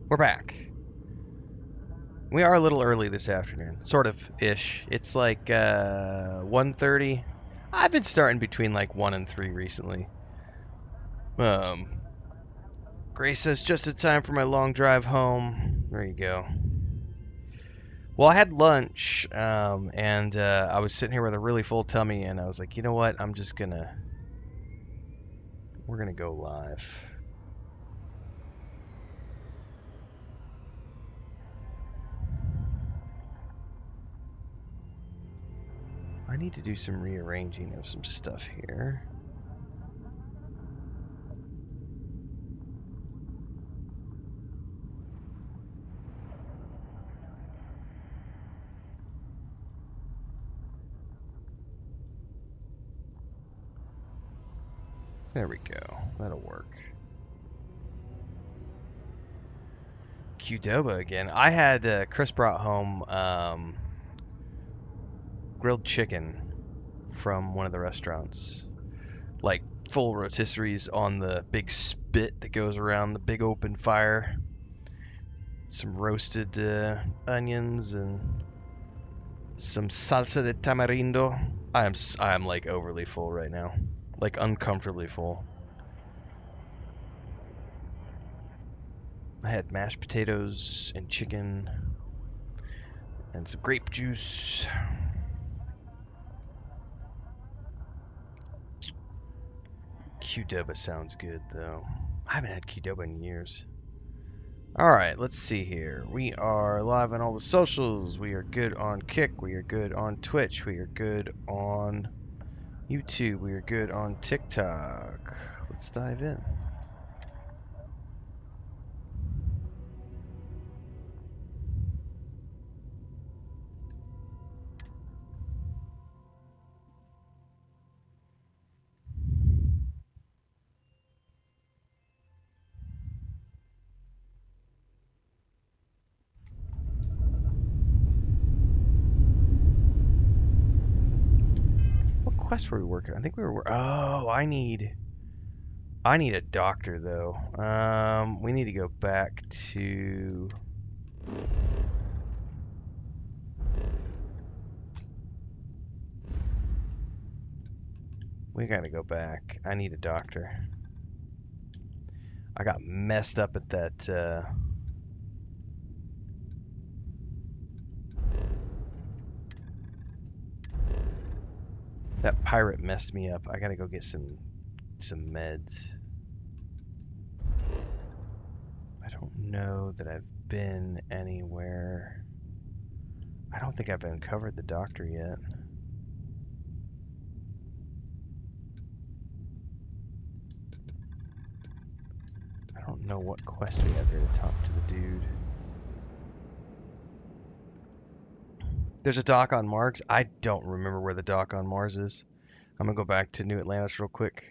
We're back. We are a little early this afternoon, sort of ish. It's like 1:30. I've been starting between like 1 and 3 recently. Grace says just in time for my long drive home. There you go. Well, I had lunch, and I was sitting here with a really full tummy, and I was like, you know what? We're gonna go live. I need to do some rearranging of some stuff here. There we go. That'll work. Qdoba again. I had Chris brought home grilled chicken from one of the restaurants, like full rotisseries on the big spit that goes around the big open fire. Some roasted onions and some salsa de tamarindo. I am like overly full right now, like uncomfortably full. I had mashed potatoes and chicken and some grape juice. Qdoba sounds good though. I haven't had Qdoba in years. Alright, let's see here. We are live on all the socials. We are good on Kick. We are good on Twitch. We are good on YouTube. We are good on TikTok. Let's dive in. What quest were we working? I think we were. Oh, I need a doctor though. We need to go back to. We gotta go back. I need a doctor. I got messed up at that. That pirate messed me up. I gotta go get some meds. I don't know that I've been anywhere. I don't think I've uncovered the doctor yet. I don't know what quest we have here to talk to the dude. There's a dock on Mars. I don't remember where the dock on Mars is. I'm gonna go back to New Atlantis real quick.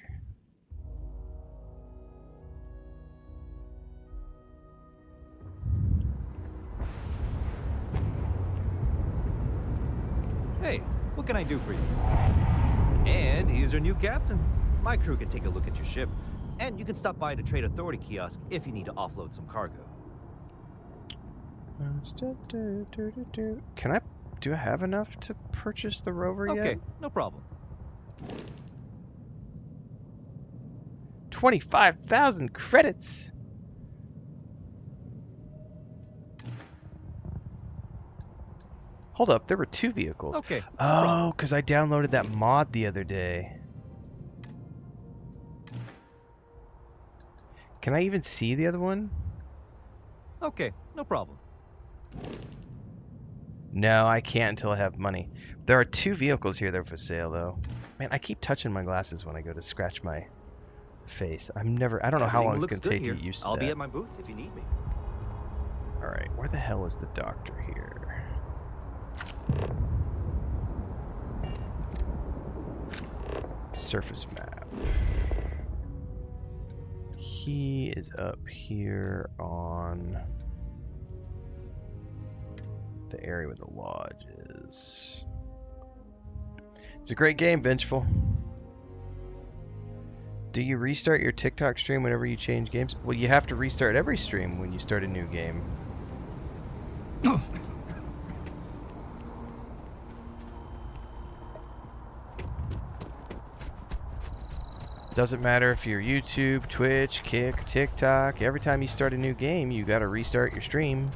Hey, what can I do for you? And here's your new captain. My crew can take a look at your ship, and you can stop by the Trade Authority kiosk if you need to offload some cargo. Do I have enough to purchase the rover yet? Okay, no problem. 25,000 credits. Hold up, there were 2 vehicles. Okay. Oh, because I downloaded that mod the other day. Can I even see the other one? Okay, no problem. No, I can't until I have money. There are 2 vehicles here that are for sale, though. Man, I keep touching my glasses when I go to scratch my face. I don't know how long it's going to take to get used to I'll that. be at my booth if you need me. Alright, where the hell is the doctor here? Surface map. He is up here on the area where the lodge is. It's a great game, Vengeful. Do you restart your TikTok stream whenever you change games? Well, you have to restart every stream when you start a new game. Doesn't matter if you're YouTube, Twitch, Kick, TikTok. Every time you start a new game, you gotta restart your stream.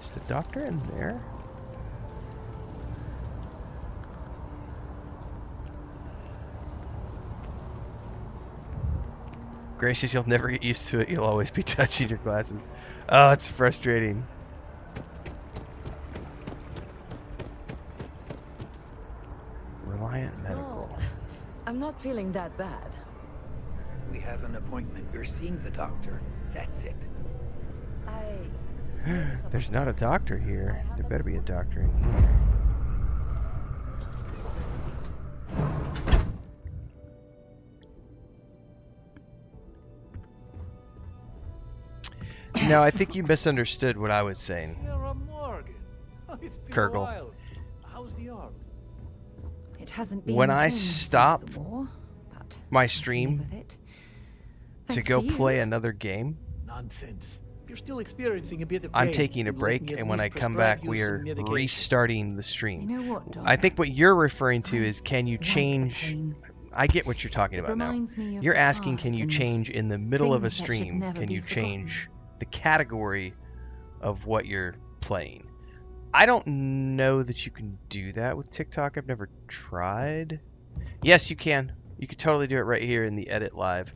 Is the doctor in there? Gracious, you'll never get used to it. You'll always be touching your glasses. Oh, it's frustrating. Reliant Medical. Oh, I'm not feeling that bad. We have an appointment. You're seeing the doctor. That's it. There's not a doctor here. There better be a doctor in here. No, I think you misunderstood what I was saying. Sarah Morgan. Oh, it's been Kurgle. a while. How's the arm? It hasn't been When the I same since stop the war, but my I can stream live with it. to Thanks go you. play another game, Nonsense. If you're still experiencing a bit of I'm pain, taking a let me break, at and when least I come prescribe back, you we some are medication. restarting the You stream. know what, Doc? I think what you're referring to I is, can you like the change? pain. I get what you're talking It about now. reminds me of You're the asking, can past you and change in the middle of a things that should stream? never Can be you forgotten. change the category of what you're playing? I don't know that you can do that with TikTok. I've never tried. Yes, you can. You could totally do it right here in the edit live.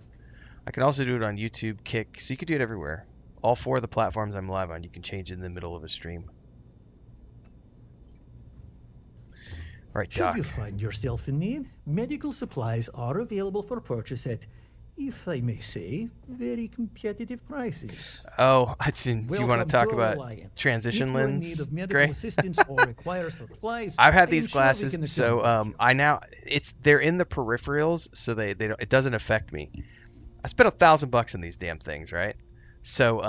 I can also do it on YouTube, Kick, so you can do it everywhere. All 4 of the platforms I'm live on, you can change in the middle of a stream. All right, Should Doc. you find yourself in need, medical supplies are available for purchase at, if I may say, very competitive prices. Oh, do you want to Welcome talk to about Reliant. transition If you're in lens, need of medical Gray? assistance or require supplies, I've I had am these sure we glasses, can so accommodate you. I now they're in the peripherals, so they don't, it doesn't affect me. I spent $1,000 on these damn things, right? So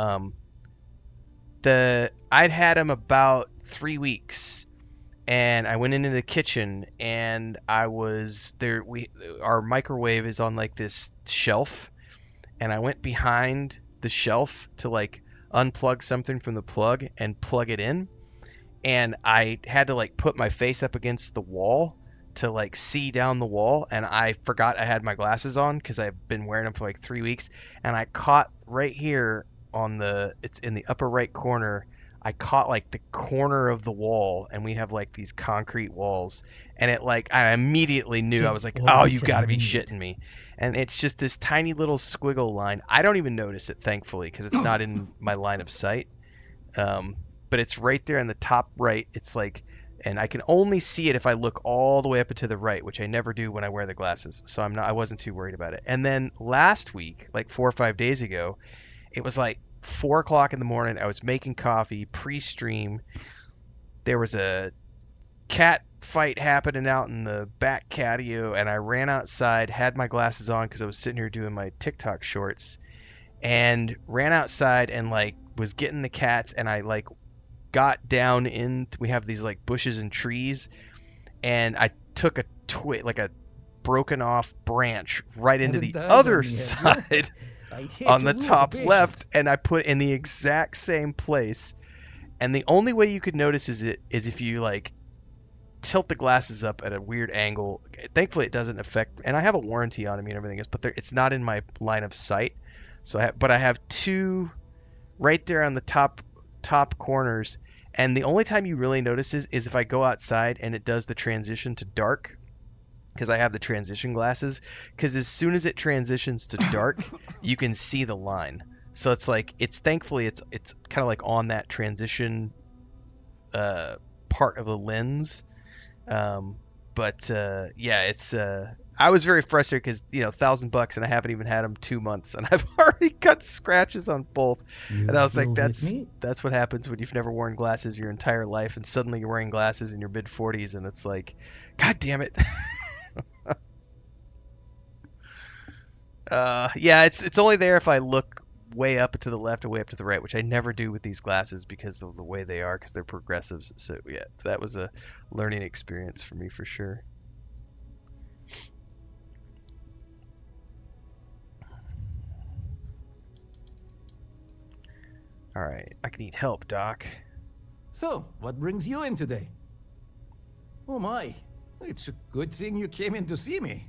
I'd had them about 3 weeks, and I went into the kitchen, and I was there. Our microwave is on like this shelf, and I went behind the shelf to like unplug something from the plug and plug it in, and I had to like put my face up against the wall to like see down the wall, and I forgot I had my glasses on because I've been wearing them for like 3 weeks, and I caught right here on it's in the upper right corner. I caught like the corner of the wall, and we have like these concrete walls, and it like I immediately knew. I was like, All oh, the you gotta time be you need. shitting me. And it's just this tiny little squiggle line. I don't even notice it, thankfully, because it's not in my line of sight. But it's right there in the top right. It's like, and I can only see it if I look all the way up and to the right, which I never do when I wear the glasses. So I wasn't too worried about it. And then last week, like 4 or 5 days ago, it was like 4 o'clock in the morning. I was making coffee pre-stream. There was a cat fight happening out in the back patio, and I ran outside, had my glasses on because I was sitting here doing my TikTok shorts, and ran outside and like was getting the cats, and I like got down in. We have these like bushes and trees, and I took a like a broken off branch right into Haven't the died other on me, have you? side I'd hate on to the lose a top patient. left, and I put in the exact same place. And the only way you could notice is if you like tilt the glasses up at a weird angle. Thankfully, it doesn't affect, and I have a warranty on them and everything else, but it's not in my line of sight. So I have 2 right there on the top corners, and the only time you really notice is if I go outside and it does the transition to dark, because I have the transition glasses, because as soon as it transitions to dark, you can see the line. So it's like thankfully it's kind of like on that transition part of the lens. But yeah, it's I was very frustrated because $1,000 and I haven't even had them 2 months, and I've already got scratches on both. You And I was still like, with me? that's what happens when you've never worn glasses your entire life, and suddenly you're wearing glasses in your mid 40s, and it's like, God damn it. Yeah, it's only there if I look way up to the left and way up to the right, which I never do with these glasses because of the way they are, because they're progressives. So yeah, that was a learning experience for me for sure. All right, I can need help, Doc. So, what brings you in today? Oh my, it's a good thing you came in to see me.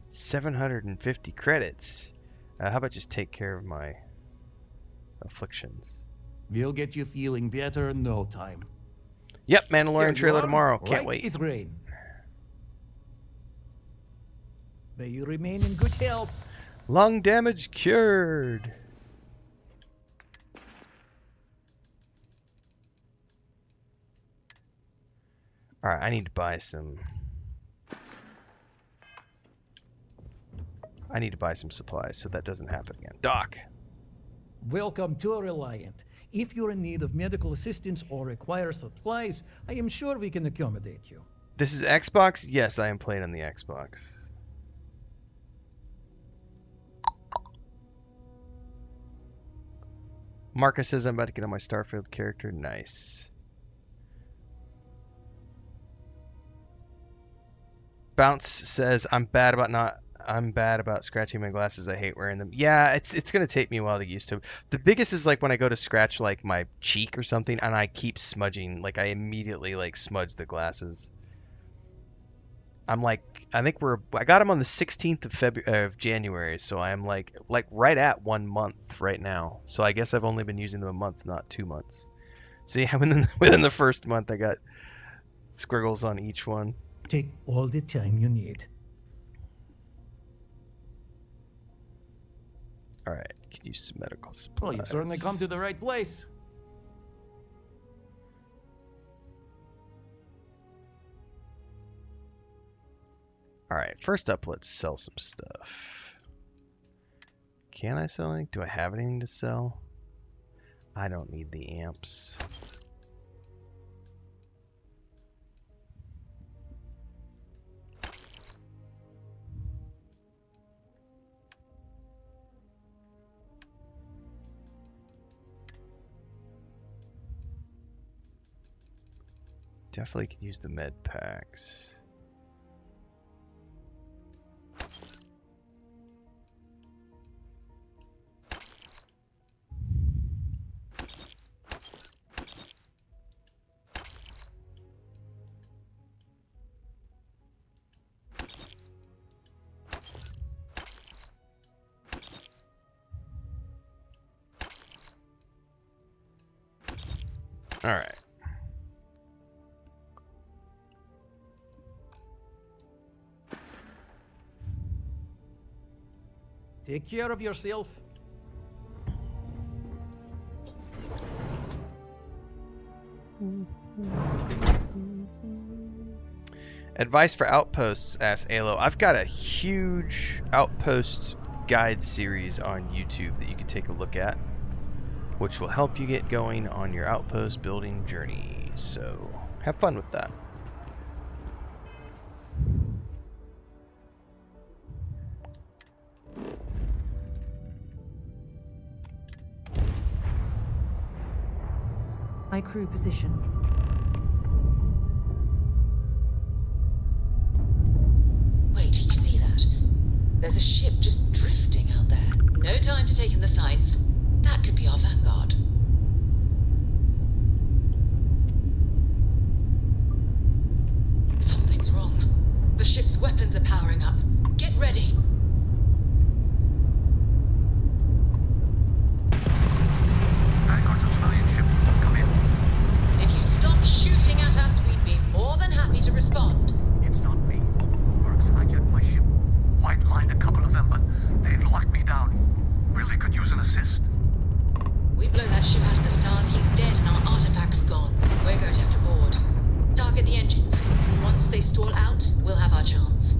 750 credits. How about just take care of my afflictions? We'll get you feeling better in no time. Yep, Mandalorian There you trailer are, tomorrow. Can't right wait. as rain. May you remain in good health. Lung damage cured. Alright, I need to buy some... I need to buy some supplies so that doesn't happen again. Doc! Welcome to Reliant. If you're in need of medical assistance or require supplies, I am sure we can accommodate you. This is Xbox? Yes, I am playing on the Xbox. Marcus says I'm about to get on my Starfield character. Nice. Bounce says I'm bad about scratching my glasses. I hate wearing them. Yeah, it's gonna take me a while to get used to. The biggest is like when I go to scratch like my cheek or something and I keep smudging, like I immediately like smudge the glasses. I'm like, I got them on the 16th of January, so I'm like right at 1 month right now. So I guess I've only been using them a month, not 2 months. So yeah, within the first month I got squiggles on each one. Take all the time you need. All right, can use some medical supplies. Well, you've certainly come to the right place. All right, first up, let's sell some stuff. Can I sell anything? Do I have anything to sell? I don't need the amps. Definitely could use the med packs. All right. Take care of yourself. Advice for outposts, asks Alo. I've got a huge outpost guide series on YouTube that you can take a look at, which will help you get going on your outpost building journey. So have fun with that. My crew position. Wait, you see that? There's a ship just drifting out there. No time to take in the sights. That could be our Vanguard. Something's wrong. The ship's weapons are powering up. Get ready. If you stop shooting at us, we'd be more than happy to respond. It's not me. Works hijacked my ship. White lined a couple of them, but they've locked me down. Really could use an assist. We blow that ship out of the stars, he's dead and our artifacts gone. We're going to have to board. Target the engines. Once they stall out, we'll have our chance.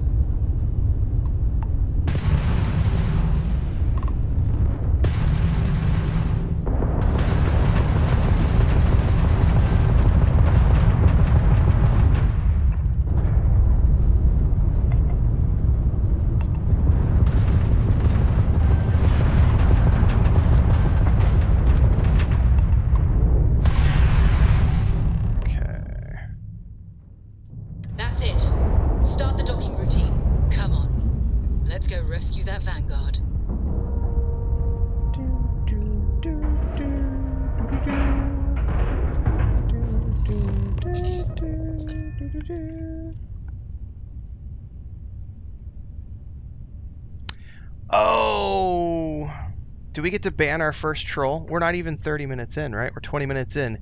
Oh, do we get to ban our first troll? We're not even 30 minutes in, right? We're 20 minutes in.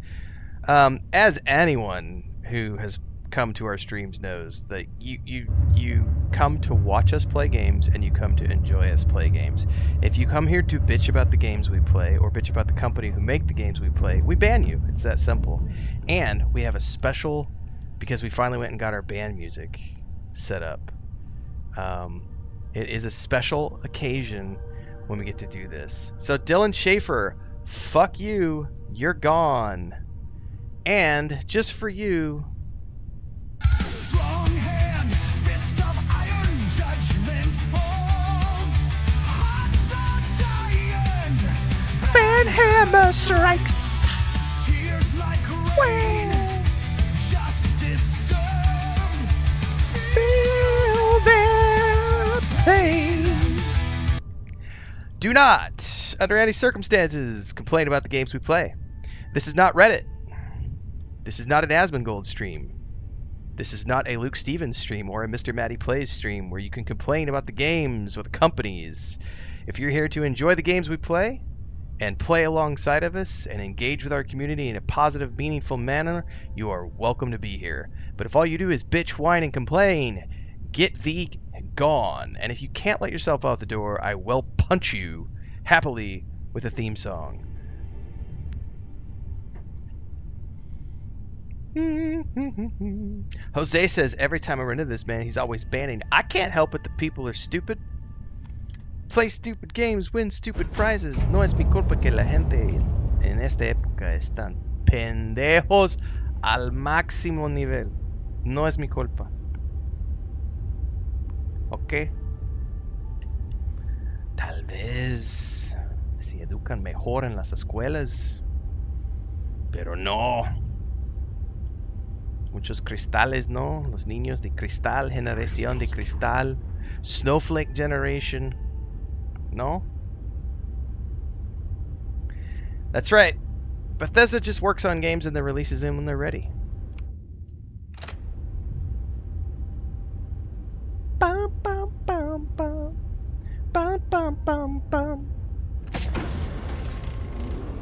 As anyone who has come to our streams knows, that you come to watch us play games and you come to enjoy us play games. If you come here to bitch about the games we play or bitch about the company who make the games we play, we ban you. It's that simple. And we have a special, because we finally went and got our ban music set up. It is a special occasion when we get to do this. So Dylan Schaefer, fuck you, you're gone. And just for you, Strong hand, fist of iron, judgment falls. Hearts are dying. Ban Hammer strikes. Tears like rain. Justice served. Feel their pain. Do not, under any circumstances, complain about the games we play. This is not Reddit. This is not an Asmongold stream. This is not a Luke Stevens stream or a Mr. Matty Plays stream where you can complain about the games or the companies. If you're here to enjoy the games we play and play alongside of us and engage with our community in a positive, meaningful manner, you are welcome to be here. But if all you do is bitch, whine, and complain, get thee gone. And if you can't let yourself out the door, I will punch you happily with a theme song. Jose says every time I run into this man, he's always banning. I can't help it, the people are stupid. Play stupid games, win stupid prizes. No es mi culpa que la gente en esta época están pendejos al máximo nivel. No es mi culpa. ¿Ok? Tal vez si educan mejor en las escuelas. Pero no. Muchos cristales, ¿no? Los niños de cristal, generación de cristal, snowflake generation, ¿no? That's right. Bethesda just works on games and then releases them when they're ready. Bum, bum, bum, bum. Bum, bum, bum, bum.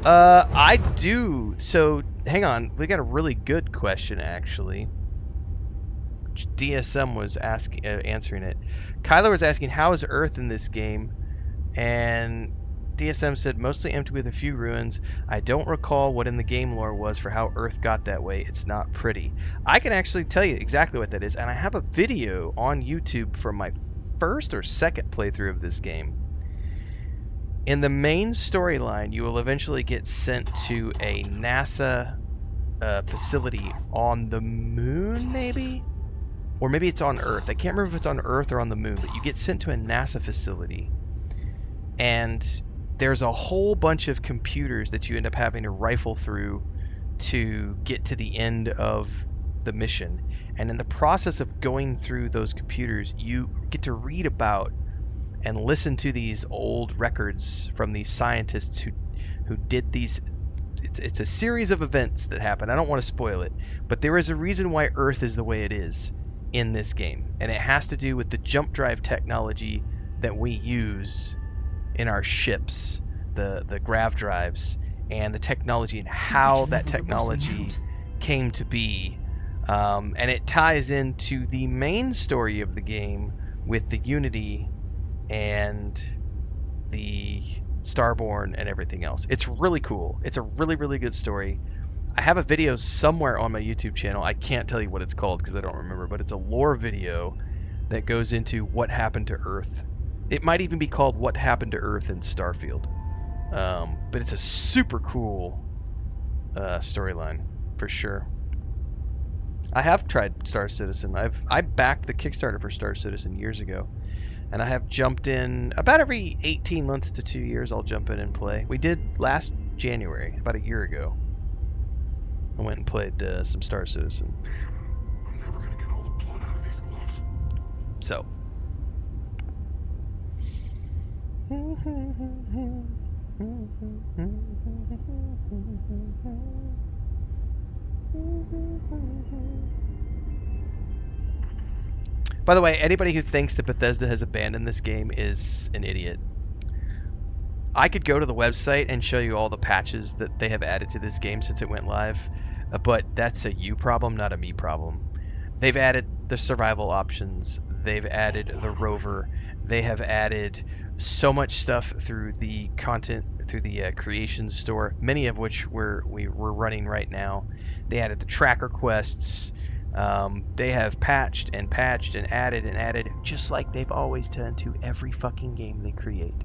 I do. So, hang on. We got a really good question, actually. DSM was answering it. Kyler was asking, how is Earth in this game? And DSM said, mostly empty with a few ruins. I don't recall what in the game lore was for how Earth got that way. It's not pretty. I can actually tell you exactly what that is. And I have a video on YouTube from my first or second playthrough of this game. In the main storyline, you will eventually get sent to a NASA facility on the moon, maybe? Or maybe it's on Earth. I can't remember if it's on Earth or on the moon, but you get sent to a NASA facility. And there's a whole bunch of computers that you end up having to rifle through to get to the end of the mission. And in the process of going through those computers, you get to read about and listen to these old records from these scientists who did these. It's a series of events that happen. I don't want to spoil it, but there is a reason why Earth is the way it is in this game, and it has to do with the jump drive technology that we use in our ships, the grav drives, and the technology and how that technology came to be. And it ties into the main story of the game with the Unity and the Starborn and everything else. It's really cool. It's a really, really good story. I have a video somewhere on my YouTube channel. I can't tell you what it's called because I don't remember, but it's a lore video that goes into what happened to Earth. It might even be called What Happened to Earth in Starfield. But it's a super cool storyline for sure. I have tried Star Citizen. I backed the Kickstarter for Star Citizen years ago. And I have jumped in about every 18 months to 2 years. I'll jump in and play. We did last January, about a year ago. I went and played some Star Citizen. Damn, I'm never gonna get all the blood out of these gloves. So. By the way, anybody who thinks that Bethesda has abandoned this game is an idiot. I could go to the website and show you all the patches that they have added to this game since it went live, but that's a you problem, not a me problem. They've added the survival options, they've added the rover, they have added so much stuff through the content, through the creation store, many of which we're running right now. They added the tracker quests. They have patched and added, just like they've always done to every fucking game they create.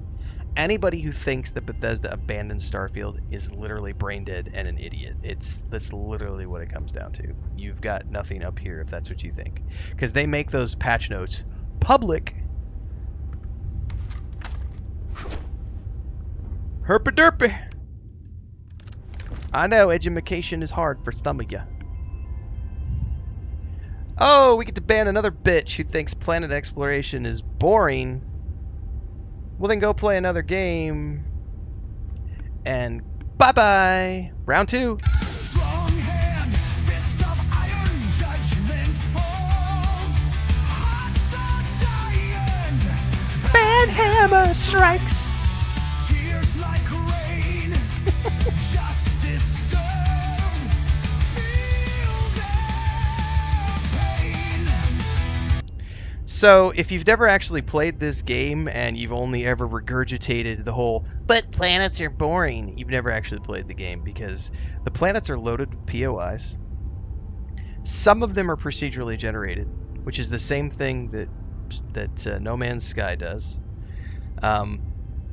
Anybody who thinks that Bethesda abandoned Starfield is literally brain dead and an idiot. That's literally what it comes down to. You've got nothing up here if that's what you think. Because they make those patch notes public. Herpa-derpy. I know, edumacation is hard for some of ya. Oh, we get to ban another bitch who thinks planet exploration is boring. Well, then go play another game. And bye-bye. Round 2. Strong hand, fist of iron, judgment falls. Hearts are dying. Bad hammer strikes. Tears like rain. Justice served. Feel their pain. So, if you've never actually played this game and you've only ever regurgitated the whole, but planets are boring, you've never actually played the game because the planets are loaded with POIs. Some of them are procedurally generated, which is the same thing that No Man's Sky does.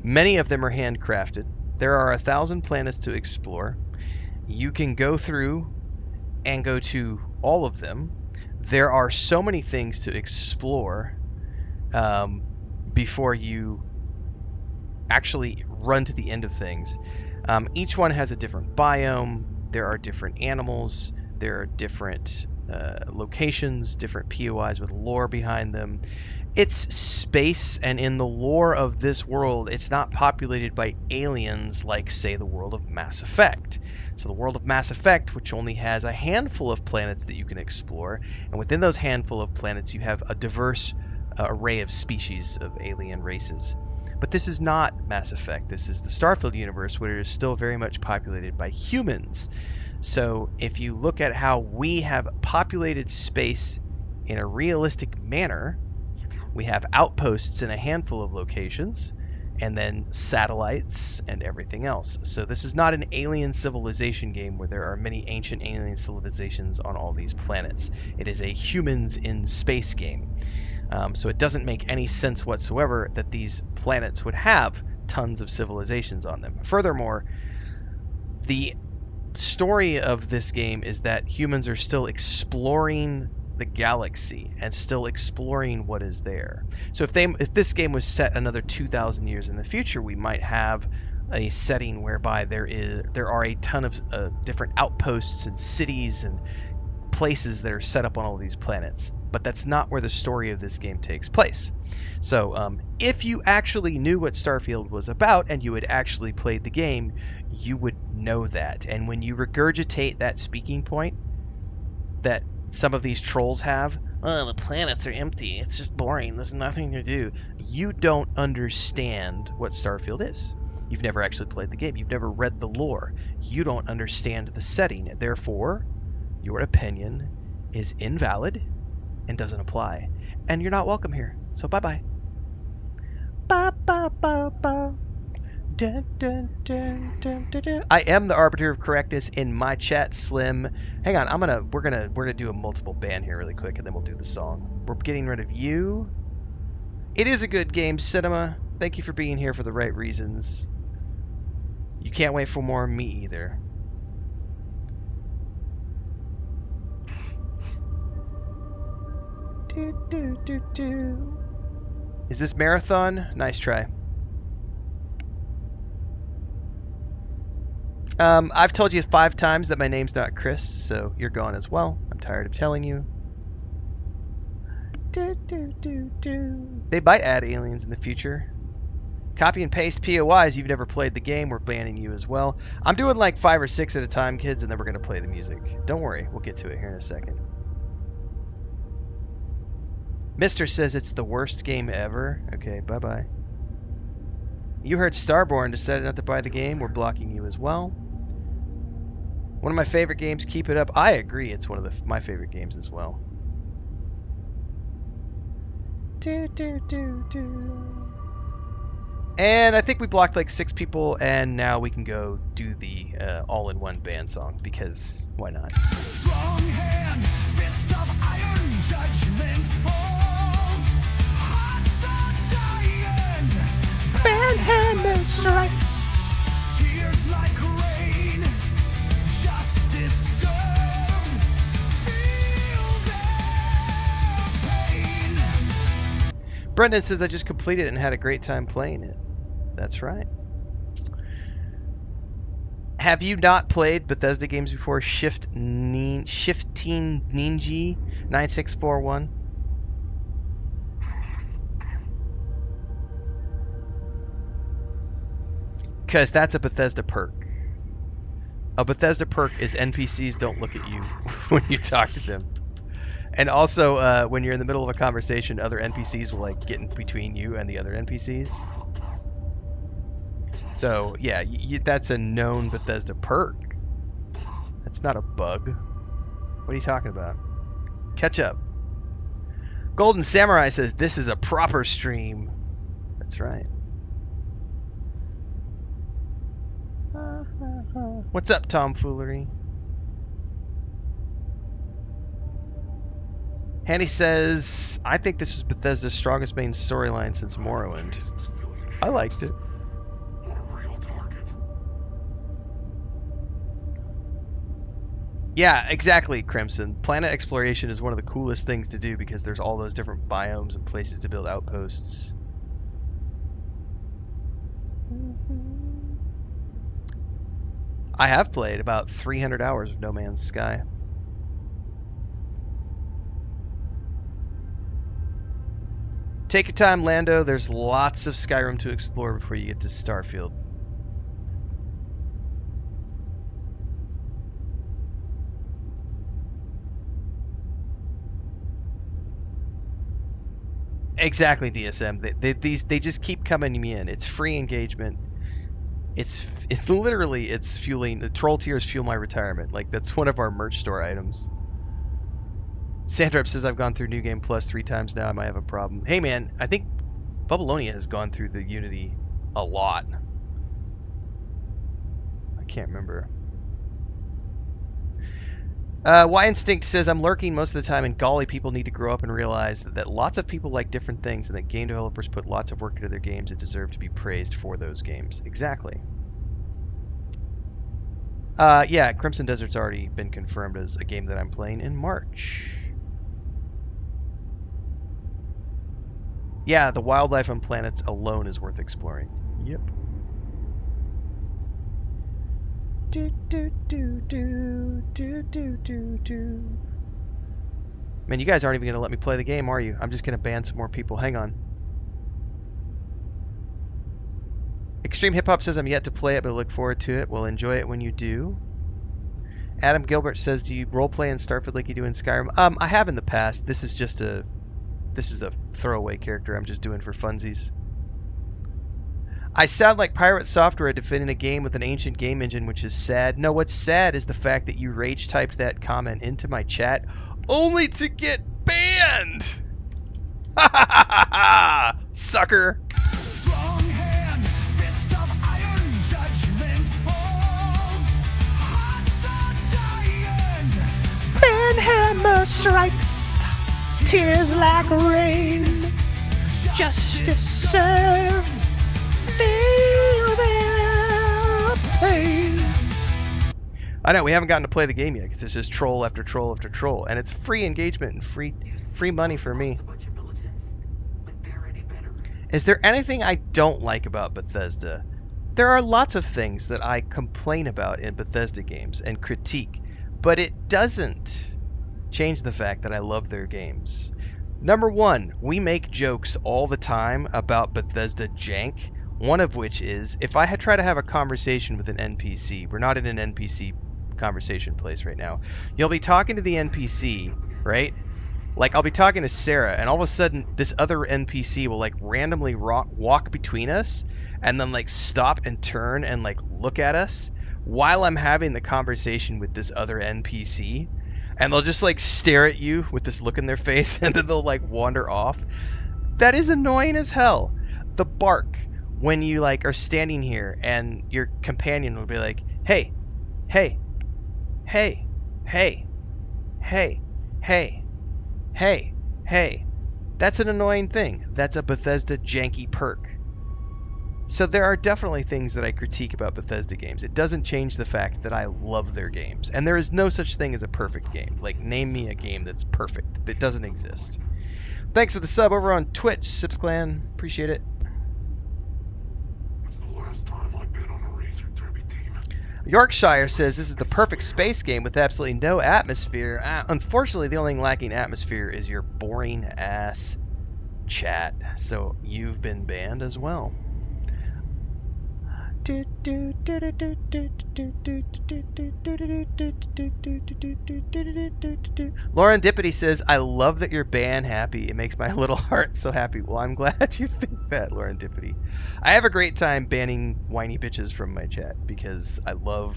Many of them are handcrafted. There are 1,000 planets to explore. You can go through and go to all of them. There are so many things to explore before you actually run to the end of things. Each one has a different biome. There are different animals. There are different locations, different POIs with lore behind them. It's space, and in the lore of this world, it's not populated by aliens like, say, the world of Mass Effect. So the world of Mass Effect, which only has a handful of planets that you can explore, and within those handful of planets you have a diverse array of species of alien races. But this is not Mass Effect. This is the Starfield universe, where it is still very much populated by humans. So if you look at how we have populated space in a realistic manner, we have outposts in a handful of locations, and then satellites and everything else. So this is not an alien civilization game where there are many ancient alien civilizations on all these planets. It is a humans in space game. So it doesn't make any sense whatsoever that these planets would have tons of civilizations on them. Furthermore, the story of this game is that humans are still exploring the galaxy and still exploring what is there. So if this game was set another 2,000 years in the future, we might have a setting whereby there are a ton of different outposts and cities and places that are set up on all these planets. But that's not where the story of this game takes place. So if you actually knew what Starfield was about and you had actually played the game, you would know that. And when you regurgitate that speaking point that some of these trolls have, oh, the planets are empty, it's just boring, there's nothing to do, you don't understand what Starfield is. You've never actually played the game. You've never read the lore. You don't understand the setting. Therefore, your opinion is invalid and doesn't apply. And you're not welcome here. So bye-bye. Ba-ba-ba-ba. Dun, dun, dun, dun, dun, dun. I am the arbiter of correctness in my chat, Slim. Hang on, we're gonna do a multiple ban here really quick, and then we'll do the song. We're getting rid of you. It is a good game, Cinema. Thank you for being here for the right reasons. You can't wait for more of me either. Do, do, do, do. Is this marathon? Nice try. I've told you 5 times that my name's not Chris, so you're gone as well. I'm tired of telling you. Do, do, do, do. They might add aliens in the future. Copy and paste POIs. You've never played the game. We're banning you as well. I'm doing like 5 or 6 at a time, kids, and then we're going to play the music. Don't worry. We'll get to it here in a second. Mister says it's the worst game ever. Okay, bye-bye. You heard Starborn decided not to buy the game. We're blocking you as well. One of my favorite games. Keep it up. I agree. It's one of my favorite games as well. And I think we blocked like 6 people, and now we can go do the all-in-one band song, because why not? Strong hand, fist of iron, judgment falls. Hearts are dying. Band hammer strikes. Tears like rain. Justice served. Feel their pain. Brendan says I just completed it and had a great time playing it. That's right. Have you not played Bethesda games before? Shifting Ninja 9641. Because that's a Bethesda perk. A Bethesda perk is NPCs don't look at you when you talk to them. And also, when you're in the middle of a conversation, other NPCs will like get in between you and the other NPCs. So yeah, that's a known Bethesda perk. That's not a bug. What are you talking about? Catch up. Golden Samurai says this is a proper stream. That's right. What's up, tomfoolery? Hanny says, I think this is Bethesda's strongest main storyline since Morrowind. I liked it. Yeah, exactly, Crimson. Planet exploration is one of the coolest things to do because there's all those different biomes and places to build outposts. I have played about 300 hours of No Man's Sky. Take your time, Lando. There's lots of Skyrim to explore before you get to Starfield. Exactly, DSM. They just keep coming in. It's free engagement. It's literally fueling the troll tiers fuel my retirement. Like that's one of our merch store items. Sandrup says I've gone through New Game Plus 3 times now. I might have a problem. Hey man, I think Babylonia has gone through the Unity a lot. I can't remember. Y Instinct says I'm lurking most of the time, and golly, people need to grow up and realize that lots of people like different things, and that game developers put lots of work into their games and deserve to be praised for those games. Exactly. Yeah, Crimson Desert's already been confirmed as a game that I'm playing in March. Yeah, the wildlife on planets alone is worth exploring. Yep. Man, you guys aren't even going to let me play the game, are you? I'm just going to ban some more people. Hang on. Extreme Hip Hop says I'm yet to play it, but I look forward to it. We'll enjoy it when you do. Adam Gilbert says, do you roleplay in Starfield like you do in Skyrim? I have in the past. This is a throwaway character I'm just doing for funsies. I sound like Pirate Software defending a game with an ancient game engine, which is sad. No, what's sad is the fact that you rage typed that comment into my chat only to get banned. Ha ha ha ha ha! Sucker. Strong hand, fist of iron, judgment falls. Hearts are dying. Hammer strikes. Tears like rain. Justice served. Feel their pain. I know we haven't gotten to play the game yet because it's just troll after troll after troll, and it's free engagement and free money for me. Is there anything I don't like about Bethesda? There are lots of things that I complain about in Bethesda games and critique, but it doesn't change the fact that I love their games. Number one, we make jokes all the time about Bethesda jank. One of which is, if I had tried to have a conversation with an NPC, we're not in an NPC conversation place right now, you'll be talking to the NPC, right? Like, I'll be talking to Sarah, and all of a sudden, this other NPC will, like, randomly walk between us, and then, like, stop and turn and, like, look at us while I'm having the conversation with this other NPC. And they'll just, like, stare at you with this look in their face, and then they'll, like, wander off. That is annoying as hell. The bark, when you, like, are standing here, and your companion will be like, hey, hey, hey, hey, hey, hey. Hey, hey, that's an annoying thing. That's a Bethesda janky perk. So there are definitely things that I critique about Bethesda games. It doesn't change the fact that I love their games. And there is no such thing as a perfect game. Like, name me a game that's perfect. That doesn't exist. Thanks for the sub over on Twitch, Sips Clan. Appreciate it. That's the last time I've been on a Razor Derby team. Yorkshire says this is the perfect space game with absolutely no atmosphere. Unfortunately, the only lacking atmosphere is your boring ass chat. So you've been banned as well. Laurendipity says, I love that you're ban happy. It makes my little heart so happy. Well, I'm glad you think that, Laurendipity. I have a great time banning whiny bitches from my chat because I love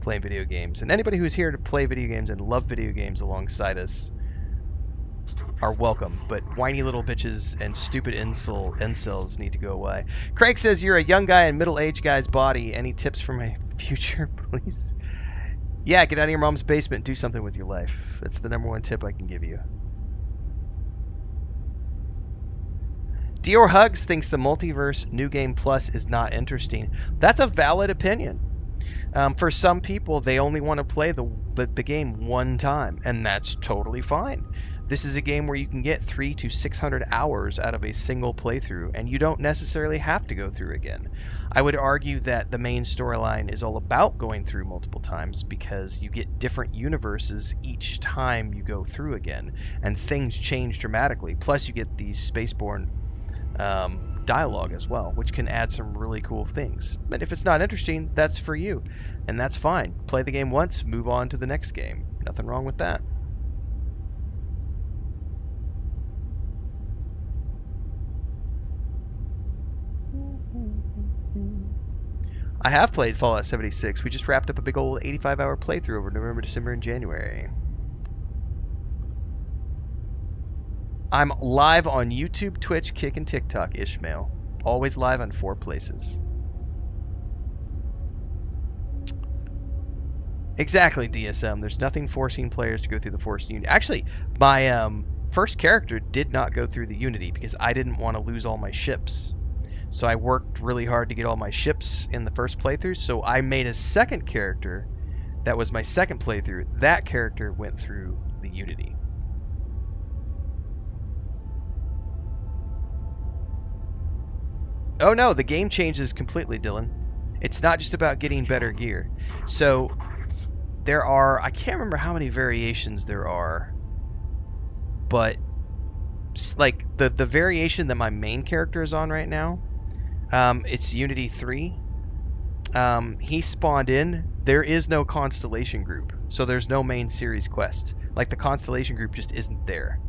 playing video games. And anybody who's here to play video games and love video games alongside us are welcome, but whiny little bitches and stupid incels need to go away. Craig says, you're a young guy in middle-aged guy's body. Any tips for my future, please? Yeah, get out of your mom's basement and do something with your life. That's the #1 tip I can give you. Dior Hugs thinks the Multiverse New Game Plus is not interesting. That's a valid opinion. For some people, they only want to play the game one time, and that's totally fine. This is a game where you can get 300 to 600 hours out of a single playthrough, and you don't necessarily have to go through again. I would argue that the main storyline is all about going through multiple times because you get different universes each time you go through again, and things change dramatically. Plus, you get the Spaceborne dialogue as well, which can add some really cool things. But if it's not interesting, that's for you, and that's fine. Play the game once, move on to the next game. Nothing wrong with that. I have played Fallout 76. We just wrapped up a big old 85-hour playthrough over November, December, and January. I'm live on YouTube, Twitch, Kick, and TikTok, Ishmael. Always live on 4 places. Exactly, DSM. There's nothing forcing players to go through the Forced Unity. Actually, my first character did not go through the Unity because I didn't want to lose all my ships. So I worked really hard to get all my ships in the first playthrough. So I made a second character. That was my second playthrough. That character went through the Unity. Oh no, the game changes completely, Dylan. It's not just about getting better gear. So there are, I can't remember how many variations there are, but like the variation that my main character is on right now, it's Unity 3. He spawned in. There is no Constellation group, so there's no main series quest. Like the Constellation group just isn't there.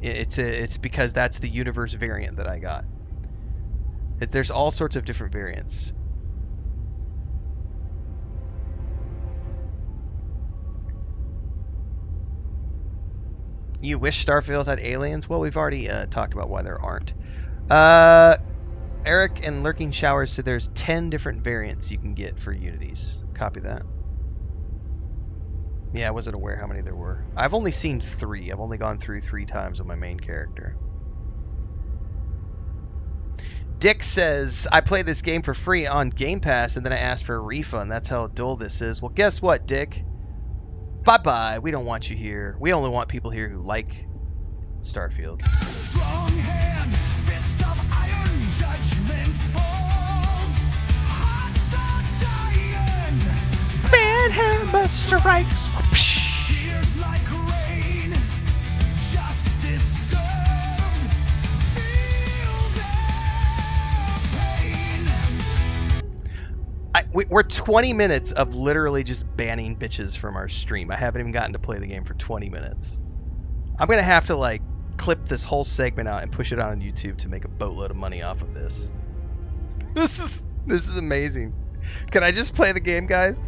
It's because that's the universe variant that I got. There's all sorts of different variants. You wish Starfield had aliens? Well, we've already talked about why there aren't. Eric and Lurking Showers said there's 10 different variants you can get for Unities. Copy that. Yeah, I wasn't aware how many there were. I've only seen 3. I've only gone through 3 times with my main character. Dick says, I played this game for free on Game Pass and then I asked for a refund. That's how dull this is. Well, guess what, Dick? Bye-bye. We don't want you here. We only want people here who like Starfield. Strong hand, fist of iron, judgment falls. Hearts are dying. Man hammer strikes. Tears like rain. Justice served. Feel their pain. We're 20 minutes of literally just banning bitches from our stream. I haven't even gotten to play the game for 20 minutes. I'm gonna have to like clip this whole segment out and push it on YouTube to make a boatload of money off of this. This is amazing. Can I just play the game, guys?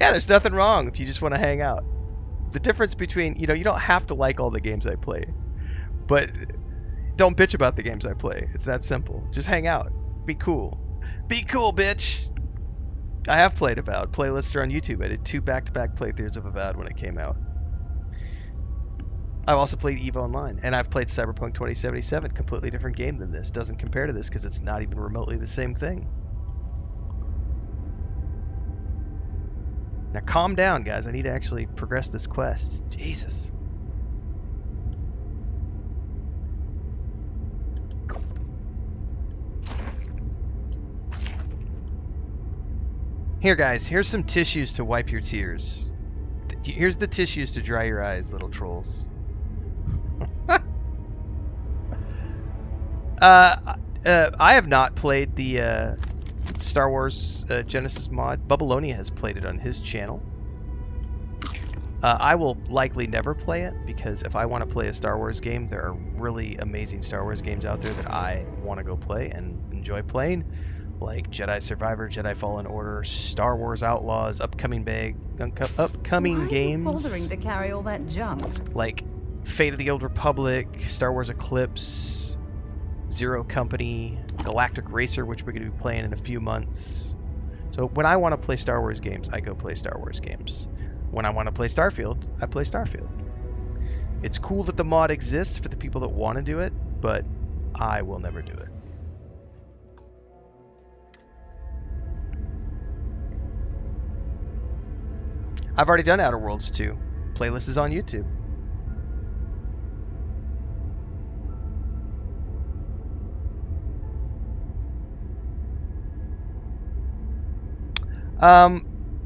Yeah, there's nothing wrong if you just want to hang out. The difference between, you don't have to like all the games I play, but don't bitch about the games I play. It's that simple. Just hang out. Be cool. Be cool, bitch. I have played Avowed. Playlists are on YouTube. I did 2 back-to-back playthroughs of Avowed when it came out. I've also played EVE Online, and I've played Cyberpunk 2077. Completely different game than this. Doesn't compare to this because it's not even remotely the same thing. Now calm down, guys. I need to actually progress this quest. Jesus. Here, guys. Here's some tissues to wipe your tears. Here's the tissues to dry your eyes, little trolls. I have not played the Star Wars Genesis mod. Bubalonia has played it on his channel. I will likely never play it because if I want to play a Star Wars game, there are really amazing Star Wars games out there that I want to go play and enjoy playing, like Jedi Survivor, Jedi Fallen Order, Star Wars Outlaws, upcoming games. Why are you bothering to carry all that junk? Like Fate of the Old Republic, Star Wars Eclipse, Zero Company, Galactic Racer, which we're going to be playing in a few months. So when I want to play Star Wars games, I go play Star Wars games. When I want to play Starfield, I play Starfield. It's cool that the mod exists for the people that want to do it, but I will never do it. I've already done Outer Worlds 2. Playlist is on YouTube.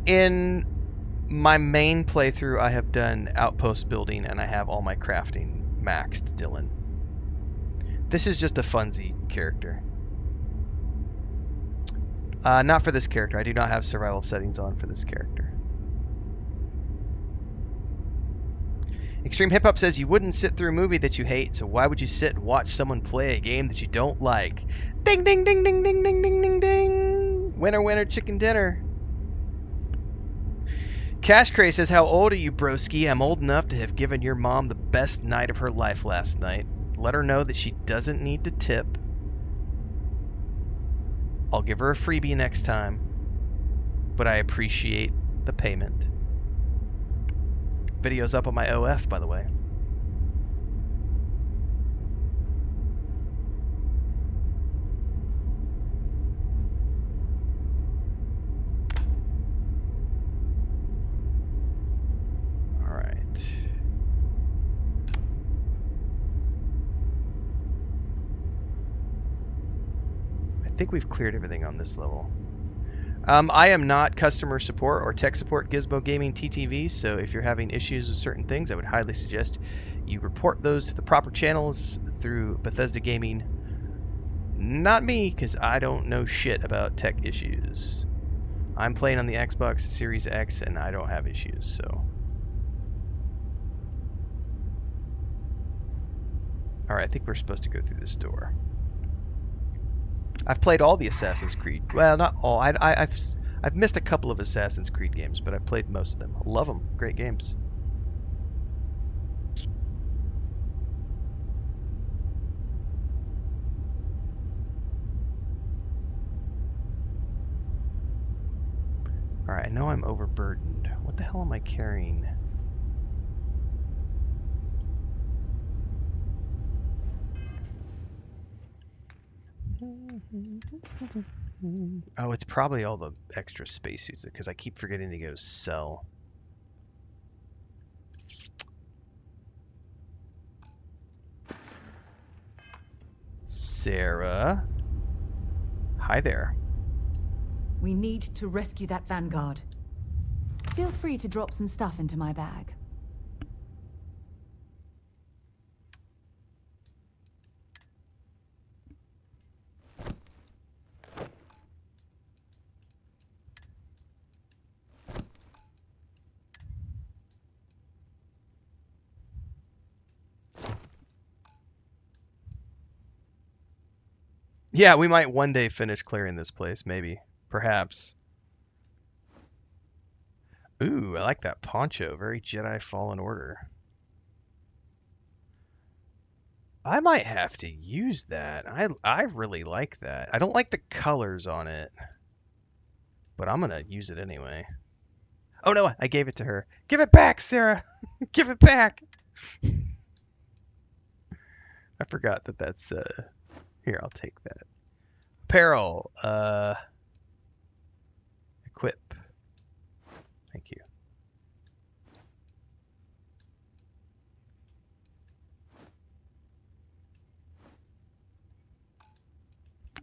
In my main playthrough, I have done outpost building and I have all my crafting maxed, Dylan. This is just a funsy character. Not for this character. I do not have survival settings on for this character. Extreme Hip Hop says you wouldn't sit through a movie that you hate, so why would you sit and watch someone play a game that you don't like? Ding, ding, ding, ding, ding, ding, ding, ding, ding. Winner, winner, chicken dinner. Cash Cray says, how old are you, broski? I'm old enough to have given your mom the best night of her life last night. Let her know that she doesn't need to tip. I'll give her a freebie next time, but I appreciate the payment. Video's up on my OF, by the way. I think we've cleared everything on this level. I am not customer support or tech support Gizmo Gaming TTV, so if you're having issues with certain things, I would highly suggest you report those to the proper channels through Bethesda Gaming. Not me, because I don't know shit about tech issues. I'm playing on the Xbox Series X and I don't have issues, so. Alright, I think we're supposed to go through this door. I've played all the Assassin's Creed. Well, not all. I've missed a couple of Assassin's Creed games, but I've played most of them. I love them. Great games. Alright, I know I'm overburdened. What the hell am I carrying? Oh, it's probably all the extra spacesuits because I keep forgetting to go sell. Sarah. Hi there. We need to rescue that Vanguard. Feel free to drop some stuff into my bag. Yeah, we might one day finish clearing this place, maybe. Perhaps. Ooh, I like that poncho. Very Jedi Fallen Order. I might have to use that. I really like that. I don't like the colors on it. But I'm gonna use it anyway. Oh no, I gave it to her. Give it back, Sarah! Give it back! I forgot that that's, here, I'll take that. Apparel, equip. Thank you.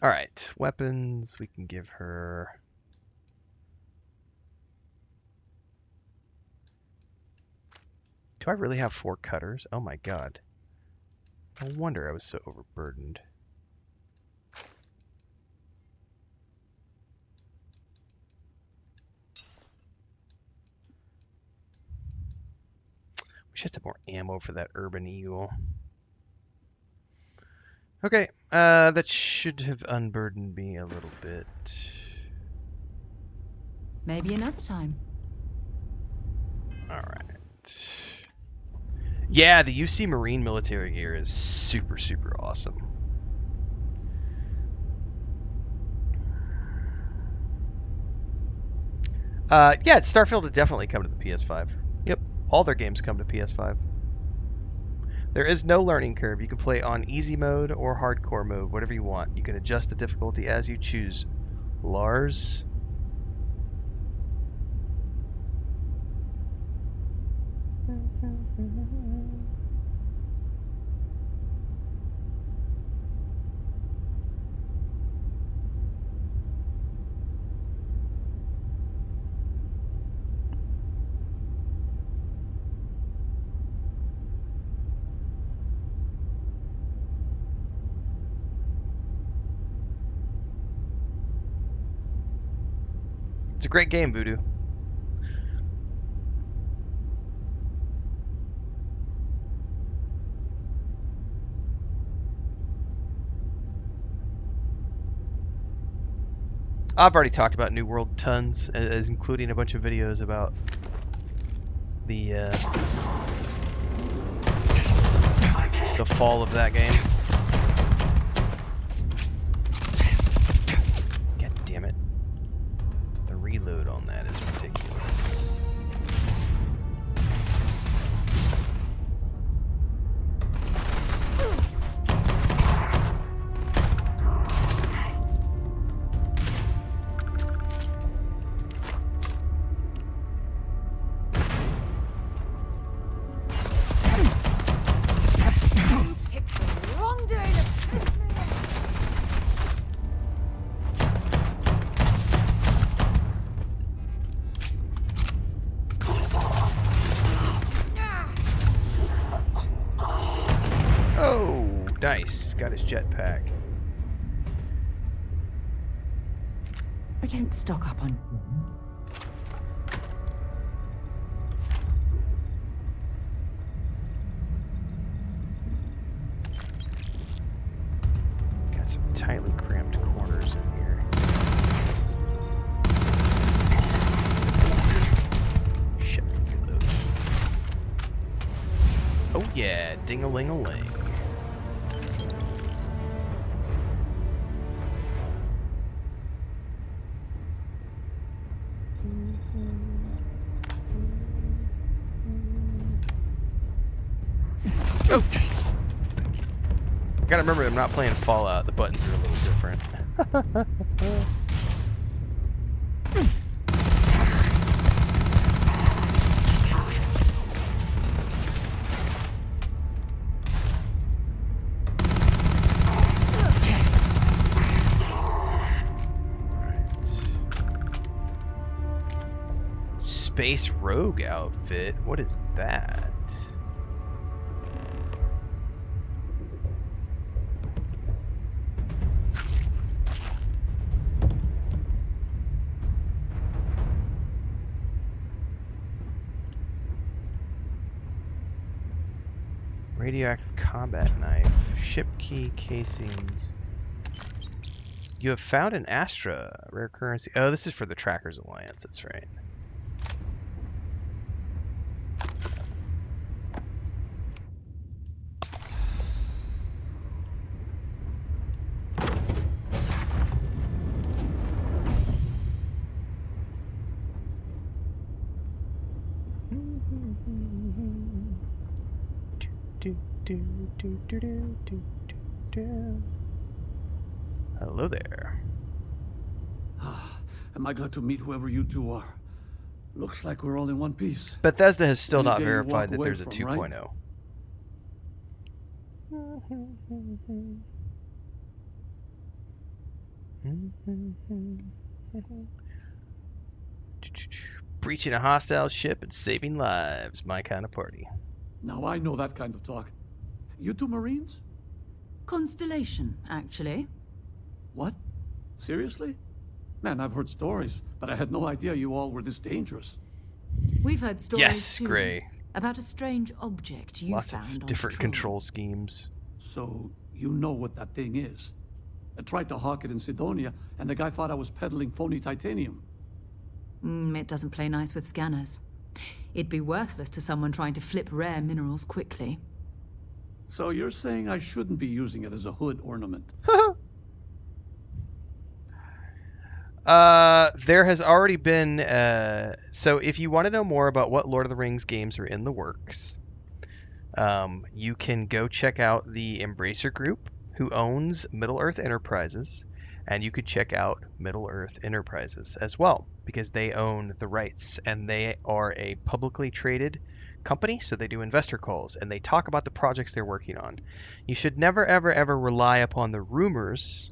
Alright, weapons, we can give her... Do I really have 4 cutters? Oh my god. No wonder I was so overburdened. We should have more ammo for that urban eagle. Okay, that should have unburdened me a little bit. Maybe another time. Alright. Yeah, the UC Marine military gear is super, super awesome. Yeah, Starfield would definitely come to the PS5. Yep, all their games come to PS5. There is no learning curve. You can play on easy mode or hardcore mode, whatever you want. You can adjust the difficulty as you choose. Lars? It's a great game, Voodoo. I've already talked about New World tons, as including a bunch of videos about the fall of that game. God damn it. The reload on that is ridiculous. Nice, got his jetpack. I don't stock up on... Got some tightly cramped corners in here. Shit, reload. Oh yeah, ding-a-ling-a-ling. Oh! I gotta remember I'm not playing Fallout. The buttons are a little different. Space Rogue outfit? What is that? Radioactive combat knife, ship key casings. You have found an Astra, rare currency. Oh, this is for the Trackers Alliance. That's right. Hello there. Am I glad to meet whoever you two are? Looks like we're all in one piece. Bethesda has still Any not day you verified walk that away there's a from, right? 2.0. Breaching a hostile ship and saving lives. My kind of party. Now I know that kind of talk. You two Marines? Constellation, actually. What? Seriously? Man, I've heard stories, but I had no idea you all were this dangerous. We've heard stories Yes, too Gray. about a strange object you Lots found of on different patrol. control schemes. So, you know what that thing is. I tried to hawk it in Sidonia, and the guy thought I was peddling phony titanium. It doesn't play nice with scanners. It'd be worthless to someone trying to flip rare minerals quickly. So you're saying I shouldn't be using it as a hood ornament? There has already been, so if you want to know more about what Lord of the Rings games are in the works, you can go check out the Embracer Group, who owns Middle-earth Enterprises, and you could check out Middle-earth Enterprises as well, because they own the rights, and they are a publicly traded company, so they do investor calls, and they talk about the projects they're working on. You should never, ever, ever rely upon the rumors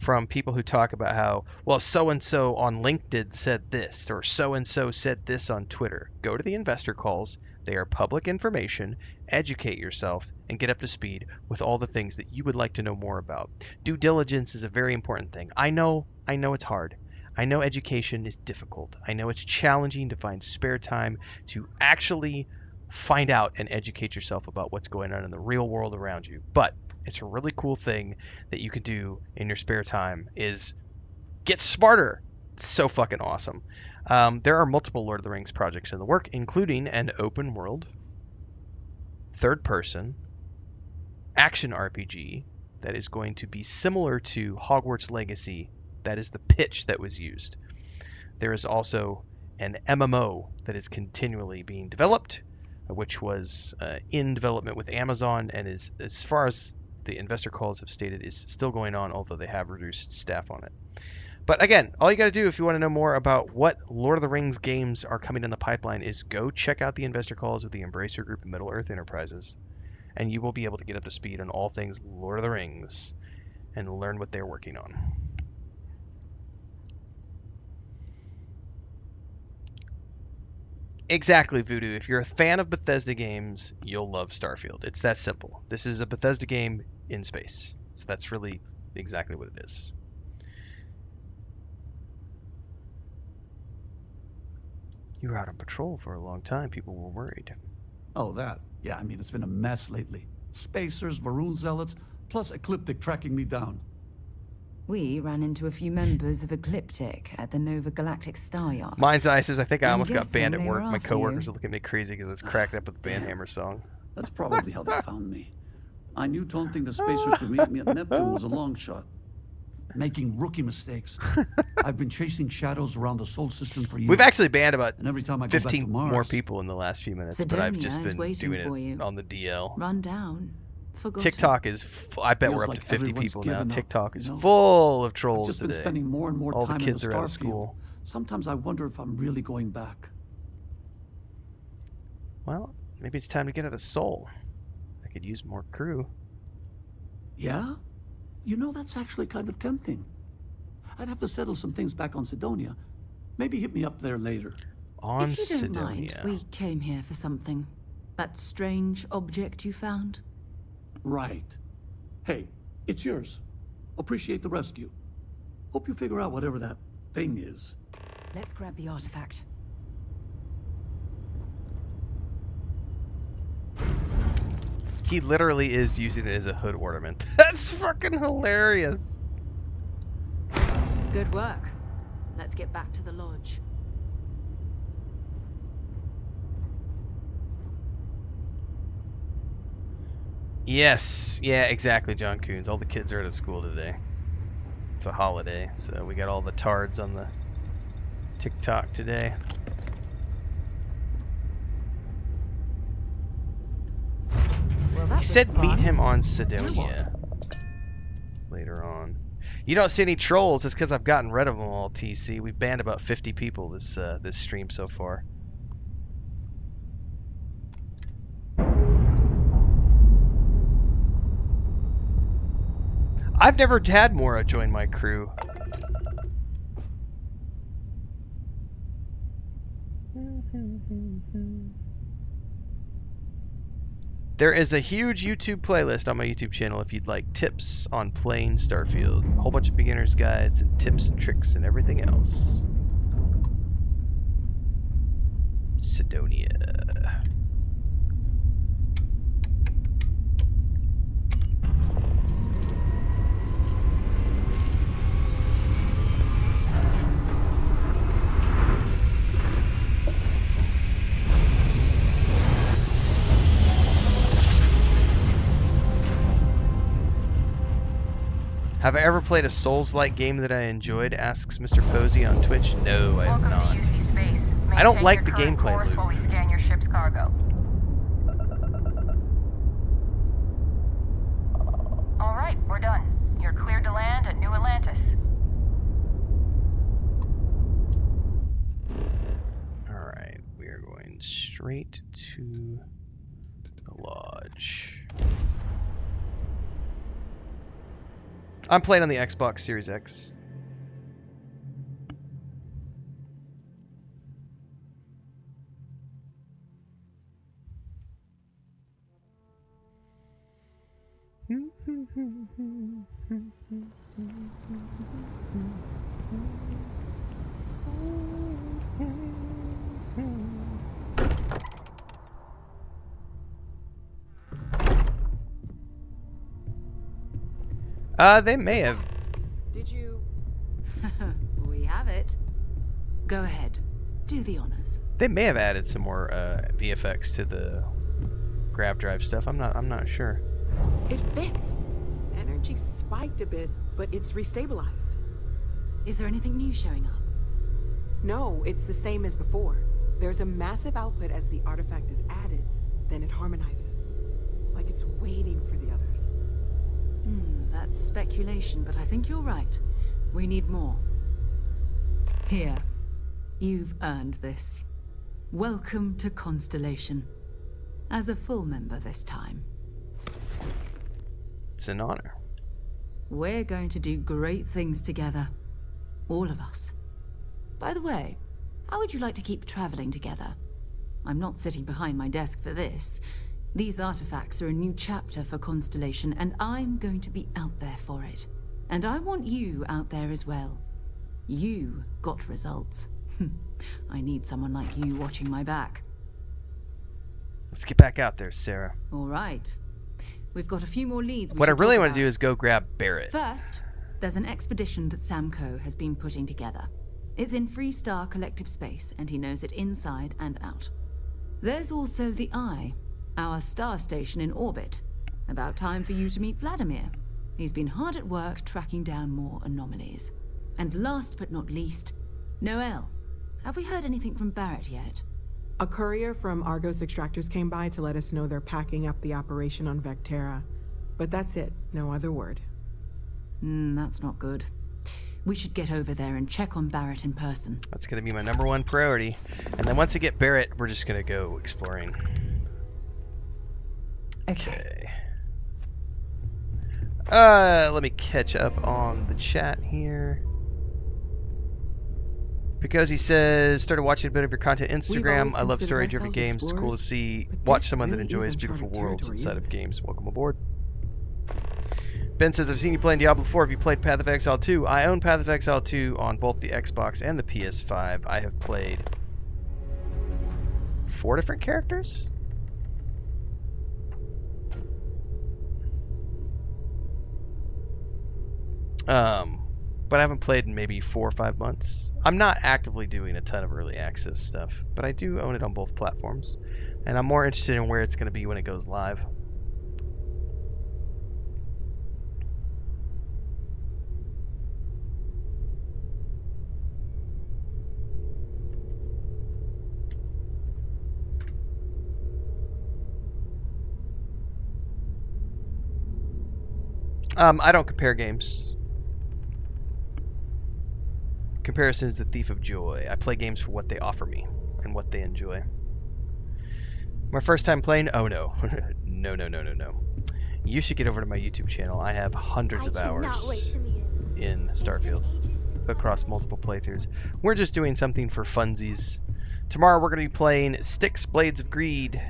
from people who talk about how, well, so-and-so on LinkedIn said this, or so-and-so said this on Twitter. Go to the investor calls. They are public information. Educate yourself and get up to speed with all the things that you would like to know more about. Due diligence is a very important thing. I know it's hard. I know education is difficult. I know it's challenging to find spare time to actually find out and educate yourself about what's going on in the real world around you. But it's a really cool thing that you can do in your spare time is get smarter. It's so fucking awesome. There are multiple Lord of the Rings projects in the work, including an open world, third person, action RPG that is going to be similar to Hogwarts Legacy. That is the pitch that was used. There is also an MMO that is continually being developed, which was in development with Amazon and is, as far as the investor calls have stated, is still going on, although they have reduced staff on it. But again, all you got to do if you want to know more about what Lord of the Rings games are coming in the pipeline is go check out the investor calls with the Embracer Group and Middle-earth Enterprises, and you will be able to get up to speed on all things Lord of the Rings and learn what they're working on. Exactly, Voodoo. If you're a fan of Bethesda games, you'll love Starfield. It's that simple. This is a Bethesda game in space. So that's really exactly what it is. You were out on patrol for a long time. People were worried. Oh, that. Yeah, I mean, it's been a mess lately. Spacers, Varun zealots, plus Ecliptic tracking me down. We ran into a few members of Ecliptic at the Nova Galactic Star Yard. Mind's Eye says, I think I I'm almost got banned at guessing they work. were My after coworkers you. are looking at me crazy because it's cracked up with the Banhammer song. That's probably how they found me. I knew taunting the Spacers to meet me at Neptune was a long shot. Making rookie mistakes. I've been chasing shadows around the Sol system for years. We've actually banned about And every time I go back to 15 Mars, more people in the last few minutes, but I've Sidonia just is been waiting doing for it you. on the DL. Run down. Forgotten. TikTok is, I bet Feels we're up like to 50 everyone's people now. given up, TikTok you is know? full of I've trolls just been today. spending more and more All the time kids in are the out of Starfield. school. Sometimes I wonder if I'm really going back. Well, maybe it's time to get out of Sol. I could use more crew. Yeah? You know, that's actually kind of tempting. I'd have to settle some things back on Sidonia. Maybe hit me up there later. On If you don't mind, Sidonia. we came here for something. That strange object you found. Right. Hey, it's yours. Appreciate the rescue. Hope you figure out whatever that thing is. Let's grab the artifact. He literally is using it as a hood ornament. That's fucking hilarious. Good work. Let's get back to the lodge. Yes, yeah, exactly, John Coons. All the kids are out of school today. It's a holiday, so we got all the tards on the TikTok today. Well, that He was said meet fun. him on Now Sidonia later on. You don't see any trolls. It's because I've gotten rid of them all. TC. We banned about 50 people this stream so far. I've never had Mora join my crew. There is a huge YouTube playlist on my YouTube channel if you'd like tips on playing Starfield. A whole bunch of beginner's guides and tips and tricks and everything else. Sidonia. Have I ever played a Souls-like game that I enjoyed? Asks Mr. Posey on Twitch. No, I have not. I don't like the gameplay loop. While we scan your ship's cargo. All right, we're done. You're cleared to land at New Atlantis. All right, we are going straight to the lodge. I'm playing on the Xbox Series X. They may have. Did you? We have it. Go ahead. Do the honors. They may have added some more VFX to the grav drive stuff. I'm not sure. It fits. Energy spiked a bit, but it's restabilized. Is there anything new showing up? No, it's the same as before. There's a massive output as the artifact is added, then it harmonizes. Like it's waiting for the others. That's speculation, but I think you're right. We need more. Here. You've earned this. Welcome to Constellation. As a full member this time. It's an honor. We're going to do great things together. All of us. By the way, how would you like to keep traveling together? I'm not sitting behind my desk for this. These artifacts are a new chapter for Constellation, and I'm going to be out there for it. And I want you out there as well. You got results. I need someone like you watching my back. Let's get back out there, Sarah. All right. We've got a few more leads. What I really want to do is go grab Barrett. First, there's an expedition that Samco has been putting together. It's in Freestar Collective Space, and he knows it inside and out. There's also the Eye, our star station in orbit. About time for you to meet Vladimir. He's been hard at work tracking down more anomalies. And last but not least, Noel. Have we heard anything from Barrett yet? A courier from Argos Extractors came by to let us know they're packing up the operation on Vectera. But that's it, no other word. That's not good. We should get over there and check on Barrett in person. That's going to be my #1 priority. And then once I get Barrett, we're just going to go exploring. Okay. Let me catch up on the chat here. Because he says, started watching a bit of your content Instagram. I love story-driven games. It's cool to watch someone that enjoys beautiful worlds inside of games. Welcome aboard. Ben says, I've seen you playing Diablo 4. Have you played Path of Exile 2? I own Path of Exile 2 on both the Xbox and the PS5. I have played 4 different characters? but I haven't played in maybe 4 or 5 months. I'm not actively doing a ton of early access stuff, but I do own it on both platforms, and I'm more interested in where it's going to be when it goes live. I don't compare games. Comparison is the thief of joy. I play games for what they offer me and what they enjoy. My first time playing? Oh no. No. You should get over to my YouTube channel. I have hundreds of hours in Starfield across multiple playthroughs. We're just doing something for funsies. Tomorrow we're going to be playing Styx Blades of Greed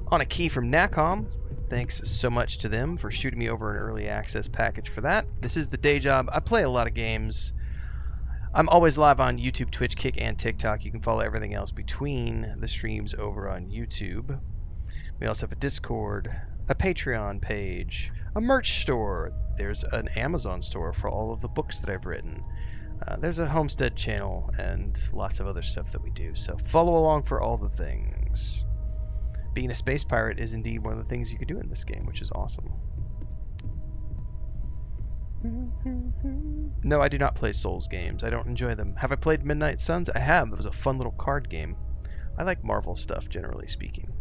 on a key from Nacom. Thanks so much to them for shooting me over an early access package for that. This is the day job. I play a lot of games. I'm always live on YouTube, Twitch, Kick, and TikTok. You can follow everything else between the streams over on YouTube. We also have a Discord, a Patreon page, a merch store. There's an Amazon store for all of the books that I've written. There's a Homestead channel and lots of other stuff that we do. So follow along for all the things. Being a space pirate is indeed one of the things you can do in this game, which is awesome. No, I do not play Souls games. I don't enjoy them. Have I played Midnight Suns? I have. It was a fun little card game. I like Marvel stuff, generally speaking.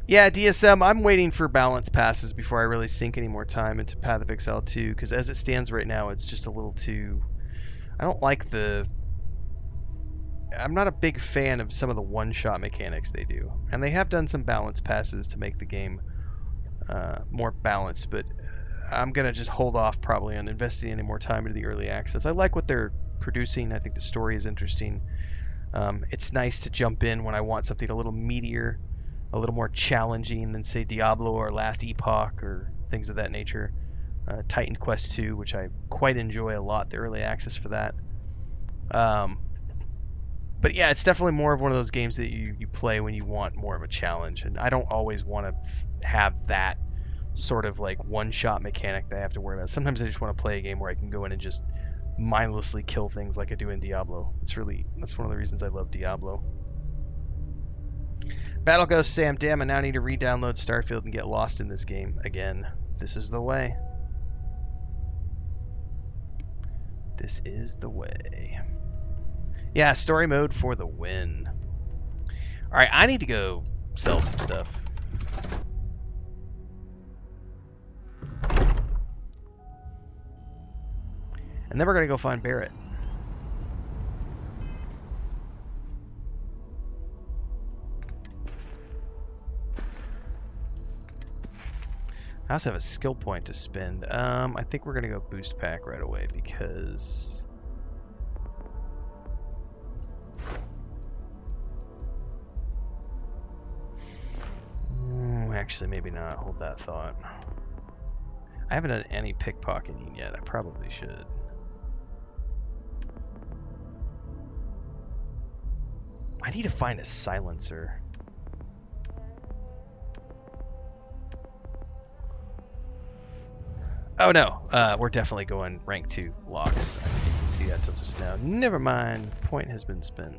Yeah, DSM, I'm waiting for balance passes before I really sink any more time into Path of Exile 2, because as it stands right now, it's just a little too... I don't like the... I'm not a big fan of some of the one-shot mechanics they do. And they have done some balance passes to make the game more balanced, but I'm going to just hold off probably on investing any more time into the early access. I like what they're producing. I think the story is interesting. It's nice to jump in when I want something a little meatier, a little more challenging than, say, Diablo or Last Epoch or things of that nature. Titan Quest 2, which I quite enjoy a lot, the early access for that. But yeah, it's definitely more of one of those games that you play when you want more of a challenge. And I don't always want to have that sort of like one-shot mechanic that I have to worry about. Sometimes I just want to play a game where I can go in and just mindlessly kill things like I do in Diablo. That's one of the reasons I love Diablo. Battle Ghost Sam, damn, I now need to re-download Starfield and get lost in this game again. This is the way. This is the way. Yeah, story mode for the win. Alright, I need to go sell some stuff. And then we're going to go find Barrett. I also have a skill point to spend. I think we're going to go boost pack right away because... Actually, maybe not. Hold that thought. I haven't done any pickpocketing yet. I probably should. I need to find a silencer. Oh no, we're definitely going rank 2 locks. I didn't see that till just now. Never mind. Point has been spent.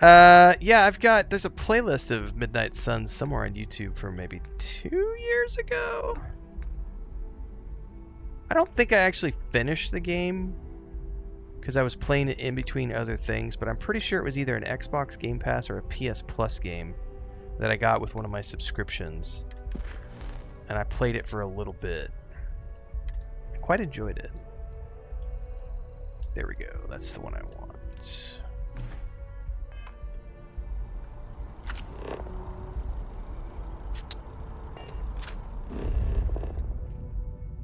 Yeah, there's a playlist of Midnight Suns somewhere on YouTube from maybe 2 years ago. I don't think I actually finished the game because I was playing it in between other things, but I'm pretty sure it was either an Xbox Game Pass or a PS Plus game that I got with one of my subscriptions. And I played it for a little bit. I quite enjoyed it. There we go. That's the one I want.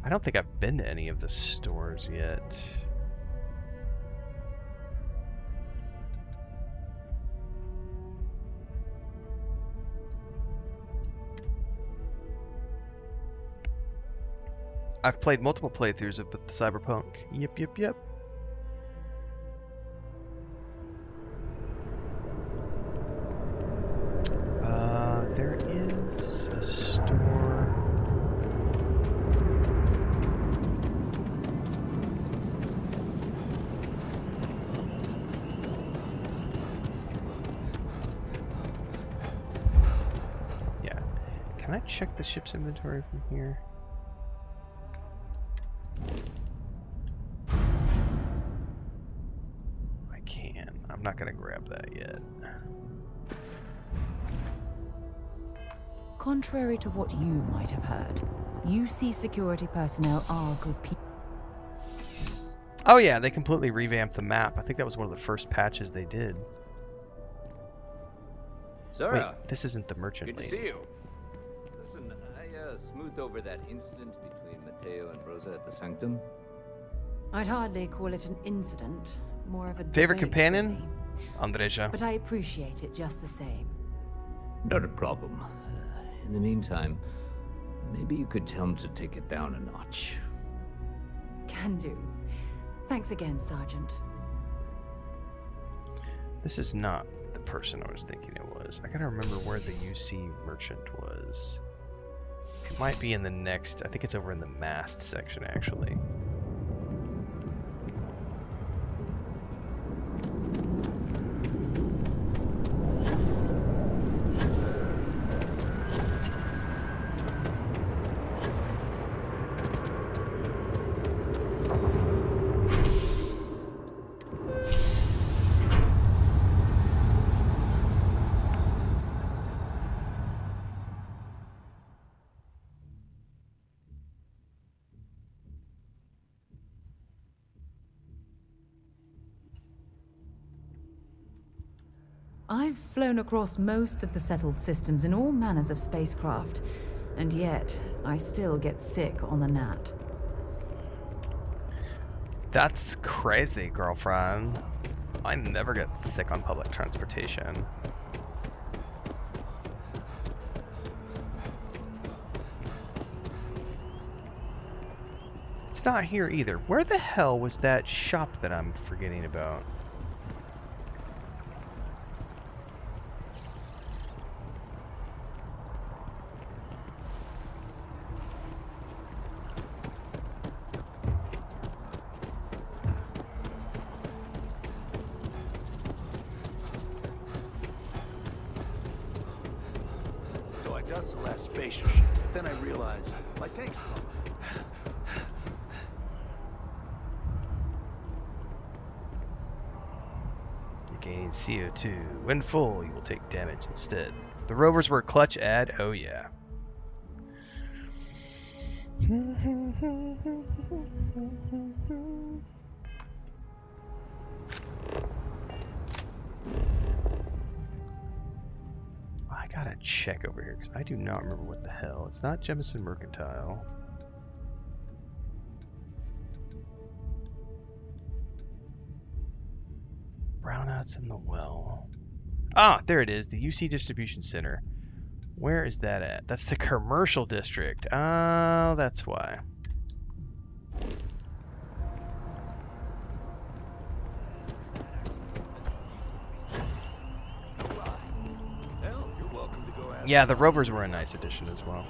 I don't think I've been to any of the stores yet. I've played multiple playthroughs of Cyberpunk. Yep. There is a store. Can I check the ship's inventory from here? I can. I'm not gonna grab that yet. Contrary to what you might have heard, UC security personnel are good people. Oh yeah, they completely revamped the map. I think that was one of the first patches they did. Zara, wait, this isn't the merchant good to lady. see you. Listen, I smoothed over that incident between Matteo and Rosa at the Sanctum. I'd hardly call it an incident, more of a Favorite debate, companion? really. Andreja. But I appreciate it just the same. Not a problem. In the meantime, maybe you could tell him to take it down a notch. Can do. Thanks again, Sergeant. This is not the person I was thinking it was. I gotta remember where the UC merchant was. It might be in the next, I think it's over in the mast section actually. I've flown across most of the settled systems in all manners of spacecraft, and yet I still get sick on the gnat. That's crazy, girlfriend. I never get sick on public transportation. It's not here either. Where the hell was that shop that I'm forgetting about? So I dust the last spaceship, but then I realized my tank's full. Gain CO2. When full, you will take damage instead. The rovers were a clutch add. Oh yeah. I gotta check over here because I do not remember what the hell. It's not Jemison Mercantile. Brownouts in the well. Ah, there it is. The UC Distribution Center. Where is that at? That's the commercial district. Oh, that's why. Hell, you're welcome to go ask. Yeah, the rovers were a nice addition as well.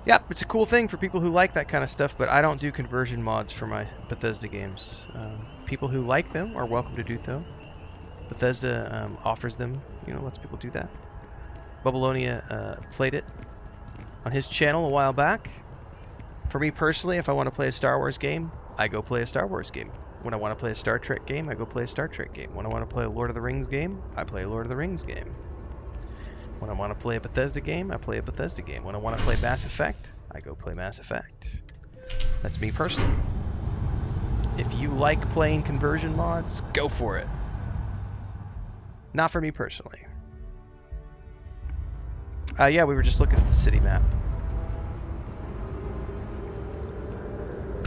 Yep, it's a cool thing for people who like that kind of stuff, but I don't do conversion mods for my Bethesda games. People who like them are welcome to do so. Bethesda offers them, lets people do that. Babylonia played it on his channel a while back. For me personally, if I want to play a Star Wars game, I go play a Star Wars game. When I want to play a Star Trek game, I go play a Star Trek game. When I want to play a Lord of the Rings game, I play a Lord of the Rings game. When I want to play a Bethesda game, I play a Bethesda game. When I want to play Mass Effect, I go play Mass Effect. That's me personally. If you like playing conversion mods, go for it. Not for me personally. Yeah, we were just looking at the city map.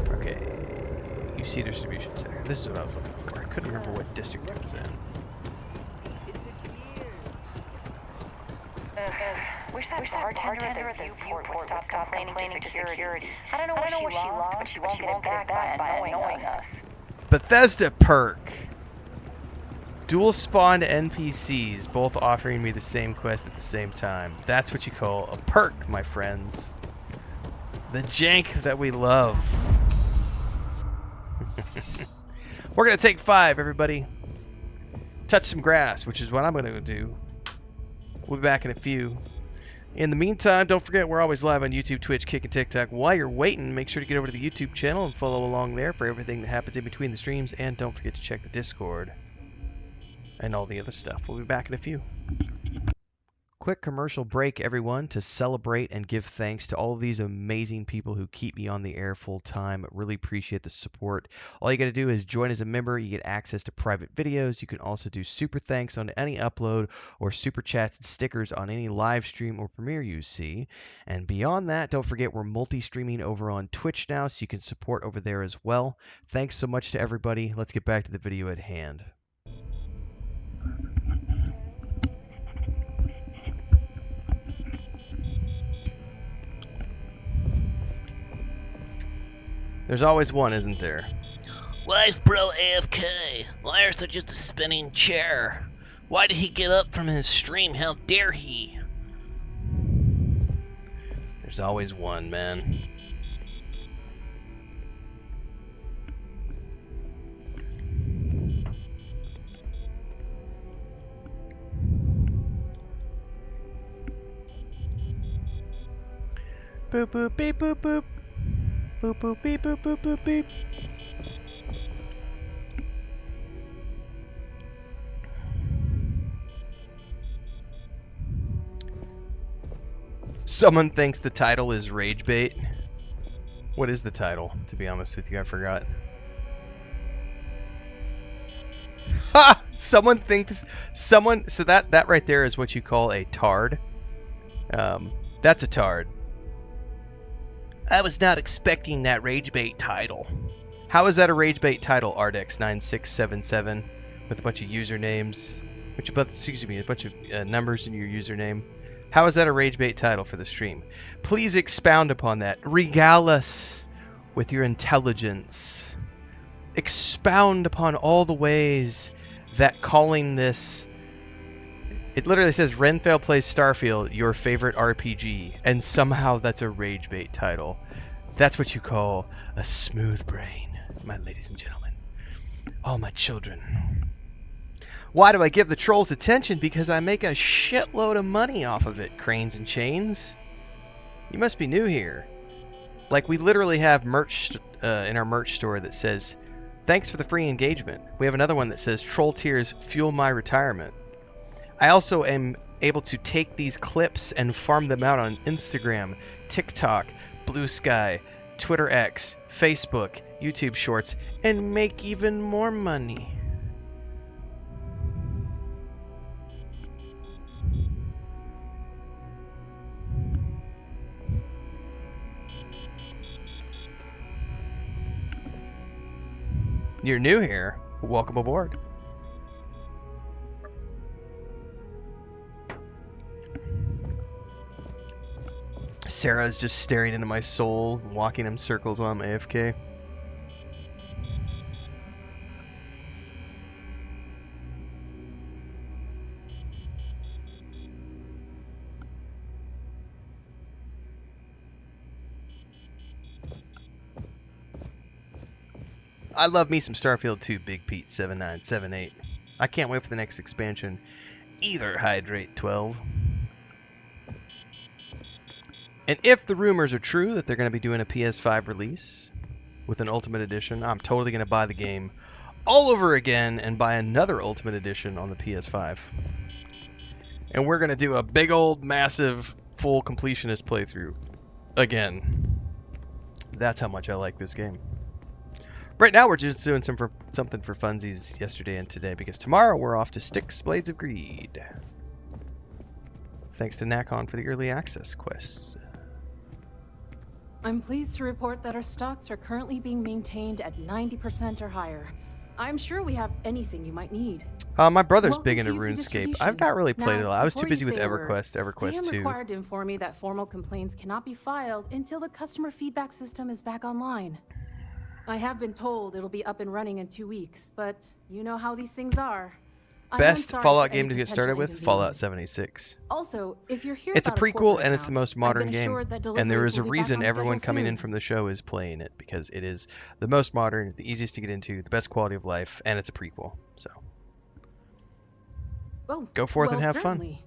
Okay, UC Distribution Center. This is what I was looking for. I couldn't remember what district it was in. Wish that bartender at the viewport would stop complaining to security. I don't know what she lost, but she won't get it back by annoying us. Bethesda perk. Dual spawned NPCs, both offering me the same quest at the same time. That's what you call a perk, my friends. The jank that we love. We're gonna take 5, everybody. touch some grass, which is what I'm going to do. We'll be back in a few. In the meantime, don't forget we're always live on YouTube, Twitch, Kick, and TikTok. While you're waiting, make sure to get over to the YouTube channel and follow along there for everything that happens in between the streams. And don't forget to check the Discord and all the other stuff. We'll be back in a few. Quick commercial break, everyone, to celebrate and give thanks to all of these amazing people who keep me on the air full time. Really appreciate the support. All you got to do is join as a member. You get access to private videos. You can also do super thanks on any upload or super chats and stickers on any live stream or premiere you see. And beyond that, don't forget we're multi-streaming over on Twitch now, so you can support over there as well. Thanks so much to everybody. Let's get back to the video at hand. There's always one, isn't there? Why is Bro AFK? Why is there just a spinning chair? Why did he get up from his stream? How dare he? There's always one, man. Boop boop beep boop boop. Boop boop beep boop boop boop beep. Someone thinks the title is Rage Bait. What is the title? To be honest with you, I forgot. Ha! Someone thinks so that right there is what you call a tard. That's a tard. I was not expecting that Rage Bait title. How is that a Rage Bait title, Ardex9677, with a bunch of usernames, a bunch of numbers in your username? How is that a Rage Bait title for the stream? Please expound upon that. Regale us with your intelligence. Expound upon all the ways that calling this... It literally says, Renfail plays Starfield, your favorite RPG, and somehow that's a Rage Bait title. That's what you call a smooth brain, my ladies and gentlemen. All my children. Why do I give the trolls attention? Because I make a shitload of money off of it, Cranes and Chains. You must be new here. Like, we literally have merch in our merch store that says, thanks for the free engagement. We have another one that says, troll tears fuel my retirement. I also am able to take these clips and farm them out on Instagram, TikTok, Blue Sky, Twitter X, Facebook, YouTube Shorts, and make even more money. You're new here. Welcome aboard. Sarah's just staring into my soul, walking in circles while I'm AFK. I love me some Starfield 2, Big Pete 7978. I can't wait for the next expansion either, Hydrate 12. And if the rumors are true that they're going to be doing a PS5 release with an Ultimate Edition, I'm totally going to buy the game all over again and buy another Ultimate Edition on the PS5. And we're going to do a big old massive full completionist playthrough again. That's how much I like this game. Right now we're just doing something for funsies yesterday and today, because tomorrow we're off to Styx Blades of Greed. Thanks to Nakon for the early access quests. I'm pleased to report that our stocks are currently being maintained at 90% or higher. I'm sure we have anything you might need. My brother's Welcome big to into UC RuneScape. I've not really played it a lot. I was too before busy you with say a word, EverQuest I am 2. required to inform you that formal complaints cannot be filed until the customer feedback system is back online. I have been told it'll be up and running in 2 weeks, but you know how these things are. Best Fallout game to get started with, Fallout 76. Also, if you're here It's a about prequel corporate and it's the account, most I've modern been game. assured that And there deliveries is a will be back reason on everyone schedule coming in soon. from the show is playing it, because it is the most modern, the easiest to get into, the best quality of life, and it's a prequel. So Oh, Go forth well, and have certainly. fun.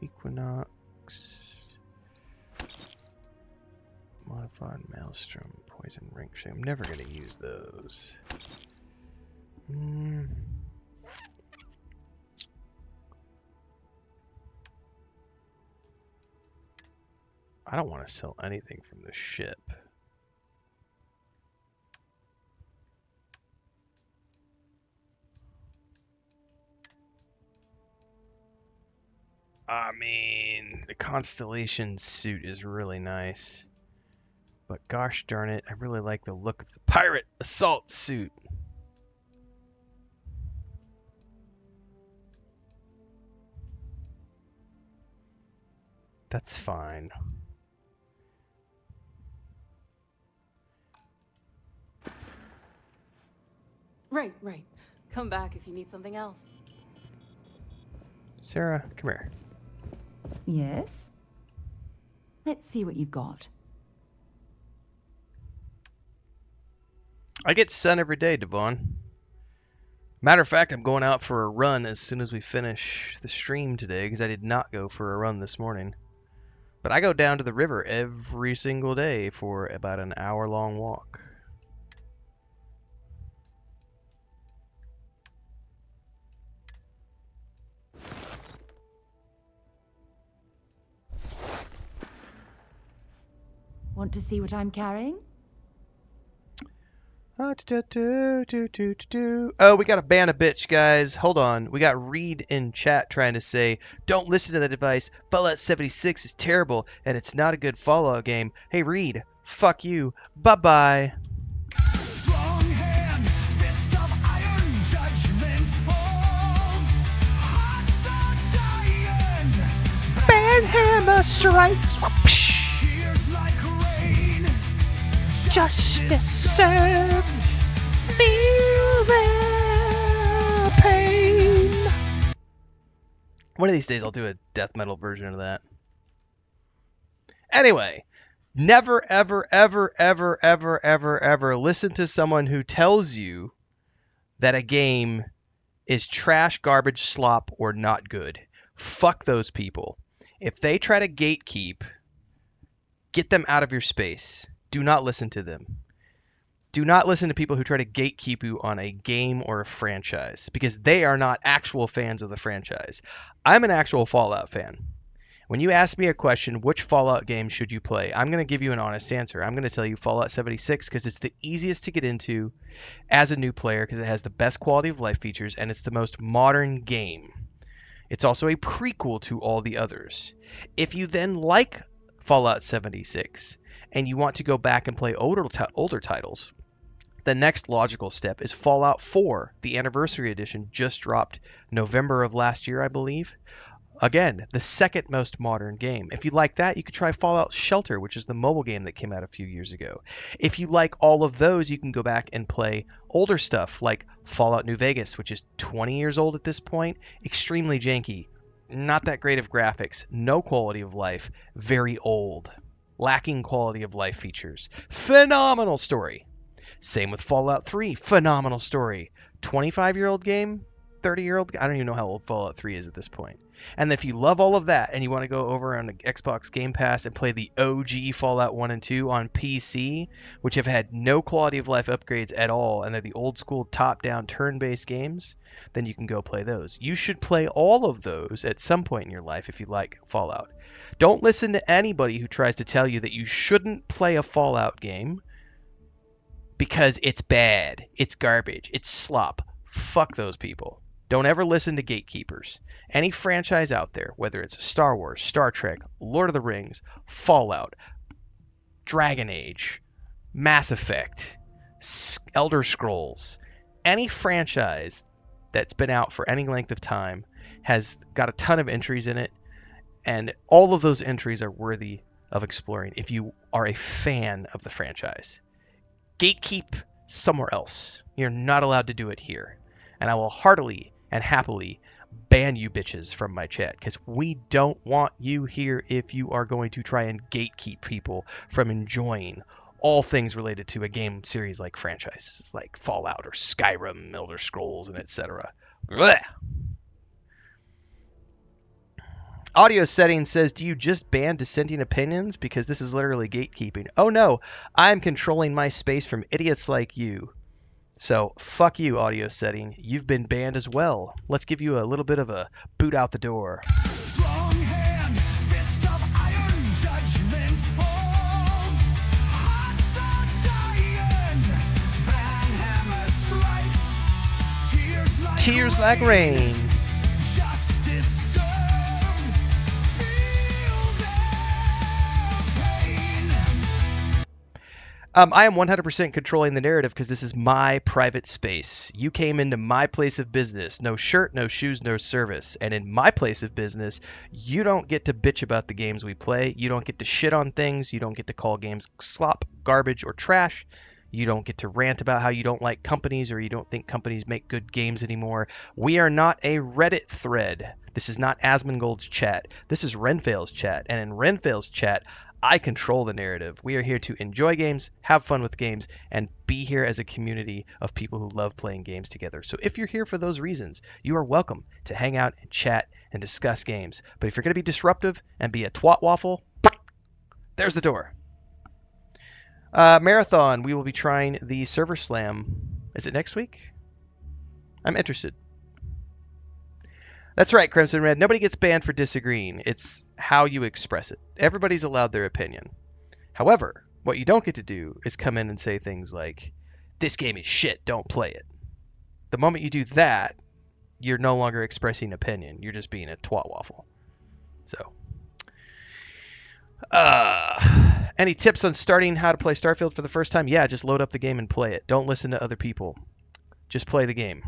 Equinox. Modified Maelstrom, Poison Ring Shape. I'm never going to use those. I don't want to sell anything from the ship. I mean, the Constellation suit is really nice. But gosh darn it, I really like the look of the Pirate Assault suit. That's fine. Right. Come back if you need something else. Sarah, come here. Yes? Let's see what you've got. I get sun every day, Devon. Matter of fact, I'm going out for a run as soon as we finish the stream today because I did not go for a run this morning. But I go down to the river every single day for about an hour-long walk. Want to see what I'm carrying? Oh, we got to ban a bitch, guys. Hold on. We got Reed in chat trying to say, don't listen to that advice. Fallout 76 is terrible, and it's not a good Fallout game. Hey, Reed, fuck you. Bye-bye. Strong hand, fist of iron, judgment falls. Hearts are dying. Ban hammer strikes. Tears like rain. Justice served. Feel their pain. One of these days I'll do a death metal version of that. Anyway, never, ever, ever, ever, ever, ever, ever listen to someone who tells you that a game is trash, garbage, slop, or not good. Fuck those people. If they try to gatekeep, get them out of your space. Do not listen to them. Do not listen to people who try to gatekeep you on a game or a franchise because they are not actual fans of the franchise. I'm an actual Fallout fan. When you ask me a question, which Fallout game should you play? I'm going to give you an honest answer. I'm going to tell you Fallout 76 because it's the easiest to get into as a new player because it has the best quality of life features and it's the most modern game. It's also a prequel to all the others. If you then like Fallout 76 and you want to go back and play older titles, the next logical step is Fallout 4. The Anniversary Edition just dropped November of last year, I believe. Again, the second most modern game. If you like that, you could try Fallout Shelter, which is the mobile game that came out a few years ago. If you like all of those, you can go back and play older stuff like Fallout New Vegas, which is 20 years old at this point, extremely janky, not that great of graphics, no quality of life, very old, lacking quality of life features. Phenomenal story. Same with Fallout 3, phenomenal story. 25-year-old game, 30-year-old, I don't even know how old Fallout 3 is at this point. And if you love all of that and you want to go over on the Xbox Game Pass and play the OG Fallout 1 and 2 on PC, which have had no quality of life upgrades at all, and they're the old school top-down turn-based games, then you can go play those. You should play all of those at some point in your life if you like Fallout. Don't listen to anybody who tries to tell you that you shouldn't play a Fallout game because it's bad, it's garbage, it's slop. Fuck those people. Don't ever listen to gatekeepers. Any franchise out there, whether it's Star Wars, Star Trek, Lord of the Rings, Fallout, Dragon Age, Mass Effect, Elder Scrolls, any franchise that's been out for any length of time has got a ton of entries in it, and all of those entries are worthy of exploring if you are a fan of the franchise. Gatekeep somewhere else. You're not allowed to do it here. And I will heartily and happily ban you bitches from my chat, because we don't want you here if you are going to try and gatekeep people from enjoying all things related to a game series like franchises like Fallout or Skyrim, Elder Scrolls, and etc. Blech. Audio settings says, do you just ban dissenting opinions? Because this is literally gatekeeping. Oh no, I'm controlling my space from idiots like you. So, fuck you, audio setting. You've been banned as well. Let's give you a little bit of a boot out the door. Strong hand, fist of iron, judgment falls. Hearts are dying, ban hammer strikes. Tears like rain. Justice served, feel their pain. I am 100% controlling the narrative because this is my private space. You came into my place of business. No shirt, no shoes, no service. And in my place of business, you don't get to bitch about the games we play. You don't get to shit on things. You don't get to call games slop, garbage, or trash. You don't get to rant about how you don't like companies or you don't think companies make good games anymore. We are not a Reddit thread. This is not Asmongold's chat. This is Renfail's chat. And in Renfail's chat, I control the narrative. We are here to enjoy games, have fun with games, and be here as a community of people who love playing games together. So if you're here for those reasons, you are welcome to hang out and chat and discuss games. But if you're going to be disruptive and be a twat waffle, there's the door. Marathon, we will be trying the Server Slam. Is it next week? I'm interested. That's right, Crimson Red. Nobody gets banned for disagreeing. It's how you express it. Everybody's allowed their opinion. However, what you don't get to do is come in and say things like, this game is shit, don't play it. The moment you do that, you're no longer expressing opinion. You're just being a twat waffle. So, any tips on starting how to play Starfield for the first time? Yeah, just load up the game and play it. Don't listen to other people. Just play the game.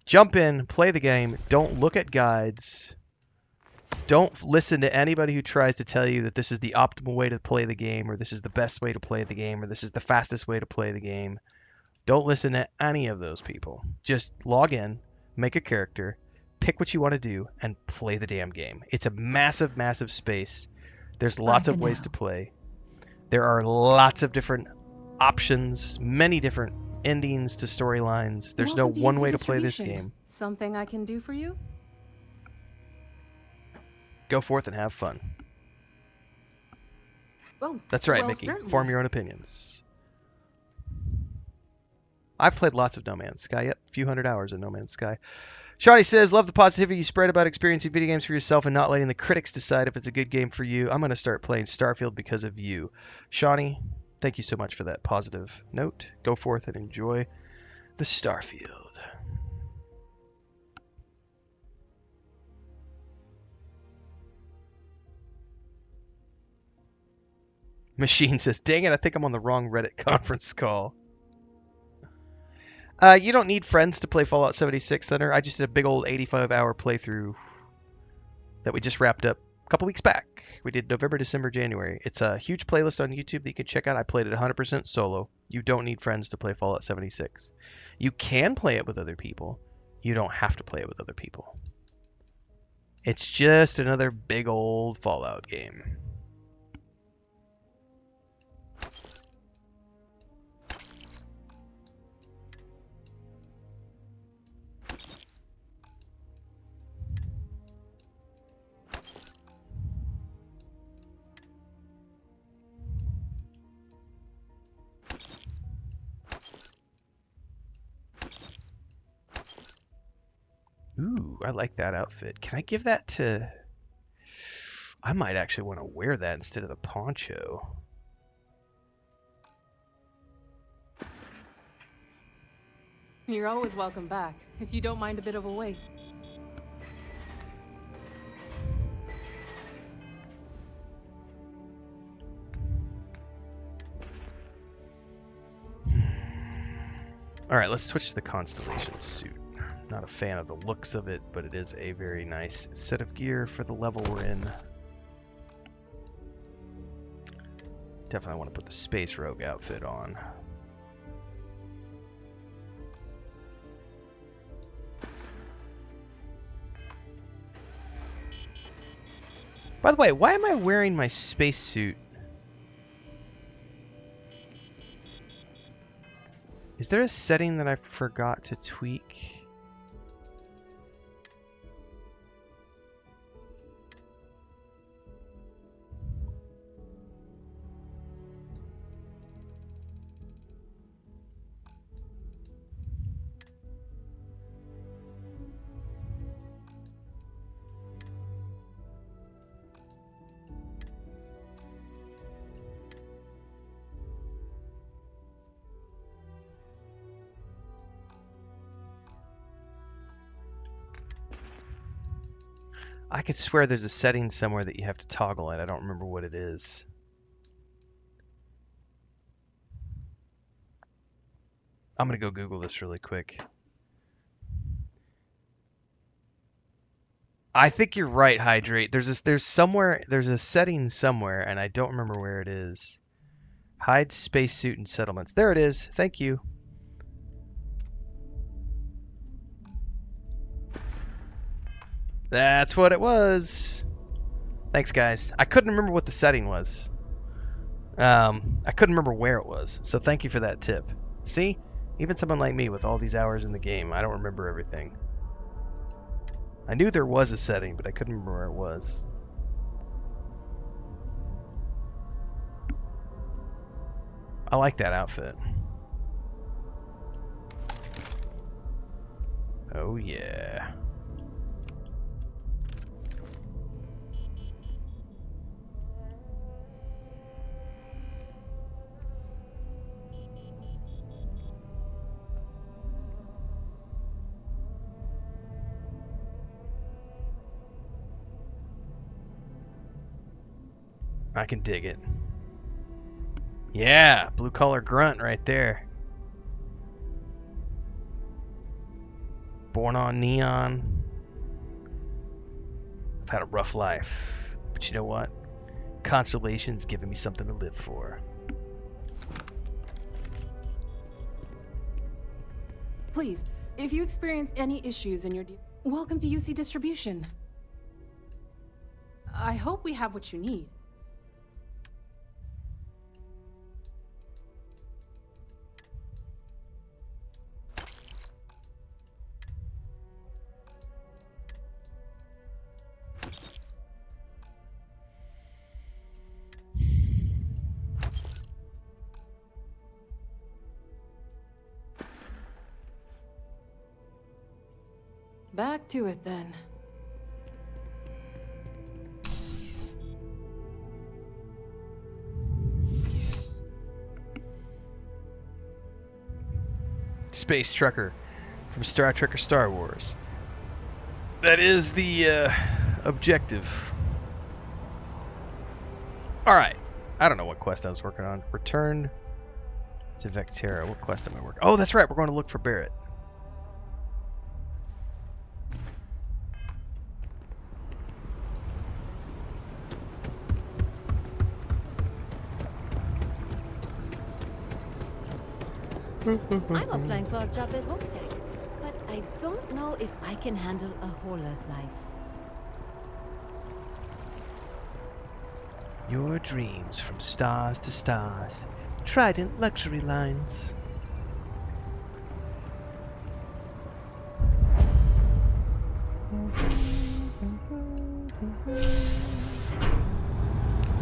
Jump in, play the game, don't look at guides, don't listen to anybody who tries to tell you that this is the optimal way to play the game, or this is the best way to play the game, or this is the fastest way to play the game. Don't listen to any of those people. Just log in, make a character, pick what you want to do, and play the damn game. It's a massive, massive space. There's lots of ways to play. There are lots of different options, many different endings to storylines. There's no one way to play this game. Something I can do for you? Go forth and have fun. Oh, that's right, well, Mickey. certainly. Form your own opinions. I've played lots of No Man's Sky. Yep, a few hundred hours of No Man's Sky. Shawty says, love the positivity you spread about experiencing video games for yourself and not letting the critics decide if it's a good game for you. I'm going to start playing Starfield because of you. Shawnee, thank you so much for that positive note. Go forth and enjoy the Starfield. Machine says, dang it, I think I'm on the wrong Reddit conference call. You don't need friends to play Fallout 76, Thunder. I just did a big old 85-hour playthrough that we just wrapped up a couple weeks back. We did November, December, January. It's a huge playlist on YouTube that you can check out. I played it 100% solo. You don't need friends to play Fallout 76. You can play it with other people. You don't have to play it with other people. It's just another big old Fallout game. Ooh, I like that outfit. Can I give that to... I might actually want to wear that instead of the poncho. You're always welcome back, if you don't mind a bit of a wait. Alright, let's switch to the Constellation suit. Not a fan of the looks of it, but it is a very nice set of gear for the level we're in. Definitely want to put the Space Rogue outfit on. By the way, why am I wearing my spacesuit? Is there a setting that I forgot to tweak? I could swear there's a setting somewhere that you have to toggle it. I don't remember what it is. I'm gonna go Google this really quick. I think you're right, Hydrate. There's a setting somewhere, and I don't remember where it is. Hide spacesuit and settlements. There it is. Thank you. That's what it was. Thanks, guys. I couldn't remember what the setting was. I couldn't remember where it was. So thank you for that tip. See? Even someone like me with all these hours in the game, I don't remember everything. I knew there was a setting, but I couldn't remember where it was. I like that outfit. Oh yeah. I can dig it. Yeah, blue collar grunt right there. Born on neon. I've had a rough life, but you know what? Consolation's giving me something to live for. Please, if you experience any issues in your welcome to UC Distribution. I hope we have what you need. Back to it then. Space Trucker from Star Trek or Star Wars. That is the objective. Alright. I don't know what quest I was working on. Return to Vectera. What quest am I working on? Oh, that's right. We're going to look for Barrett. I'm applying for a job at Home Tech, but I don't know if I can handle a hoarder's life. Your dreams from stars to stars. Trident luxury lines.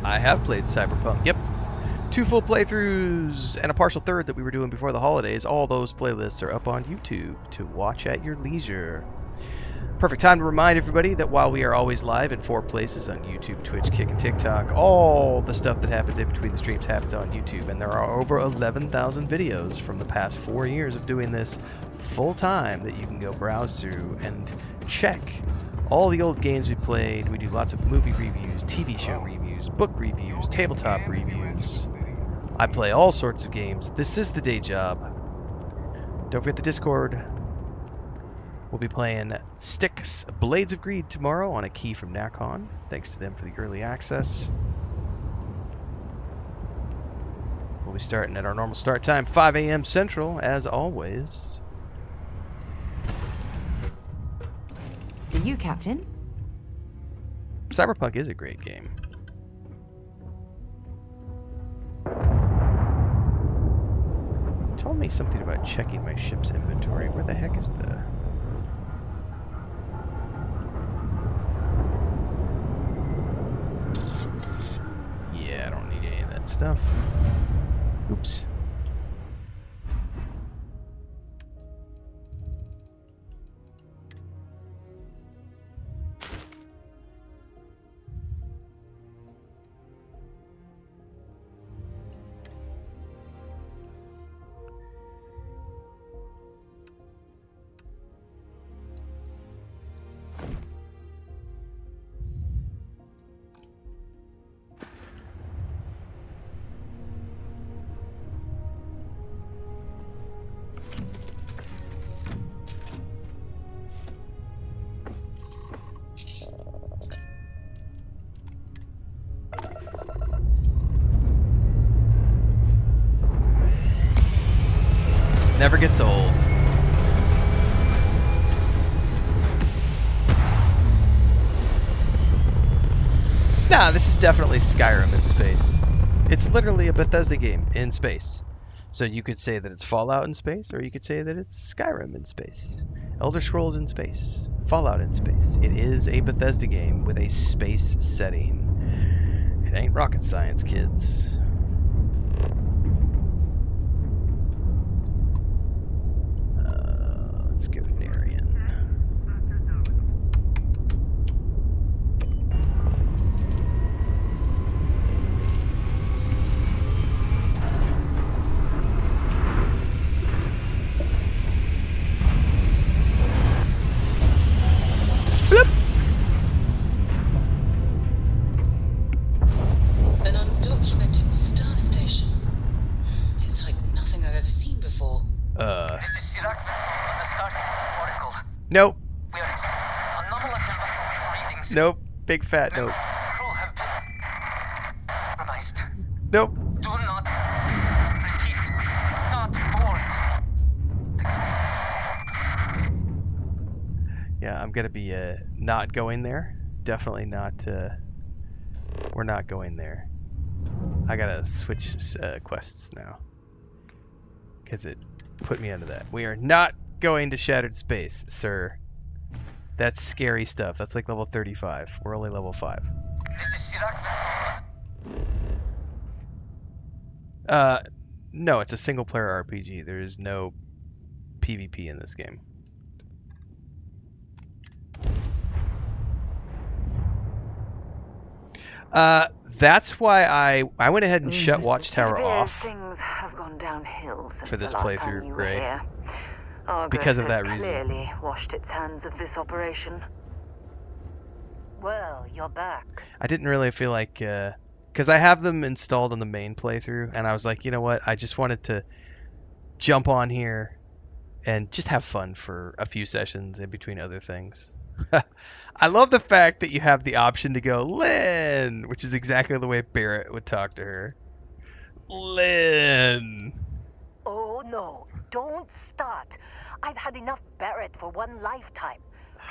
I have played Cyberpunk. Yep. 2 full playthroughs and a partial third that we were doing before the holidays. All those playlists are up on YouTube to watch at your leisure. Perfect time to remind everybody that while we are always live in 4 places on YouTube, Twitch, Kick, and TikTok, all the stuff that happens in between the streams happens on YouTube, and there are over 11,000 videos from the past 4 years of doing this full time that you can go browse through and check all the old games we played. We do lots of movie reviews, TV show reviews, book reviews, tabletop reviews. I play all sorts of games. This is the day job. Don't forget the Discord. We'll be playing Styx Blades of Greed tomorrow on a key from Nakon. Thanks to them for the early access. be starting at our normal start time, 5 a.m. Central, as always. To you, Captain. Cyberpunk is a great game. Told me something about checking my ship's inventory. Where the heck is the... Yeah, I don't need any of that stuff. Oops. Never gets old. Nah, this is definitely Skyrim in space. It's literally a Bethesda game in space. So you could say that it's Fallout in space, or you could say that it's Skyrim in space. Elder Scrolls in space. Fallout in space. It is a Bethesda game with a space setting. It ain't rocket science, kids. Let's go Narian. Bloop. An undocumented star station. It's like nothing I've ever seen before. Nope. We are anomalous readings. Nope. Big fat nope. Crew have been compromised. Nope. Do not repeat. Not board. Yeah, I'm gonna be not going there. Definitely not. We're not going there. I gotta switch quests now because it put me under that. We are not going to Shattered Space, sir. That's scary stuff. That's like level 35. We're only level 5. No, it's a single player RPG. There is no PvP in this game. That's why I went ahead and shut Watchtower off Things have gone downhill since for this the last time playthrough, you were Gray. here. Our Because of ghost that has reason. clearly washed its hands of this operation. Well, you're back. I didn't really feel like, because I have them installed on the main playthrough, and I was like, you know what, I just wanted to jump on here and just have fun for a few sessions in between other things. I love the fact that you have the option to go, Lynn, which is exactly the way Barrett would talk to her. Lynn. Oh no, don't start. I've had enough Barrett for one lifetime.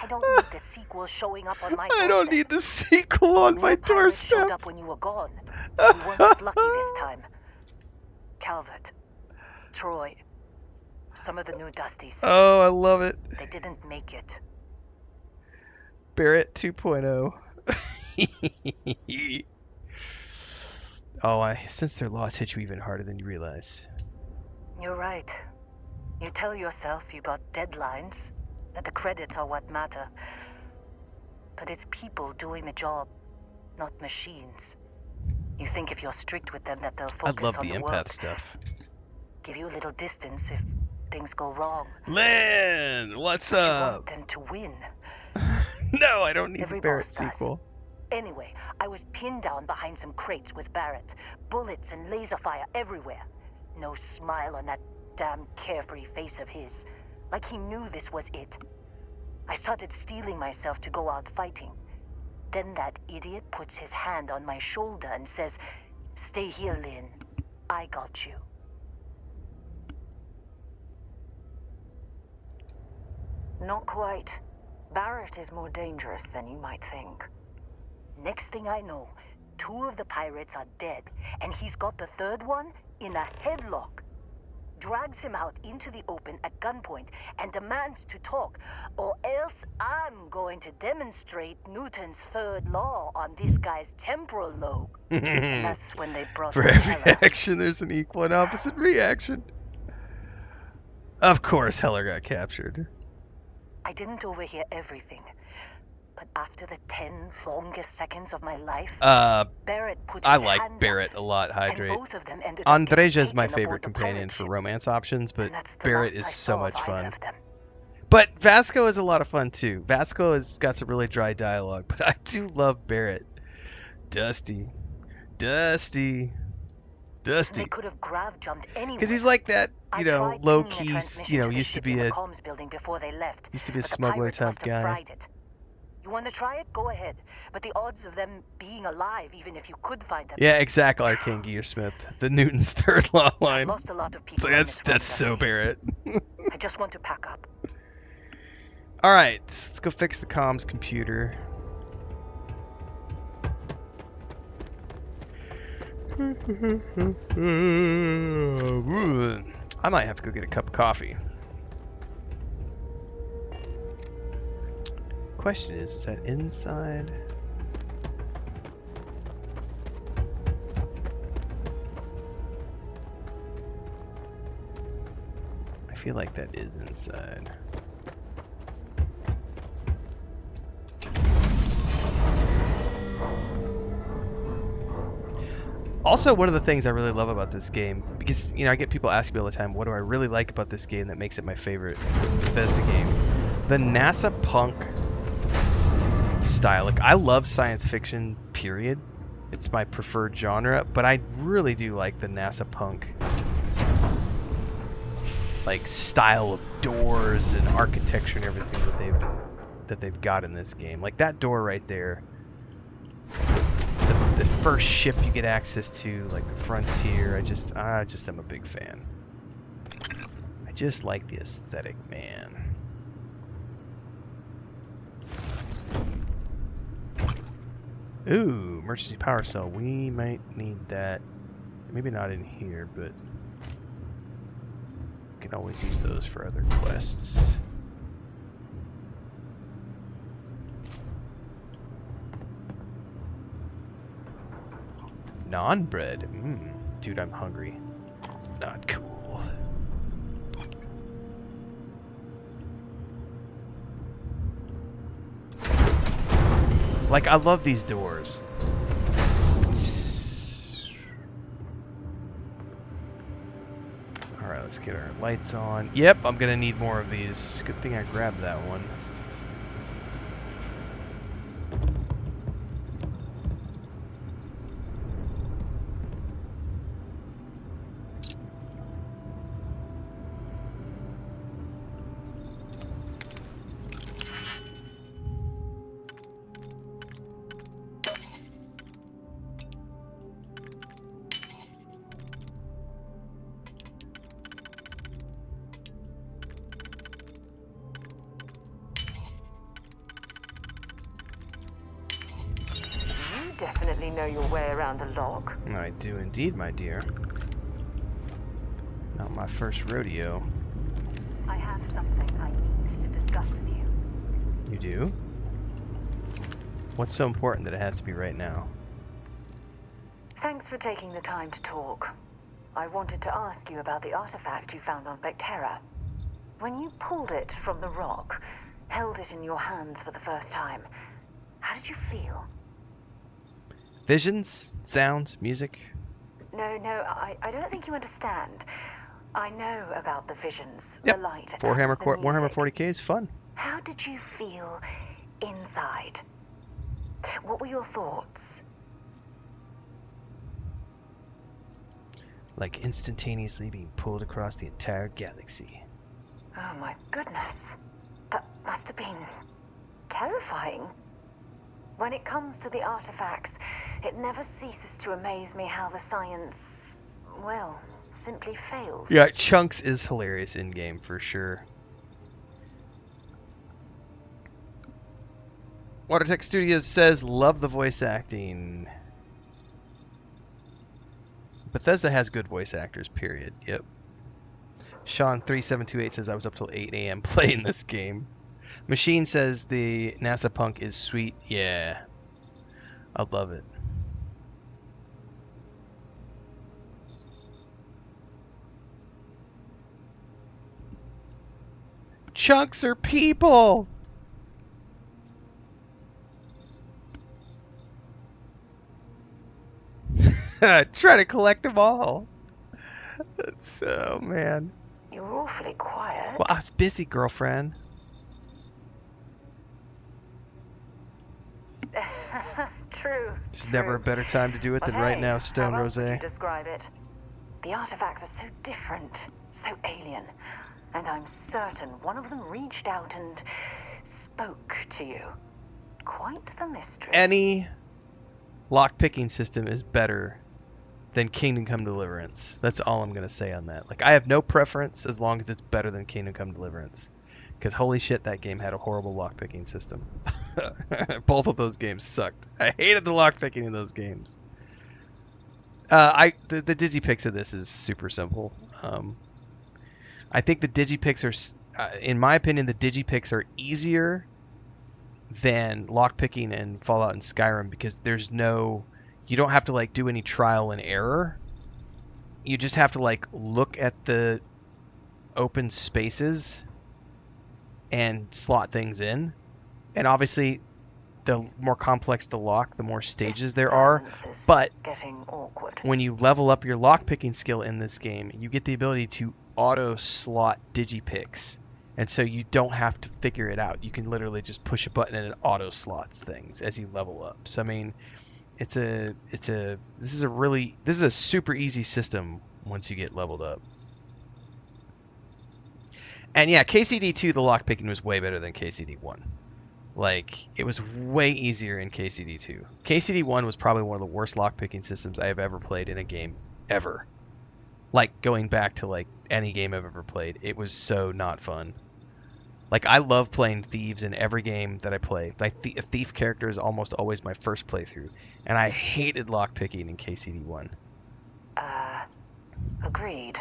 I don't need the sequel showing up on my doorstep. I don't need the sequel on my doorstep. Showed up when you were gone. You weren't as lucky this time. Calvert, Troy, some of the new Dusties. Oh, I love it. They didn't make it. Barrett 2.0. Oh, I sense their loss hit you even harder than you realize. You're right. You tell yourself you got deadlines, that the credits are what matter. But it's people doing the job, not machines. You think if you're strict with them that they'll focus I love on the the empath work. stuff. Give you a little distance if things go wrong. Lynn, what's But you up? want them to win. No, I don't need Every the Barrett boss does. sequel. Anyway, I was pinned down behind some crates with Barrett. Bullets and laser fire everywhere. No smile on that damn carefree face of his. Like he knew this was it. I started steeling myself to go out fighting. Then that idiot puts his hand on my shoulder and says, "Stay here, Lynn. I got you. Not quite. Barrett is more dangerous than you might think. Next thing I know, 2 of the pirates are dead, and he's got the 3rd one in a headlock. Drags him out into the open at gunpoint and demands to talk, or else I'm going to demonstrate Newton's 3rd law on this guy's temporal lobe. And that's when they brought For the every hell out. action, there's an equal and opposite reaction. Of course, Heller got captured. I didn't overhear everything, but after the 10 longest seconds of my life, Barrett put I his like hands Barrett up, a lot, and Hydrate. both of them ended up getting Andreja's my taken aboard favorite the companion pirate for ship. romance options, but And that's the Barrett last is I so saw much of either fun. of them. But Vasco is a lot of fun too. Vasco has got some really dry dialogue, but I do love Barrett. Dusty. They could have grav jumped anywhere. Because he's like that, I you know, tried low pinging a key, transmission you know, to the used to ship be in the a comms building before they left, a but the smuggler pirates type must have guy. fried it. You want to try it? Go ahead. But the odds of them being alive, even if you could find them. Yeah, exactly, Arcane Gearsmith. The Newton's 3rd law line. I've lost a lot of people on this road That's so Barrett. I just want to pack up. Alright, let's go fix the comms computer. I might have to go get a cup of coffee. Question is that inside? I feel like that is inside. Also, one of the things I really love about this game, because, you know, I get people asking me all the time, what do I really like about this game that makes it my favorite Bethesda game? The NASA punk style. Like, I love science fiction, period. It's my preferred genre, but I really do like the NASA punk, like, style of doors and architecture and everything that they've got in this game. Like, that door right there. The first ship you get access to, like the Frontier, I just am a big fan. I just like the aesthetic, man. Ooh, emergency power cell. We might need that. Maybe not in here, but we can always use those for other quests. Non-bread. Dude, I'm hungry. Not cool. Like, I love these doors. Alright, let's get our lights on. Yep, I'm gonna need more of these. Good thing I grabbed that one. Definitely know your way around a lock. I do indeed, my dear. Not my first rodeo. I have something I need to discuss with you. You do? What's so important that it has to be right now? Thanks for taking the time to talk. I wanted to ask you about the artifact you found on Vectera. When you pulled it from the rock, held it in your hands for the first time, how did you feel? Visions? Sounds? Music? No, I don't think you understand. I know about the visions, Yep. the light, Warhammer and the Warhammer music. 40k is fun. How did you feel inside? What were your thoughts? Like instantaneously being pulled across the entire galaxy. Oh my goodness. That must have been terrifying. When it comes to the artifacts, it never ceases to amaze me how the science, well, simply fails. Yeah, Chunks is hilarious in game for sure. WaterTech Studios says, love the voice acting. Bethesda has good voice actors, period. Yep. Sean3728 says, I was up till 8 a.m. playing this game. Machine says, the NASA punk is sweet. Yeah. I love it. Chunks are people! Try to collect them all. Oh, man. You're awfully quiet. Well, I was busy, girlfriend. True. There's never a better time to do it than right now, Stone Rose. How else would you describe it? The artifacts are so different, so alien, and I'm certain one of them reached out and spoke to you. Quite the mystery. Any lock-picking system is better than Kingdom Come Deliverance. That's all I'm going to say on that. Like, I have no preference as long as it's better than Kingdom Come Deliverance. Because holy shit, that game had a horrible lock-picking system. Both of those games sucked. I hated the lock-picking in those games. The digipicks of this is super simple. I think the digipicks are, in my opinion, the digipicks are easier than lockpicking in Fallout and Skyrim because there's no, you don't have to like do any trial and error. You just have to like look at the open spaces and slot things in. And obviously, the more complex the lock, the more stages there are. But when you level up your lockpicking skill in this game, you get the ability to auto slot digipicks. And so you don't have to figure it out. You can literally just push a button and it auto slots things as you level up. So I mean, this is a super easy system once you get leveled up. And yeah, KCD2, the lockpicking was way better than KCD1. Like, it was way easier in KCD2. KCD1 was probably one of the worst lockpicking systems I have ever played in a game, ever. Like, going back to, like, any game I've ever played, it was so not fun. Like, I love playing thieves in every game that I play. Like, a thief character is almost always my first playthrough. And I hated lockpicking in KCD1. Agreed.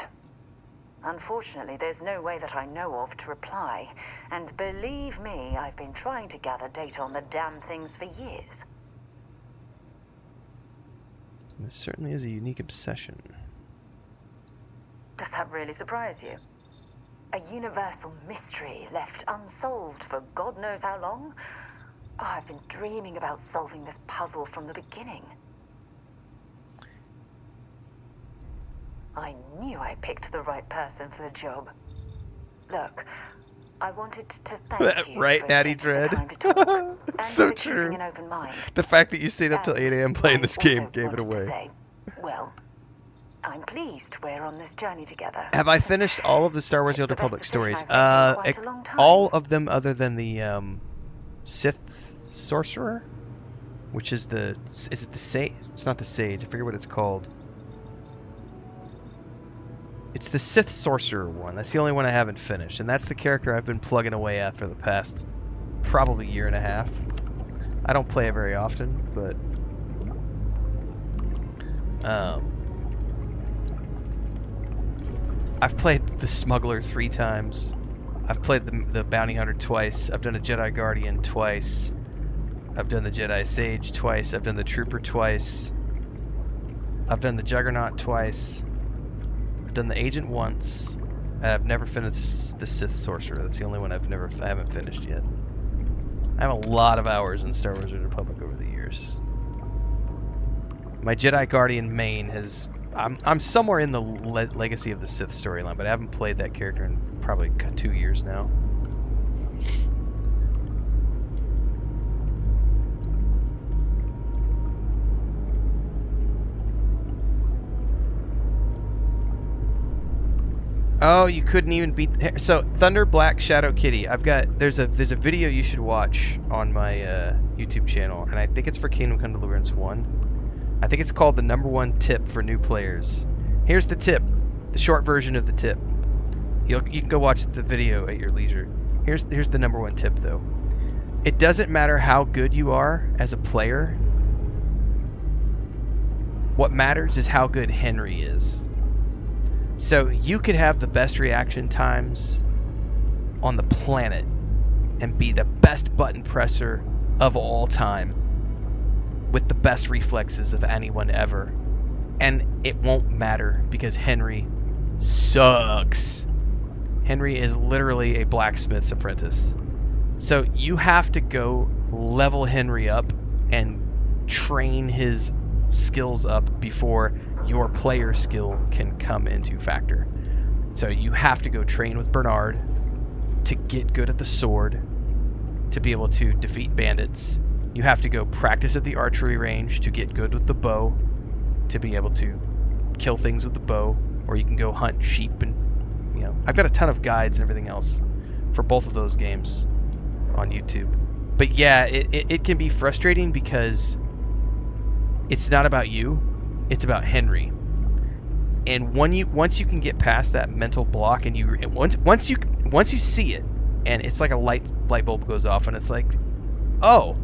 Unfortunately, there's no way that I know of to reply. And believe me, I've been trying to gather data on the damn things for years. This certainly is a unique obsession. Does that really surprise you? A universal mystery left unsolved for God knows how long? Oh, I've been dreaming about solving this puzzle from the beginning. I knew I picked the right person for the job. Look, I wanted to thank you right, for Natty taking the Dread? time to talk, and So for true. keeping an open mind. The fact that you stayed up till 8 a.m. playing this game gave it To away. say, well, I'm pleased we're on this journey together. Have I finished all of the Star Wars: The Old Republic stories? I've read in quite a long time. All of them other than the Sith Sorcerer, which is the... Is it the Sage? It's not the Sage. I forget what it's called. It's the Sith Sorcerer one. That's the only one I haven't finished. And that's the character I've been plugging away at for the past probably year and a half. I don't play it very often, but... I've played the Smuggler 3 times. I've played the Bounty Hunter twice. I've done a Jedi Guardian twice. I've done the Jedi Sage twice. I've done the Trooper twice. I've done the Juggernaut twice. I've done the Agent once. And I've never finished the Sith Sorcerer. That's the only one I haven't finished yet. I have a lot of hours in Star Wars: The Old Republic over the years. My Jedi Guardian main has... I'm somewhere in the Legacy of the Sith storyline, but I haven't played that character in probably 2 years now. Oh, you couldn't even beat... So, Thunder Black Shadow Kitty. There's a video you should watch on my YouTube channel, and I think it's for Kingdom Come Deliverance 1. I think it's called the #1 tip for new players. Here's the tip, the short version of the tip. You can go watch the video at your leisure. Here's the number one tip though. It doesn't matter how good you are as a player. What matters is how good Henry is. So you could have the best reaction times on the planet and be the best button presser of all time with the best reflexes of anyone ever. And it won't matter because Henry sucks. Henry is literally a blacksmith's apprentice. So you have to go level Henry up and train his skills up before your player skill can come into factor. So you have to go train with Bernard to get good at the sword, to be able to defeat bandits. You have to go practice at the archery range to get good with the bow, to be able to kill things with the bow, or you can go hunt sheep. And I've got a ton of guides and everything else for both of those games on YouTube. But yeah, it can be frustrating because it's not about you, it's about Henry. And once you can get past that mental block, and once you see it, and it's like a light bulb goes off, and it's like, oh,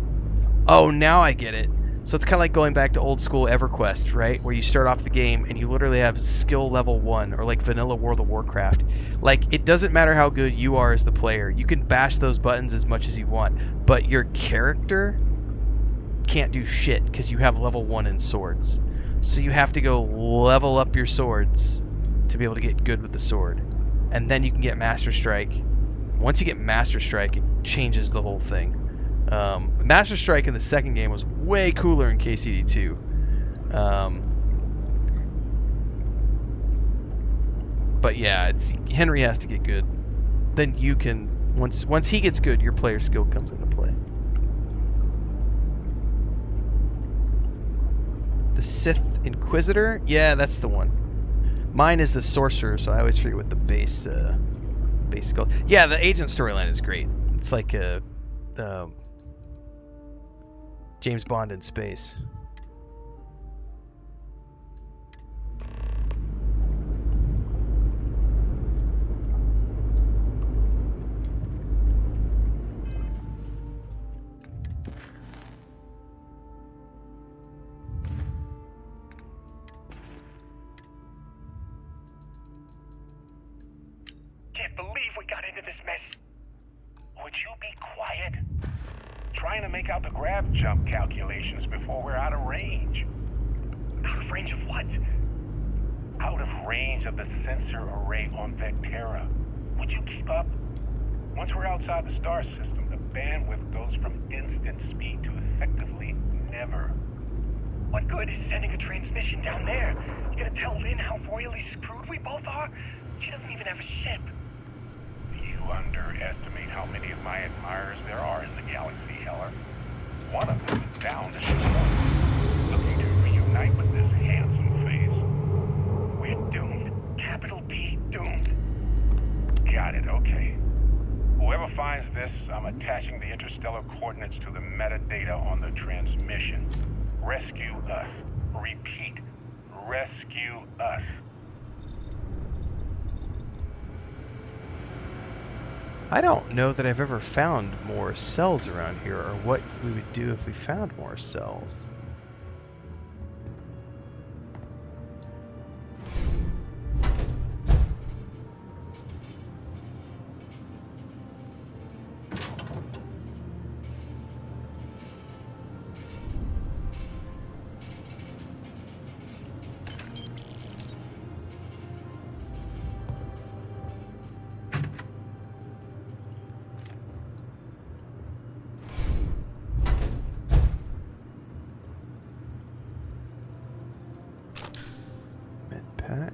now I get it. So it's kind of like going back to old school EverQuest, right? Where you start off the game and you literally have skill level 1, or like vanilla World of Warcraft. Like, it doesn't matter how good you are as the player. You can bash those buttons as much as you want, but your character can't do shit because you have level 1 in swords. So you have to go level up your swords to be able to get good with the sword. And then you can get Master Strike. Once you get Master Strike, it changes the whole thing. Master Strike in the second game was way cooler in KCD2. But yeah, Henry has to get good. Then you can, once he gets good, your player skill comes into play. The Sith Inquisitor? Yeah, that's the one. Mine is the Sorcerer, so I always forget what the base skill. Yeah, the Agent storyline is great. It's like a James Bond in space. Can't believe we got into this mess. Would you be quiet? Trying to make out the grav jump calculations before we're out of range. Out of range of what? Out of range of the sensor array on Vectera. Would you keep up? Once we're outside the star system, the bandwidth goes from instant speed to effectively never. What good is sending a transmission down there? You gonna tell Lynn how royally screwed we both are? She doesn't even have a ship. You underestimate how many of my admirers there are in the galaxy, Heller. One of them is bound to show up, looking to reunite with this handsome face. We're doomed. Capital D, doomed. Got it, okay. Whoever finds this, I'm attaching the interstellar coordinates to the metadata on the transmission. Rescue us. Repeat. Rescue us. I don't know that I've ever found more cells around here, or what we would do if we found more cells. Pack.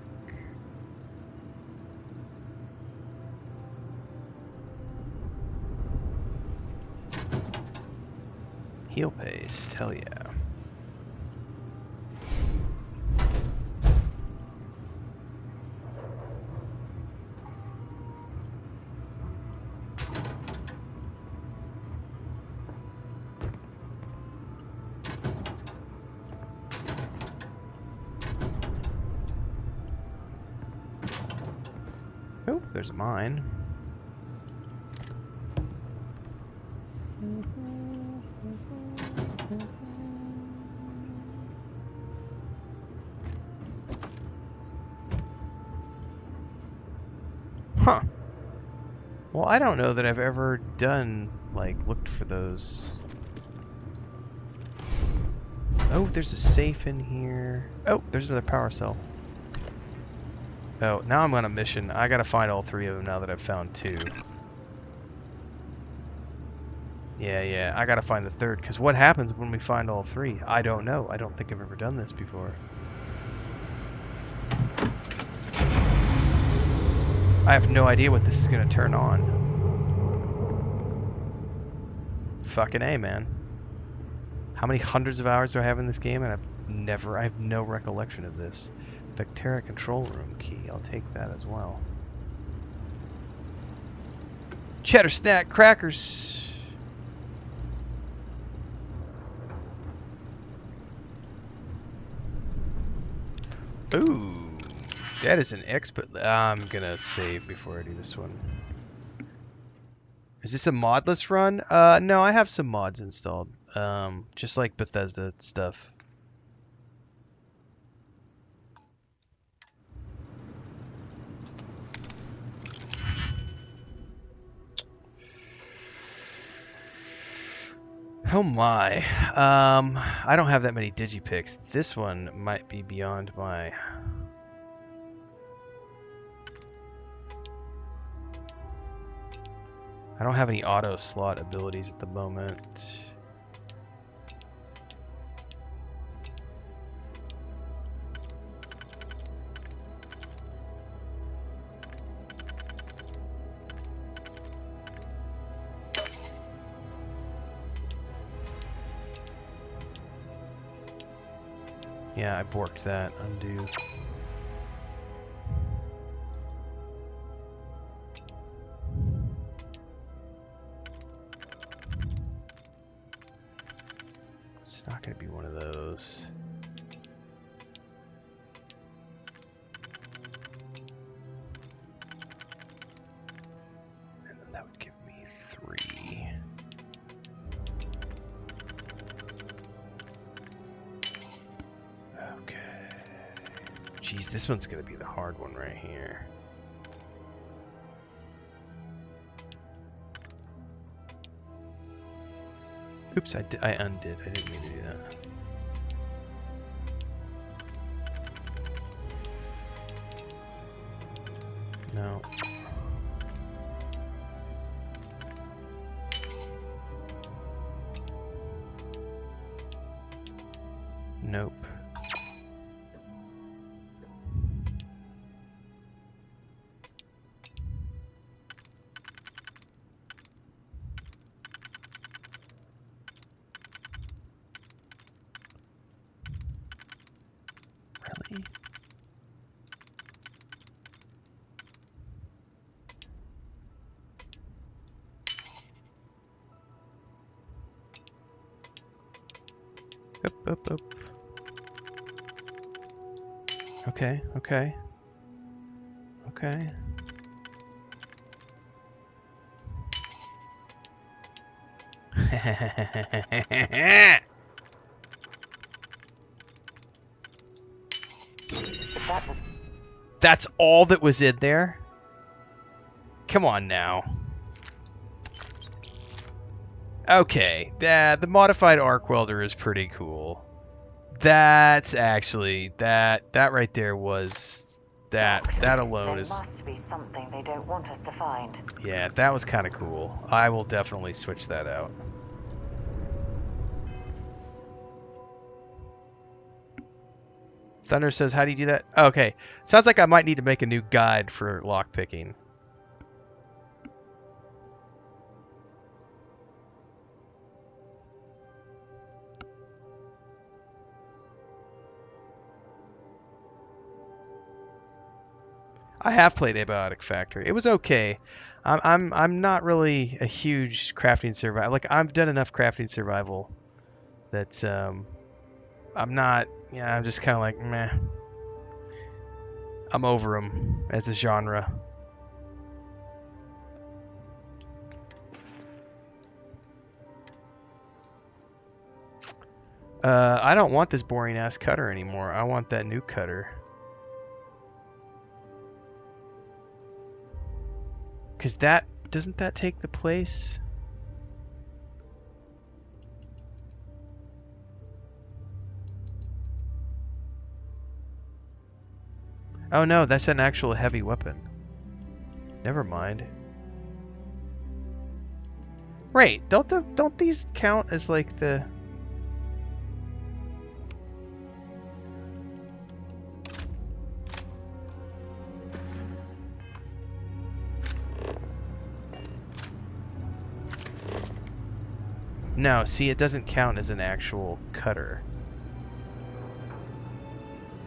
Heal paste, hell yeah. Oh, there's a mine. Huh. Well, I don't know that I've ever done, like, looked for those. Oh, there's a safe in here. Oh, there's another power cell. Oh, now I'm on a mission. I gotta find all three of them now that I've found two. Yeah, I gotta find the third, because what happens when we find all three? I don't know. I don't think I've ever done this before. I have no idea what this is gonna turn on. Fucking A, man. How many hundreds of hours do I have in this game? And I have no recollection of this. Vectera control room key. I'll take that as well. Cheddar snack crackers. Ooh, that is an expert. I'm gonna save before I do this one. Is this a modless run? No, I have some mods installed. Just like Bethesda stuff. Oh my. I don't have that many digipicks. This one might be beyond my... I don't have any auto slot abilities at the moment. Yeah, I borked that. Undo. It's not going to be one of those. And then that would give me 3. Okay. Jeez, this one's going to be the hard one right here. Oops, I undid. I didn't mean to do that. No. Nope. Really? Up. Okay. That's all that was in there? Come on now. Okay, the modified arc welder is pretty cool. That's actually that right there was that alone is. There must be something they don't want us to find. Yeah, that was kind of cool. I will definitely switch that out. Thunder says, how do you do that? Okay, sounds like I might need to make a new guide for lockpicking. I have played Abiotic Factory. It was okay. I'm not really a huge crafting survival. Like, I've done enough crafting survival that I'm not. Yeah, I'm just kind of like meh. I'm over them as a genre. I don't want this boring ass cutter anymore. I want that new cutter. Cause doesn't that take the place? Oh no, that's an actual heavy weapon. Never mind. Wait, don't these count as like the... No, see, it doesn't count as an actual cutter.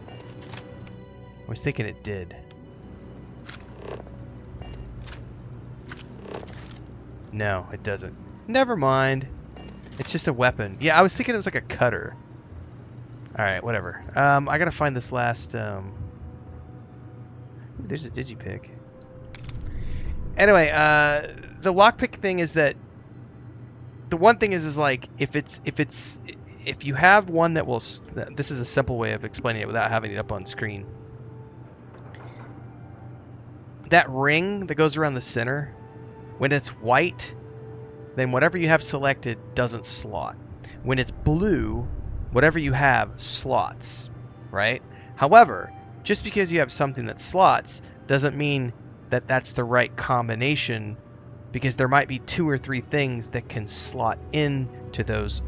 I was thinking it did. No, it doesn't. Never mind. It's just a weapon. Yeah, I was thinking it was like a cutter. Alright, whatever. I gotta find this last... Ooh, there's a digipick. Anyway, the lockpick thing is that... The one thing is like, if you have one that will... This is a simple way of explaining it without having it up on screen. That ring that goes around the center... When it's white, then whatever you have selected doesn't slot. When it's blue, whatever you have slots, right? However, just because you have something that slots doesn't mean that that's the right combination, because there might be 2 or 3 things that can slot into those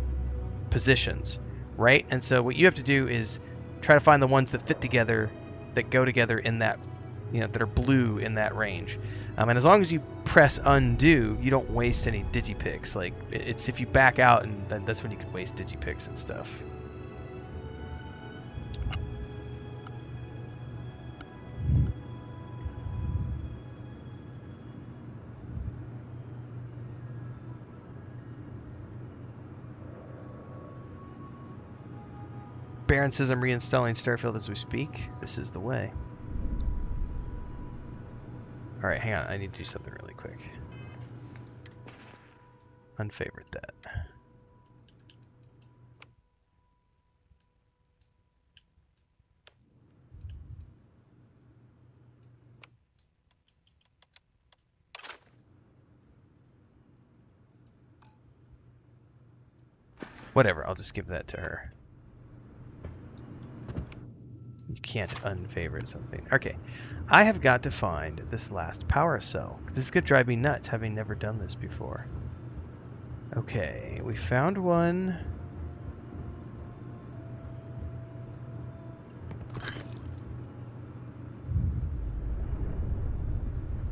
positions, right? And so what you have to do is try to find the ones that fit together, that go together in that, that are blue in that range. And as long as you press undo, you don't waste any digipicks. Like, it's if you back out, and that's when you can waste digipicks and stuff. Barrett says I'm reinstalling Starfield as we speak. This is the way. Alright, hang on. I need to do something really quick. Unfavorite that. Whatever, I'll just give that to her. You can't unfavorite something. Okay, I have got to find this last power cell. This is going to drive me nuts, having never done this before. Okay, we found one.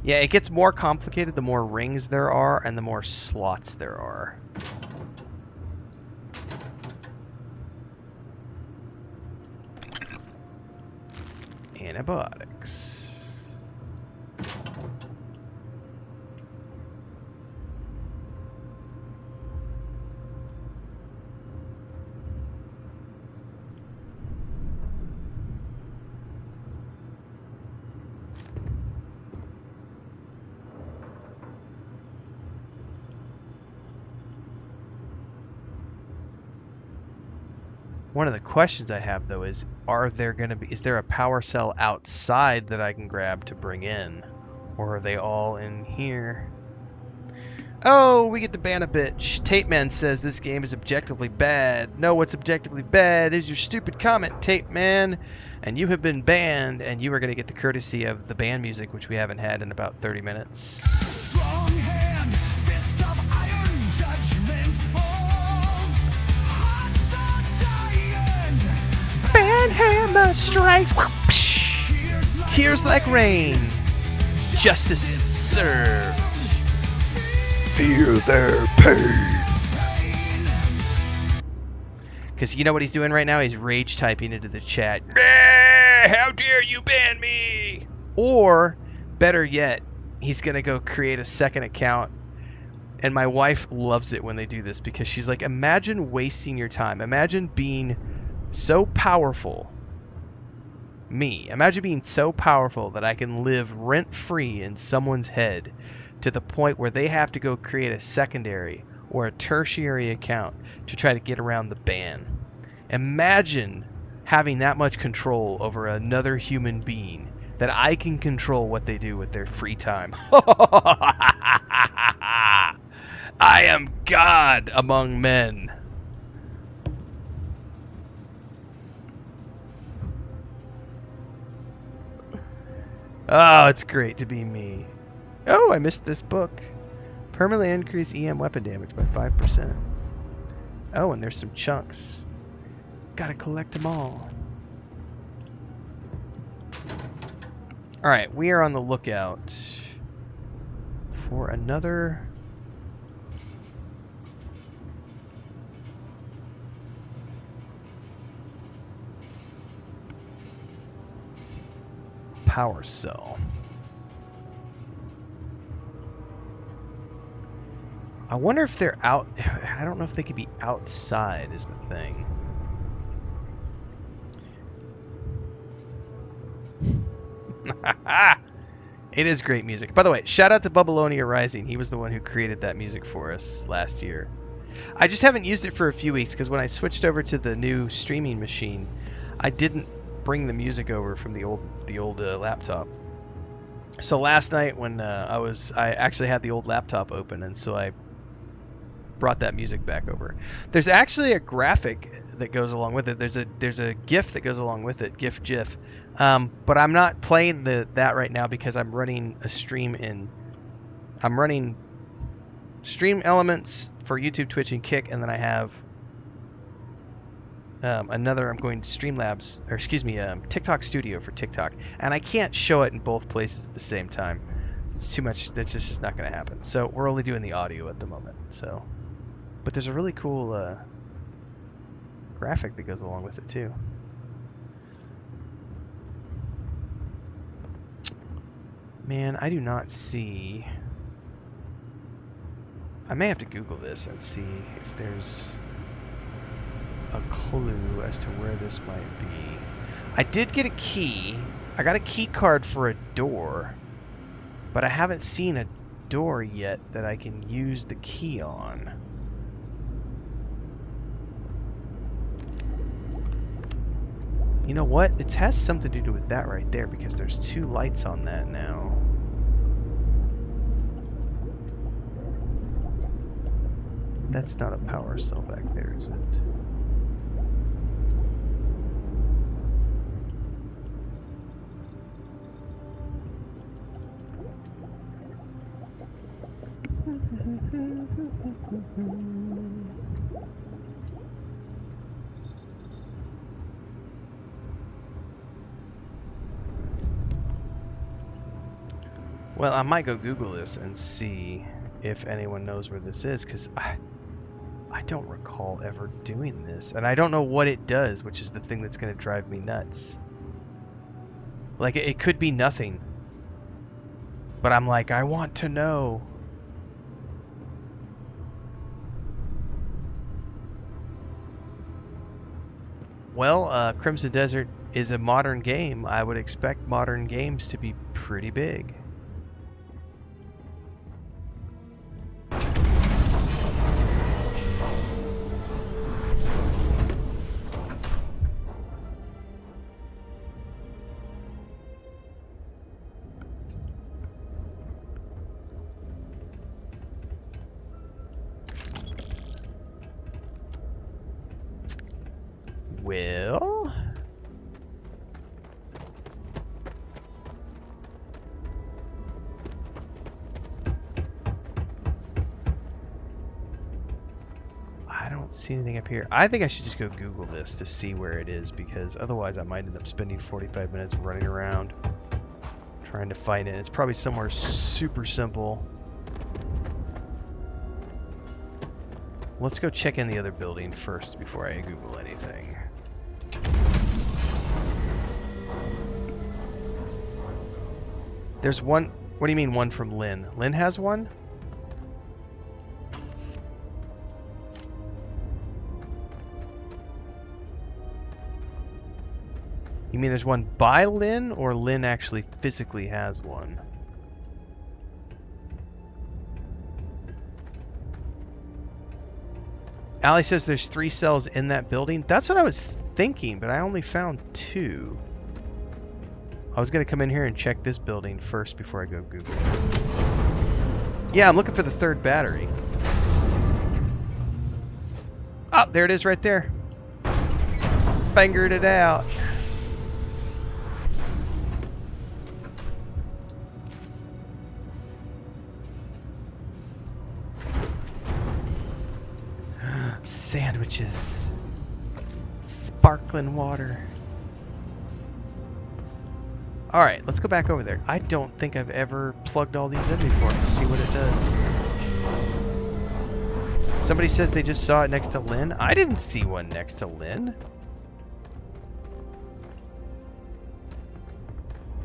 Yeah, it gets more complicated the more rings there are and the more slots there are. Antibiotics. One of the questions I have though is, is there a power cell outside that I can grab to bring in? Or are they all in here? Oh, we get to ban a bitch. Tape Man says this game is objectively bad. No, what's objectively bad is your stupid comment, Tape Man. And you have been banned, and you are going to get the courtesy of the ban music, which we haven't had in about 30 minutes. Strong hand, fist of iron, judgment falls. Hearts are dying. Ban hammer strikes. Tears like rain. Justice served. Feel their pain. Because you know what he's doing right now? He's rage typing into the chat. How dare you ban me? Or, better yet, he's going to go create a second account. And my wife loves it when they do this because she's like, imagine wasting your time. Imagine being so powerful. Imagine being so powerful that I can live rent-free in someone's head to the point where they have to go create a secondary or a tertiary account to try to get around the ban. Imagine having that much control over another human being, that I can control what they do with their free time. I am God among men. Oh, it's great to be me. Oh, I missed this book. Permanently increase EM weapon damage by 5%. Oh, and there's some chunks. Gotta collect them all. Alright, we are on the lookout for another... power cell. I wonder if they're out... I don't know if they could be outside is the thing. It is great music. By the way, shout out to Bubbalonia Rising. He was the one who created that music for us last year. I just haven't used it for a few weeks because when I switched over to the new streaming machine, I didn't bring the music over from the old laptop. So last night when I actually had the old laptop open, and so I brought that music back over. There's actually a graphic that goes along with it. There's a GIF that goes along with it, GIF. But I'm not playing that right now because I'm running a stream in. I'm running stream elements for YouTube, Twitch, and Kick, and then I have another. I'm going to Streamlabs, or excuse me, TikTok Studio for TikTok, and I can't show it in both places at the same time. It's too much. That's just not going to happen. So we're only doing the audio at the moment. So, but there's a really cool graphic that goes along with it too. Man, I do not see... I may have to Google this and see if there's a clue as to where this might be. I did get a key. I got a key card for a door, but I haven't seen a door yet that I can use the key on. You know what? It has something to do with that right there because there's 2 lights on that now. That's not a power cell back there, is it? Well, I might go Google this and see if anyone knows where this is, because I don't recall ever doing this, and I don't know what it does, which is the thing that's going to drive me nuts. Like, it could be nothing, but I'm like, I want to know. Well, Crimson Desert is a modern game. I would expect modern games to be pretty big. Well, I don't see anything up here. I think I should just go Google this to see where it is, because otherwise I might end up spending 45 minutes running around trying to find it. It's probably somewhere super simple. Let's go check in the other building first before I Google anything. There's one. What do you mean one from Lynn? Lynn has one? You mean there's one by Lynn, or Lynn actually physically has one? Allie says there's 3 cells in that building. That's what I was thinking, but I only found 2. I was going to come in here and check this building first before I go Google it. Yeah, I'm looking for the 3rd battery. Oh, there it is right there. Fingered it out. Sandwiches. Sparkling water. Alright, let's go back over there. I don't think I've ever plugged all these in before to see what it does. Somebody says they just saw it next to Lynn. I didn't see one next to Lynn.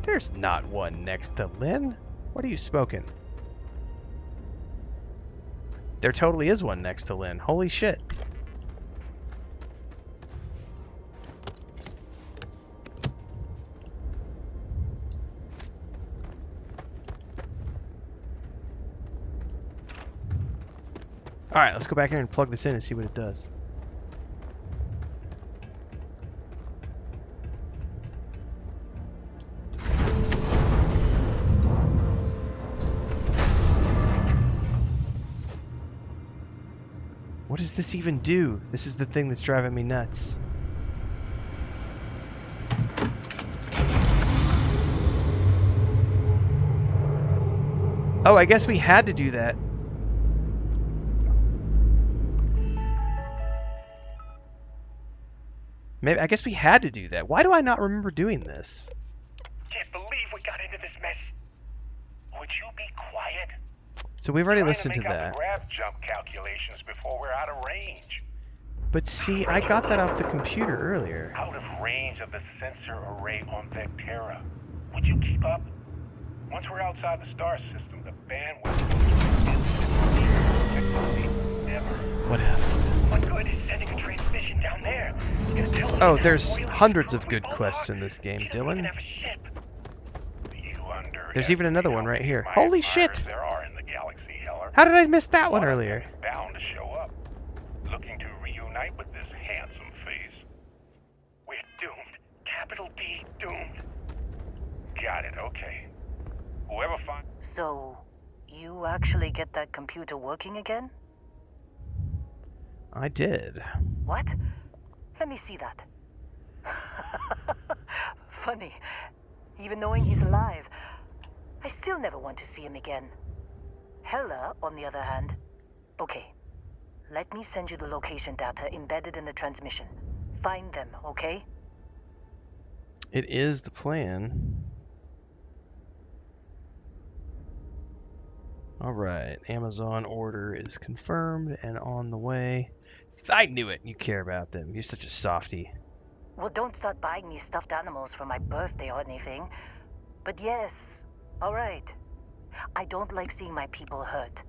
There's not one next to Lynn. What are you smoking? There totally is one next to Lynn. Holy shit. Alright, let's go back here and plug this in and see what it does. What does this even do? This is the thing that's driving me nuts. Oh, I guess we had to do that. Maybe, I guess we had to do that. Why do I not remember doing this? Can't believe we got into this mess. Would you be quiet? So we've already listened to Trying to that. make out the grav jump calculations before we're out of range. But see, I got that off the computer earlier. Out of range of the sensor array on Vectera. Would you keep up? Once we're outside the star system, the bandwidth goes never. What if? What good is sending a transmission down there? It's gonna tell us Oh, there's hundreds of good quests in this game, Dylan. There's even another one right here. Holy shit! There are in the galaxy, Heller. How did I miss that one earlier? Bound to show up, looking to reunite with this handsome face. We're doomed. Capital D doomed. Got it, okay. Whoever finds... So, you actually get that computer working again? I did. What? Let me see that. Funny. Even knowing he's alive, I still never want to see him again. Hella, on the other hand. Okay. Let me send you the location data embedded in the transmission. Find them, okay? It is the plan. Alright, Amazon order is confirmed and on the way. I knew it! You care about them. You're such a softie. Well, don't start buying me stuffed animals for my birthday or anything. But yes, alright. I don't like seeing my people hurt.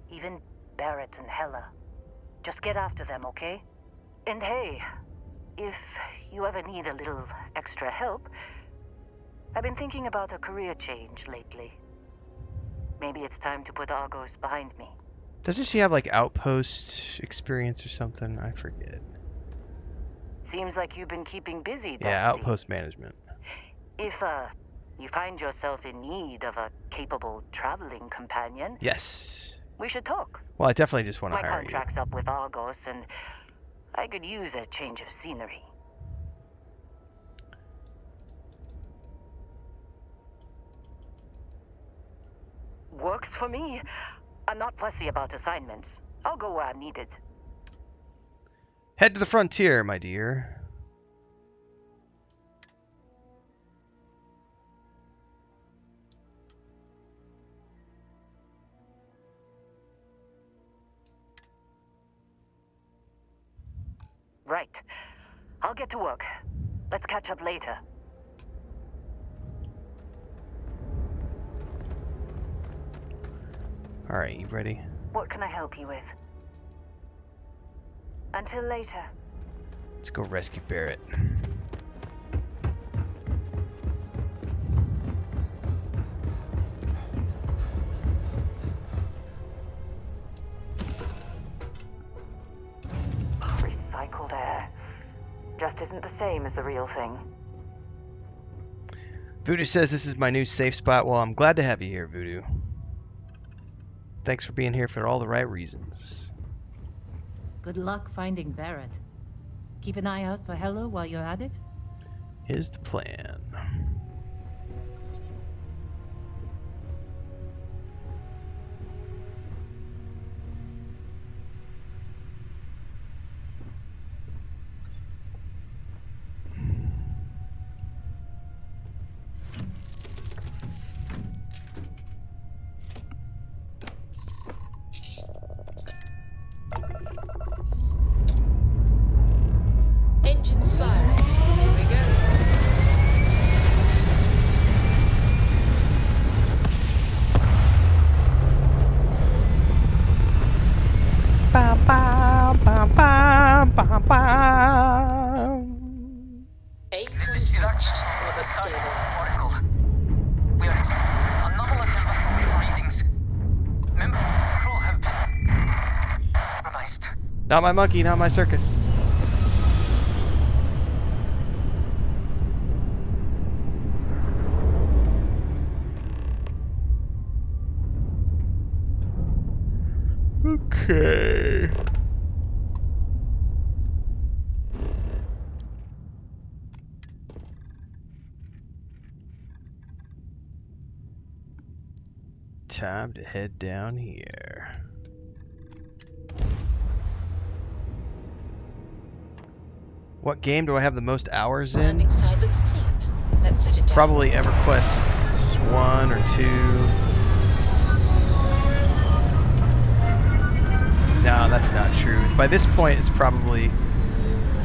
Even Barrett and Hella. Just get after them, okay? And hey, if you ever need a little extra help, I've been thinking about a career change lately. Maybe it's time to put Argos behind me. Doesn't she have like outpost experience or something? I forget. Seems like you've been keeping busy, Dusty. Yeah, outpost management. If, you find yourself in need of a capable traveling companion... Yes. We should talk. Well, I definitely just want to My hire contract's up with Argos, and I could use a change of scenery. Works for me. I'm not fussy about assignments. I'll go where I'm needed. Head to the frontier, my dear. Right. I'll get to work. Let's catch up later. Alright, you ready? What can I help you with? Until later. Let's go rescue Barrett. just isn't the same as the real thing. Voodoo says this is my new safe spot. Well, I'm glad to have you here, Voodoo. Thanks for being here for all the right reasons. Good luck finding Barrett. Keep an eye out for Hello while you're at it. Here's the plan. Engines firing. Here we go. Bam, bam, bam, bam, bam, bam. Aim point reached. Orbit stable. Oracle. We are anomalous readings. Member crew have been compromised. Not my monkey, not my circus. Okay. Time to head down here. What game do I have the most hours in? Landing side looks clean. Let's set it down. Probably EverQuest 1 or 2. No, that's not true. By this point, it's probably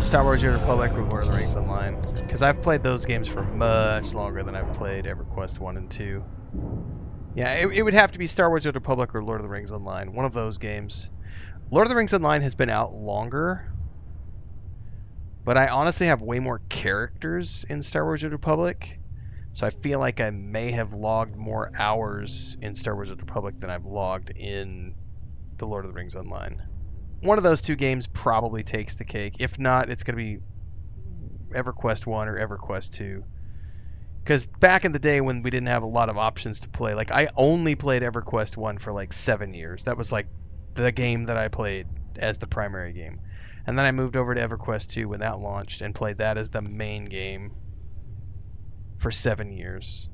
Star Wars: New Republic or Lord of the Rings Online. Because I've played those games for much longer than I've played EverQuest 1 and 2. Yeah, it would have to be Star Wars: New Republic or Lord of the Rings Online. One of those games. Lord of the Rings Online has been out longer. But I honestly have way more characters in Star Wars: New Republic. So I feel like I may have logged more hours in Star Wars: New Republic than I've logged in the Lord of the Rings Online. One of those two games probably takes the cake. If not, it's going to be EverQuest 1 or EverQuest 2. Because back in the day when we didn't have a lot of options to play, like I only played EverQuest 1 for like 7 years. That was like the game that I played as the primary game. And then I moved over to EverQuest 2 when that launched and played that as the main game for 7 years.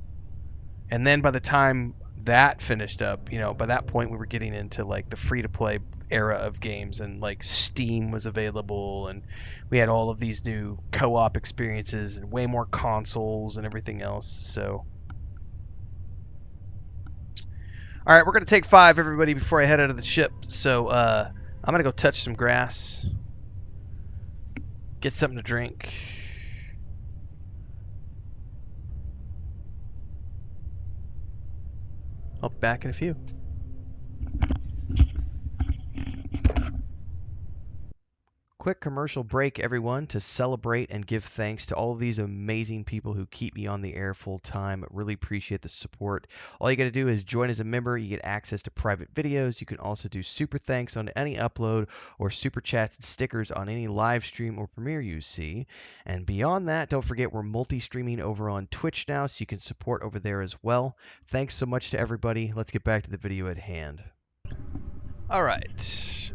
And then by the time that finished up, you know, by that point we were getting into like the free-to-play era of games, and like Steam was available, and we had all of these new co-op experiences and way more consoles and everything else. So all right, we're gonna take 5, everybody, before I head out of the ship. So I'm gonna go touch some grass, get something to drink. I'll be back in a few. Quick commercial break, everyone, to celebrate and give thanks to all of these amazing people who keep me on the air full time. Really appreciate the support. All you got to do is join as a member. You get access to private videos. You can also do super thanks on any upload, or super chats and stickers on any live stream or premiere you see. And beyond that, don't forget we're multi-streaming over on Twitch now, so you can support over there as well. Thanks so much to everybody. Let's get back to the video at hand. All right.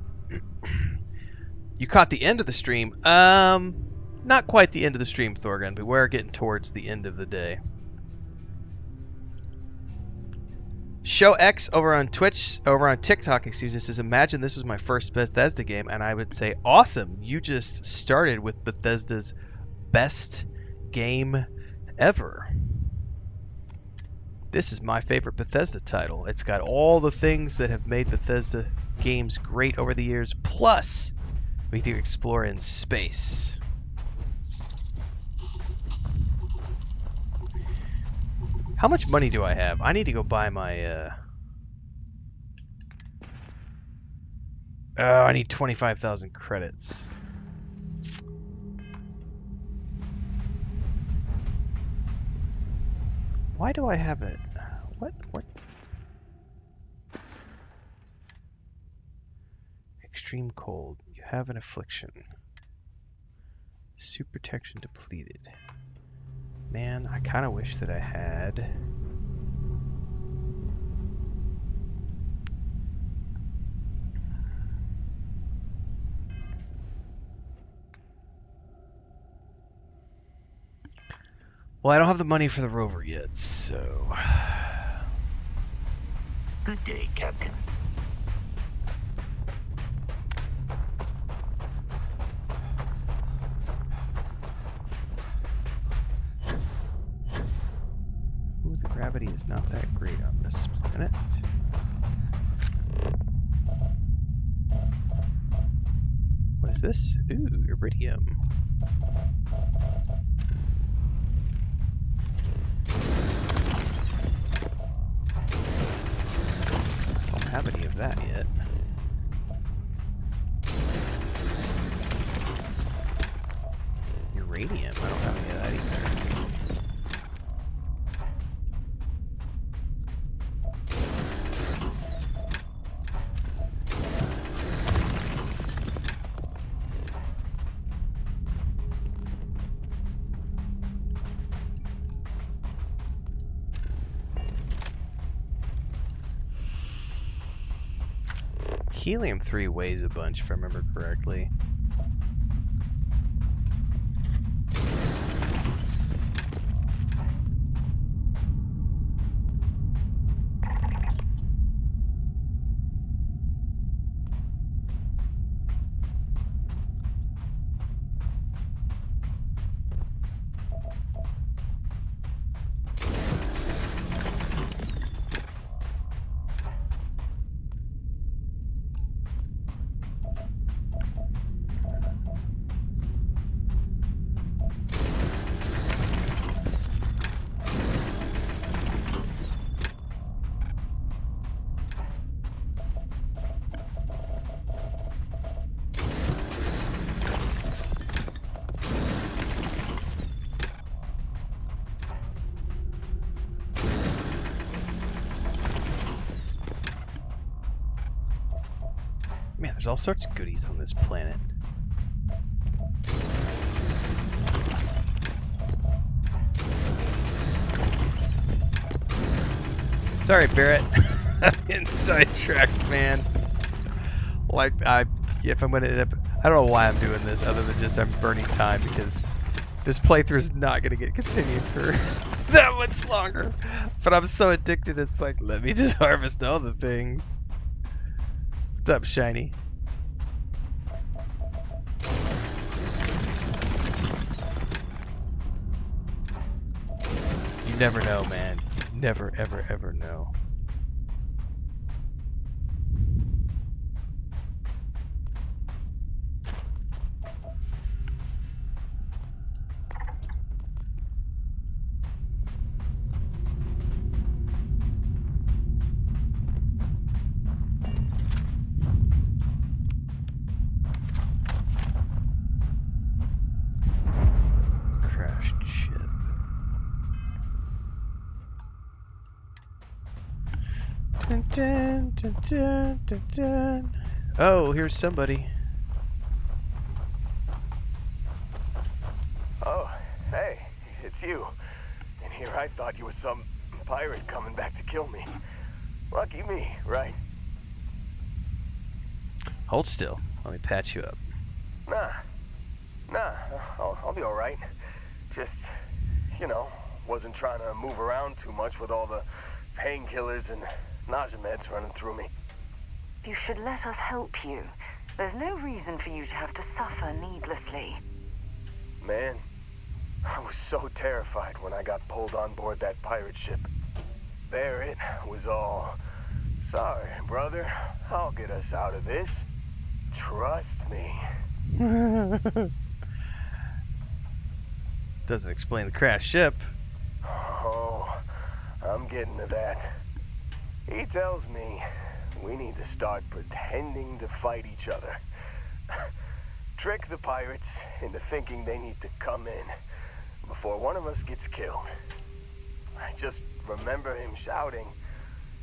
You caught the end of the stream. Not quite the end of the stream, Thorgun, but we're getting towards the end of the day. Show X over on TikTok, excuse me, says, imagine this was my first Bethesda game, and I would say, awesome, you just started with Bethesda's best game ever. This is my favorite Bethesda title. It's got all the things that have made Bethesda games great over the years, plus we can explore in space. How much money do I have? I need to go buy my I need 25,000 credits. Why do I have it? What? Extreme cold. You have an affliction. Suit protection depleted. Man, I kind of wish that I had. Well, I don't have the money for the rover yet, so. Good day, Captain. Ooh, the gravity is not that great on this planet. What is this? Ooh, iridium. Don't have any of that yet. Uranium, I don't have any of that either. Helium-3 weighs a bunch, if I remember correctly. Man, there's all sorts of goodies on this planet. Sorry, Barrett. I'm getting sidetracked, man. Like, if I'm gonna end up, I don't know why I'm doing this, other than just I'm burning time because this playthrough is not gonna get continued for that much longer. But I'm so addicted, it's like, let me just harvest all the things. What's up, Shiny? You never know, man. You never, ever, ever know. Dun, dun, dun, dun, dun. Oh, here's somebody. Oh, hey, it's you. And here I thought you was some pirate coming back to kill me. Lucky me, right? Hold still. Let me patch you up. Nah, I'll be alright. Just, you know, wasn't trying to move around too much with all the painkillers and nausea meds running through me. You should let us help you. There's no reason for you to have to suffer needlessly. Man, I was so terrified when I got pulled on board that pirate ship. Barrett was all, sorry, brother, I'll get us out of this. Trust me. Doesn't explain the crashed ship. Oh, I'm getting to that. He tells me we need to start pretending to fight each other. Trick the pirates into thinking they need to come in before one of us gets killed. I just remember him shouting,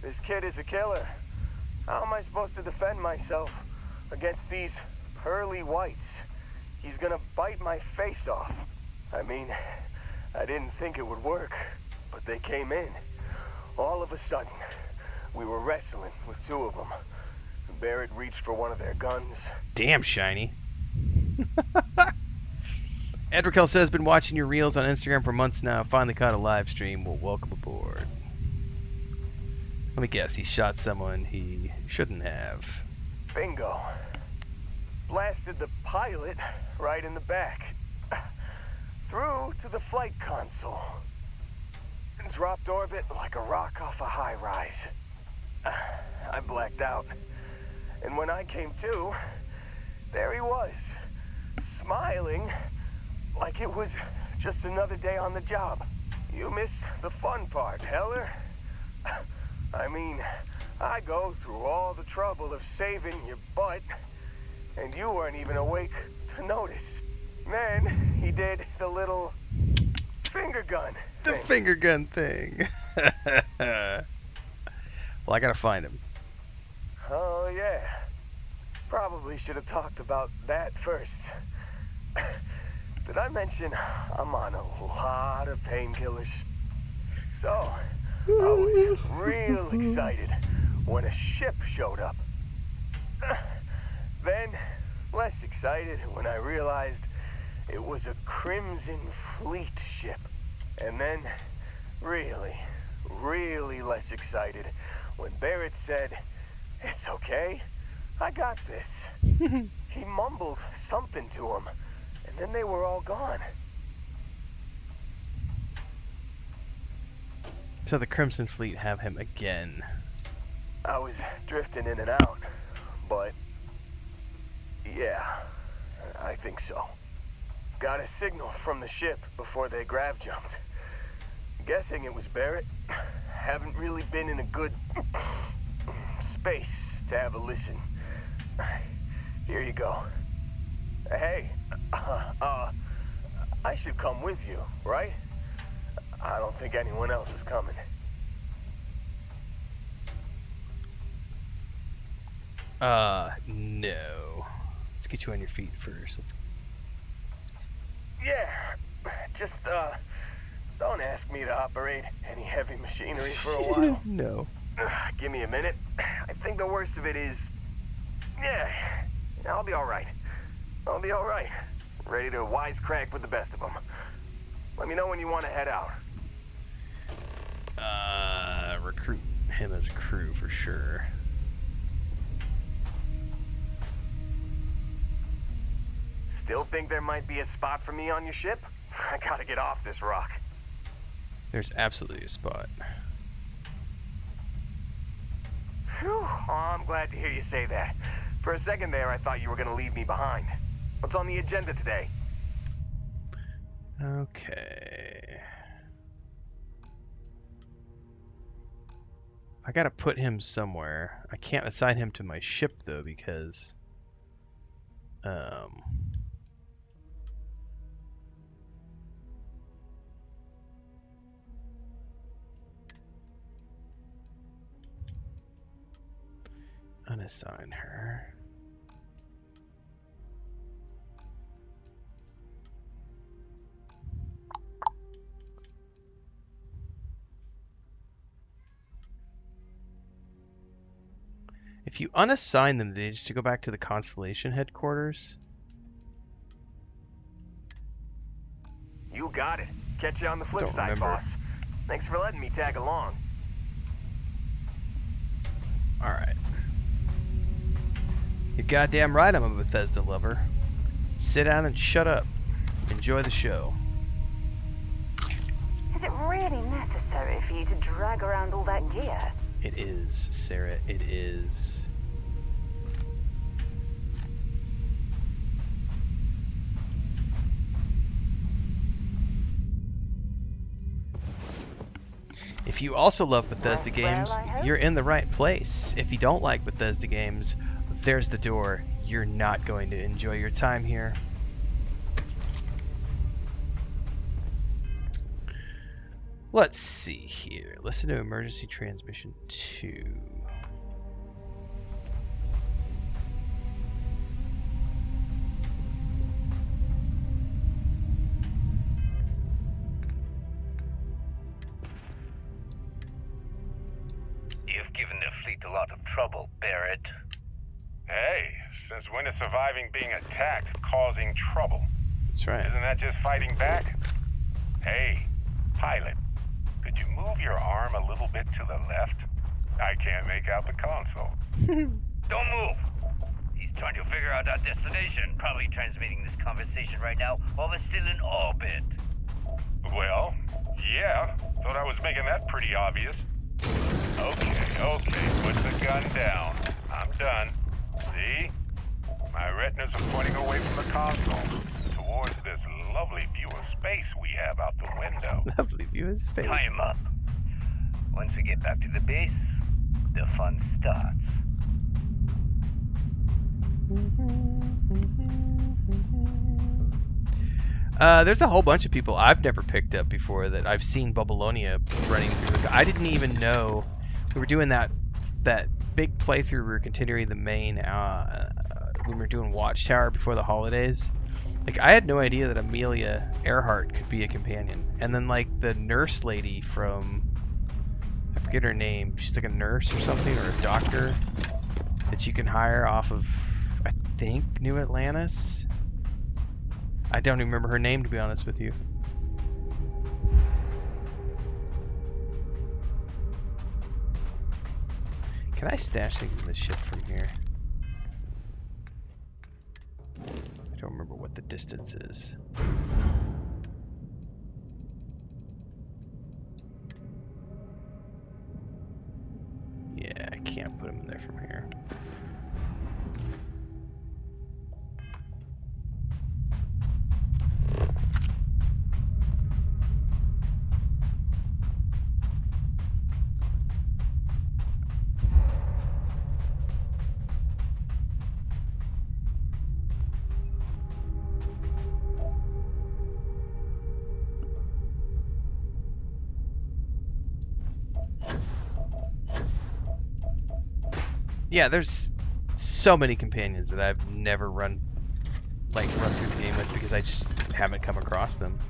"This kid is a killer. How am I supposed to defend myself against these pearly whites? he's gonna bite my face off. I mean, I didn't think it would work, but they came in. All of a sudden, we were wrestling with two of them. Barrett reached for one of their guns. Damn, Shiny. Edric says, been watching your reels on Instagram for months now. Finally caught a live stream. Well, welcome aboard. Let me guess, he shot someone he shouldn't have. Bingo. Blasted the pilot right in the back. Through to the flight console. And dropped orbit like a rock off a high rise. I blacked out. And when I came to, there he was. Smiling like it was just another day on the job. You missed the fun part, Heller. I mean, I go through all the trouble of saving your butt, and you weren't even awake to notice. Then he did the little finger gun The thing. finger gun thing. Well, I gotta find him. Oh, yeah. Probably should have talked about that first. Did I mention I'm on a lot of painkillers? So, I was real excited when a ship showed up. Then, less excited when I realized it was a Crimson Fleet ship. And then, really less excited when Barrett said, "It's okay, I got this." He mumbled something to him, and then they were all gone. So the Crimson Fleet have him again. I was drifting in and out, but yeah, I think so. Got a signal from the ship before they grav jumped. Guessing it was Barrett. Haven't really been in a good space to have a listen. Here you go. Hey, I should come with you, right? I don't think anyone else is coming. No. Let's get you on your feet first. Let's... Yeah, just, don't ask me to operate any heavy machinery for a while. No. Give me a minute. I think the worst of it is... Yeah, I'll be alright. I'll be alright. Ready to wisecrack with the best of them. Let me know when you want to head out. Recruit him as a crew for sure. Still think there might be a spot for me on your ship? I gotta get off this rock. There's absolutely a spot. Whew. Oh, I'm glad to hear you say that. For a second there, I thought you were gonna leave me behind. What's on the agenda today? Okay. I gotta put him somewhere. I can't assign him to my ship though because unassign her. If you unassign them, do they just go back to the Constellation headquarters? You got it. Catch you on the flip Don't side, remember. boss. Thanks for letting me tag along. Alright. You're goddamn right I'm a Bethesda lover. Sit down and shut up. Enjoy the show. Is it really necessary for you to drag around all that gear? It is, Sarah, it is. If you also love Bethesda games, you're in the right place. If you don't like Bethesda games, there's the door. You're not going to enjoy your time here. Let's see here. Listen to emergency transmission 2. trouble, Barrett. Hey, since when is surviving being attacked causing trouble? That's right. Isn't that just fighting back? Hey, pilot, could you move your arm a little bit to the left? I can't make out the console. Don't move. He's trying to figure out our destination. Probably transmitting this conversation right now while we're still in orbit. Well, yeah. Thought I was making that pretty obvious. Okay. Put the gun down. I'm done. See? My retinas are pointing away from the console towards this lovely view of space we have out the window. Lovely view of space. Time up. Once we get back to the base, the fun starts. There's a whole bunch of people I've never picked up before that I've seen Babylonia running through. I didn't even know we were doing that big playthrough. We were continuing the main when we were doing Watchtower before the holidays. Like, I had no idea that Amelia Earhart could be a companion. And then, like, the nurse lady from, I forget her name. She's like a nurse or something, or a doctor that you can hire off of, I think, New Atlantis. I don't even remember her name, to be honest with you. Can I stash things in this ship from here? I don't remember what the distance is. Yeah, I can't put them in there from here. Yeah, there's so many companions that I've never run through the game with because I just haven't come across them.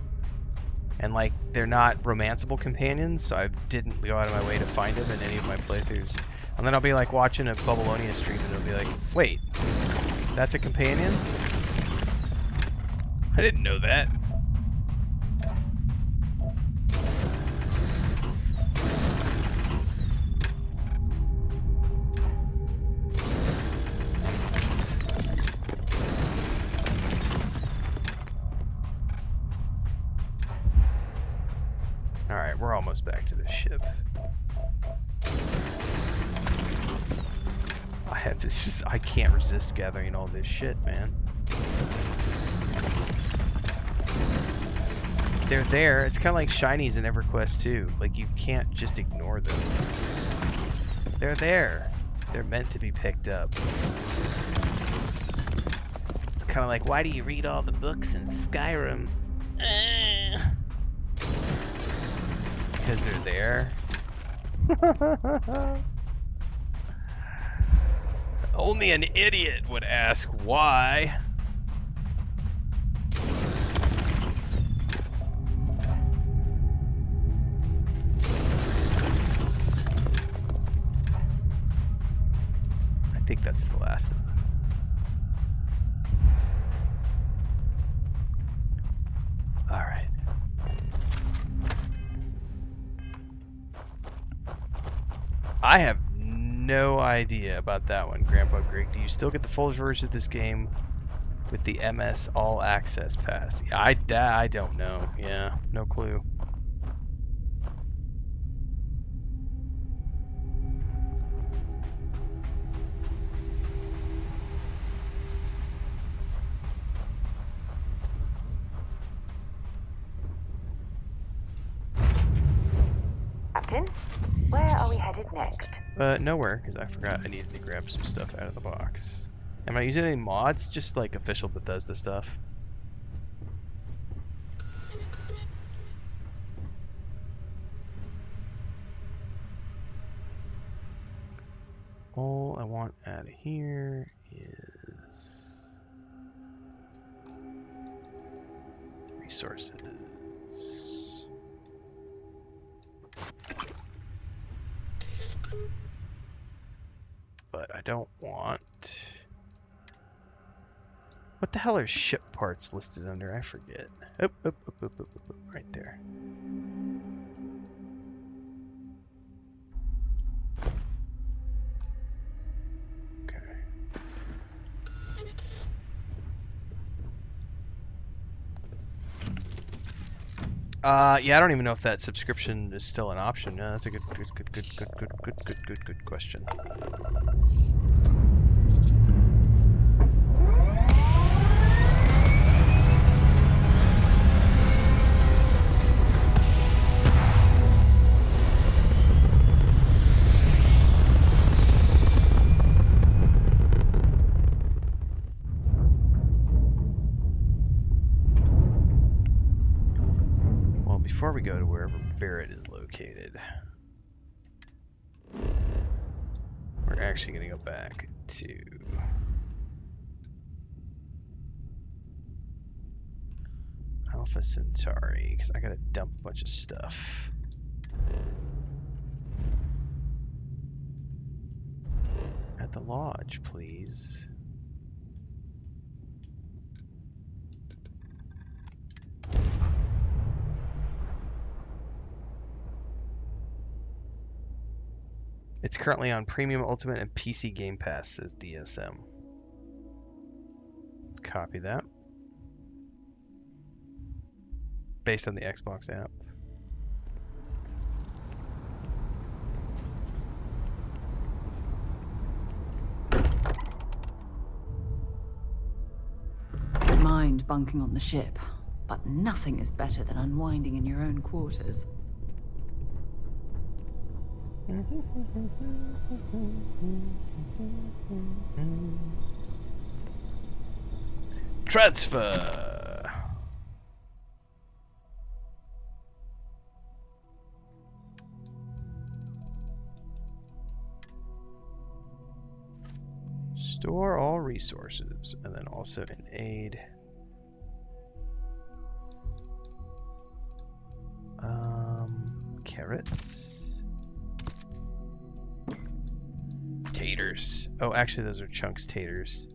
And like, they're not romanceable companions, so I didn't go out of my way to find them in any of my playthroughs. And then I'll be like watching a Babylonia stream and it'll be like, wait, that's a companion? I didn't know that. Alright, we're almost back to the ship. I can't resist gathering all this shit, man. They're there. It's kind of like shinies in EverQuest 2. Like, you can't just ignore them. They're there. They're meant to be picked up. It's kind of like, why do you read all the books in Skyrim? Because they're there. Only an idiot would ask why. I think that's the last of them. All right. I have no idea about that one, Grandpa Greg. Do you still get the full version of this game with the MS All Access Pass? I don't know. Yeah, no clue. Captain, where are we headed next? Nowhere, because I forgot I needed to grab some stuff out of the box. Am I using any mods? Just like official Bethesda stuff. All I want out of here is resources. don't want. What the hell are ship parts listed under? I forget. Oh, right there. Yeah, I don't even know if that subscription is still an option. No, that's a good question. Before we go to wherever Barrett is located, we're actually going to go back to Alpha Centauri, because I got to dump a bunch of stuff. At the lodge, please. It's currently on Premium, Ultimate, and PC Game Pass, says DSM. Copy that. Based on the Xbox app. Don't mind bunking on the ship, but nothing is better than unwinding in your own quarters. Transfer. Store all resources, and then also in aid. Carrots. Taters. Oh, actually, those are Chunks taters.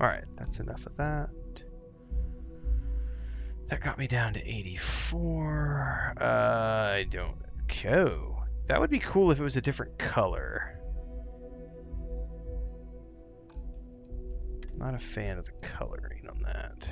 Alright, that's enough of that. That got me down to 84. I don't know. That would be cool if it was a different color. Not a fan of the coloring on that.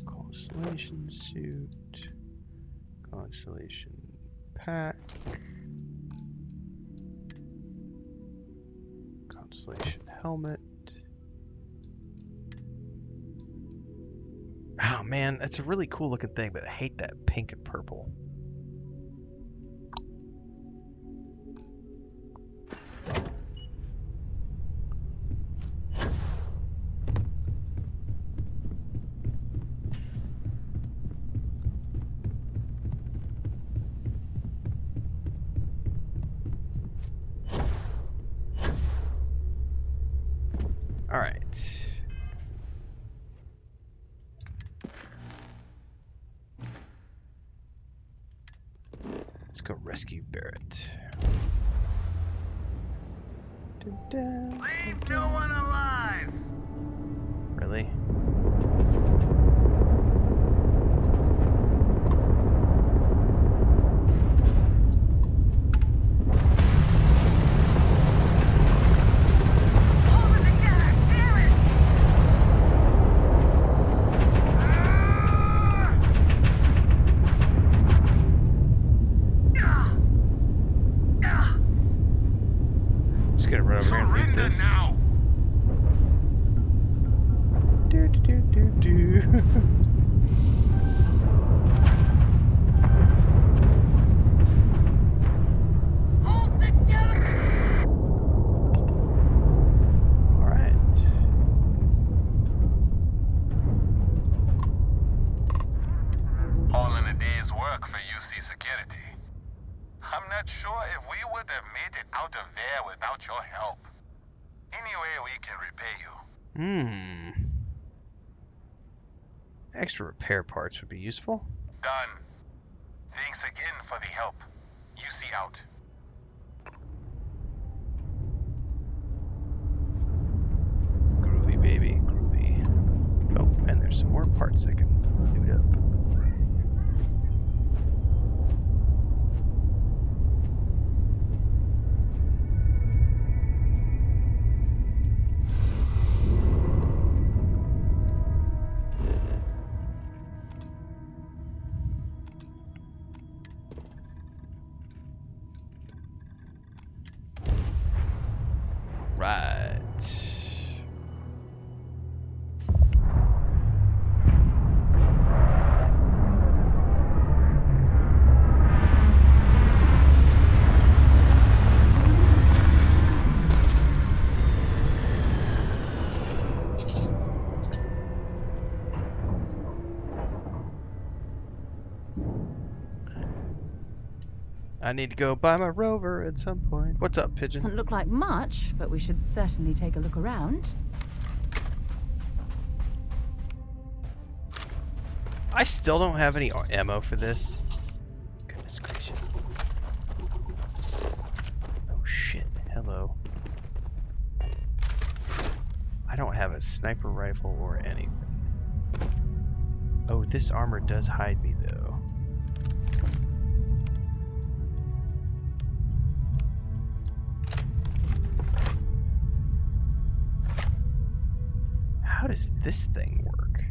Constellation suit, Constellation pack, Constellation helmet. Oh man, that's a really cool looking thing, but I hate that pink and purple. All right. Let's go rescue Barrett. Leave no one alive! Really? Just gonna run over here and loot this. Now. Hold together! Alright. All in a day's work for UC Security. I'm not sure if we would have made it out of there without your help. Anyway, we can repay you. Extra repair parts would be useful. Done. Thanks again for the help. UC out. Groovy, baby, groovy. Oh, and there's some more parts I can loot up. Right. I need to go buy my rover at some point. What's up, Pigeon? Doesn't look like much, but we should certainly take a look around. I still don't have any ammo for this. Goodness gracious. Oh shit, hello. I don't have a sniper rifle or anything. Oh, this armor does hide me though. How does this thing work?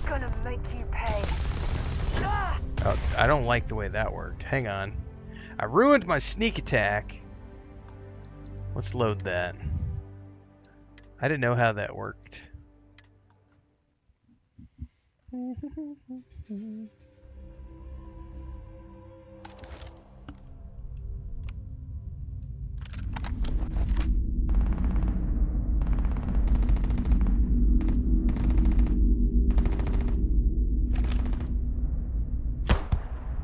Gonna make you pay. Oh, I don't like the way that worked. Hang on. I ruined my sneak attack. Let's load that. I didn't know how that worked.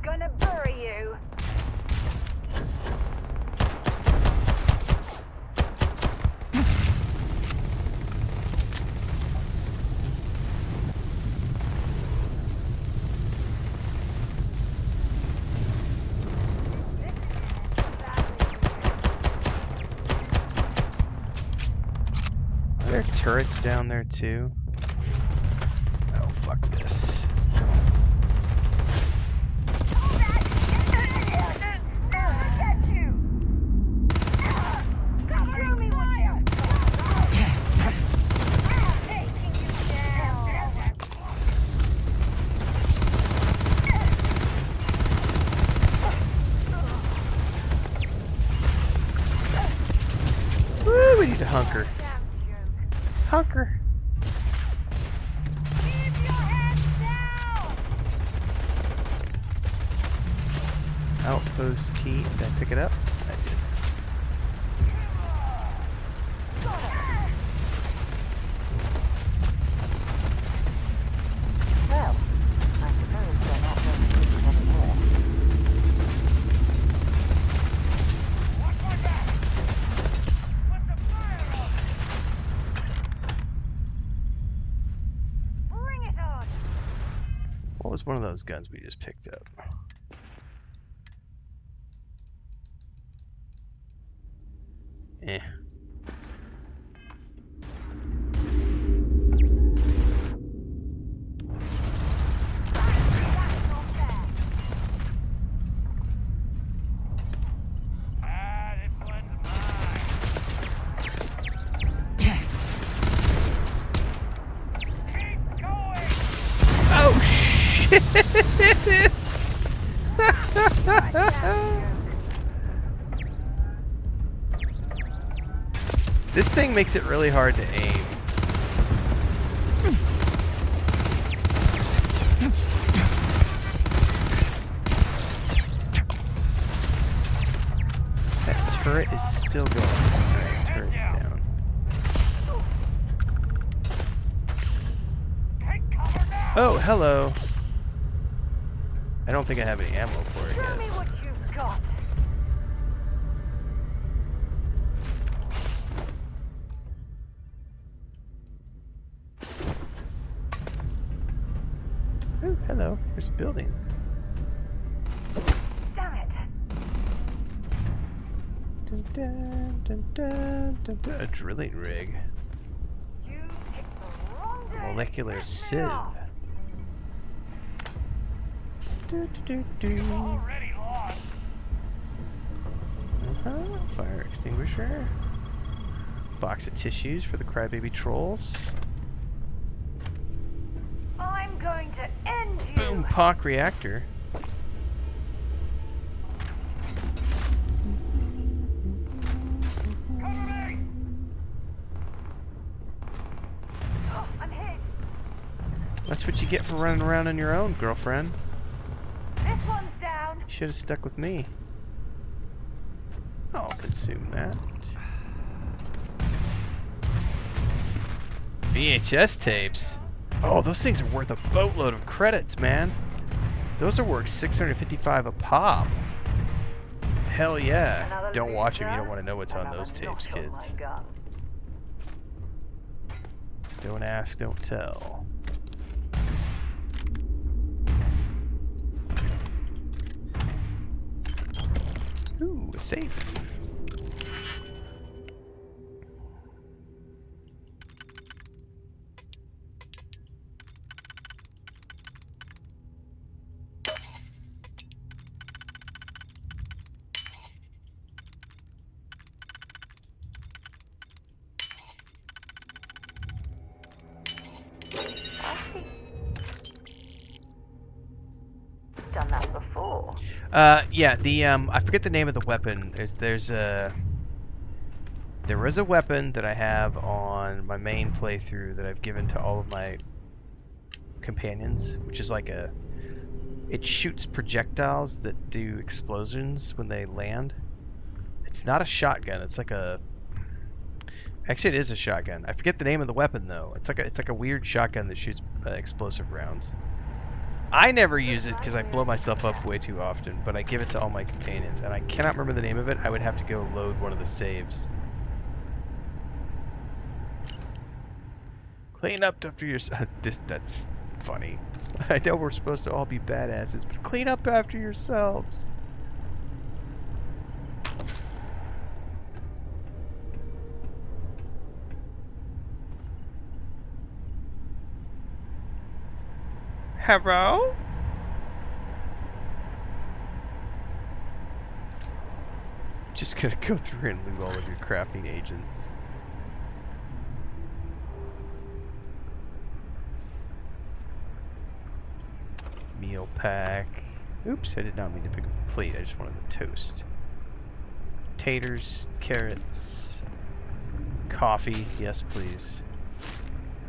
Gonna bury you. Are there turrets down there too? Oh, fuck this. Woo, we need to hunker. Hunker. Outpost key. Did I pick it up? I did. What was one of those guns we just picked up? Eh. Oh shit! This thing makes it really hard to aim. That turret is still going. Alright, turret's down. Oh, hello. I don't think I have any ammo for it yet. Show me what you've got. Oh, hello. There's a building. Damn it. Dun, dun, dun, dun, dun, dun. A drilling rig. You picked the wrong day. Molecular sieve. Do, do, do, do. Already lost. Fire extinguisher. Box of tissues for the crybaby trolls. I'm going to end you. Boom, POC reactor. Oh, I'm hit. That's what you get for running around on your own, girlfriend. This one's down. You should have stuck with me. I'll consume that. VHS tapes? Oh, those things are worth a boatload of credits, man. Those are worth 655 a pop. Hell yeah. Don't watch them, you don't want to know what's on those tapes, kids. Don't ask, don't tell. Ooh, a safe. Done that before. Yeah, the I forget the name of the weapon. There was a weapon that I have on my main playthrough that I've given to all of my companions, which is like it shoots projectiles that do explosions when they land. It's not a shotgun. It's like actually, it is a shotgun. I forget the name of the weapon though. It's like a weird shotgun that shoots explosive rounds. I never use it because I blow myself up way too often, but I give it to all my companions, and I cannot remember the name of it. I would have to go load one of the saves. Clean up after yourself. That's funny. I know we're supposed to all be badasses, but clean up after yourselves. Hello? Just gonna go through and loot all of your crafting agents. Meal pack. Oops, I did not mean to pick up the plate. I just wanted the toast. Taters, carrots, coffee. Yes, please.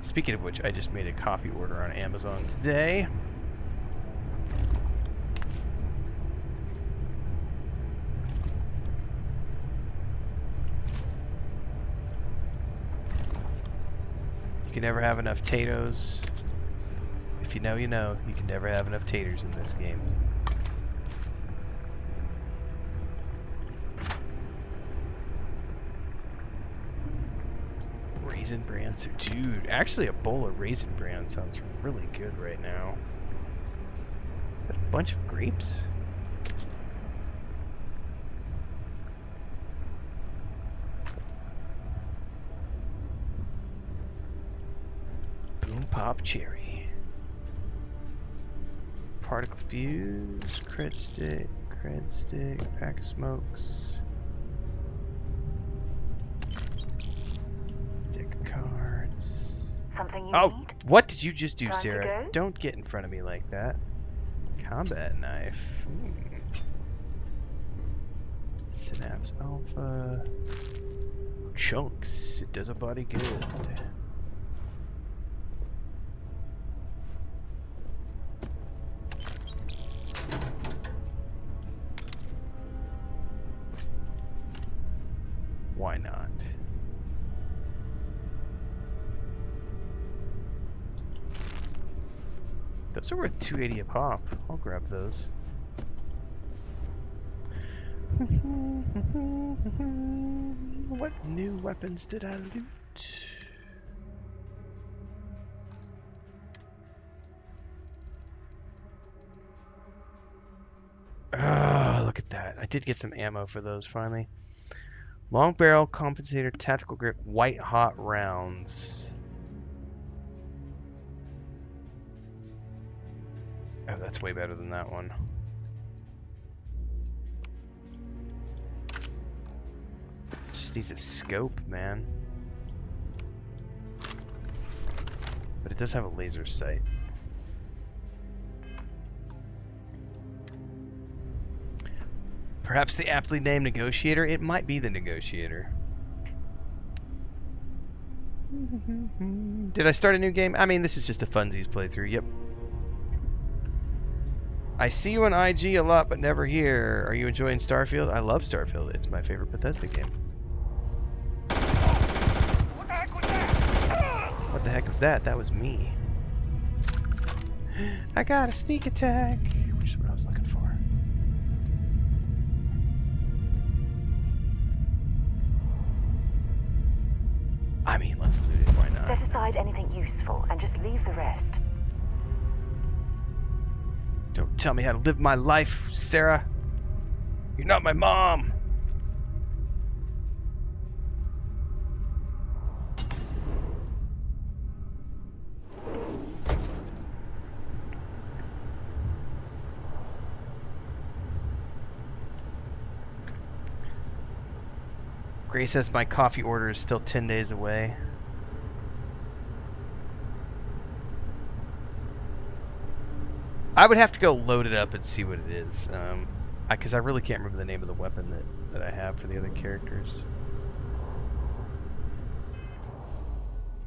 Speaking of which, I just made a coffee order on Amazon today. You can never have enough taters. If you know, you know. You can never have enough taters in this game. Raisin bran, so dude, actually a bowl of raisin bran sounds really good right now. Bunch of grapes? Boom pop cherry. Particle fuse, cred stick, pack of smokes. Deck of cards. Something you Oh, need? what did you just do, Time to Sarah? go? Don't get in front of me like that. Combat knife. Synapse Alpha. Chunks. It does a body good. Why not? Those are worth $2.80 a pop. I'll grab those. What new weapons did I loot? Ah, look at that. I did get some ammo for those finally. Long barrel, compensator, tactical grip, white hot rounds. Oh, that's way better than that one. Just needs a scope, man. But it does have a laser sight. Perhaps the aptly named Negotiator? It might be the Negotiator. Did I start a new game? I mean, this is just a funsies playthrough, yep. I see you on IG a lot, but never here. Are you enjoying Starfield? I love Starfield. It's my favorite Bethesda game. What the heck was that? That was me. I got a sneak attack, which is what I was looking for. I mean, let's loot it. Why not? Set aside anything useful and just leave the rest. Don't tell me how to live my life, Sarah. You're not my mom. Gray says my coffee order is still 10 days away. I would have to go load it up and see what it is, because I really can't remember the name of the weapon that I have for the other characters.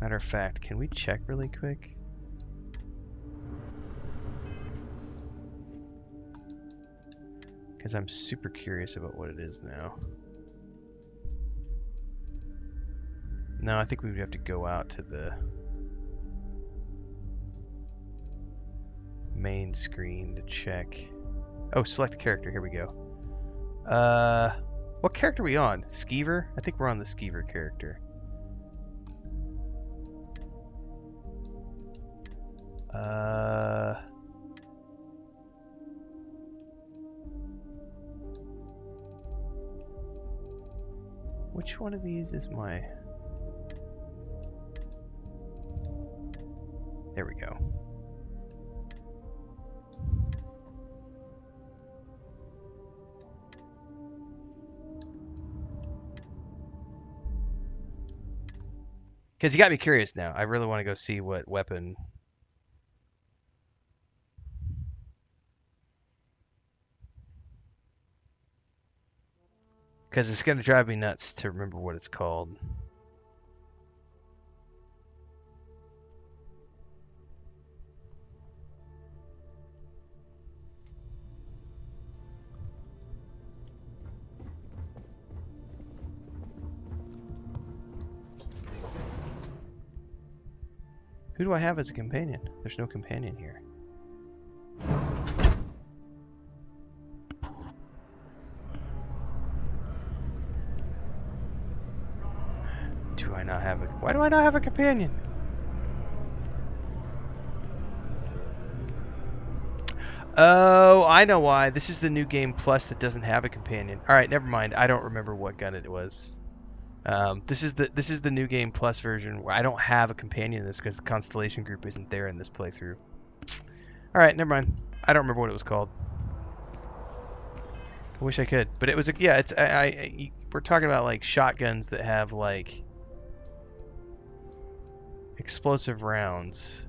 Matter of fact, can we check really quick? Because I'm super curious about what it is now. No, I think we would have to go out to the main screen to check. Oh, select a character. Here we go. What character are we on? Skeever? I think we're on the Skeever character. Which one of these is my... There we go. Because you got me curious now. I really want to go see what weapon... Because it's going to drive me nuts to remember what it's called. Who do I have as a companion? There's no companion here. Do I not have a... Why do I not have a companion? Oh, I know why. This is the new game plus that doesn't have a companion. All right, never mind. I don't remember what gun it was. This is the new game plus version where I don't have a companion in this because the Constellation group isn't there in this playthrough. All right, never mind. I don't remember what it was called. I wish I could, but it was a yeah. It's we're talking about like shotguns that have like explosive rounds.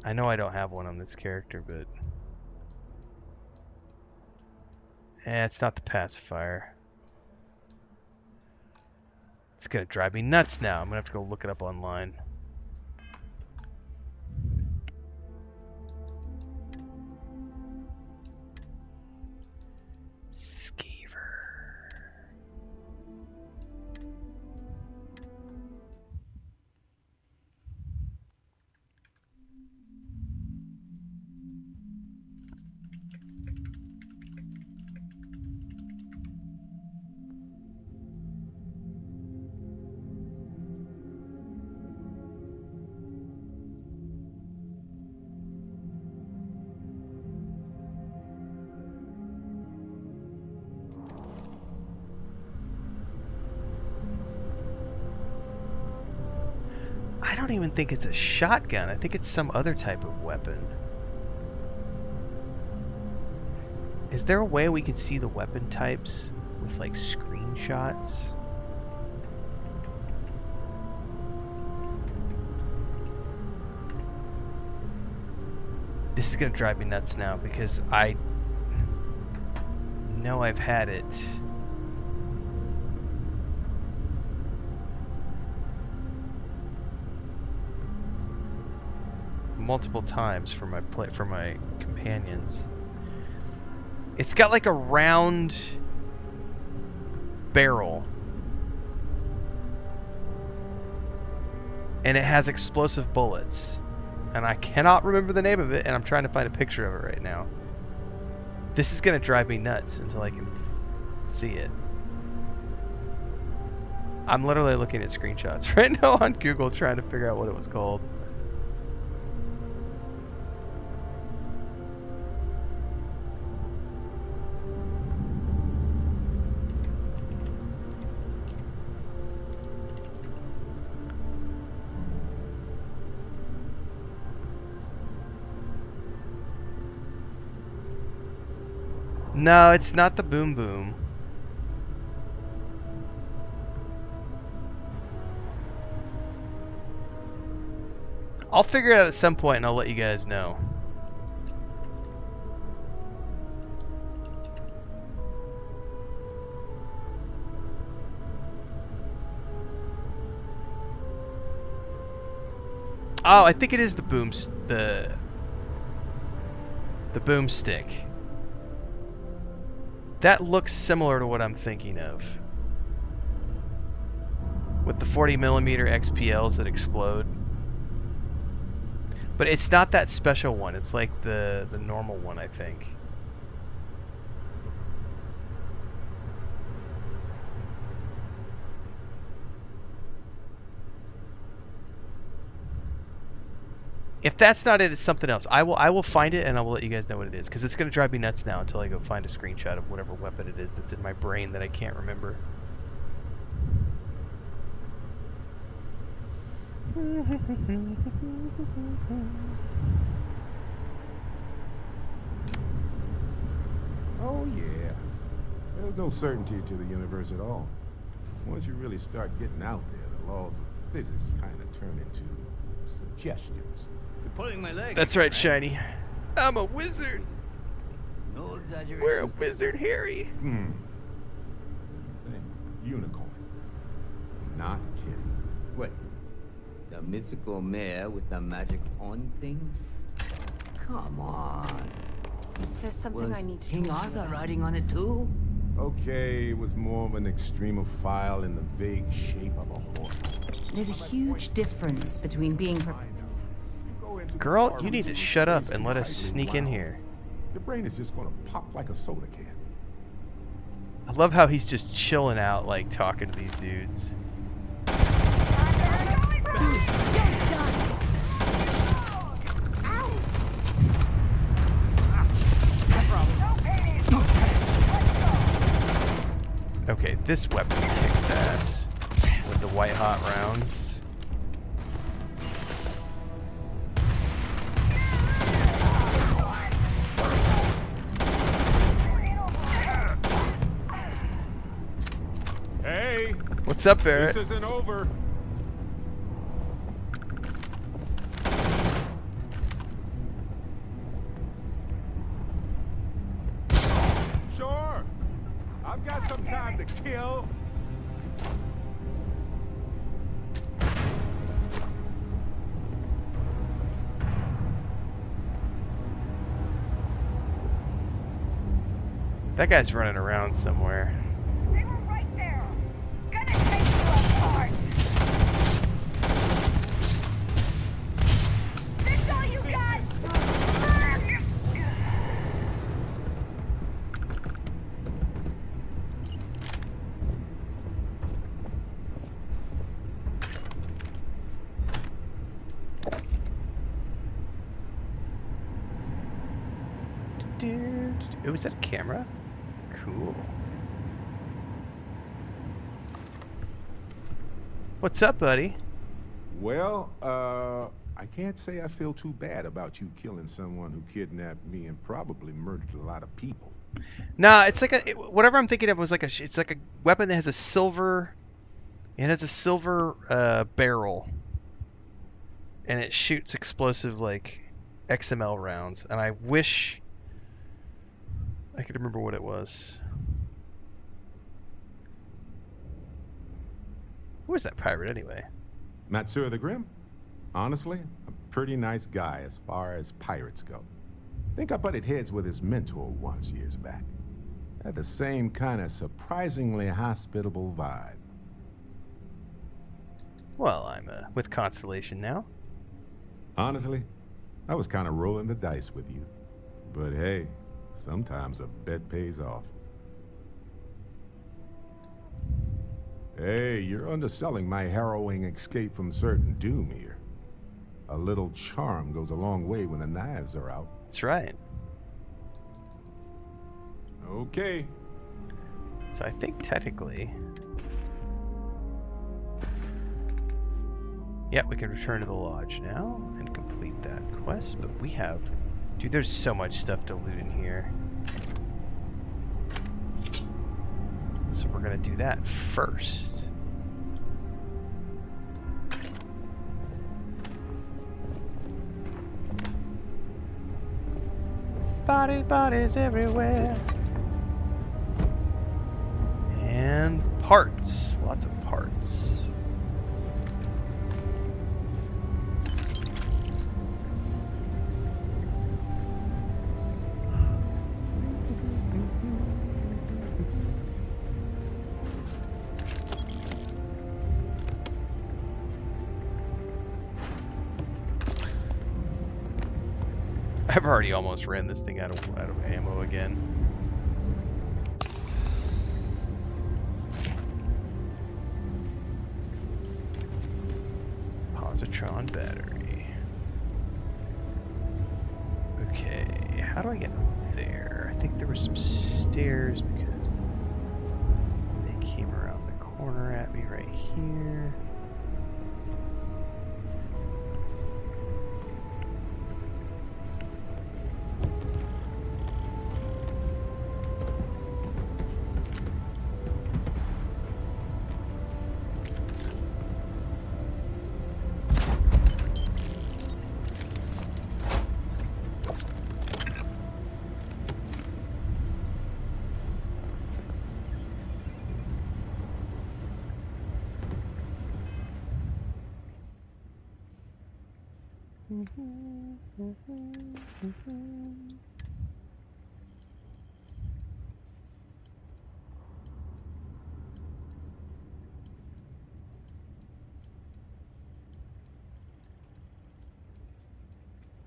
I know I don't have one on this character, but it's not the pacifier. It's gonna drive me nuts now. I'm gonna have to go look it up online. I don't even think it's a shotgun. I think it's some other type of weapon. Is there a way we could see the weapon types with like screenshots? This is gonna drive me nuts now because I know I've had it. Multiple times for my companions. It's got like a round barrel and it has explosive bullets, and I cannot remember the name of it, and I'm trying to find a picture of it right now. This is gonna drive me nuts until I can see it. I'm literally looking at screenshots right now on Google trying to figure out what it was called. No, it's not the boom boom. I'll figure it out at some point and I'll let you guys know. Oh, I think it is the boomstick. That looks similar to what I'm thinking of. With the 40mm XPLs that explode. But it's not that special one. It's like the normal one, I think. If that's not it, it's something else. I will find it and I will let you guys know what it is, because it's going to drive me nuts now until I go find a screenshot of whatever weapon it is that's in my brain that I can't remember. Oh yeah. There's no certainty to the universe at all. Once you really start getting out there, the laws of physics kind of turn into suggestions. Pulling my leg. That's right, Shiny. I'm a wizard. No exaggeration. We're a wizard, Harry. Unicorn. Not kidding. What? The mythical mare with the magic horn thing? Come on. There's something Was I need to King talk to you Arthur about. riding on it too? Okay, it was more of an extremophile in the vague shape of a horse. There's a huge difference between being Girl, you need to shut up and let us sneak in here. Your brain is just gonna pop like a soda can. love how he's just chilling out, like talking to these dudes. Okay, this weapon kicks ass with the white hot rounds. Hey! What's up, Barrett? This isn't over. Sure. I've got some time to kill. That guy's running around somewhere. They were right there. Gonna take you apart. This all you got? Oh, is that a camera? Cool. What's up, buddy? Well, I can't say I feel too bad about you killing someone who kidnapped me and probably murdered a lot of people. Nah, it's like whatever I'm thinking of was like it's like a weapon that has a silver. It has a silver barrel, and it shoots explosive like XML rounds. And I wish I could remember what it was. Who is that pirate anyway? Matsura the Grim? Honestly, a pretty nice guy as far as pirates go. Think I butted heads with his mentor once years back. Had the same kind of surprisingly hospitable vibe. Well, I'm with Constellation now. Honestly, I was kind of rolling the dice with you. But hey, sometimes a bet pays off. Hey, you're underselling my harrowing escape from certain doom here. A little charm goes a long way when the knives are out. That's right. Okay. So I think technically... Yeah, we can return to the lodge now and complete that quest, but we have... Dude, there's so much stuff to loot in here. So we're gonna do that first. Bodies everywhere. And parts. Lots of parts. I've already almost ran this thing out of ammo again. Positron battery. Okay, how do I get up there? I think there were some stairs because they came around the corner at me right here.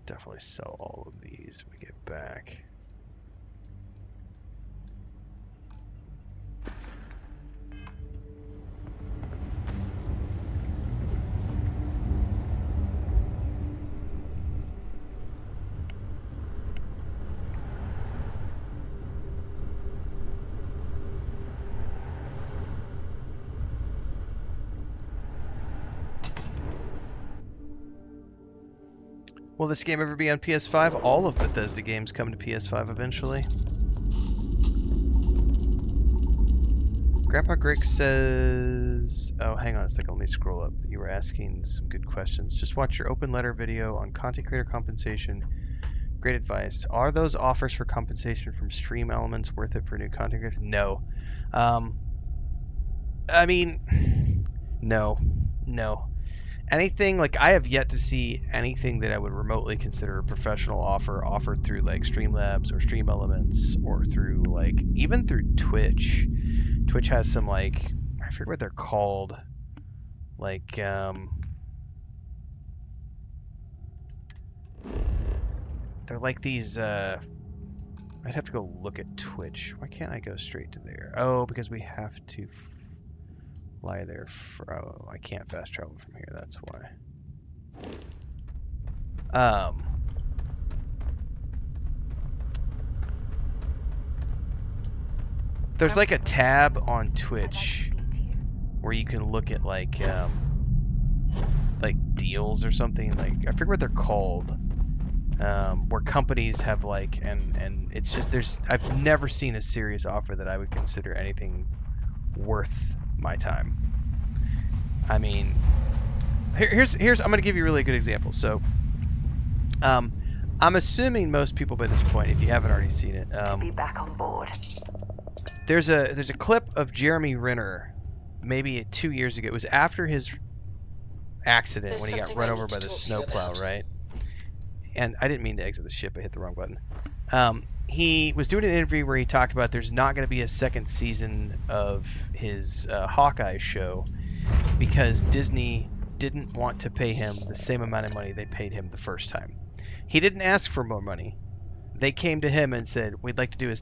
Definitely sell all of these when we get back. Will this game ever be on PS5? All of Bethesda games come to PS5 eventually. Grandpa Greg says... Oh, hang on a second. Let me scroll up. You were asking some good questions. Just watch your open letter video on content creator compensation. Great advice. Are those offers for compensation from stream elements worth it for new content creators? No. I mean, no. Anything, like, I have yet to see anything that I would remotely consider a professional offer offered through, like, Streamlabs or Stream Elements or through, like, even through Twitch. Twitch has some, like, I forget what they're called. Like, they're like these, I'd have to go look at Twitch. Why can't I go straight to there? Oh, because we have to fly there. Oh, I can't fast travel from here. That's why. There's like a tab on Twitch where you can look at like deals or something. Like I forget what they're called. Where companies have like and it's just I've never seen a serious offer that I would consider anything worth my time. I mean, here's I'm gonna give you a really good example. So, I'm assuming most people by this point, if you haven't already seen it, to be back on board. There's a clip of Jeremy Renner, maybe 2 years ago. It was after his accident when he got run over by the snowplow, right? And I didn't mean to exit the ship. I hit the wrong button. He was doing an interview where he talked about there's not going to be a second season of his Hawkeye show because Disney didn't want to pay him the same amount of money they paid him the first time. He didn't ask for more money. They came to him and said, we'd like to do a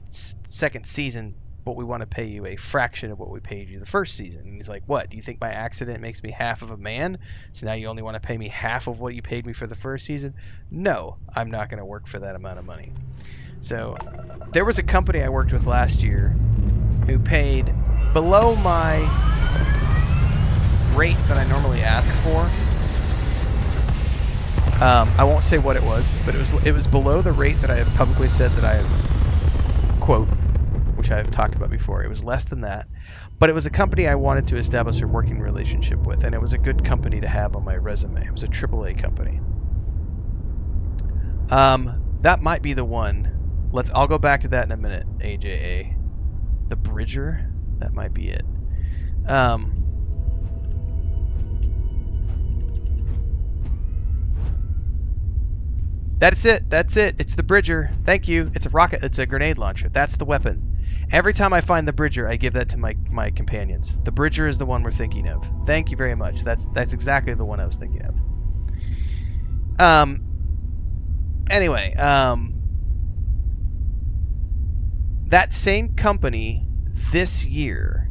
second season, but we want to pay you a fraction of what we paid you the first season. And he's like, what? Do you think my accident makes me half of a man? So now you only want to pay me half of what you paid me for the first season? No, I'm not going to work for that amount of money. So there was a company I worked with last year who paid below my rate that I normally ask for. I won't say what it was, but it was below the rate that I have publicly said that I quote, which I've talked about before. It was less than that, but it was a company I wanted to establish a working relationship with, and it was a good company to have on my resume. It was a AAA company. That might be the one. I'll go back to that in a minute, AJA. The Bridger? That might be it. That's it. It's the Bridger. Thank you. It's a rocket. It's a grenade launcher. That's the weapon. Every time I find the Bridger, I give that to my companions. The Bridger is the one we're thinking of. Thank you very much. That's exactly the one I was thinking of. Anyway, that same company this year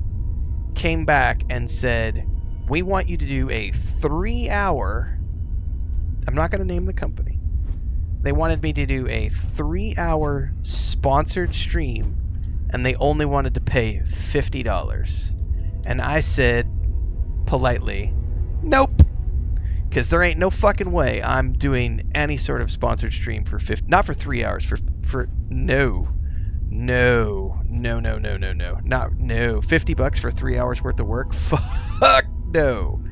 came back and said, we want you to do a 3-hour, I'm not going to name the company. They wanted me to do a 3-hour sponsored stream, and they only wanted to pay $50. And I said, politely, nope. Because there ain't no fucking way I'm doing any sort of sponsored stream for not for 3 hours, no. $50 for 3 hours worth of work? Fuck no.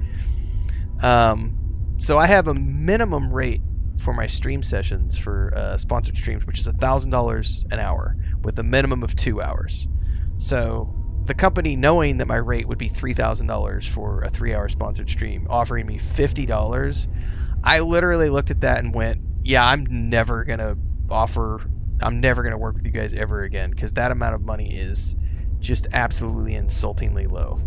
So I have a minimum rate for my stream sessions for sponsored streams, which is $1,000 an hour with a minimum of 2 hours. So the company, knowing that my rate would be $3,000 for a 3-hour sponsored stream, offering me $50, I literally looked at that and went, yeah, I'm never going to work with you guys ever again, because that amount of money is just absolutely insultingly low.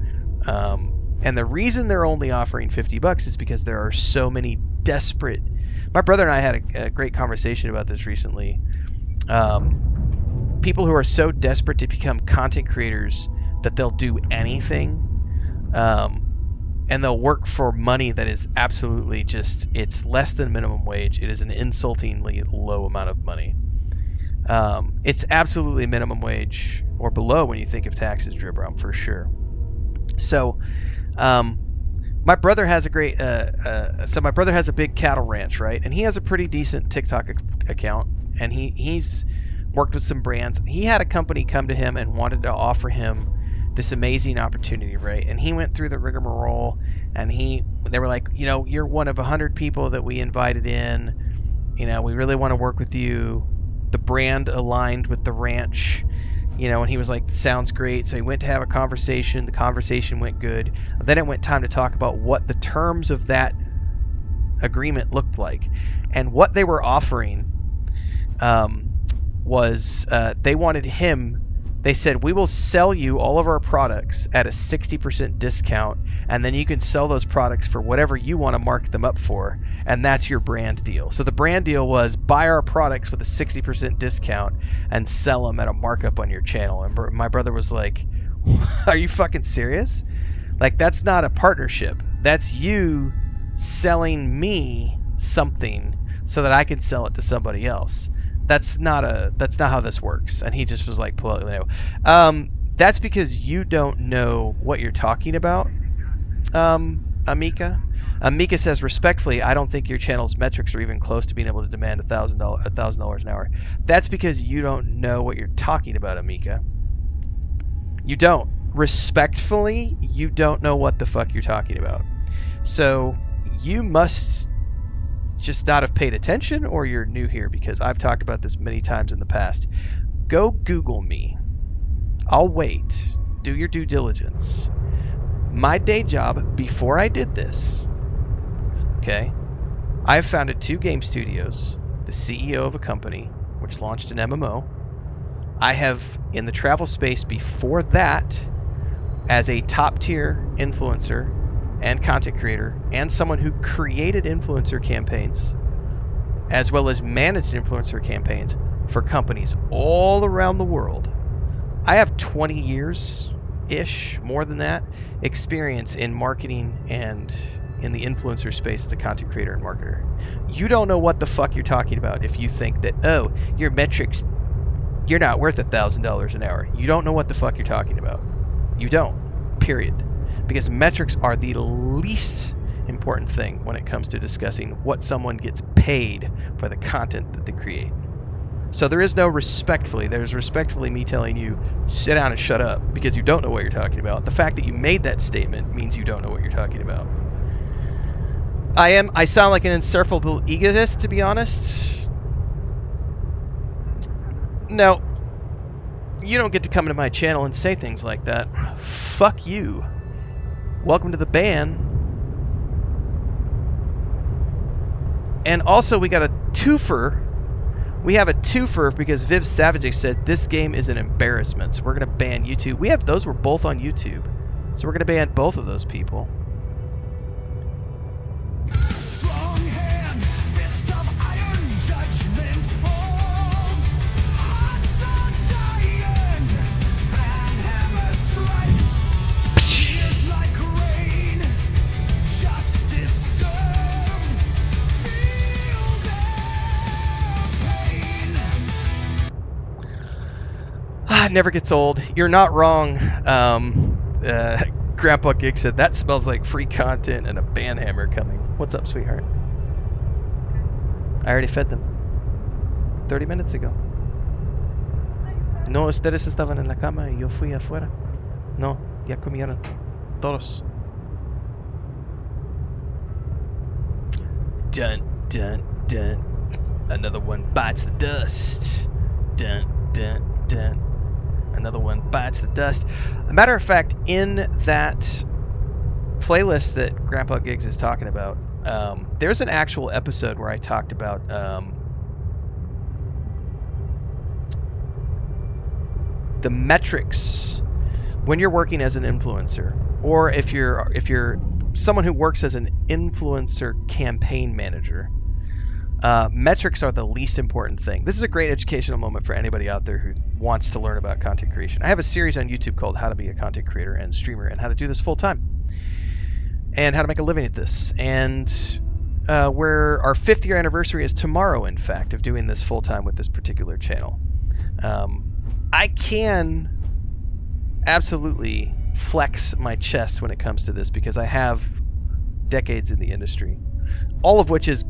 And the reason they're only offering $50 is because there are so many desperate... My brother and I had a great conversation about this recently. People who are so desperate to become content creators that they'll do anything, and they'll work for money that is absolutely just, it's less than minimum wage. It is an insultingly low amount of money. It's absolutely minimum wage or below when you think of taxes, Dribram, for sure. So My brother has a great, so my brother has a big cattle ranch, right? And he has a pretty decent TikTok account, and he's worked with some brands. He had a company come to him and wanted to offer him this amazing opportunity, right? And he went through the rigmarole, and they were like, you know, you're one of 100 people that we invited in. You know, we really want to work with you. The brand aligned with the ranch. You know, and he was like, sounds great. So he went to have a conversation. The conversation went good. Then it went time to talk about what the terms of that agreement looked like. And what they were offering was they wanted him. They said, we will sell you all of our products at a 60% discount, and then you can sell those products for whatever you want to mark them up for, and that's your brand deal. So the brand deal was buy our products with a 60% discount and sell them at a markup on your channel. And my brother was like, are you fucking serious? Like, that's not a partnership. That's you selling me something so that I can sell it to somebody else. That's not how this works. And he just was like, politely, no. That's because you don't know what you're talking about, Amika. Amika says, respectfully, I don't think your channel's metrics are even close to being able to demand $1,000 an hour. That's because you don't know what you're talking about, Amika. You don't. Respectfully, you don't know what the fuck you're talking about. So you must just not have paid attention, or you're new here, because I've talked about this many times in the past. Go Google me. I'll wait. Do your due diligence. My day job before I did this, okay, I've founded 2 game studios, the CEO of a company which launched an MMO. I have, in the travel space before that, as a top tier influencer and content creator, and someone who created influencer campaigns, as well as managed influencer campaigns for companies all around the world. I have 20 years-ish, more than that, experience in marketing and in the influencer space as a content creator and marketer. You don't know what the fuck you're talking about if you think that, oh, your metrics, you're not worth $1,000 an hour. You don't know what the fuck you're talking about. You don't, period. Because metrics are the least important thing when it comes to discussing what someone gets paid for the content that they create. So there is no respectfully. There's respectfully me telling you, sit down and shut up, because you don't know what you're talking about. The fact that you made that statement means you don't know what you're talking about. I sound like an insufferable egotist, to be honest. No. You don't get to come into my channel and say things like that. Fuck you. Welcome to the ban. And also, we got a twofer. We have a twofer because Viv Savage said this game is an embarrassment. So we're going to ban YouTube. Those were both on YouTube. So we're going to ban both of those people. Strong hand, fist of iron, judgment falls. Hearts are dying, banhammer strikes. Tears like rain, justice served. Feel their pain. It never gets old. You're not wrong. Grandpa Gig said, that smells like free content and a banhammer coming. What's up, sweetheart? I already fed them 30 minutes ago. No, ustedes estaban en la cama y yo fui afuera. No, ya comieron. Todos. Dun, dun, dun. Another one bites the dust. Dun, dun, dun. Another one bites the dust. As a matter of fact, in that playlist that Grandpa Giggs is talking about, there's an actual episode where I talked about the metrics when you're working as an influencer, or if you're someone who works as an influencer campaign manager. Metrics are the least important thing. This is a great educational moment for anybody out there who wants to learn about content creation. I have a series on YouTube called How to Be a Content Creator and Streamer, and how to do this full time, and how to make a living at this. And where our 5th year anniversary is tomorrow, in fact, of doing this full time with this particular channel. I can absolutely flex my chest when it comes to this, because I have decades in the industry, all of which is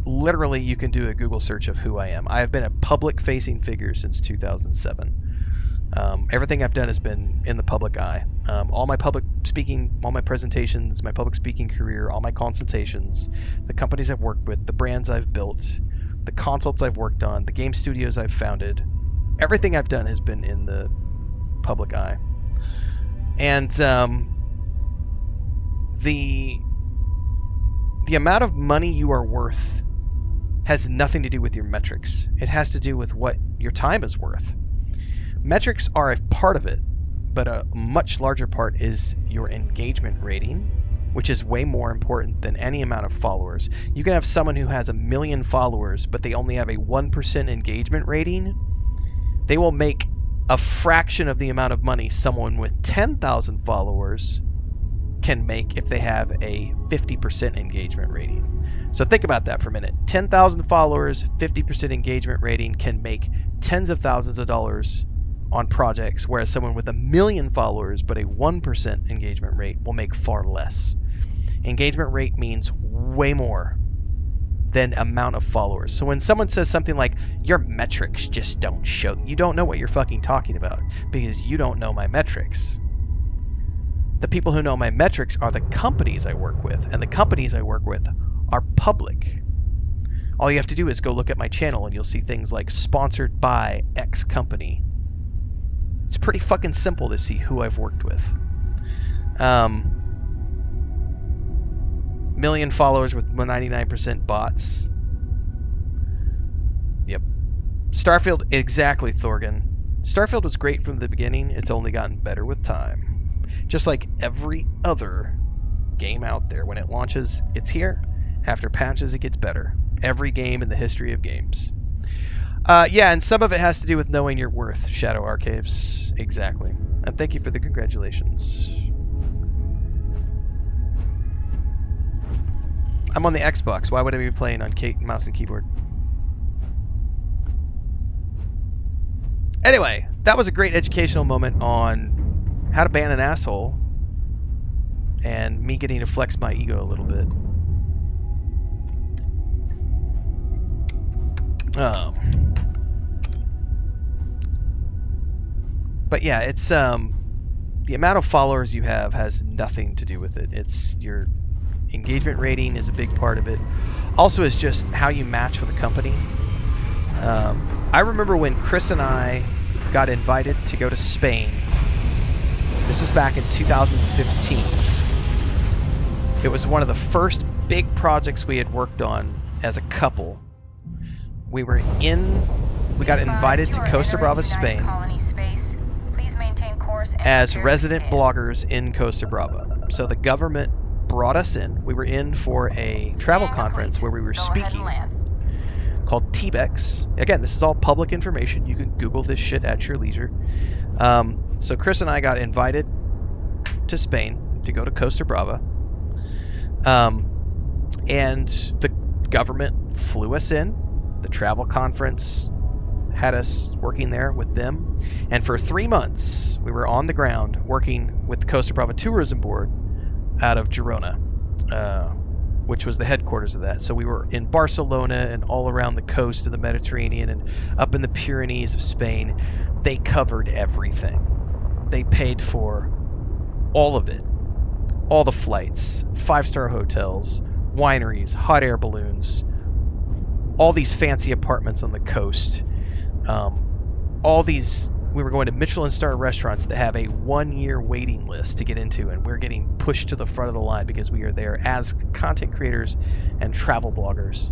literally, you can do a Google search of who I am. I have been a public-facing figure since 2007. Everything I've done has been in the public eye. All my public speaking, all my presentations, my public speaking career, all my consultations, the companies I've worked with, the brands I've built, the consults I've worked on, the game studios I've founded, everything I've done has been in the public eye. And the amount of money you are worth has nothing to do with your metrics. It has to do with what your time is worth. Metrics are a part of it, but a much larger part is your engagement rating, which is way more important than any amount of followers. You can have someone who has 1 million followers, but they only have a 1% engagement rating. They will make a fraction of the amount of money someone with 10,000 followers can make if they have a 50% engagement rating. So think about that for a minute. 10,000 followers, 50% engagement rating can make tens of thousands of dollars on projects, whereas someone with 1 million followers but a 1% engagement rate will make far less. Engagement rate means way more than amount of followers. So when someone says something like, your metrics just don't show, you don't know what you're fucking talking about, because you don't know my metrics. The people who know my metrics are the companies I work with, and the companies I work with are public. All you have to do is go look at my channel and you'll see things like sponsored by X company. It's pretty fucking simple to see who I've worked with. 1 million followers with 99% bots. Yep. Starfield, exactly, Thorgan. Starfield was great from the beginning. It's only gotten better with time. Just like every other game out there. When it launches, it's here. After patches, it gets better. Every game in the history of games. Yeah, and some of it has to do with knowing your worth, Shadow Archives. Exactly. And thank you for the congratulations. I'm on the Xbox. Why would I be playing on mouse and keyboard? Anyway, that was a great educational moment on how to ban an asshole and me getting to flex my ego a little bit. But yeah, it's the amount of followers you have has nothing to do with it. It's your engagement rating is a big part of it. Also, is just how you match with a company. I remember when Chris and I got invited to go to Spain. This is back in 2015. It was one of the first big projects we had worked on as a couple. We got invited to Costa Brava, Spain, as resident bloggers in Costa Brava. So the government brought us in. We were in for a travel conference where we were speaking called TBEX. Again, this is all public information. You can Google this shit at your leisure. So Chris and I got invited to Spain to go to Costa Brava. And the government flew us in. The travel conference had us working there with them. And for 3 months, we were on the ground working with the Costa Brava Tourism Board out of Girona, which was the headquarters of that. So we were in Barcelona and all around the coast of the Mediterranean and up in the Pyrenees of Spain. They covered everything. They paid for all of it. All the flights, 5-star hotels, wineries, hot air balloons, all these fancy apartments on the coast. We were going to Michelin star restaurants that have a 1-year waiting list to get into, and we're getting pushed to the front of the line because we are there as content creators and travel bloggers,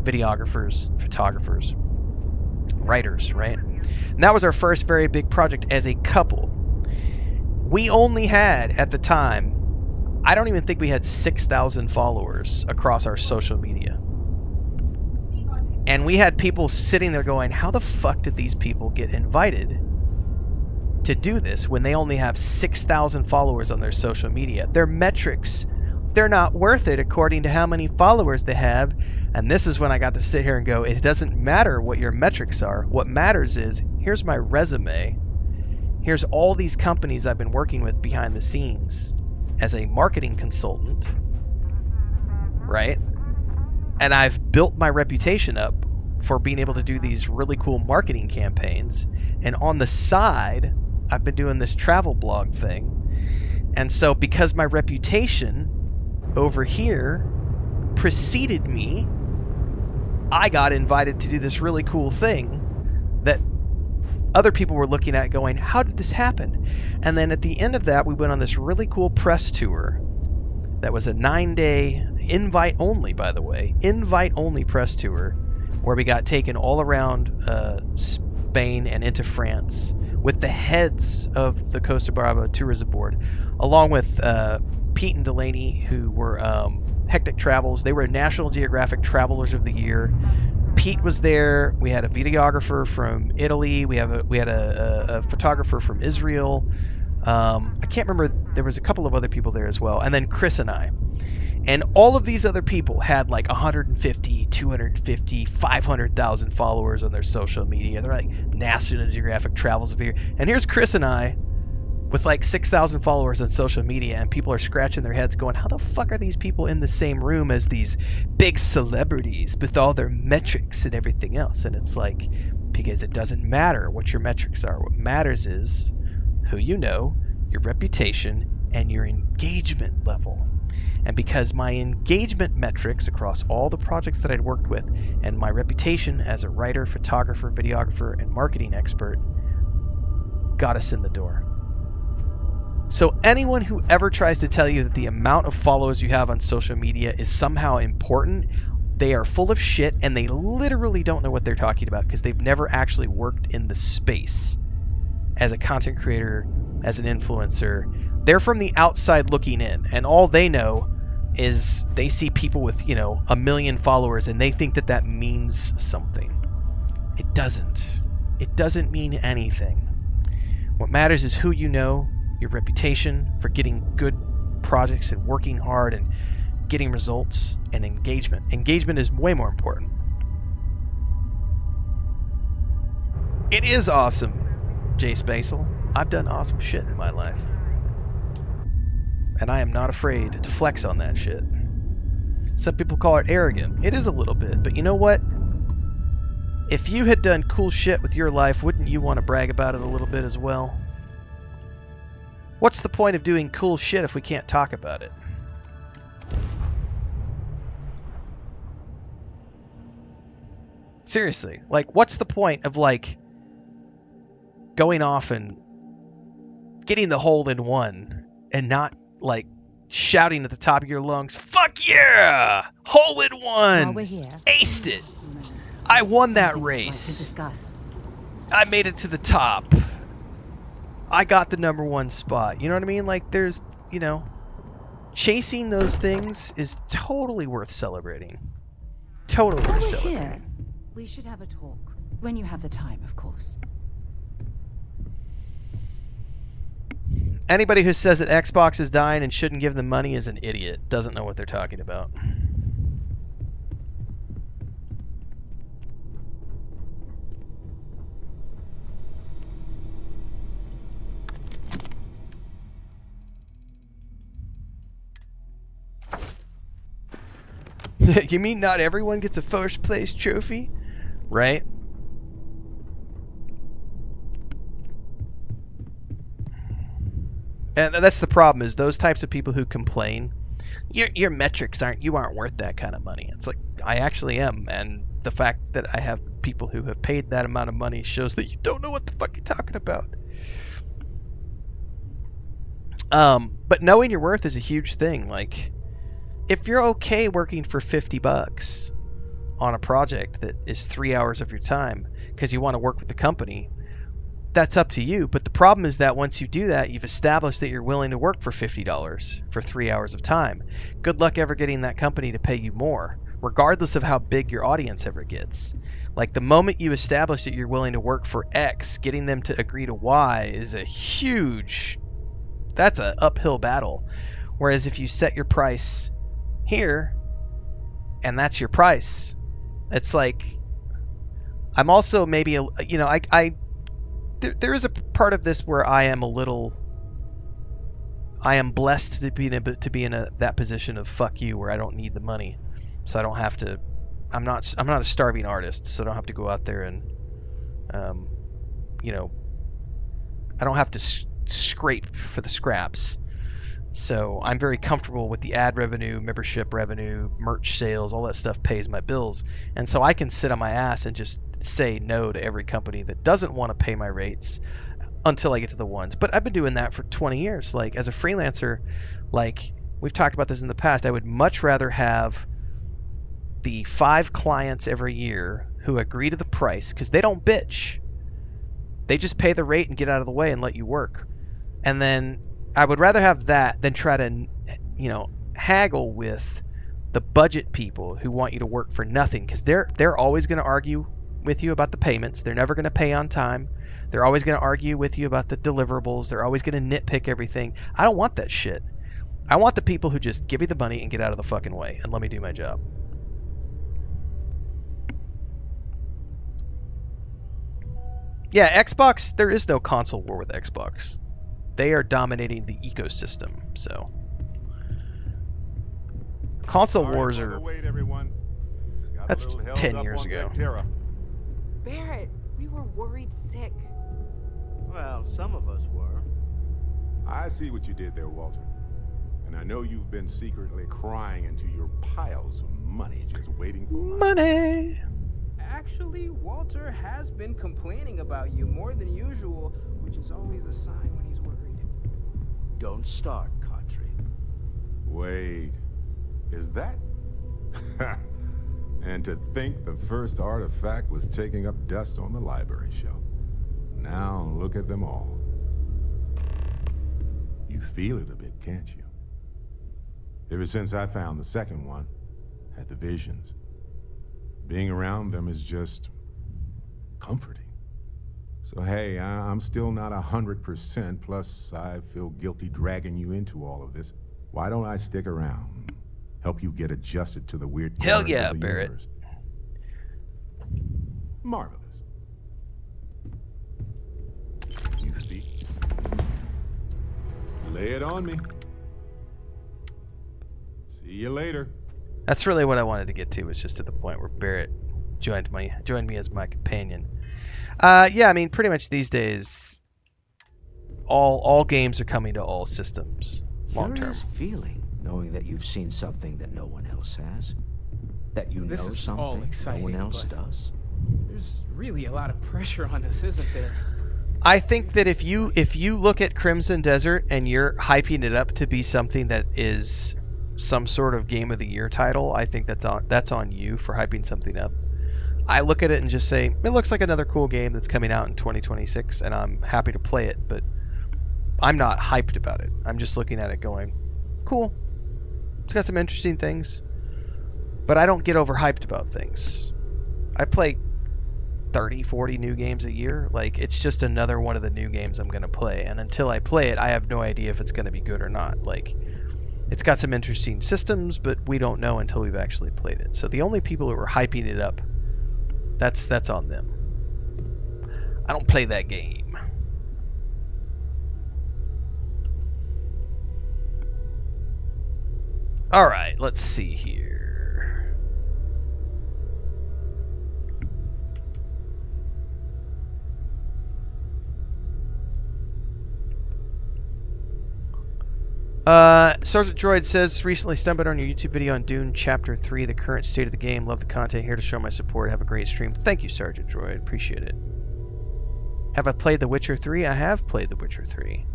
videographers, photographers, writers, right? And that was our first very big project as a couple. We only had, at the time, I don't even think we had 6,000 followers across our social media. And we had people sitting there going, how the fuck did these people get invited to do this when they only have 6,000 followers on their social media? Their metrics, they're not worth it according to how many followers they have. And this is when I got to sit here and go, it doesn't matter what your metrics are. What matters is, here's my resume. Here's all these companies I've been working with behind the scenes as a marketing consultant. right? And I've built my reputation up for being able to do these really cool marketing campaigns. And on the side, I've been doing this travel blog thing. And so because my reputation over here preceded me, I got invited to do this really cool thing that other people were looking at going, how did this happen? And then at the end of that, we went on this really cool press tour that was a 9-day, invite only, by the way, invite only press tour, where we got taken all around Spain and into France with the heads of the Costa Brava Tourism Board, along with Pete and Delaney, who were Hectic Travels. They were National Geographic Travelers of the Year. Pete was there. We had a videographer from Italy. We had a photographer from Israel. I can't remember. There was a couple of other people there as well. And then Chris and I. And all of these other people had like 150, 250, 500,000 followers on their social media. They're like National Geographic Travels of the Year. And here's Chris and I with like 6,000 followers on social media, and people are scratching their heads going, how the fuck are these people in the same room as these big celebrities with all their metrics and everything else? And it's like, because it doesn't matter what your metrics are. What matters is who you know, your reputation, and your engagement level. And because my engagement metrics across all the projects that I'd worked with, and my reputation as a writer, photographer, videographer, and marketing expert got us in the door. So anyone who ever tries to tell you that the amount of followers you have on social media is somehow important, they are full of shit, and they literally don't know what they're talking about because they've never actually worked in the space as a content creator, as an influencer. They're from the outside looking in, and all they know is they see people with, 1 million followers, and they think that that means something. It doesn't. It doesn't mean anything. What matters is who you know, your reputation for getting good projects and working hard and getting results, and engagement. Engagement is way more important. It is awesome, Jay Spacel. I've done awesome shit in my life. And I am not afraid to flex on that shit. Some people call it arrogant. It is a little bit, but you know what? If you had done cool shit with your life, wouldn't you want to brag about it a little bit as well? What's the point of doing cool shit if we can't talk about it? Seriously, like, what's the point of, like, going off and getting the hole in one and not, like, shouting at the top of your lungs, fuck yeah! Hole in one! While we're here, aced it! I won that race. I made it to the top. I got the #1 spot. You know what I mean? Like, there's, chasing those things is totally worth celebrating. Totally worth celebrating. Here, we should have a talk. When you have the time, of course. Anybody who says that Xbox is dying and shouldn't give them money is an idiot. Doesn't know what they're talking about. You mean not everyone gets a first place trophy? Right? And that's the problem, is those types of people who complain, your metrics you aren't worth that kind of money. It's like, I actually am, and the fact that I have people who have paid that amount of money shows that you don't know what the fuck you're talking about. But knowing your worth is a huge thing. Like, if you're okay working for $50 on a project that is 3 hours of your time because you want to work with the company, that's up to you. But the problem is that once you do that, you've established that you're willing to work for $50 for 3 hours of time. Good luck ever getting that company to pay you more, regardless of how big your audience ever gets. Like, the moment you establish that you're willing to work for X, getting them to agree to Y is that's an uphill battle. Whereas if you set your price here, and that's your price, it's like, I'm also maybe, there is a part of this where I am I am blessed to be in that position of fuck you, where I don't need the money, so I don't have to. I'm not a starving artist, so I don't have to go out there and, you know, I don't have to scrape for the scraps. So I'm very comfortable with the ad revenue, membership revenue, merch sales, all that stuff pays my bills. And so I can sit on my ass and just say no to every company that doesn't want to pay my rates until I get to the ones. But I've been doing that for 20 years. Like, as a freelancer, like, we've talked about this in the past, I would much rather have the 5 clients every year who agree to the price, because they don't bitch. They just pay the rate and get out of the way and let you work. And then I would rather have that than try to, you know, haggle with the budget people who want you to work for nothing, because they're always going to argue with you about the payments. They're never going to pay on time. They're always going to argue with you about the deliverables. They're always going to nitpick everything. I don't want that shit. I want the people who just give me the money and get out of the fucking way and let me do my job. Yeah, Xbox, there is no console war with Xbox. They are dominating the ecosystem, so. Console wars are... That's 10 years ago. Barrett, we were worried sick. Well, some of us were. I see what you did there, Walter. And I know you've been secretly crying into your piles of money just waiting for money. Actually, Walter has been complaining about you more than usual, which is always a sign when he's worried. Don't start, Country. Wait, is that? And to think the first artifact was taking up dust on the library shelf. Now look at them all. You feel it a bit, can't you? Ever since I found the second one, had the visions, being around them is just comforting. So hey, I'm still not 100%, plus I feel guilty dragging you into all of this. Why don't I stick around? Help you get adjusted to the weird corners Hell yeah, of the Barrett. universe. Marvelous. You speak. Lay it on me. See you later. That's really what I wanted to get to, was just to the point where Barrett joined me as my companion. Yeah, I mean, pretty much these days, all games are coming to all systems long term. Curious feeling, knowing that you've seen something that no one else has. That you This know is all something no exciting, one else but does. There's really a lot of pressure on us, isn't there? I think that if you look at Crimson Desert and you're hyping it up to be something that is some sort of Game of the Year title, I think that's on you for hyping something up. I look at it and just say, it looks like another cool game that's coming out in 2026, and I'm happy to play it, but I'm not hyped about it. I'm just looking at it going, cool. It's got some interesting things, but I don't get overhyped about things. I play 30, 40 new games a year. Like, it's just another one of the new games I'm going to play, and until I play it, I have no idea if it's going to be good or not. Like, it's got some interesting systems, but we don't know until we've actually played it. So the only people who are hyping it up, that's on them. I don't play that game. All right, let's see here. Sergeant Droid says, recently stumbled on your YouTube video on Dune Chapter 3, the current state of the game. Love the content, here to show my support. Have a great stream. Thank you, Sergeant Droid. Appreciate it. Have I played The Witcher 3? I have played The Witcher 3.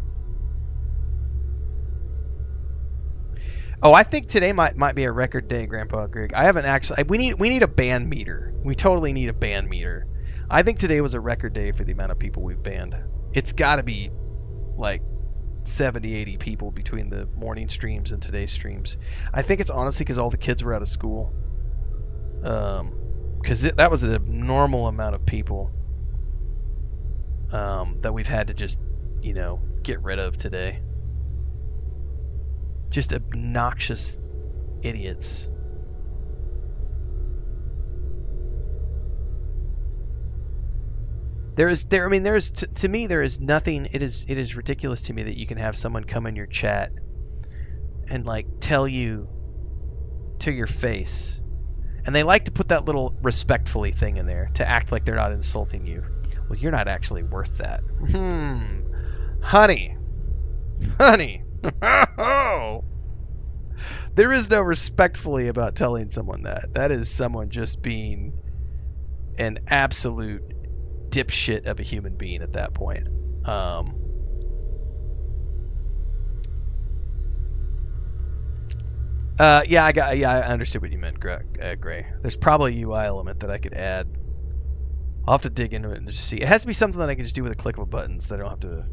Oh, I think today might be a record day, Grandpa Greg. I haven't actually... We need a band meter. We totally need a band meter. I think today was a record day for the amount of people we've banned. It's got to be, like, 70, 80 people between the morning streams and today's streams. I think it's honestly because all the kids were out of school. Because that was an abnormal amount of people that we've had to just, get rid of today. Just obnoxious idiots. To me, there is nothing. It is ridiculous to me that you can have someone come in your chat and like tell you to your face, and they like to put that little respectfully thing in there to act like they're not insulting you. Well, you're not actually worth that. Honey. There is no respectfully about telling someone that. That is someone just being an absolute dipshit of a human being at that point. I understood what you meant, Gray. There's probably a UI element that I could add. I'll have to dig into it and just see. It has to be something that I can just do with a click of a button, so that I don't have to.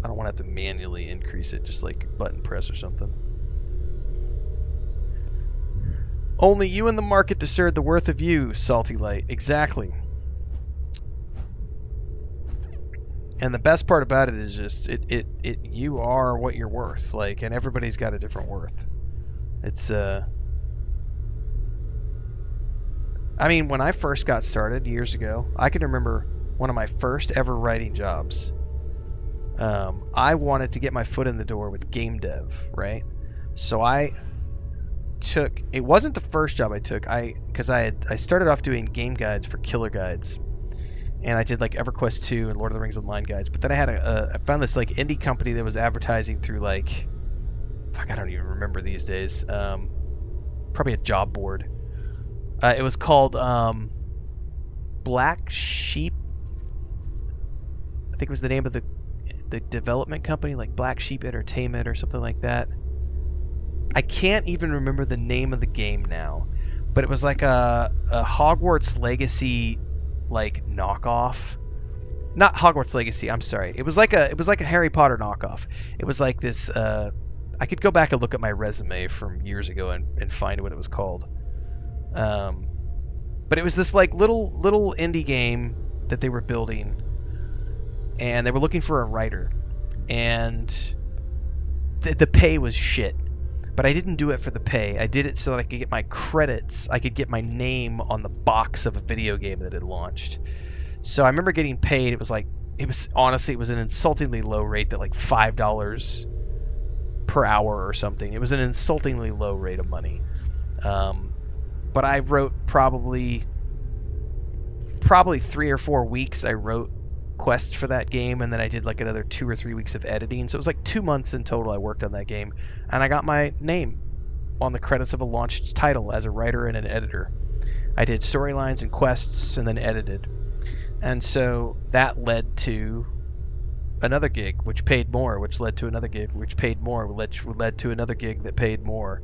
I don't want to have to manually increase it, just like button press or something. Only you and the market discern the worth of you, Salty Light. Exactly. And the best part about it is just you are what you're worth. Like, and everybody's got a different worth. It's I mean, when I first got started years ago, I can remember one of my first ever writing jobs. I wanted to get my foot in the door with game dev, right? So it wasn't the first job I took, because I started off doing game guides for Killer Guides, and I did like EverQuest 2 and Lord of the Rings Online guides. But then I found this like indie company that was advertising through like, I don't even remember these days. Probably a job board. It was called Black Sheep. I think it was the name of the development company, like Black Sheep Entertainment or something like that. I can't even remember the name of the game now, but it was like a Hogwarts Legacy like knockoff. Not Hogwarts Legacy, I'm sorry. It was like a Harry Potter knockoff. It was like this I could go back and look at my resume from years ago and find what it was called. But it was this like little indie game that they were building, and they were looking for a writer, and the pay was shit. But I didn't do it for the pay. I did it so that I could get my credits. I could get my name on the box of a video game that had launched. So I remember getting paid. It was an insultingly low rate, that like $5 per hour or something. It was an insultingly low rate of money. But I wrote probably 3 or 4 weeks. I wrote quests for that game, and then I did like another 2 or 3 weeks of editing. So it was like 2 months in total I worked on that game, and I got my name on the credits of a launched title as a writer and an editor. I did storylines and quests and then edited, and so that led to another gig which paid more, which led to another gig which paid more, which led to another gig that paid more,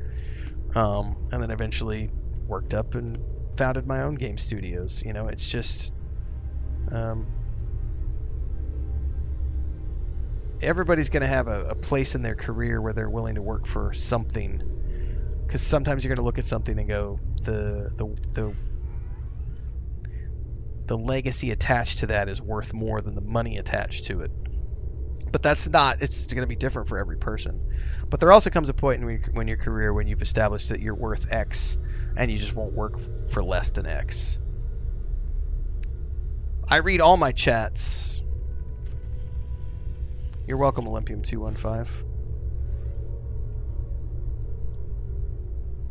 and then eventually worked up and founded my own game studios. It's just everybody's going to have a place in their career where they're willing to work for something, because sometimes you're going to look at something and go, the legacy attached to that is worth more than the money attached to it. But it's going to be different for every person. But there also comes a point in your career when you've established that you're worth X, and you just won't work for less than X. I read all my chats. You're welcome, Olympium215.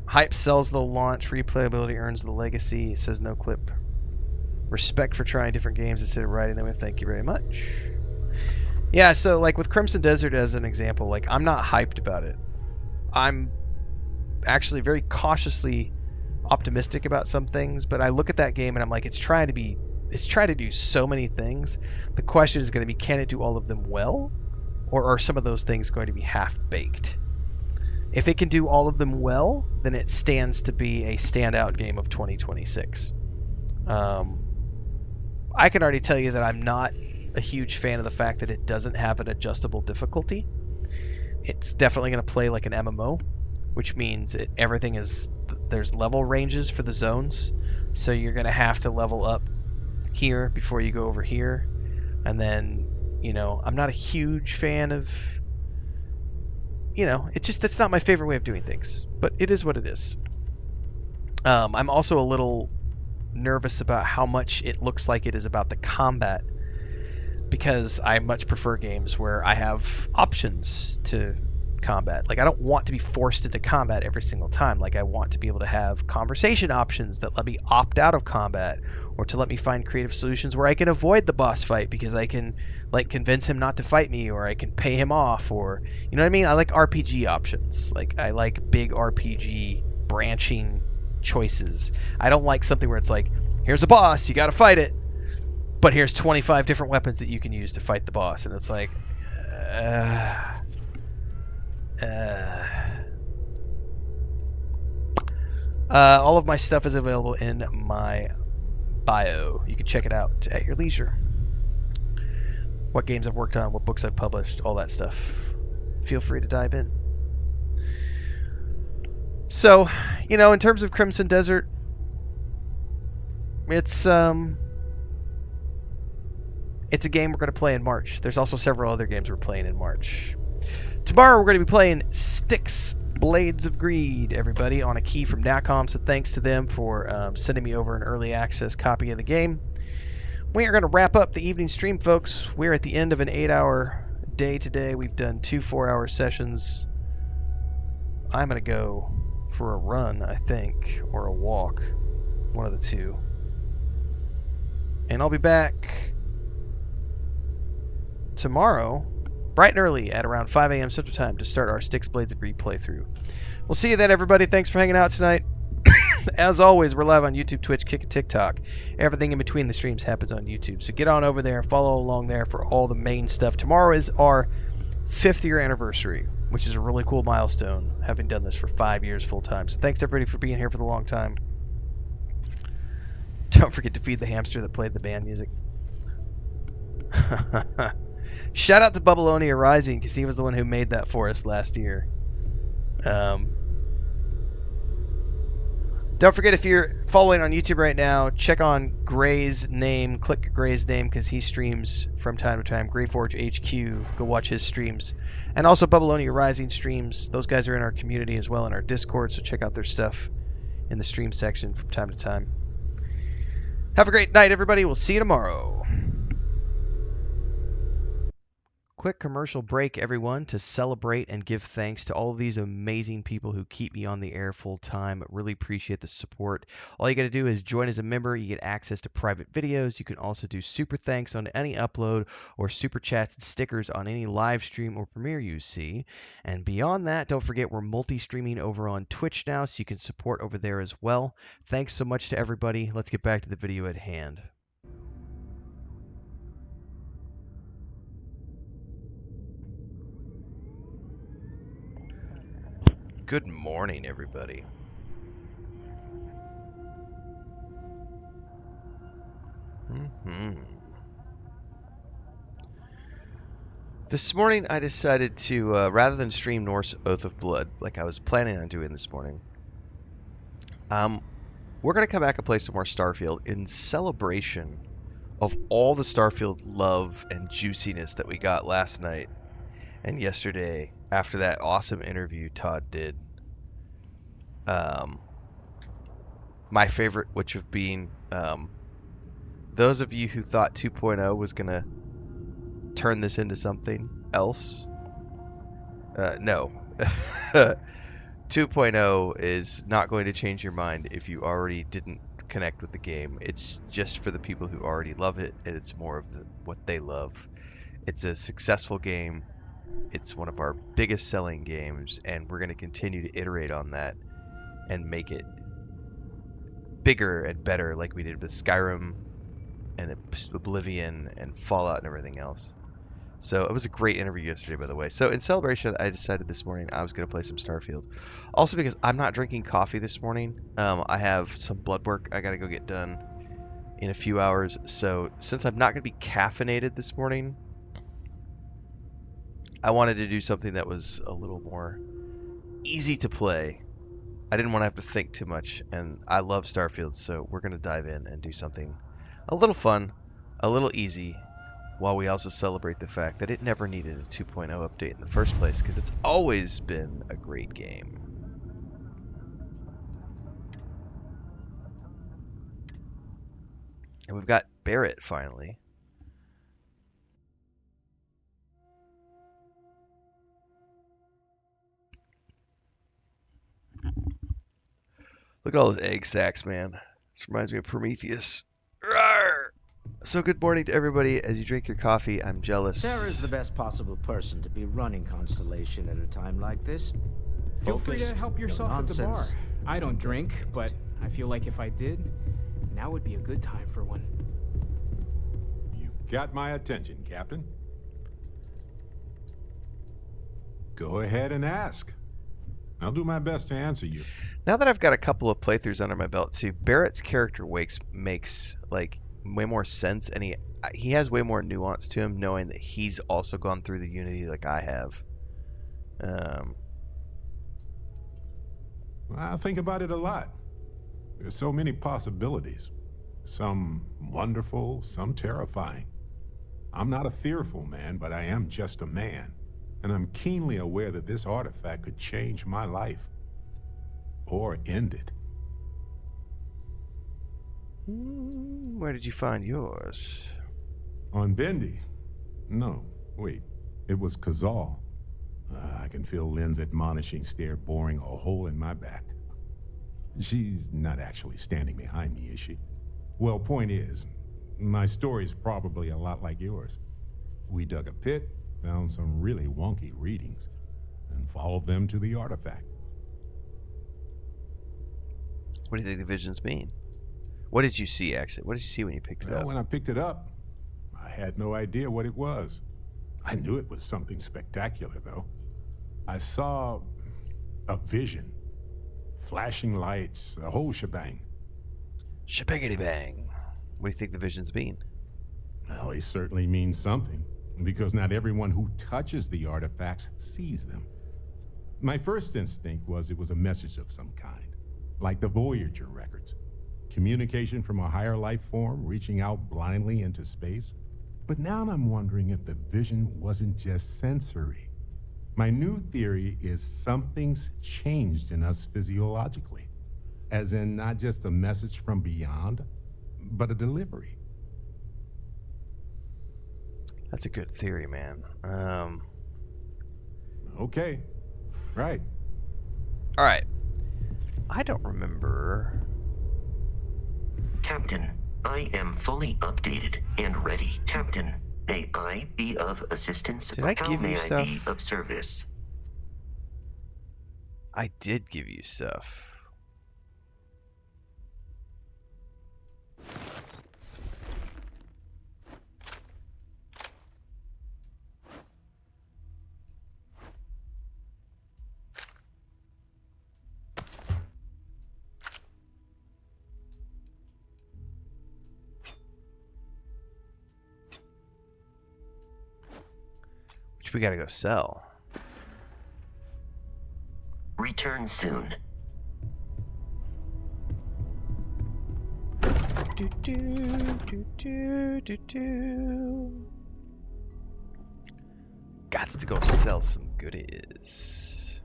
Hype sells the launch. Replayability earns the legacy. It says no clip. Respect for trying different games instead of writing them in. Thank you very much. Yeah, so like with Crimson Desert as an example, like I'm not hyped about it. I'm actually very cautiously optimistic about some things, but I look at that game and I'm like, it's trying to do so many things. The question is going to be, can it do all of them well? Or are some of those things going to be half-baked? If it can do all of them well, then it stands to be a standout game of 2026. I can already tell you that I'm not a huge fan of the fact that it doesn't have an adjustable difficulty. It's definitely going to play like an MMO, which means there's level ranges for the zones. So you're going to have to level up here before you go over here. And then, I'm not a huge fan of, that's not my favorite way of doing things, but it is what it is. I'm also a little nervous about how much it looks like it is about the combat, because I much prefer games where I have options to combat. Like, I don't want to be forced into combat every single time. Like, I want to be able to have conversation options that let me opt out of combat, or to let me find creative solutions where I can avoid the boss fight because I can, like, convince him not to fight me, or I can pay him off, or, you know what I mean? I like RPG options. Like, I like big RPG branching choices. I don't like something where it's like, here's a boss, you got to fight it, but here's 25 different weapons that you can use to fight the boss, and it's like, all of my stuff is available in my bio. You can check it out at your leisure. What games I've worked on, what books I've published, all that stuff. Feel free to dive in. So, you know, in terms of Crimson Desert, it's a game we're going to play in March. There's also several other games we're playing in March. Tomorrow we're going to be playing Styx Blades of Greed, everybody, on a key from Nacom, so thanks to them for sending me over an early access copy of the game. We are going to wrap up the evening stream, folks. We're at the end of an 8-hour day today. We've done 2 4-hour sessions. I'm going to go for a run, I think, or a walk, one of the two. And I'll be back tomorrow, bright and early, at around 5 a.m. Central Time to start our Styx Blades of Greed playthrough. We'll see you then, everybody. Thanks for hanging out tonight. As always, we're live on YouTube, Twitch, Kick, and TikTok. Everything in between the streams happens on YouTube. So get on over there and follow along there for all the main stuff. Tomorrow is our 5th year anniversary, which is a really cool milestone, having done this for 5 years full time. So thanks everybody for being here for the long time. Don't forget to feed the hamster that played the band music. Shout out to Bubbleonia Rising, because he was the one who made that for us last year. Don't forget, if you're following on YouTube right now, check on Gray's name. Click Gray's name because he streams from time to time. Grayforge HQ. Go watch his streams. And also Bubbleonia Rising streams. Those guys are in our community as well in our Discord, so check out their stuff in the stream section from time to time. Have a great night, everybody. We'll see you tomorrow. Quick commercial break, everyone, to celebrate and give thanks to all of these amazing people who keep me on the air full time. Really appreciate the support. All you got to do is join as a member. You get access to private videos. You can also do super thanks on any upload, or super chats and stickers on any live stream or premiere you see. And beyond that, don't forget we're multi-streaming over on Twitch now, so you can support over there as well. Thanks so much to everybody. Let's get back to the video at hand. Good morning, everybody. This morning I decided to, rather than stream Norse Oath of Blood like I was planning on doing this morning, we're going to come back and play some more Starfield in celebration of all the Starfield love and juiciness that we got last night and yesterday after that awesome interview Todd did. My favorite, which have been those of you who thought 2.0 was going to turn this into something else. No. 2.0 is not going to change your mind if you already didn't connect with the game. It's just for the people who already love it, and it's more of what they love. It's a successful game. It's one of our biggest selling games, and we're going to continue to iterate on that and make it bigger and better, like we did with Skyrim and Oblivion and Fallout and everything else. So it was a great interview yesterday, by the way. So in celebration, I decided this morning I was going to play some Starfield. Also because I'm not drinking coffee this morning. I have some blood work I got to go get done in a few hours. So since I'm not going to be caffeinated this morning, I wanted to do something that was a little more easy to play. I didn't want to have to think too much, and I love Starfield, so we're going to dive in and do something a little fun, a little easy, while we also celebrate the fact that it never needed a 2.0 update in the first place, because it's always been a great game. And we've got Barrett finally. Look at all those egg sacs, man. This reminds me of Prometheus. Rawr! So good morning to everybody. As you drink your coffee, I'm jealous. Sarah's the best possible person to be running Constellation at a time like this. Feel free to Focused, help yourself no at the bar. nonsense. I don't drink, but I feel like if I did, now would be a good time for one. You've got my attention, Captain. Go ahead and ask. I'll do my best to answer you. Now that I've got a couple of playthroughs under my belt too, Barrett's character makes like way more sense, and he has way more nuance to him, knowing that he's also gone through the Unity like I have. I think about it a lot. There's so many possibilities. Some wonderful, some terrifying. I'm not a fearful man, but I am just a man. And I'm keenly aware that this artifact could change my life. Or end it. Where did you find yours? On Bendy? No, wait. It was Kazal. I can feel Lynn's admonishing stare boring a hole in my back. She's not actually standing behind me, is she? Well, point is, my story's probably a lot like yours. We dug a pit, found some really wonky readings, and followed them to the artifact. What do you think the visions mean? What did you see, actually? What did you see when you picked it up? When I picked it up, I had no idea what it was. I knew it was something spectacular, though. I saw a vision. Flashing lights, the whole shebang. Shebangity bang. What do you think the visions mean? Well, they certainly mean something, because not everyone who touches the artifacts sees them. My first instinct was it was a message of some kind, like the Voyager records. Communication from a higher life form reaching out blindly into space. But now I'm wondering if the vision wasn't just sensory. My new theory is something's changed in us physiologically. As in not just a message from beyond, but a delivery. That's a good theory, man. Okay. Right. All right. I don't remember. Captain, I am fully updated and ready. Captain, may I be of assistance? Did I give you stuff? How may I be of service? I did give you stuff. We gotta go sell. Return soon. Got to go sell some goodies.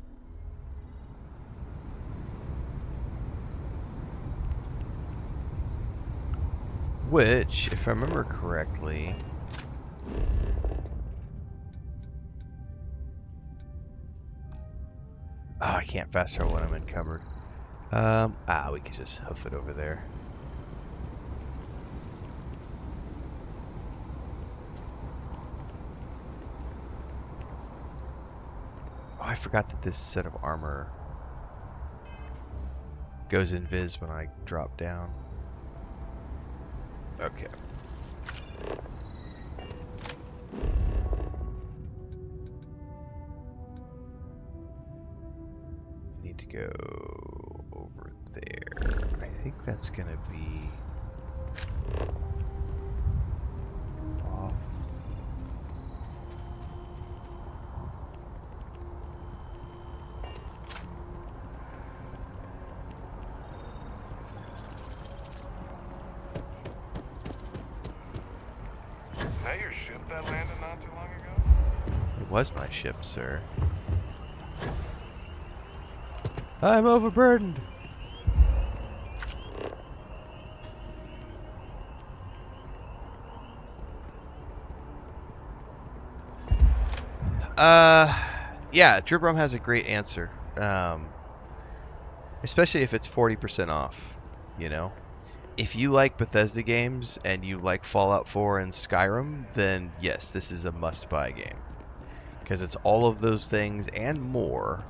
Which, if I remember correctly, oh, I can't fast travel when I'm encumbered. We could just hoof it over there. Oh, I forgot that this set of armor goes invis when I drop down. Okay. Need to go over there. I think that's gonna be off. Is that your ship that landed not too long ago? It was my ship, sir. I'm overburdened. Yeah, Drip Rum has a great answer. Especially if it's 40% off, you know? If you like Bethesda games and you like Fallout 4 and Skyrim, then yes, this is a must-buy game. Because it's all of those things and more,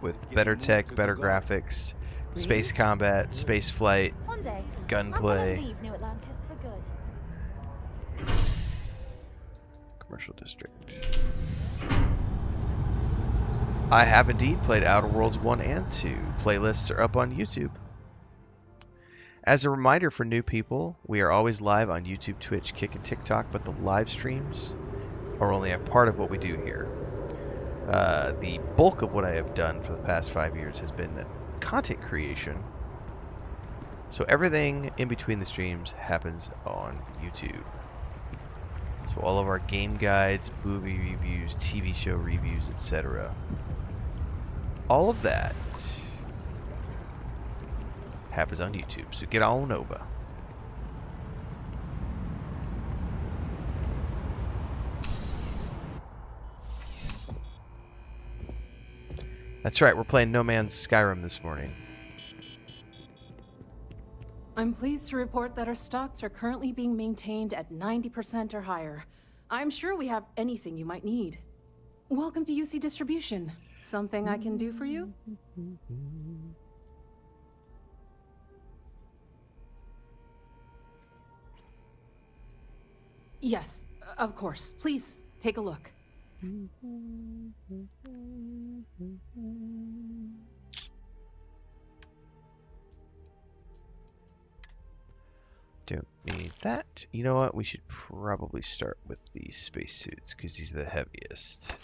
with better tech, better graphics, space combat, space flight, One day, gunplay. I'm gonna leave New Atlantis for good. Commercial district. I have indeed played Outer Worlds 1 and 2. Playlists are up on YouTube. As a reminder for new people, we are always live on YouTube, Twitch, Kick, and TikTok, but the live streams are only a part of what we do here. The bulk of what I have done for the past 5 years has been content creation. So everything in between the streams happens on YouTube. So all of our game guides, movie reviews, TV show reviews, etc. All of that happens on YouTube. So get on over. That's right, we're playing No Man's Skyrim this morning. I'm pleased to report that our stocks are currently being maintained at 90% or higher. I'm sure we have anything you might need. Welcome to UC Distribution. Something I can do for you? Yes, of course. Please, take a look. Don't need that. You know what? We should probably start with the spacesuits because these are the heaviest.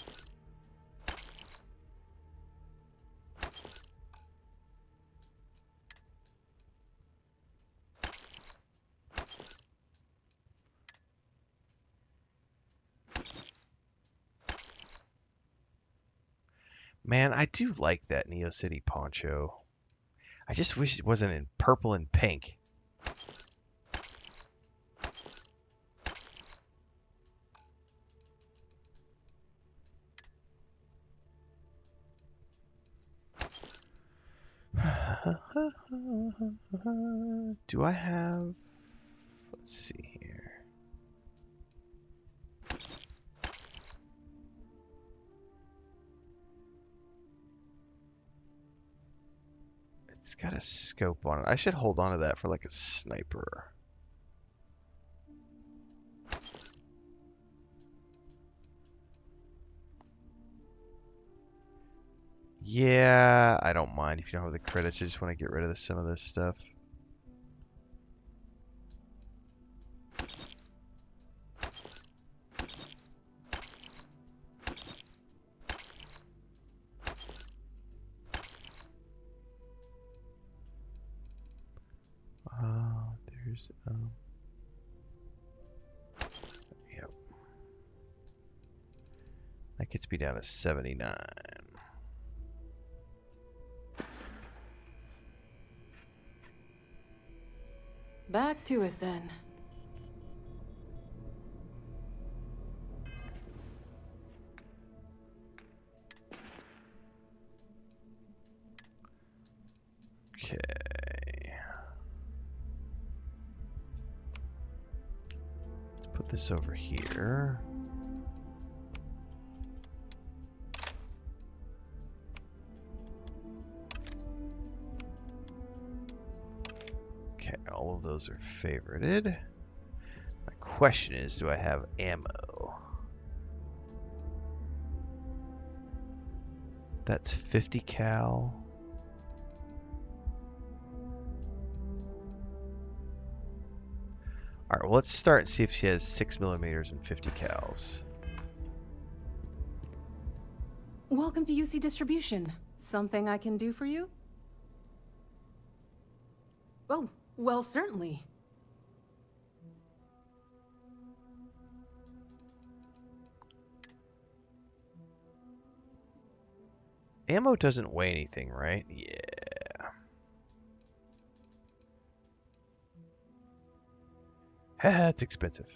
Man, I do like that Neo City poncho. I just wish it wasn't in purple and pink. Do I have... Let's see here. It's got a scope on it. I should hold on to that for like a sniper. Yeah, I don't mind if you don't have the credits. I just want to get rid of some of this stuff. There's yep. That gets me down to 79. Back to it then. Okay. Let's put this over here. Okay, all of those are favorited. My question is, do I have ammo? That's 50 cal. Alright, well, let's start and see if she has 6mm and 50 cals. Welcome to UC Distribution. Something I can do for you? Oh, well, certainly. Ammo doesn't weigh anything, right? Yeah. Haha, it's expensive.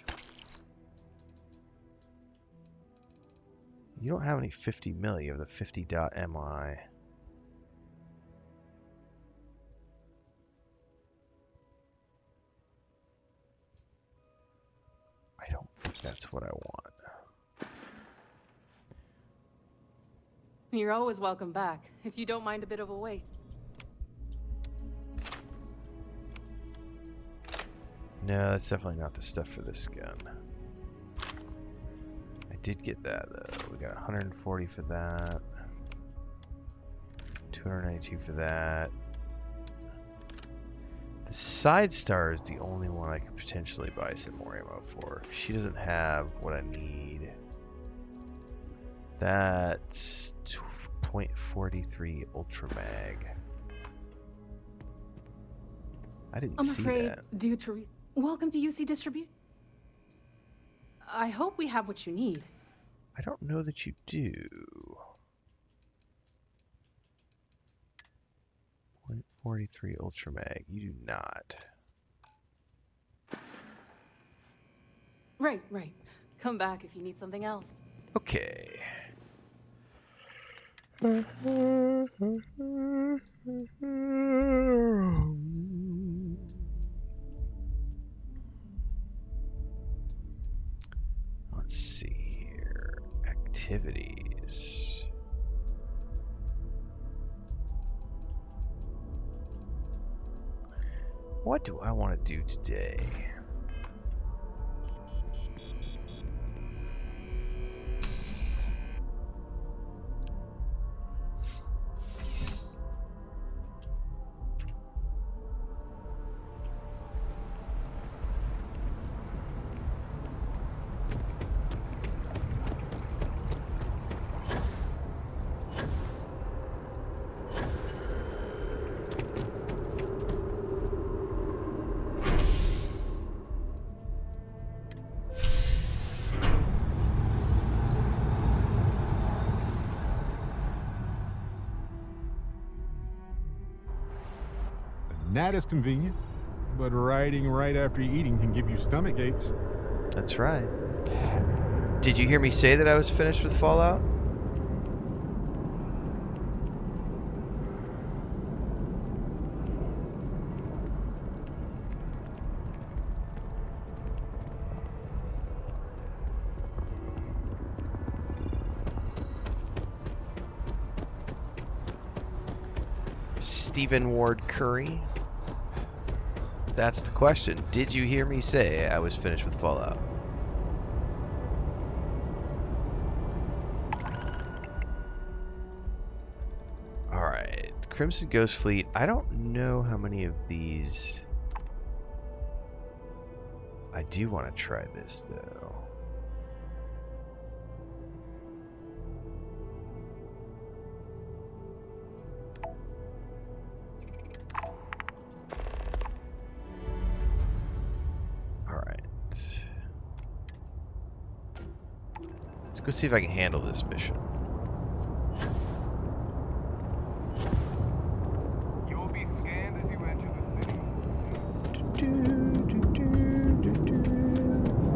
You don't have any 50 mil. You have the 50.mi. I don't think that's what I want. You're always welcome back, if you don't mind a bit of a wait. No, that's definitely not the stuff for this gun. I did get that though. We got 140 for that. 292 for that. The Side Star is the only one I could potentially buy some more ammo for. She doesn't have what I need. That's .43 Ultra Mag. I didn't I'm see afraid, that. due to welcome to UC Distribution. I hope we have what you need. I don't know that you do. .43 Ultra Mag. You do not. Right. Come back if you need something else. Okay. Let's see here. Activities. What do I want to do today? That is convenient, but riding right after eating can give you stomach aches. That's right. Did you hear me say that I was finished with Fallout? Stephen Ward Curry? That's the question. Did you hear me say I was finished with Fallout? Alright. Crimson Ghost Fleet. I don't know how many of these... I do want to try this, though. Go see if I can handle this mission. You will be scanned as you enter the city.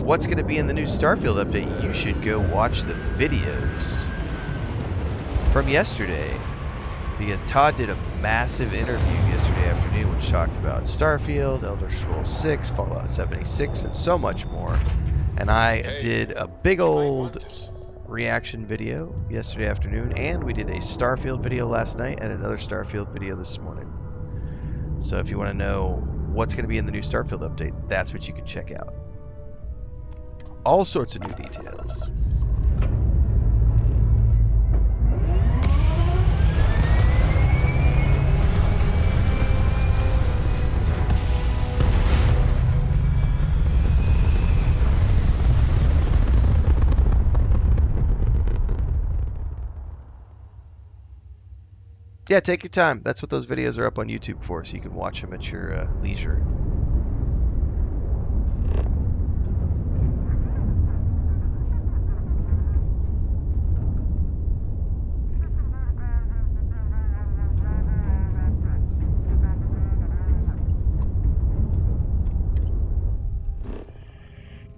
What's going to be in the new Starfield update? You should go watch the videos from yesterday, because Todd did a massive interview yesterday afternoon which talked about Starfield, Elder Scrolls 6, Fallout 76, and so much more. And I did a big old reaction video yesterday afternoon, and we did a Starfield video last night and another Starfield video this morning. So if you want to know what's going to be in the new Starfield update, that's what you can check out. All sorts of new details. Yeah, take your time. That's what those videos are up on YouTube for, so you can watch them at your leisure.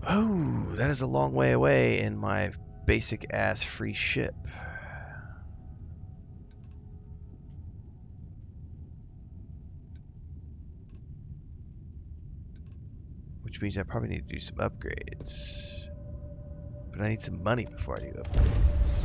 Oh, that is a long way away, and my basic ass free ship. Which means I probably need to do some upgrades. But I need some money before I do upgrades.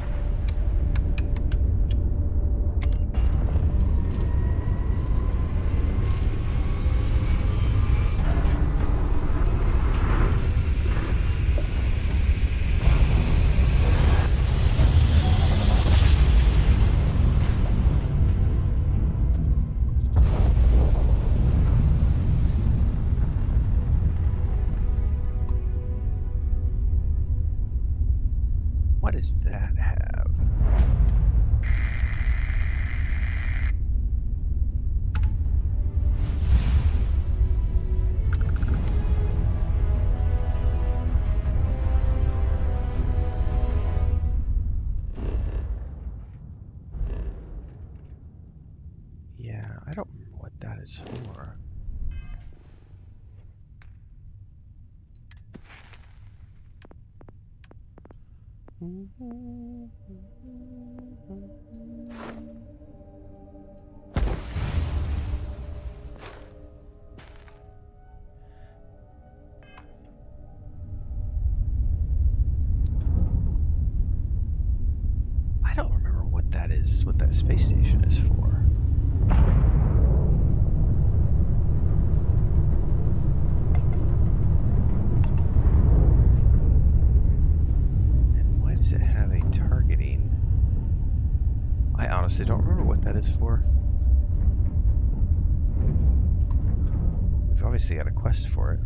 What does that have? Yeah, I don't remember what that is for. I don't remember what that is, what that space station is for. And why does it have a targeting? I honestly don't remember what that is for. We've obviously got a quest for it.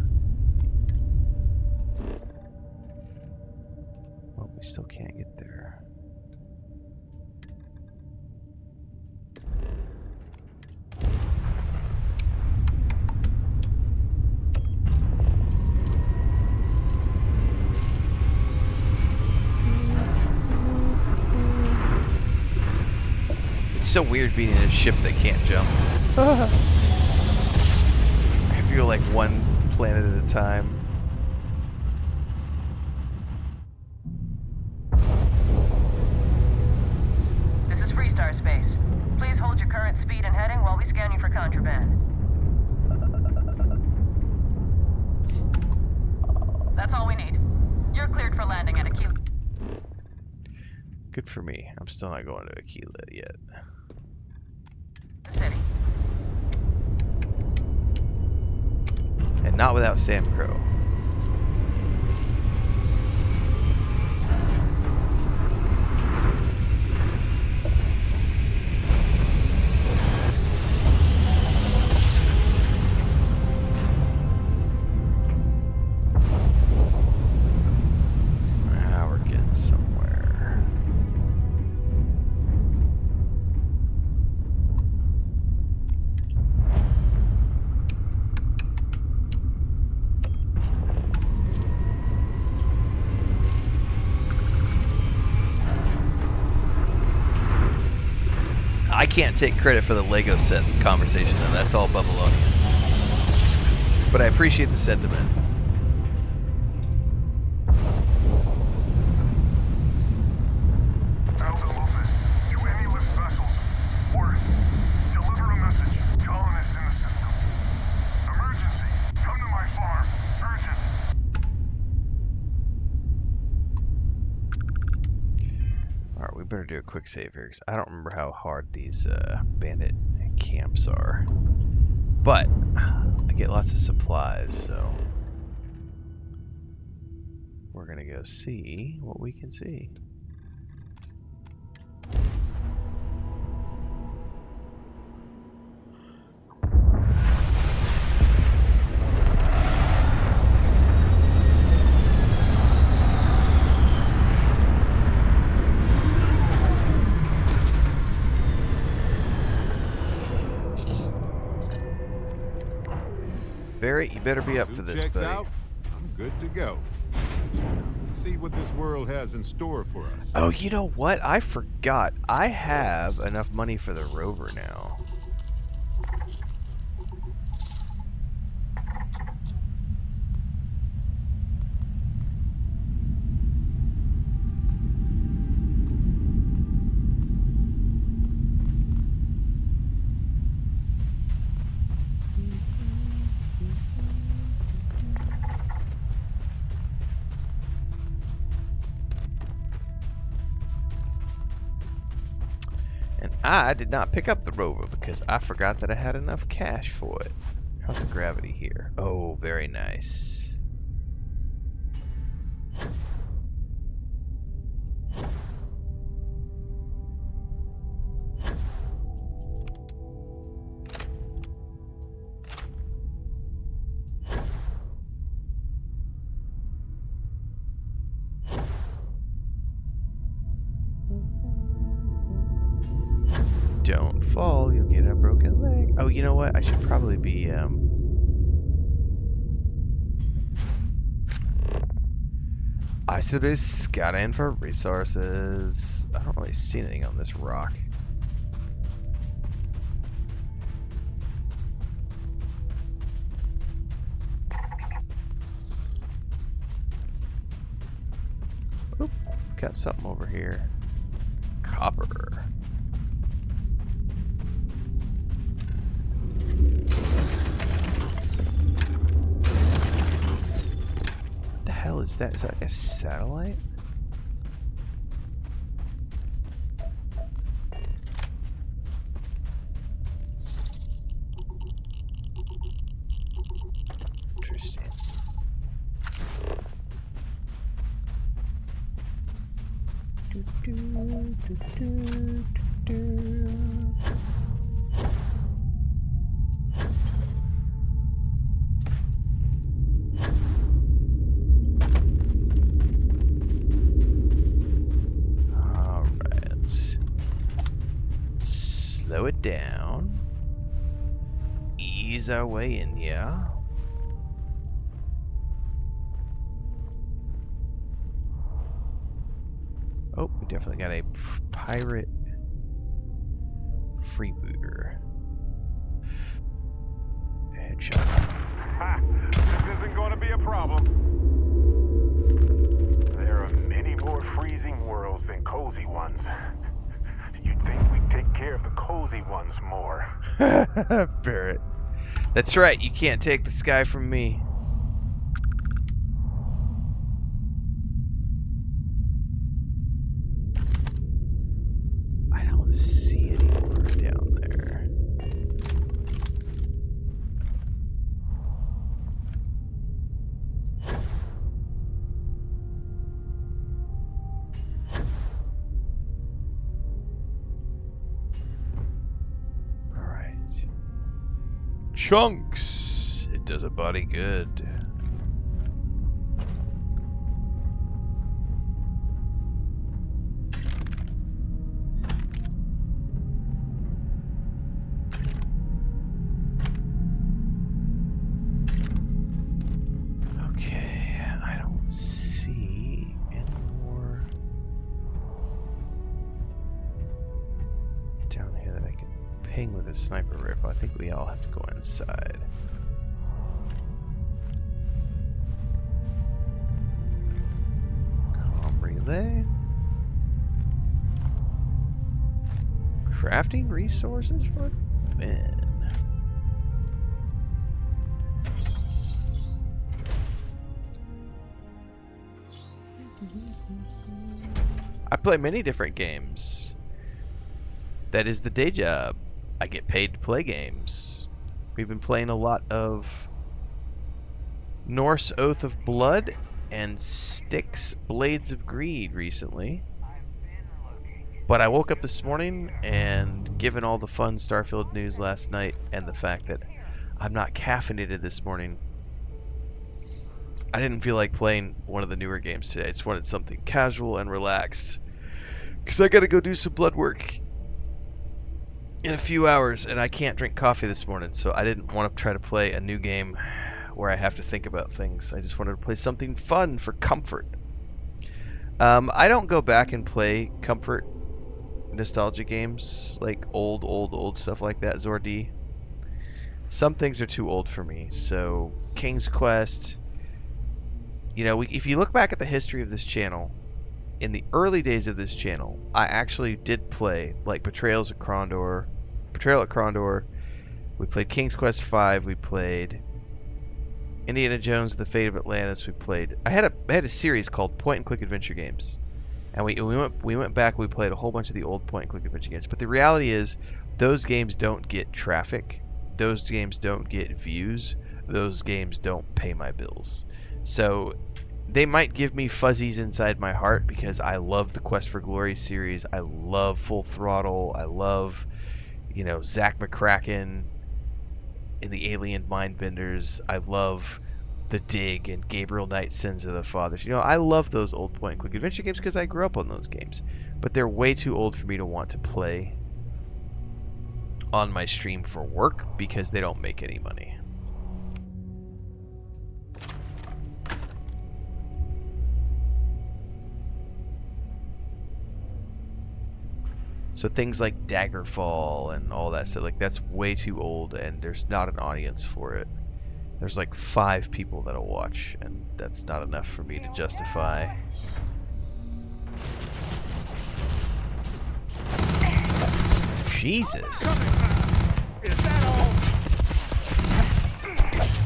Well, we still can't get there. It's so weird being in a ship that can't jump. I feel like one planet at a time. This is Freestar Space. Please hold your current speed and heading while we scan you for contraband. That's all we need. You're cleared for landing at Aquila. Good for me. I'm still not going to Aquila yet. The city. And not without Sam Crow. We're getting somewhere. I can't take credit for the Lego set conversation, though. That's all Babylonian. But I appreciate the sentiment. Alpha Lopez, to any lift vessels. Word. Deliver a message. Colonists in the system. Emergency. Come to my farm. Urgent. Alright, we better do a quick save here, because I don't remember how hard these bandit camps are. But I get lots of supplies, so we're gonna go see what we can see. Barrett, you better be up for this, Checks buddy. out, I'm good to go. Let's see what this world has in store for us. Oh, you know what? I forgot. I have enough money for the rover now. I did not pick up the rover because I forgot that I had enough cash for it. How's the gravity here? Oh, very nice. Don't fall, you'll get a broken leg. Oh, you know what? I should probably be, I should be scanning for resources. I don't really see anything on this rock. Oop, got something over here. Copper. What the hell is that? Is that like a satellite? Interesting. Slow it down. Ease our way in, yeah. Oh, we definitely got a pirate freebooter. Headshot. Ha! This isn't going to be a problem. There are many more freezing worlds than cozy ones. You'd think we'd take care of the cozy ones more. Barrett. That's right, you can't take the sky from me. I don't see any more down there. Chunks! It does a body good. Okay, I don't see any more down here that I can ping with a sniper rifle. I think we all have to go inside. Comm relay. Crafting resources for men. I play many different games. That is the day job. I get paid to play games. We've been playing a lot of Norse Oath of Blood and Styx Blades of Greed recently. But I woke up this morning and, given all the fun Starfield news last night and the fact that I'm not caffeinated this morning, I didn't feel like playing one of the newer games today. I just wanted something casual and relaxed, because I gotta go do some blood work in a few hours, and I can't drink coffee this morning, so I didn't want to try to play a new game where I have to think about things. I just wanted to play something fun for comfort. I don't go back and play comfort nostalgia games, like old stuff like that, Zordi. Some things are too old for me, so King's Quest. You know, if you look back at the history of this channel, in the early days of this channel, I actually did play, like, Betrayal at Krondor. We played King's Quest V. We played Indiana Jones: The Fate of Atlantis. We played. I had a series called Point and Click Adventure Games, And we went back. We played a whole bunch of the old point-and-click adventure games. But the reality is, those games don't get traffic. Those games don't get views. Those games don't pay my bills. So they might give me fuzzies inside my heart because I love the Quest for Glory series. I love Full Throttle. I love, Zach McCracken in the Alien Mindbenders. I love The Dig and Gabriel Knight's Sins of the Fathers. I love those old point-and-click adventure games because I grew up on those games. But they're way too old for me to want to play on my stream for work because they don't make any money. So things like Daggerfall and all that stuff, like that's way too old and there's not an audience for it. There's like 5 people that'll watch and that's not enough for me to justify. Jesus. Is that all?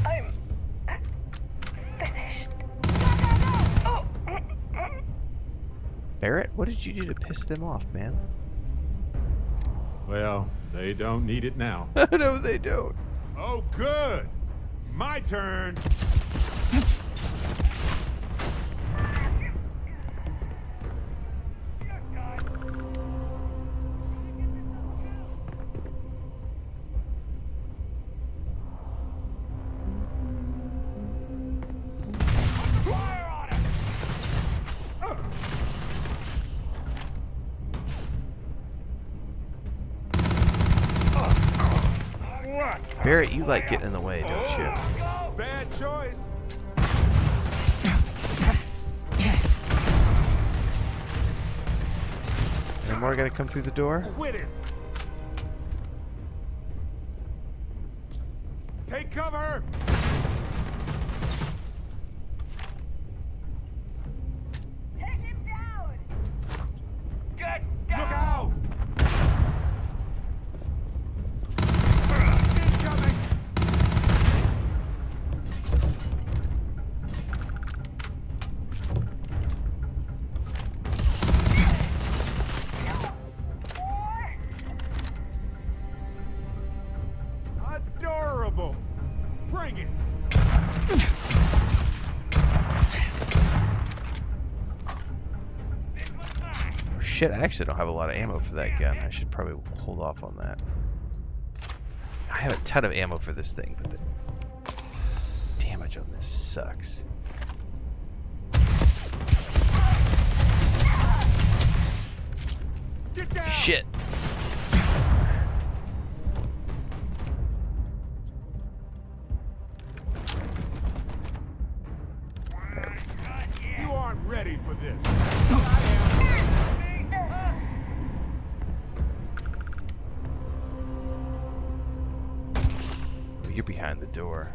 I'm finished. Barrett, what did you do to piss them off, man? Well, they don't need it now. No, they don't. Oh, good. My turn. Barrett, you like getting in the way, don't you? Bad choice. Any more gonna come through the door? Quit it. Take cover. Take him down. Get Look out. Adorable. Bring it. Oh, shit, I actually don't have a lot of ammo for that gun. I should probably hold off on that. I have a ton of ammo for this thing, but the damage on this sucks. Get down. Shit. You aren't ready for this. You're behind the door.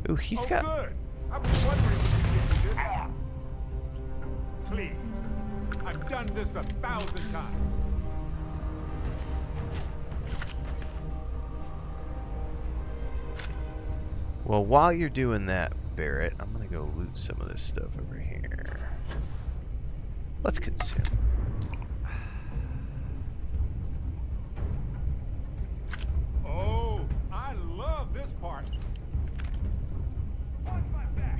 Ooh, he's got. Good. I was wondering if you could do this. Please. I've done this 1,000 times. Well, while you're doing that, Barrett, I'm gonna go loot some of this stuff over here. Let's consume. Oh, I love this part.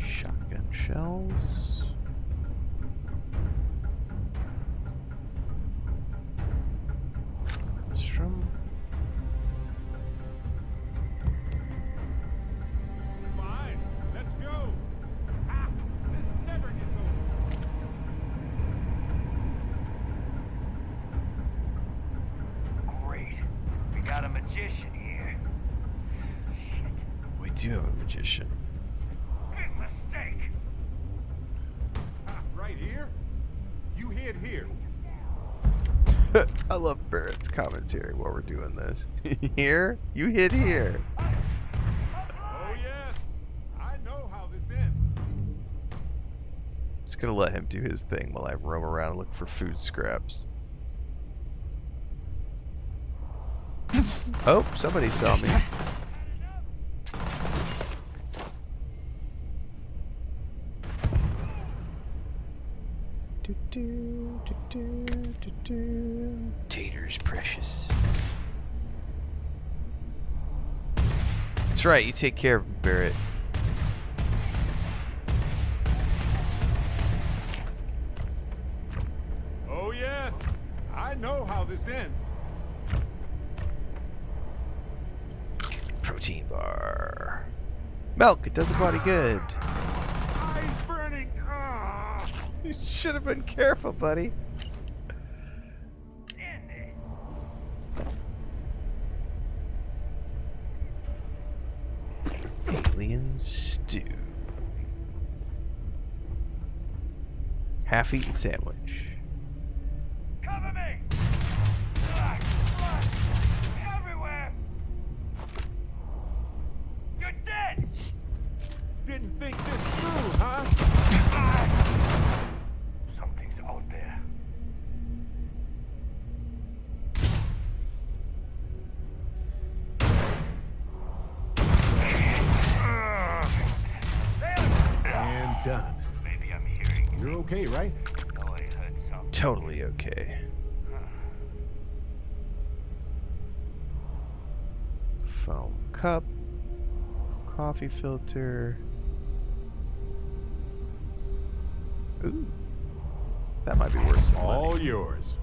Shotgun shells. From Fine, let's go. Ah, this never gets over. Great. We got a magician here. we do have a magician. Big mistake. Ah, right here? You hid here. I love Barrett's commentary while we're doing this. Here? You hid here. Oh, yes. I know how this ends. Just gonna let him do his thing while I roam around and look for food scraps. Oh, somebody saw me. Tater's precious. That's right, you take care of him, Barrett. Oh yes, I know how this ends. Protein bar. Milk, it does a body good. Eyes burning. You should have been careful, buddy. Alien stew. Half-eaten sandwich. Cover me! Blood! Everywhere! You're dead! Didn't think this through, huh? Something's out there. And done. Maybe I'm hearing. You're okay, right? No, I heard something. Totally okay. Foam cup. Coffee filter. Ooh. That might be worth some money. All yours.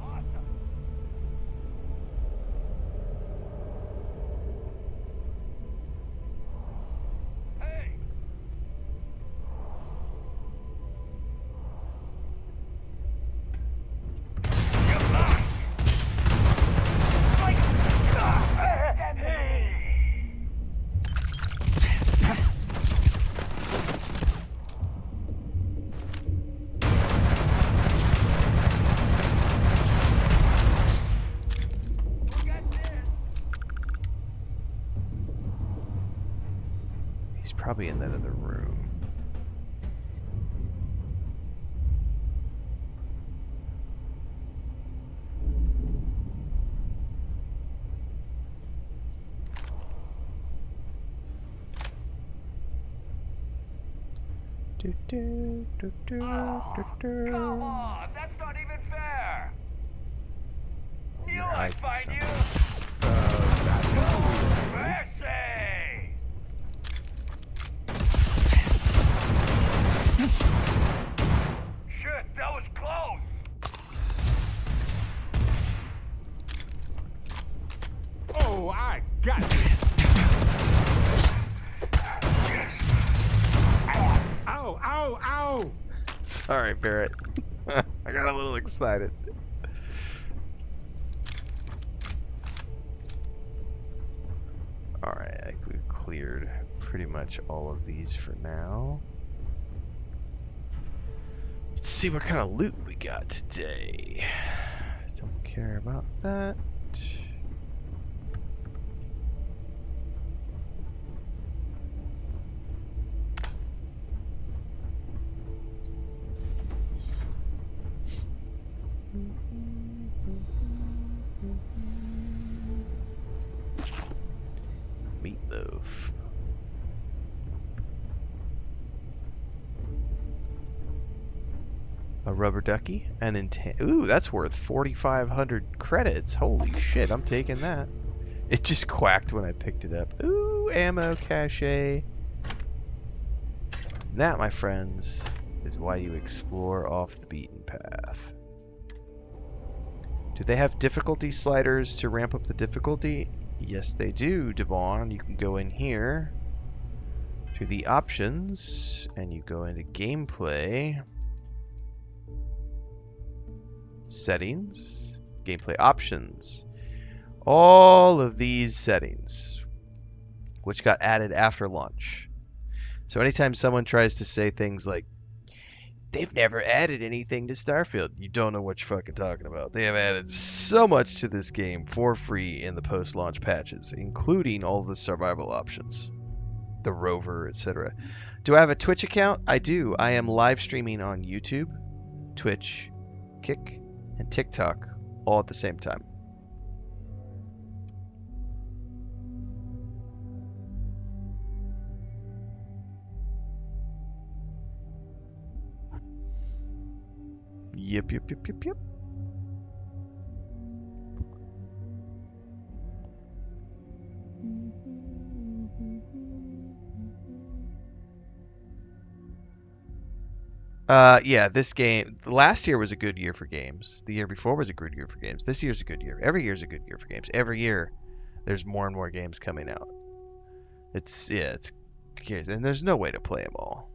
Probably in that other room. Come on, that's not even fair. Knew I'd find you. Mercy! Shit, that was close. Oh, I got this. Ow, ow, ow! Sorry, Barrett. I got a little excited. Alright, I think we've cleared pretty much all of these for now. Let's see what kind of loot we got today. Don't care about that. Meatloaf. A rubber ducky, an ooh, that's worth 4,500 credits. Holy shit, I'm taking that. It just quacked when I picked it up. Ooh, ammo cache. That, my friends, is why you explore off the beaten path. Do they have difficulty sliders to ramp up the difficulty? Yes, they do, Devon. You can go in here to the options, and you go into gameplay. Settings, gameplay options, all of these settings, which got added after launch. So anytime someone tries to say things like, they've never added anything to Starfield, you don't know what you're fucking talking about. They have added so much to this game for free in the post-launch patches, including all of the survival options, the rover, etc. Do I have a Twitch account? I do. I am live streaming on YouTube, Twitch, Kick, and TikTok all at the same time. Yep. Yeah, this game, last year was a good year for games. The year before was a good year for games. This year's a good year. Every year's a good year for games. Every year, there's more and more games coming out. It's and there's no way to play them all.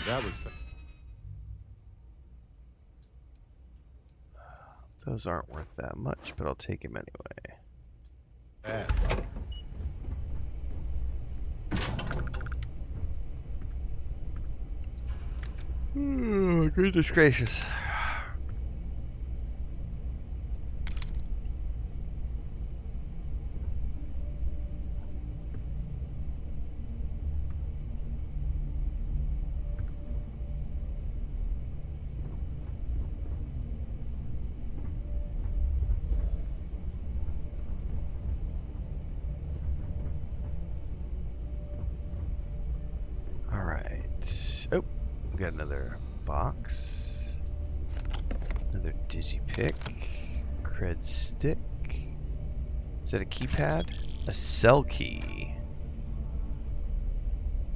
That was fun. Those aren't worth that much, but I'll take them anyway. Oh, goodness gracious. We got another box, another digipick, cred stick. Is that a keypad? A cell key.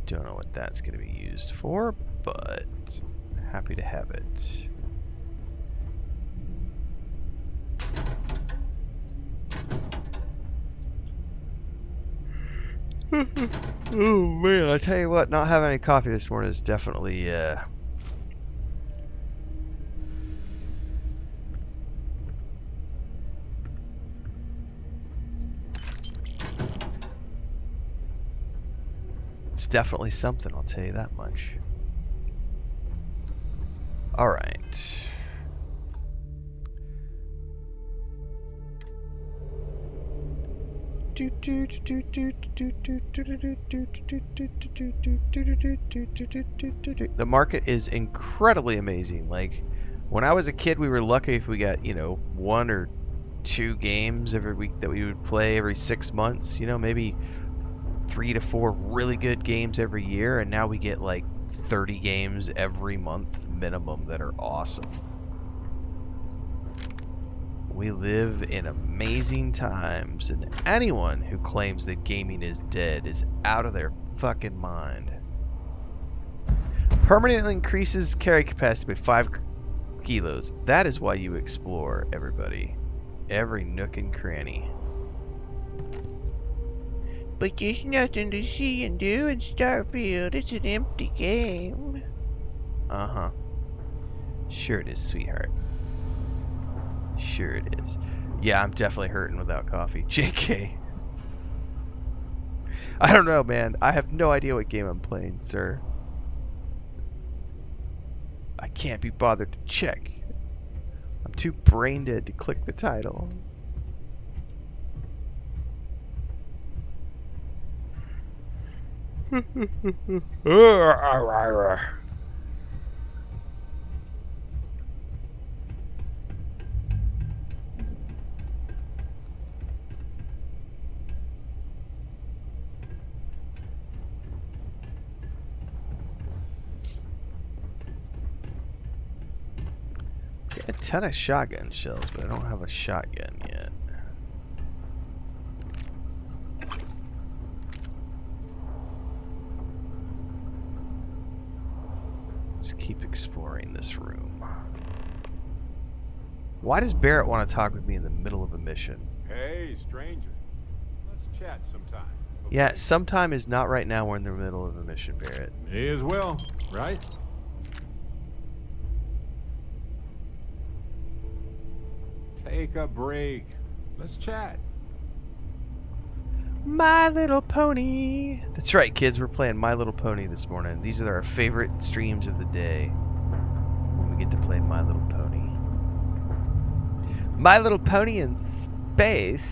Don't know what that's going to be used for, but happy to have it. Oh man, I tell you what, not having any coffee this morning is definitely it's definitely something, I'll tell you that much. All right. The market is incredibly amazing. Like, when I was a kid, we were lucky if we got, 1 or 2 games every week that we would play every 6 months. Maybe 3 to 4 really good games every year, and now we get like 30 games every month minimum that are awesome. We live in amazing times, and anyone who claims that gaming is dead is out of their fucking mind. Permanently increases carry capacity by 5 kilos. That is why you explore, everybody. Every nook and cranny. But there's nothing to see and do in Starfield. It's an empty game. Uh-huh. Sure it is, sweetheart. Sure it is. Yeah, I'm definitely hurting without coffee. JK. I don't know, man. I have no idea what game I'm playing, sir. I can't be bothered to check. I'm too brain dead to click the title. A ton of shotgun shells, but I don't have a shotgun yet. Let's keep exploring this room. Why does Barrett want to talk with me in the middle of a mission? Hey, stranger. Let's chat sometime. Okay? Yeah, sometime is not right now. We're in the middle of a mission, Barrett. May as well, right? Take a break. Let's chat. My Little Pony. That's right, kids. We're playing My Little Pony this morning. These are our favorite streams of the day when we get to play My Little Pony. My Little Pony in space.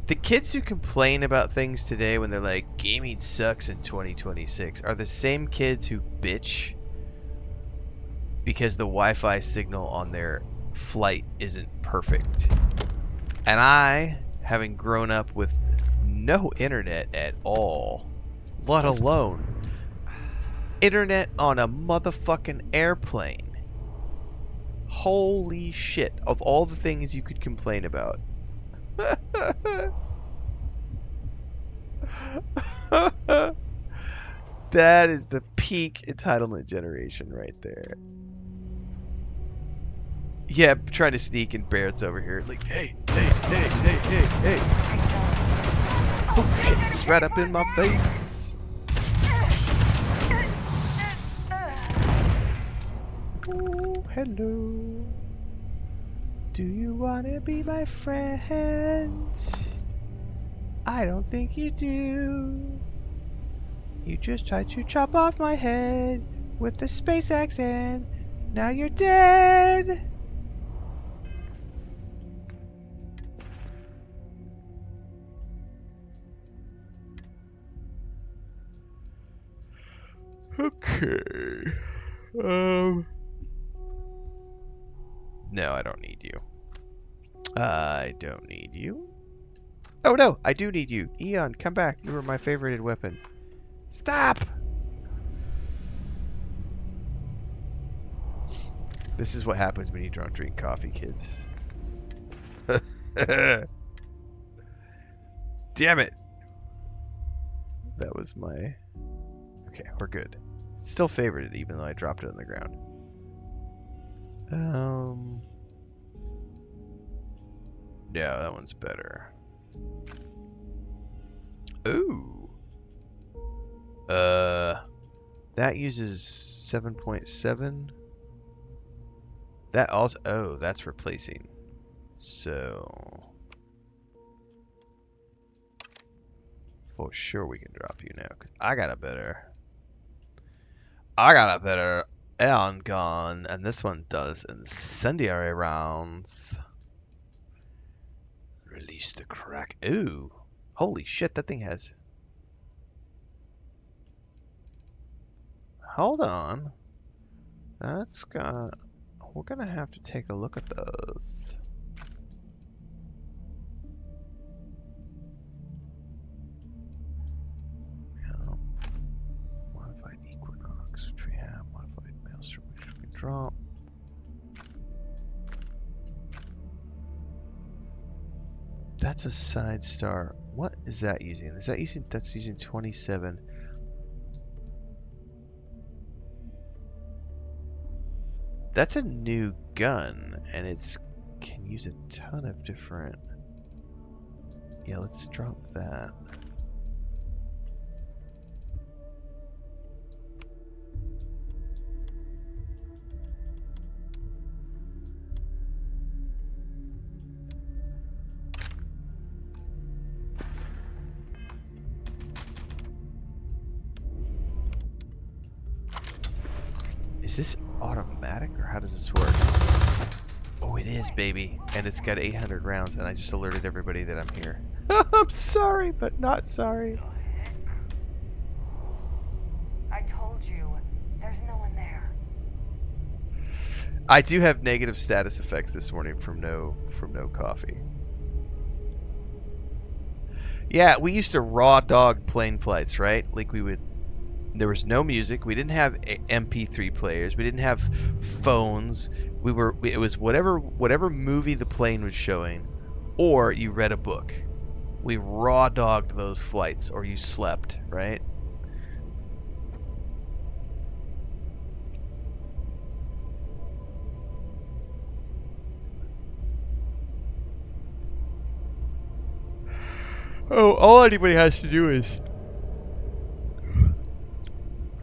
The kids who complain about things today when they're like, gaming sucks in 2026, are the same kids who bitch because the Wi-Fi signal on their flight isn't perfect. And I, having grown up with no internet at all, let alone internet on a motherfucking airplane. Holy shit, of all the things you could complain about. That is the peak entitlement generation right there. Yeah, I'm trying to sneak and Barrett's over here. Like, hey. Oh shit, it's right up in my face. Oh, hello. Do you wanna be my friend? I don't think you do. You just tried to chop off my head with the space axe and now you're dead. Okay. No, I don't need you. I don't need you. Oh no, I do need you. Eon, come back. You were my favorited weapon. Stop! This is what happens when you don't drink coffee, kids. Damn it! That was my... Okay, we're good. It's still favorited even though I dropped it on the ground. Yeah, that one's better. Ooh. That uses 7.7. That also, oh, that's replacing. So for sure we can drop you now, 'cause I got a better ion gun, and this one does incendiary rounds. Release the crack. Ooh. Holy shit, that thing has... Hold on. That's got... We're gonna have to take a look at those. Yeah. Modified Equinox, which we have. Modified Maelstrom, which we can drop. That's a side star. What is that using? Is that using... That's using 27. That's a new gun, and it's can use a ton of different... Yeah, let's drop that. Is this automatic, or how does this work? Oh, it is, baby. And it's got 800 rounds, and I just alerted everybody that I'm here. I'm sorry, but not sorry. I told you, there's no one there. I do have negative status effects this morning from no coffee. Yeah, we used to raw dog plane flights, right? Like we would... There was no music. We didn't have MP3 players. We didn't have phones. It was whatever movie the plane was showing, or you read a book. We raw dogged those flights, or you slept, right? Oh, all anybody has to do is...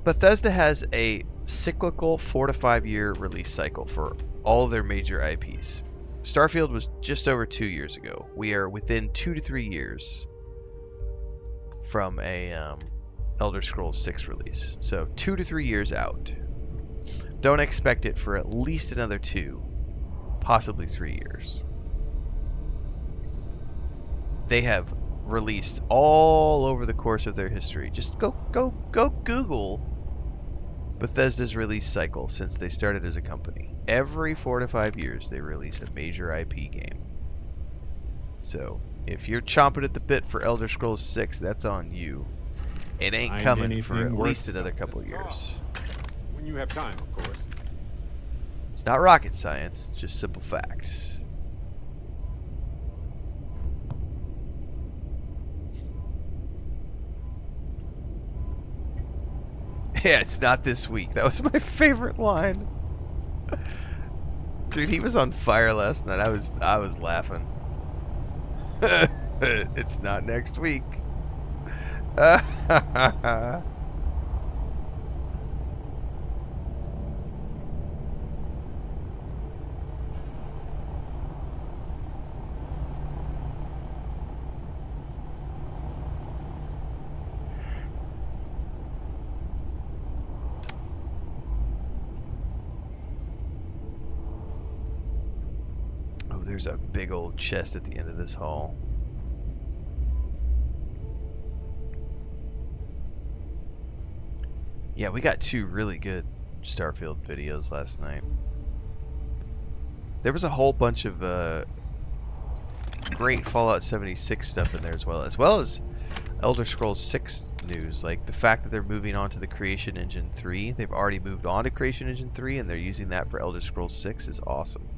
Bethesda has a cyclical 4 to 5 year release cycle for all of their major IPs. Starfield was just over 2 years ago. We are within 2 to 3 years from a Elder Scrolls 6 release. So 2 to 3 years out. Don't expect it for at least another 2, possibly 3 years. They have released all over the course of their history. Just go Google Bethesda's release cycle since they started as a company. Every 4 to 5 years they release a major IP game. So if you're chomping at the bit for Elder Scrolls 6, that's on you. It ain't coming for at least another couple years. When you have time, of course. It's not rocket science, it's just simple facts. Yeah, it's not this week. That was my favorite line. Dude, he was on fire last night. I was laughing. It's not next week. There's a big old chest at the end of this hall. Yeah, we got 2 really good Starfield videos last night. There was a whole bunch of great Fallout 76 stuff in there as well as Elder Scrolls 6 news, like the fact that they're moving on to the Creation Engine 3. They've already moved on to Creation Engine 3 and they're using that for Elder Scrolls 6 is awesome.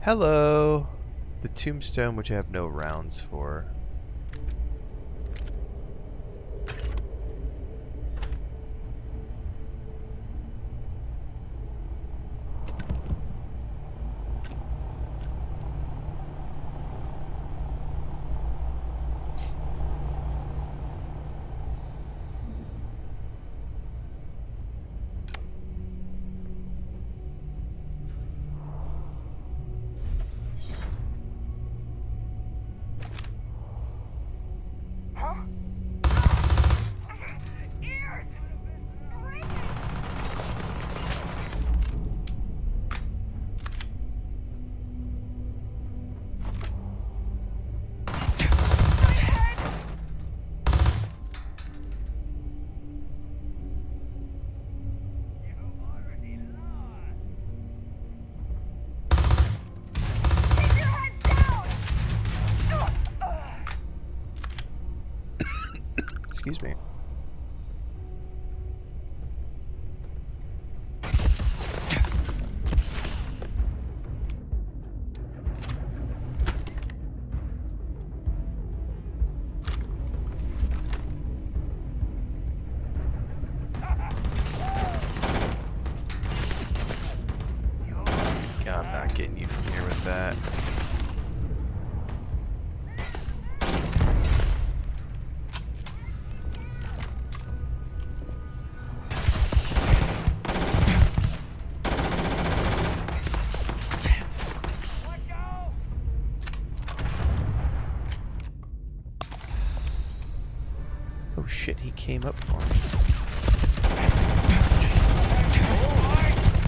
Hello! The tombstone, which I have no rounds for. Excuse me. God, I'm not getting you from here with that. Oh shit, he came up on me.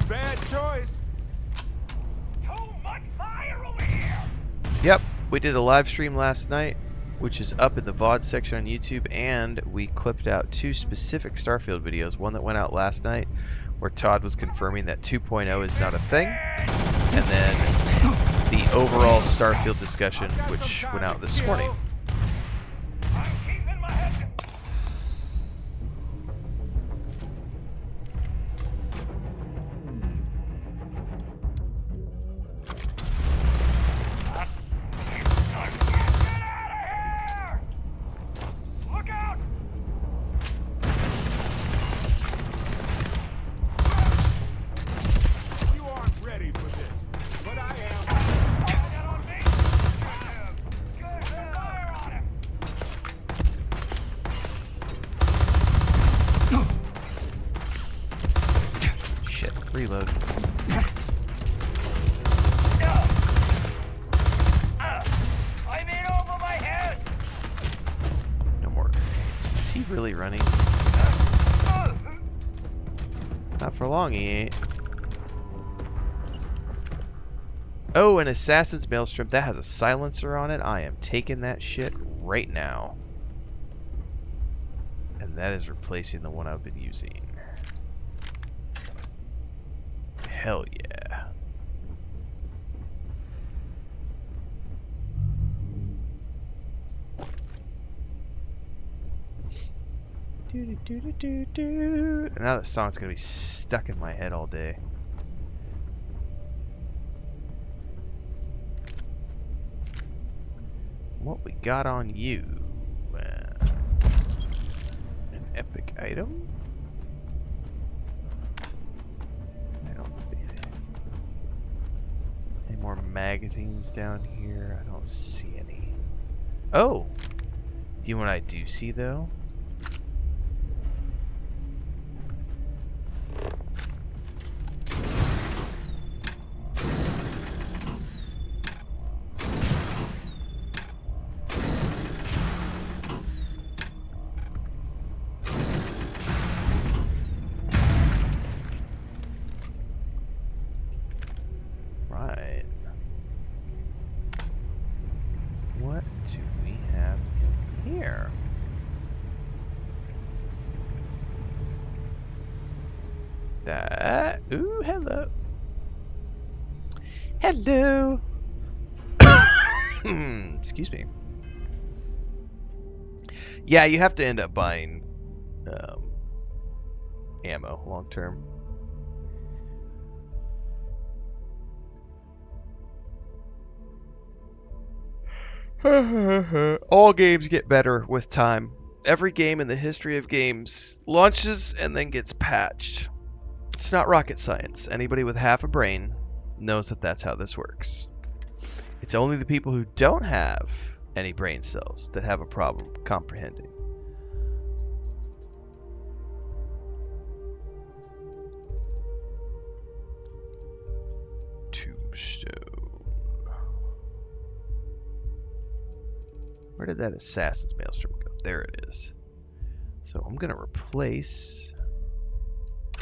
Bad choice. Too much fire over here. Yep, we did a live stream last night, which is up in the VOD section on YouTube, and we clipped out 2 specific Starfield videos. One that went out last night, where Todd was confirming that 2.0 is not a thing, and then the overall Starfield discussion, which went out this morning. shit. Reload. I'm in over my head! No more grenades. Is he really running? Not for long, he ain't. Oh, an Assassin's Maelstrom. That has a silencer on it. I am taking that shit right now. And that is replacing the one I've been using. Hell yeah. Now that song's gonna be stuck in my head all day. What we got on you? An epic item? I don't think. Any more magazines down here? I don't see any. Oh! Do you know what I do see though? Ooh, hello. Hello. Excuse me. Yeah, you have to end up buying ammo long term. All games get better with time. Every game in the history of games launches and then gets patched. It's not rocket science. Anybody with half a brain knows that that's how this works. It's only the people who don't have any brain cells that have a problem comprehending. Tombstone. Where did that Assassin's Maelstrom go? There it is. So I'm going to replace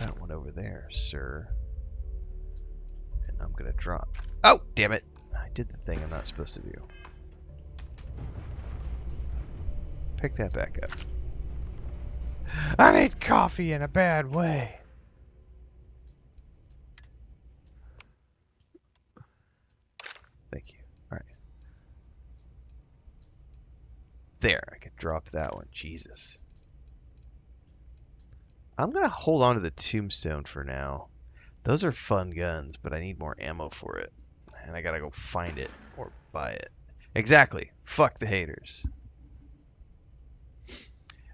that one over there, sir. And I'm going to drop. Oh, damn it. I did the thing I'm not supposed to do. Pick that back up. I need coffee in a bad way. Thank you. All right. There, I can drop that one. Jesus. I'm going to hold on to the Tombstone for now. Those are fun guns, but I need more ammo for it. And I got to go find it or buy it. Exactly. Fuck the haters.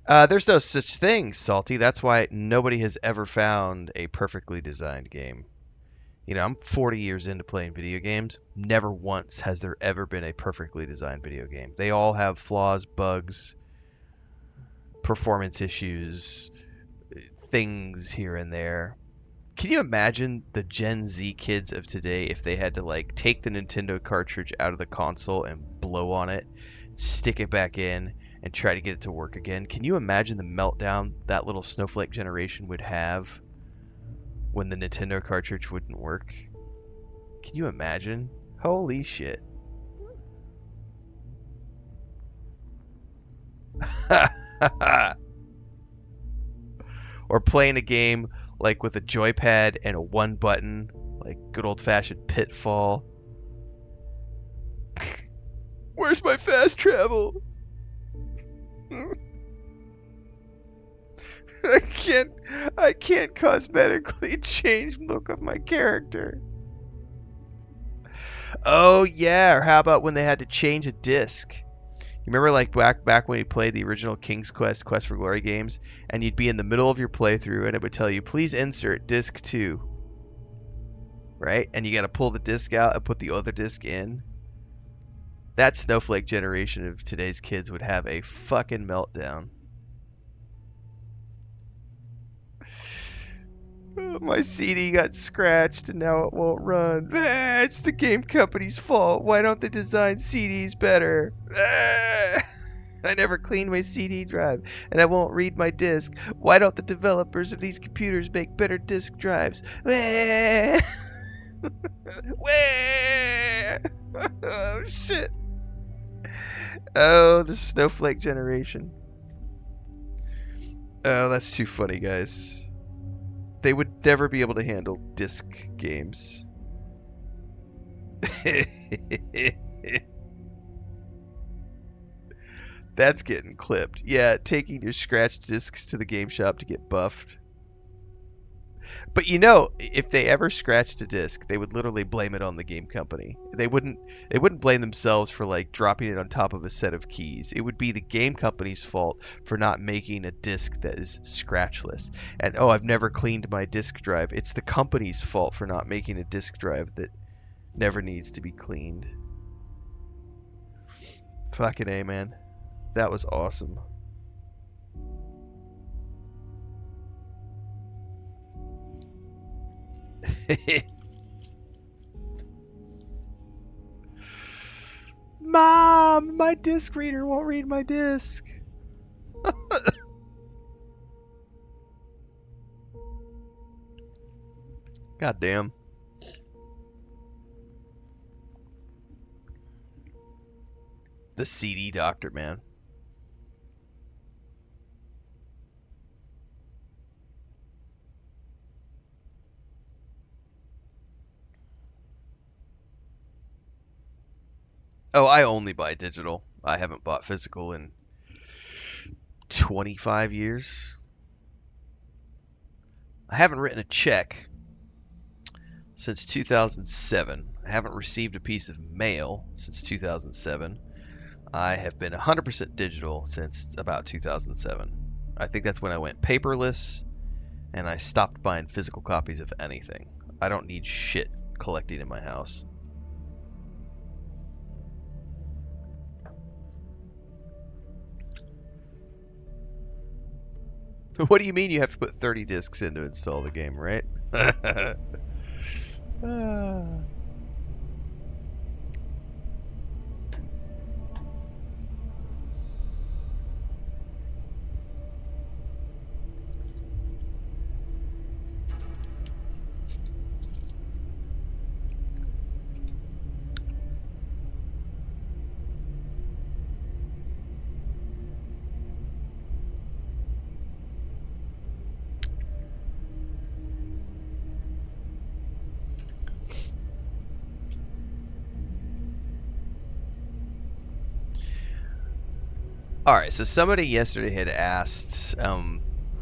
There's no such thing, Salty. That's why nobody has ever found a perfectly designed game. You know, I'm 40 years into playing video games. Never once has there ever been a perfectly designed video game. They all have flaws, bugs, performance issues, things here and there. Can you imagine the Gen Z kids of today if they had to like take the Nintendo cartridge out of the console and blow on it, stick it back in, and try to get it to work again? Can you imagine the meltdown that little snowflake generation would have when the Nintendo cartridge wouldn't work? Can you imagine? Holy shit. Or playing a game like with a joypad and a one button, like good old-fashioned Pitfall. Where's my fast travel? I can't cosmetically change the look of my character. Oh yeah, or how about when they had to change a disc? You remember like back when we played the original King's Quest, Quest for Glory games, and you'd be in the middle of your playthrough and it would tell you, please insert disc 2. Right? And you got to pull the disc out and put the other disc in. That snowflake generation of today's kids would have a fucking meltdown. My CD got scratched and now it won't run. Ah, it's the game company's fault. Why don't they design CDs better? Ah, I never cleaned my CD drive and I won't read my disc. Why don't the developers of these computers make better disk drives? Ah. Oh shit. Oh, the snowflake generation. Oh, that's too funny, guys. They would never be able to handle disc games. That's getting clipped. Yeah, taking your scratched discs to the game shop to get buffed. But you know, if they ever scratched a disc, they would literally blame it on the game company. They wouldn't blame themselves for like dropping it on top of a set of keys. It would be the game company's fault for not making a disc that is scratchless. And oh, I've never cleaned my disk drive. It's the company's fault for not making a disk drive that never needs to be cleaned. Fucking A, man. That was awesome. Mom, my disc reader won't read my disc. God damn. The CD doctor, man. Oh, I only buy digital. I haven't bought physical in 25 years. I haven't written a check since 2007. I haven't received a piece of mail since 2007. I have been 100% digital since about 2007. I think that's when I went paperless and I stopped buying physical copies of anything. I don't need shit collecting in my house. What do you mean you have to put 30 discs in to install the game, right? Alright, so somebody yesterday had asked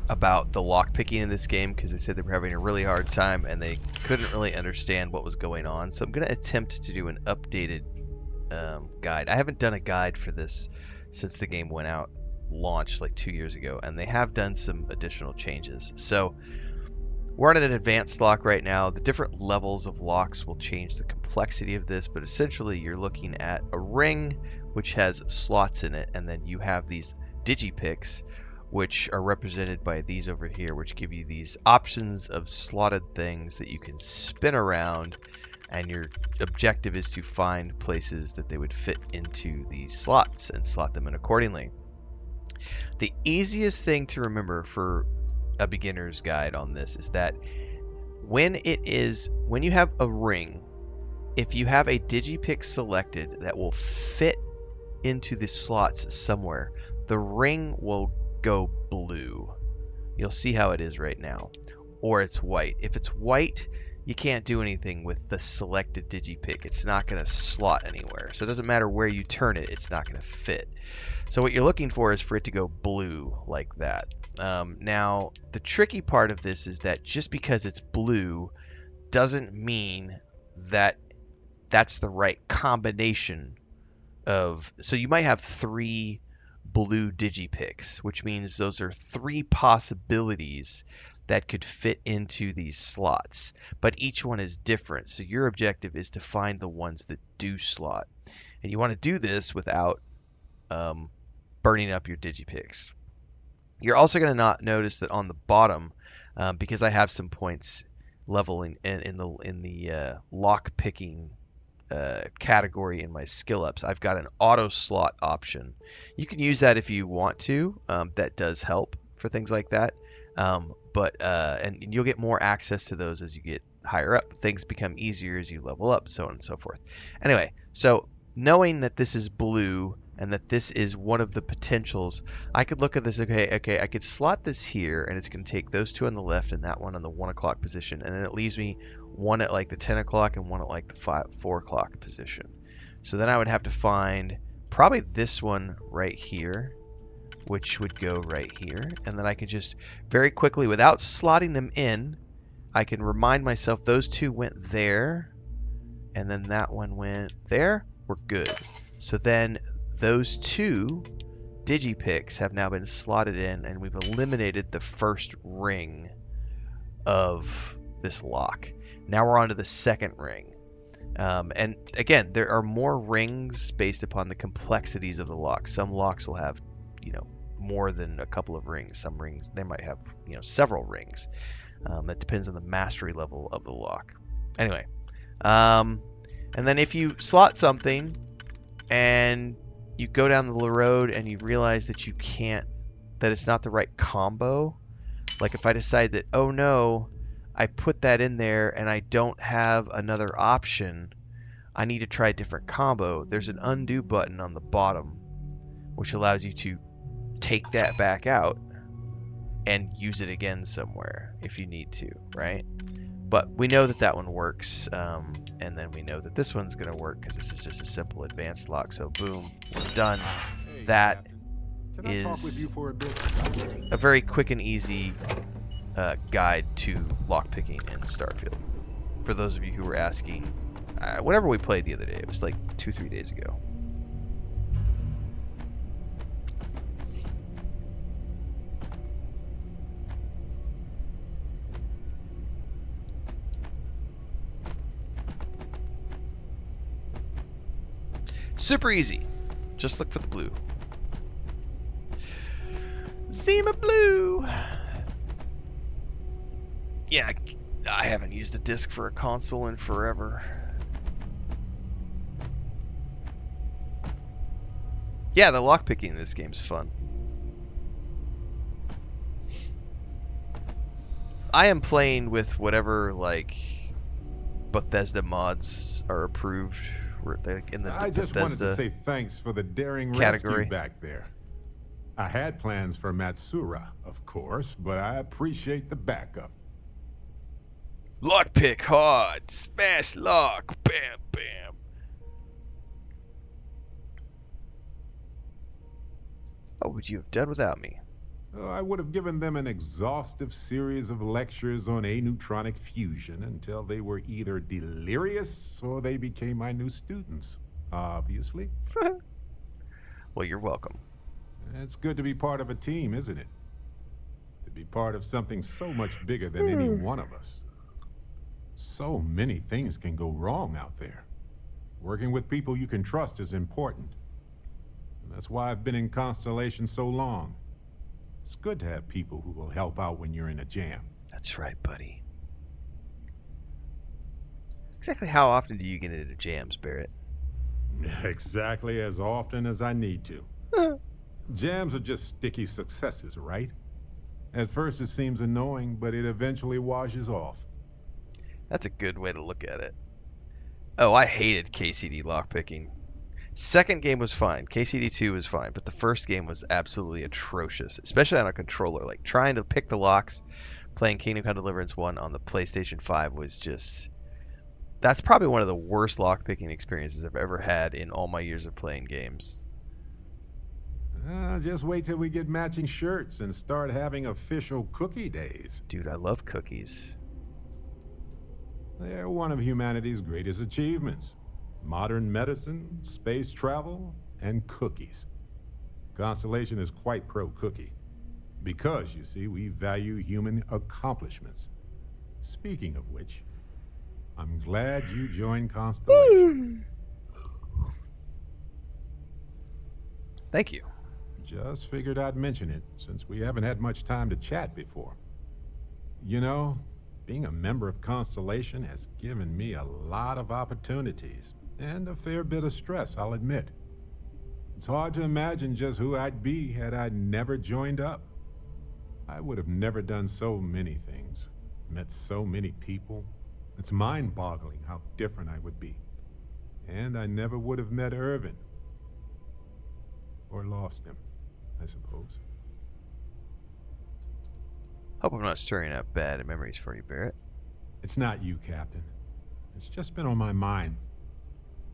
about the lockpicking in this game because they said they were having a really hard time and they couldn't really understand what was going on. So I'm going to attempt to do an updated guide. I haven't done a guide for this since the game went out, launched like 2 years ago, and they have done some additional changes. So we're on an advanced lock right now. The different levels of locks will change the complexity of this, but essentially you're looking at a ring which has slots in it, and then you have these digipicks which are represented by these over here, which give you these options of slotted things that you can spin around, and your objective is to find places that they would fit into these slots and slot them in accordingly. The easiest thing to remember for a beginner's guide on this is that when you have a ring, if you have a digipick selected that will fit into the slots somewhere, the ring will go blue. You'll see how it is right now. Or it's white. If it's white, you can't do anything with the selected digipick. It's not going to slot anywhere. So it doesn't matter where you turn it, it's not going to fit. So what you're looking for is for it to go blue like that. Now, the tricky part of this is that just because it's blue doesn't mean that that's the right combination of... So you might have 3 blue digipicks, which means those are 3 possibilities that could fit into these slots, but each one is different. So your objective is to find the ones that do slot, and you want to do this without burning up your digipicks. You're also going to not notice that on the bottom because I have some points leveling in the lock picking category in my skill ups. I've got an auto slot option. You can use that if you want to. That does help for things like that. And you'll get more access to those as you get higher up. Things become easier as you level up, so on and so forth. Anyway, so knowing that this is blue and that this is one of the potentials, I could look at this, okay, I could slot this here, and it's going to take those two on the left and that one on the 1 o'clock position, and then it leaves me one at like the 10 o'clock and one at like the 4 o'clock position. So then I would have to find probably this one right here, which would go right here, and then I could just very quickly, without slotting them in, I can remind myself those two went there, and then that one went there. We're good. So then those two digipicks have now been slotted in, and we've eliminated the first ring of this lock. Now we're on to the second ring. And again, there are more rings based upon the complexities of the lock. Some locks will have, more than a couple of rings. Some rings, they might have, several rings. That depends on the mastery level of the lock. Anyway, and then if you slot something and you go down the road and you realize that you can't, that it's not the right combo, like if I decide that, oh no, I put that in there and I don't have another option, I need to try a different combo, there's an undo button on the bottom which allows you to take that back out and use it again somewhere if you need to, right? But we know that that one works, and then we know that this one's going to work because this is just a simple advanced lock. So boom, we're done. That is a very quick and easy guide to lockpicking in Starfield. For those of you who were asking, whenever we played the other day, it was like 2-3 days ago. Super easy. Just look for the blue. Zima blue. Yeah, I haven't used a disc for a console in forever. Yeah, the lockpicking in this game's fun. I am playing with whatever like Bethesda mods are approved. In the I just wanted to say thanks for the daring rescue back there. I had plans for Matsura, of course, but I appreciate the backup. Lockpick hard, smash lock, bam, bam. What would you have done without me? I would have given them an exhaustive series of lectures on aneutronic fusion until they were either delirious or they became my new students, obviously. Well, you're welcome. It's good to be part of a team, isn't it? To be part of something so much bigger than any one of us. So many things can go wrong out there. Working with people you can trust is important. And that's why I've been in Constellation so long. It's good to have people who will help out when you're in a jam. That's right, buddy. Exactly how often do you get into jams, Barrett? Exactly as often as I need to. Jams are just sticky successes, right? At first it seems annoying, but it eventually washes off. That's a good way to look at it. Oh, I hated KCD lockpicking. Second game was fine. KCD 2 was fine, but the first game was absolutely atrocious, especially on a controller. Like trying to pick the locks, playing Kingdom Come Deliverance 1 on the PlayStation 5 was just... That's probably one of the worst lockpicking experiences I've ever had in all my years of playing games. Just wait till we get matching shirts and start having official cookie days. Dude, I love cookies. They're one of humanity's greatest achievements. Modern medicine, space travel, and cookies. Constellation is quite pro-cookie. Because, you see, we value human accomplishments. Speaking of which, I'm glad you joined Constellation. Thank you. Just figured I'd mention it, since we haven't had much time to chat before. You know, being a member of Constellation has given me a lot of opportunities, and a fair bit of stress, I'll admit. It's hard to imagine just who I'd be had I never joined up. I would have never done so many things, met so many people. It's mind-boggling how different I would be. And I never would have met Irvin. Or lost him, I suppose. Hope I'm not stirring up bad memories for you, Barrett. It's not you, Captain. It's just been on my mind.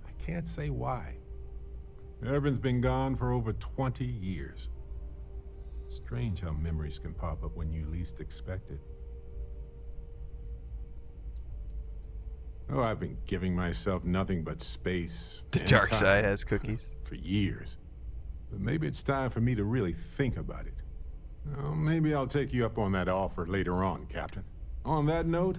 I can't say why. Irvin's been gone for over 20 years. Strange how memories can pop up when you least expect it. Oh, I've been giving myself nothing but space. The dark side has cookies. For years. But maybe it's time for me to really think about it. Well, maybe I'll take you up on that offer later on, Captain. On that note,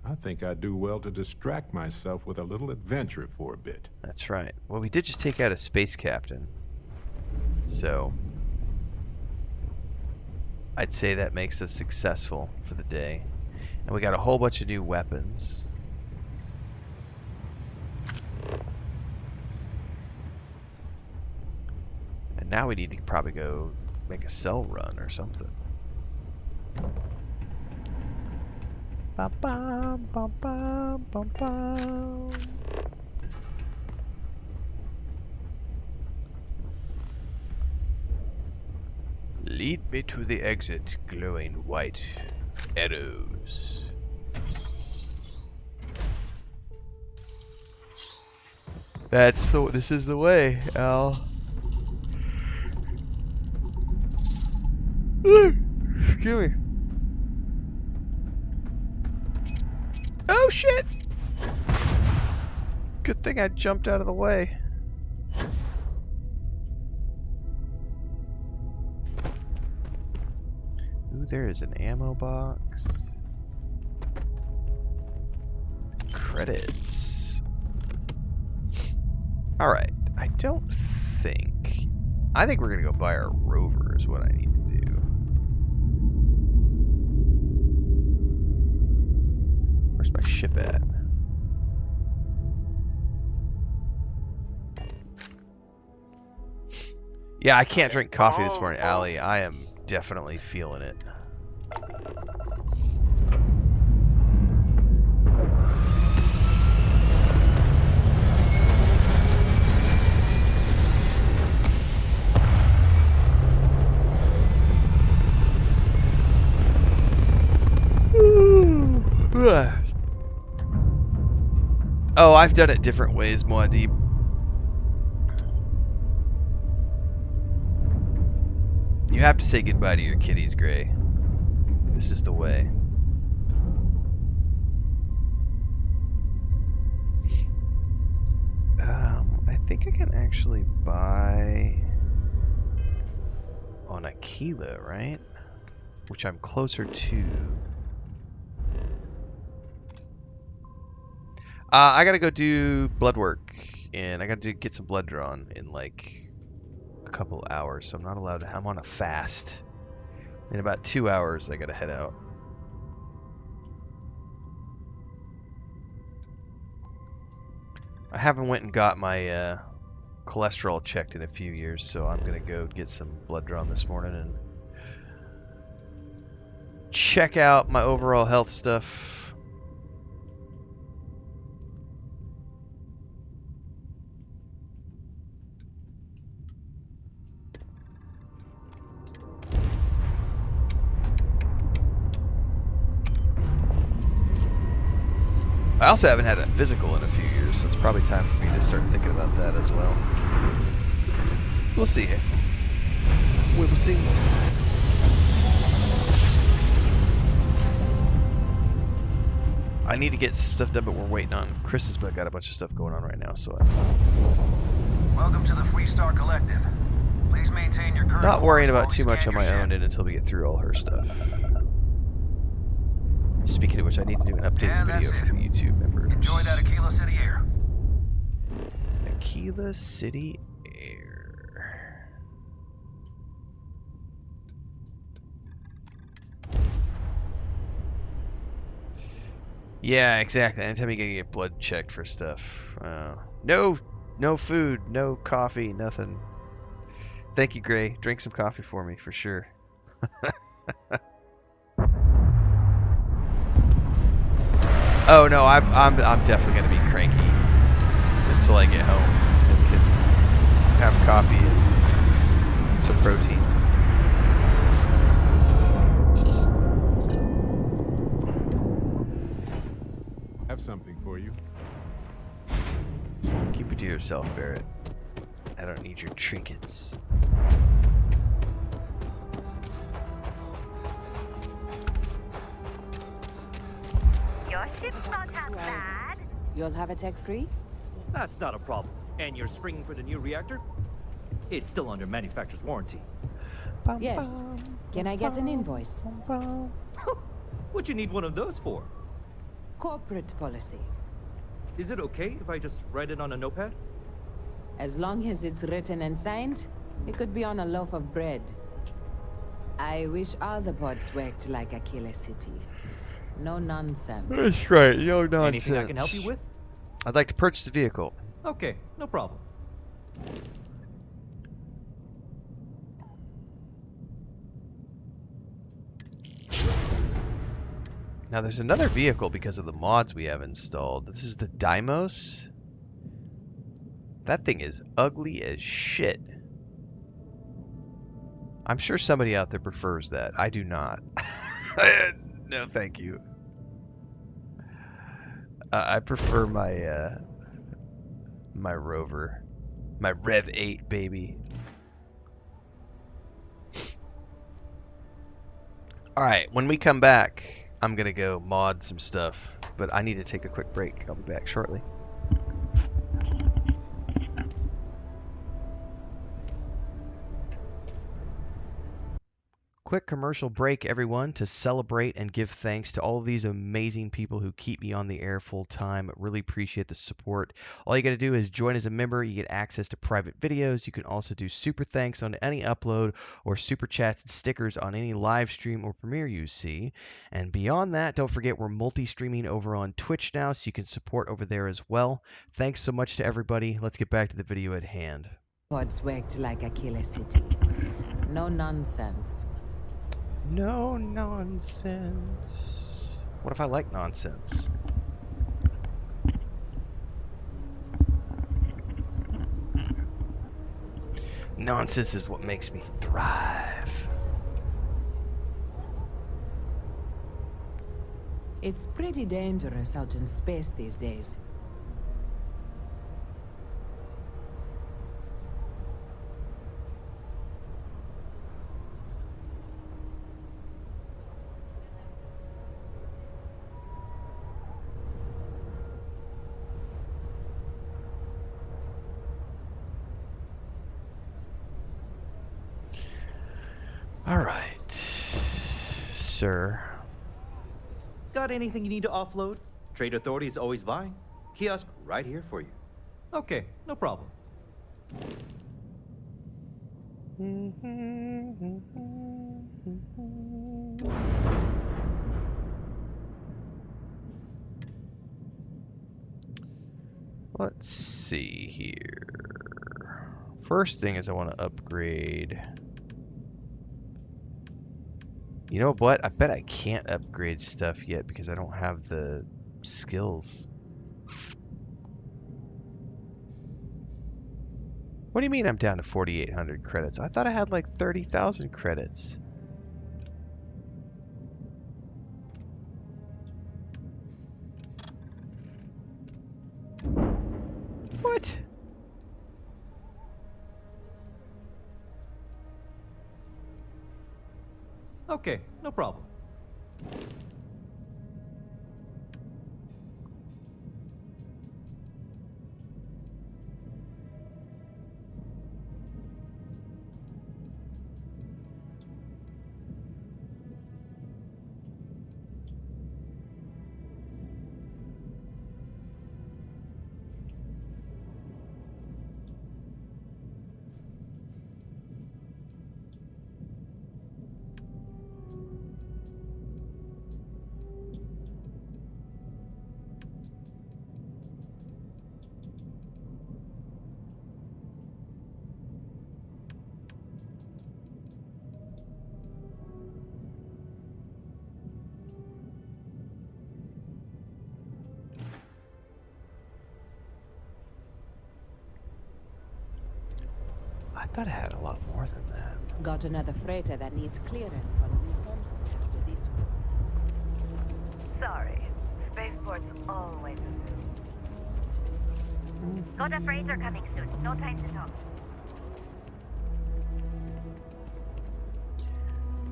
I think I'd do well to distract myself with a little adventure for a bit. That's right. Well, we did just take out a space captain. So I'd say that makes us successful for the day. And we got a whole bunch of new weapons. And now we need to probably go make a cell run or something. Bum, bum, bum, bum, bum, bum. Lead me to the exit, glowing white arrows. This is the way, Al. Excuse me. Oh shit! Good thing I jumped out of the way. Ooh, there is an ammo box. Credits. Alright, I think we're gonna go buy our rover is what I need to do. Where's my ship at? Yeah, I can't drink coffee this morning, Allie. I am definitely feeling it. Oh, I've done it different ways, Muad'Dib. You have to say goodbye to your kitties, Gray. This is the way. I think I can actually buy on Aquila, right? Which I'm closer to. I gotta go do blood work, and I gotta get some blood drawn in like a couple hours, so I'm not allowed to. I'm on a fast. In about 2 hours, I gotta head out. I haven't went and got my cholesterol checked in a few years, so I'm gonna go get some blood drawn this morning and check out my overall health stuff. I also haven't had a physical in a few years, so it's probably time for me to start thinking about that as well. We'll see. We will see. I need to get stuff done, but we're waiting on Chris has got a bunch of stuff going on right now, so Welcome to the Freestar Collective. Please maintain your current. Not worrying about too much on my own until we get through all her stuff. Speaking of which, I need to do an updated video for the YouTube members. Enjoy that Aquila City air. Aquila City air. Yeah, exactly. Anytime you gotta get blood checked for stuff. No food, no coffee, nothing. Thank you, Gray. Drink some coffee for me, for sure. Oh no, I'm definitely gonna be cranky until I get home and can have coffee and some protein. Have something for you. Keep it to yourself, Barrett. I don't need your trinkets. Your ship's not half bad. You'll have a tech free? That's not a problem. And you're springing for the new reactor? It's still under manufacturer's warranty. Yes. Can I get an invoice? What'd you need one of those for? Corporate policy. Is it okay if I just write it on a notepad? As long as it's written and signed, it could be on a loaf of bread. I wish all the pods worked like a killer city. No nonsense. That's right, no nonsense. Anything I can help you with? I'd like to purchase a vehicle. Okay, no problem. Now there's another vehicle because of the mods we have installed. This is the Deimos. That thing is ugly as shit. I'm sure somebody out there prefers that. I do not. No, thank you. I prefer my my Rover, my Rev 8 baby. All right, when we come back, I'm gonna go mod some stuff, but I need to take a quick break. I'll be back shortly. Quick commercial break, everyone, to celebrate and give thanks to all of these amazing people who keep me on the air full time. Really appreciate the support. All you got to do is join as a member. You get access to private videos. You can also do super thanks on any upload or super chats and stickers on any live stream or premiere you see. And beyond that, don't forget we're multi-streaming over on Twitch now, so you can support over there as well. Thanks so much to everybody. Let's get back to the video at hand. Pods worked like a killer city. No nonsense. No nonsense. What if I like nonsense? Nonsense is what makes me thrive. It's pretty dangerous out in space these days. All right, sir. Got anything you need to offload? Trade Authority is always buying. Kiosk right here for you. Okay, no problem. Let's see here. First thing is I want to upgrade. You know what? I bet I can't upgrade stuff yet because I don't have the skills. What do you mean I'm down to 4,800 credits? I thought I had like 30,000 credits. What? Okay, no problem. thought it had a lot more than that. Got another freighter that needs clearance on New Homestead after this one. Sorry. Spaceport's always got a freighter coming soon. No time to talk.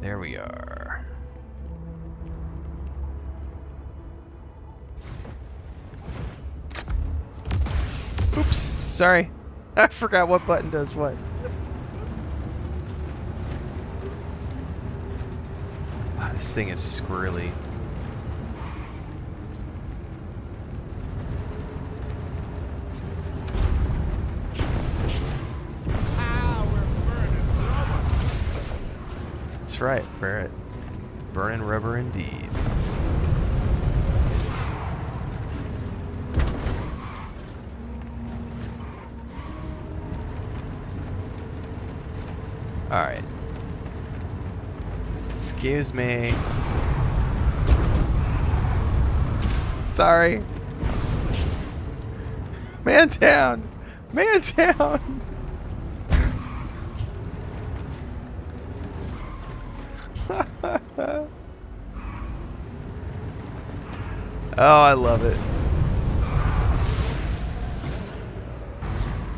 There we are. Oops, sorry. I forgot what button does what. Wow, this thing is squirrely. That's right, Barrett. Burning rubber indeed. Alright. Excuse me. Sorry. Man down! Man down! Oh, I love it.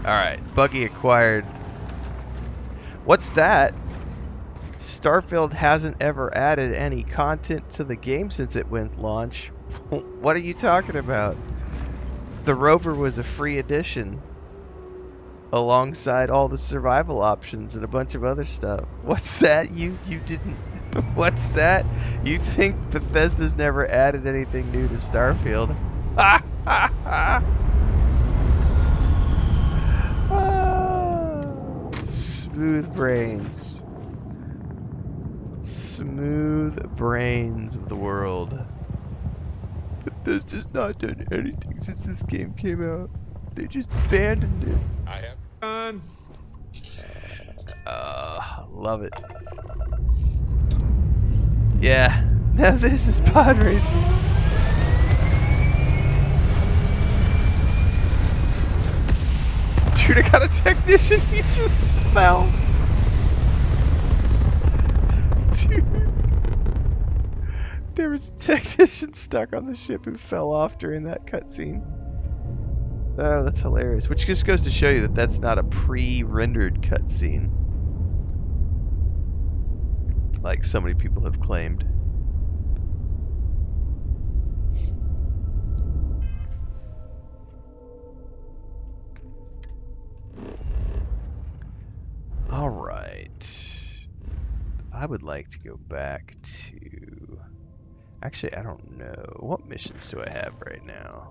Alright, buggy acquired. What's that? Starfield hasn't ever added any content to the game since it went launch. What are you talking about? The rover was a free addition alongside all the survival options and a bunch of other stuff. What's that? You didn't... What's that? You think Bethesda's never added anything new to Starfield? Ha ha ha! Smooth brains. Smooth brains of the world. Bethesda's not done anything since this game came out. They just abandoned it. I have done. Love it. Yeah, now this is pod racing. Dude, I got a technician, he just fell. Dude. There was a technician stuck on the ship who fell off during that cutscene. Oh, that's hilarious. Which just goes to show you that that's not a pre-rendered cutscene, like so many people have claimed. Alright. I would like to go back to... Actually, I don't know. What missions do I have right now?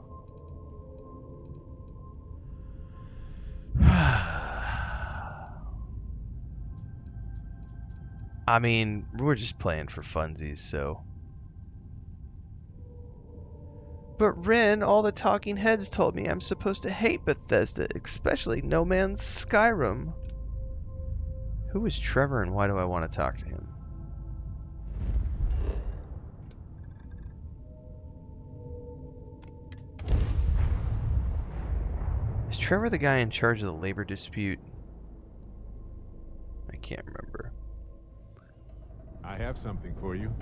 I mean, we're just playing for funsies, so... But Ren, all the talking heads told me I'm supposed to hate Bethesda, especially No Man's Skyrim. Who is Trevor and why do I want to talk to him? Is Trevor the guy in charge of the labor dispute? I can't remember. I have something for you.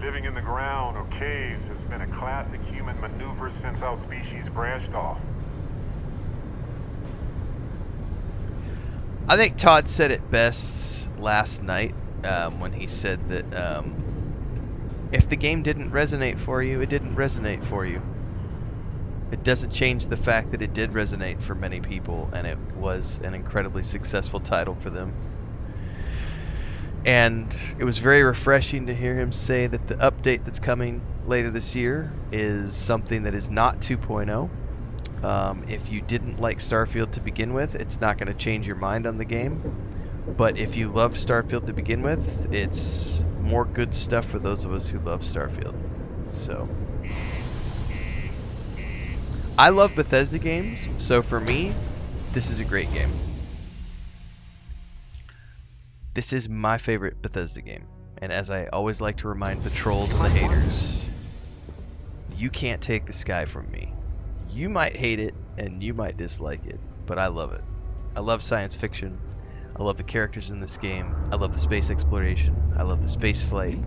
Living in the ground or caves has been a classic human maneuver since our species branched off. I think Todd said it best last night when he said that if the game didn't resonate for you, it didn't resonate for you. It doesn't change the fact that it did resonate for many people, and it was an incredibly successful title for them. And it was very refreshing to hear him say that the update that's coming later this year is something that is not 2.0. If you didn't like Starfield to begin with, it's not going to change your mind on the game. But if you loved Starfield to begin with, it's more good stuff for those of us who love Starfield. So... I love Bethesda games, so for me, this is a great game. This is my favorite Bethesda game, and as I always like to remind the trolls and the haters, You can't take the sky from me. You might hate it and you might dislike it, but I love it. I love science fiction. I love the characters in this game. I love the space exploration. I love the space flight.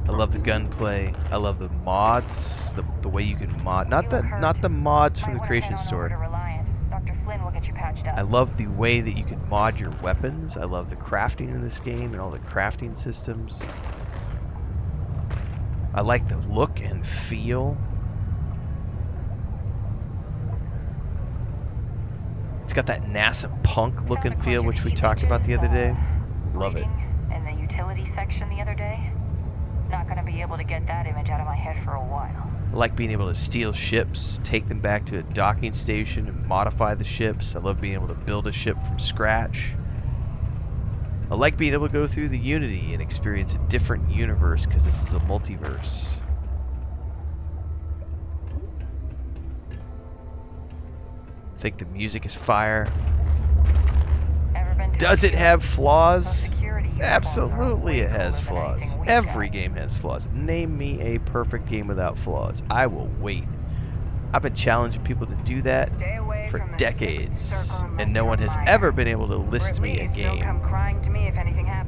I love the gunplay. I love the mods, the way you can mod. Not the mods from the creation store. Dr. Flynn will get you patched up. I love the way that you can mod your weapons. I love the crafting in this game and all the crafting systems. I like the look and feel. It's got that NASA punk look and feel, which we talked about the other day. Love it. In the utility section the other day. Not gonna be able to get that image out of my head for a while. I like being able to steal ships, take them back to a docking station and modify the ships. I love being able to build a ship from scratch. I like being able to go through the Unity and experience a different universe because this is a multiverse. I think the music is fire. Does it have flaws? Absolutely it has flaws. Every game has flaws. Name me a perfect game without flaws. I will wait. I've been challenging people to do that for decades, and no one has ever been able to list me a game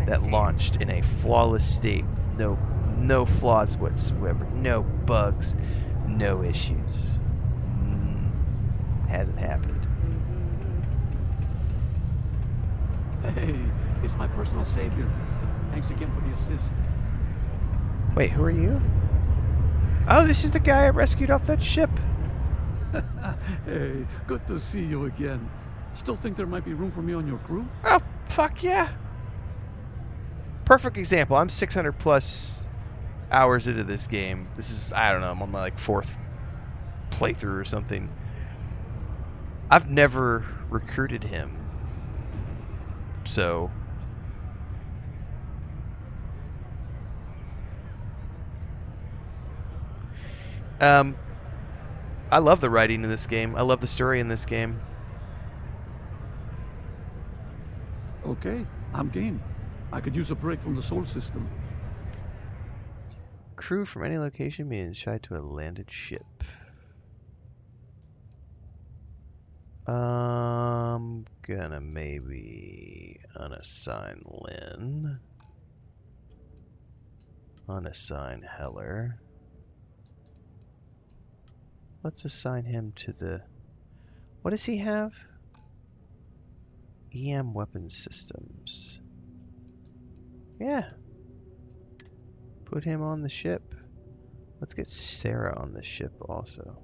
that launched in a flawless state. No flaws whatsoever. No bugs. No issues. Hasn't happened. Hey, it's my personal savior. Thanks again for the assist. Wait, who are you? Oh, this is the guy I rescued off that ship. Hey, good to see you again. Still think there might be room for me on your crew? Oh, fuck yeah. Perfect example. I'm 600 plus hours into this game. This is, I don't know, I'm on my like 4th playthrough or something. I've never recruited him. So I love the writing in this game. I love the story in this game. Okay, I'm game. I could use a break from the soul system. Crew from any location being inside to a landed ship. Gonna maybe unassign Lynn. Unassign Heller. Let's assign him to the... What does he have? EM weapon systems. Yeah. Put him on the ship. Let's get Sarah on the ship also.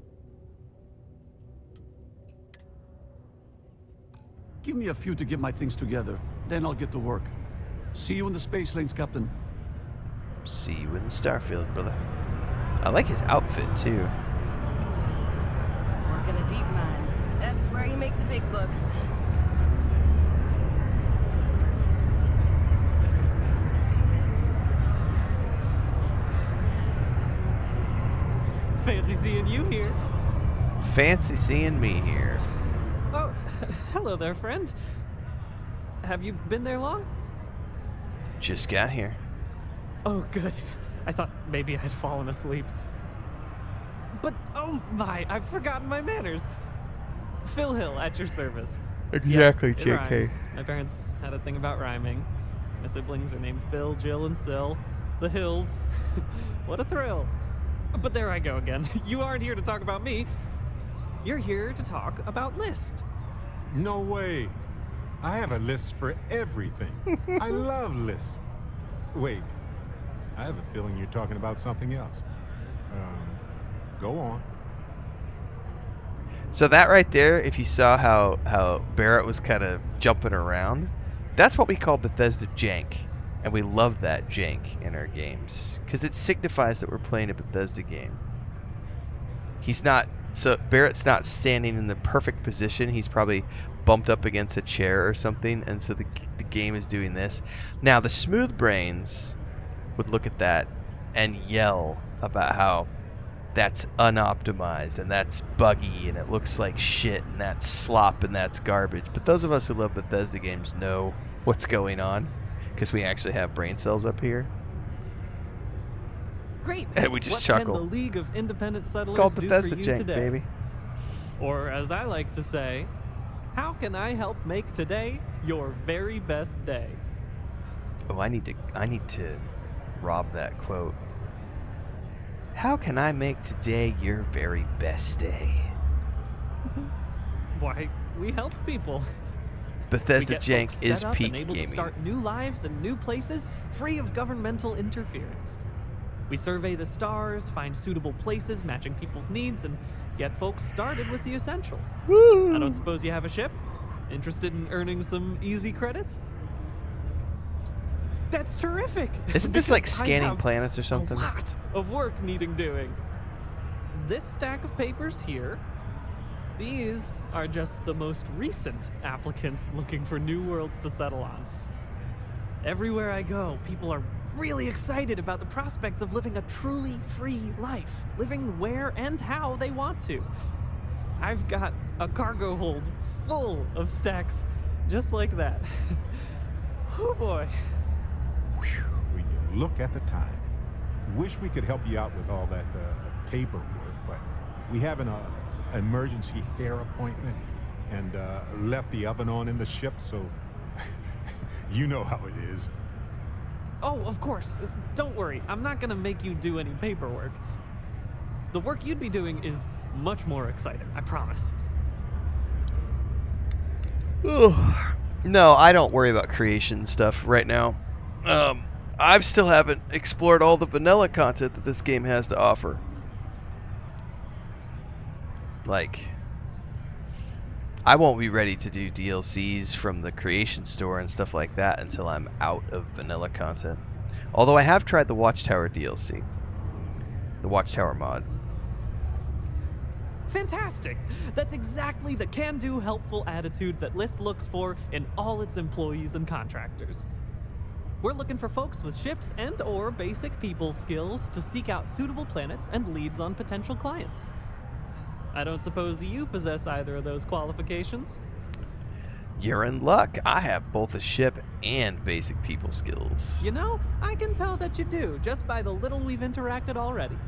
Give me a few to get my things together, then I'll get to work. See you in the space lanes, Captain. See you in the Starfield, brother. I like his outfit, too. Work in the deep mines. That's where you make the big bucks. Fancy seeing you here. Fancy seeing me here. Oh, hello there, friend. Have you been there long? Just got here. Oh, good. I thought maybe I'd fallen asleep. But, oh my, I've forgotten my manners. Phil Hill, at your service. Exactly, yes, JK. Rhymes. My parents had a thing about rhyming. My siblings are named Bill, Jill, and Sil. The Hills. What a thrill. But there I go again. You aren't here to talk about me. You're here to talk about List. No way. I have a list for everything. I love lists. Wait, I have a feeling you're talking about something else. Go on. So that right there, if you saw how Barrett was kind of jumping around, that's what we call Bethesda jank. And we love that jank in our games. Because it signifies that we're playing a Bethesda game. Barrett's not standing in the perfect position. He's probably bumped up against a chair or something, and so the game is doing this. Now, the smooth brains would look at that and yell about how that's unoptimized, and that's buggy, and it looks like shit, and that's slop, and that's garbage. But those of us who love Bethesda games know what's going on, because we actually have brain cells up here. Great. And we just what chuckle. Can the League of Independent Settlers called do Bethesda for you jank, today? baby. Or as I like to say, how can I help make today your very best day? Oh, I need to rob that quote. How can I make today your very best day? Why, we help people. Bethesda we get jank folks is set up peak and able gaming. To start new lives in new places, free of governmental interference. We survey the stars, find suitable places matching people's needs, and get folks started with the essentials. Woo! I don't suppose you have a ship? Interested in earning some easy credits? That's terrific! Isn't this like I scanning have planets or something? A lot of work needing doing. This stack of papers here, these are just the most recent applicants looking for new worlds to settle on. Everywhere I go, people are really excited about the prospects of living a truly free life, living where and how they want to. I've got a cargo hold full of stacks just like that. Oh boy. When you look at the time, wish we could help you out with all that paperwork, but we have an emergency hair appointment and left the oven on in the ship, so you know how it is. Oh, of course. Don't worry. I'm not gonna make you do any paperwork. The work you'd be doing is much more exciting, I promise. No, I don't worry about creation stuff right now. I still haven't explored all the vanilla content that this game has to offer. Like, I won't be ready to do DLCs from the creation store and stuff like that until I'm out of vanilla content. Although I have tried the Watchtower DLC. The Watchtower mod. Fantastic! That's exactly the can-do, helpful attitude that List looks for in all its employees and contractors. We're looking for folks with ships and or basic people skills to seek out suitable planets and leads on potential clients. I don't suppose you possess either of those qualifications? You're in luck. I have both a ship and basic people skills. You know, I can tell that you do, just by the little we've interacted already.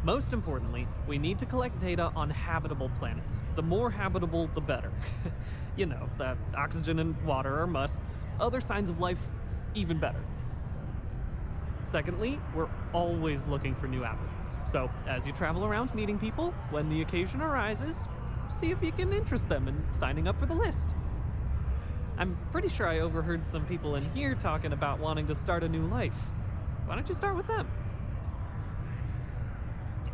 Most importantly, we need to collect data on habitable planets. The more habitable, the better. You know, the oxygen and water are musts. Other signs of life, even better. Secondly, we're always looking for new applicants. So, as you travel around meeting people, when the occasion arises, see if you can interest them in signing up for the list. I'm pretty sure I overheard some people in here talking about wanting to start a new life. Why don't you start with them?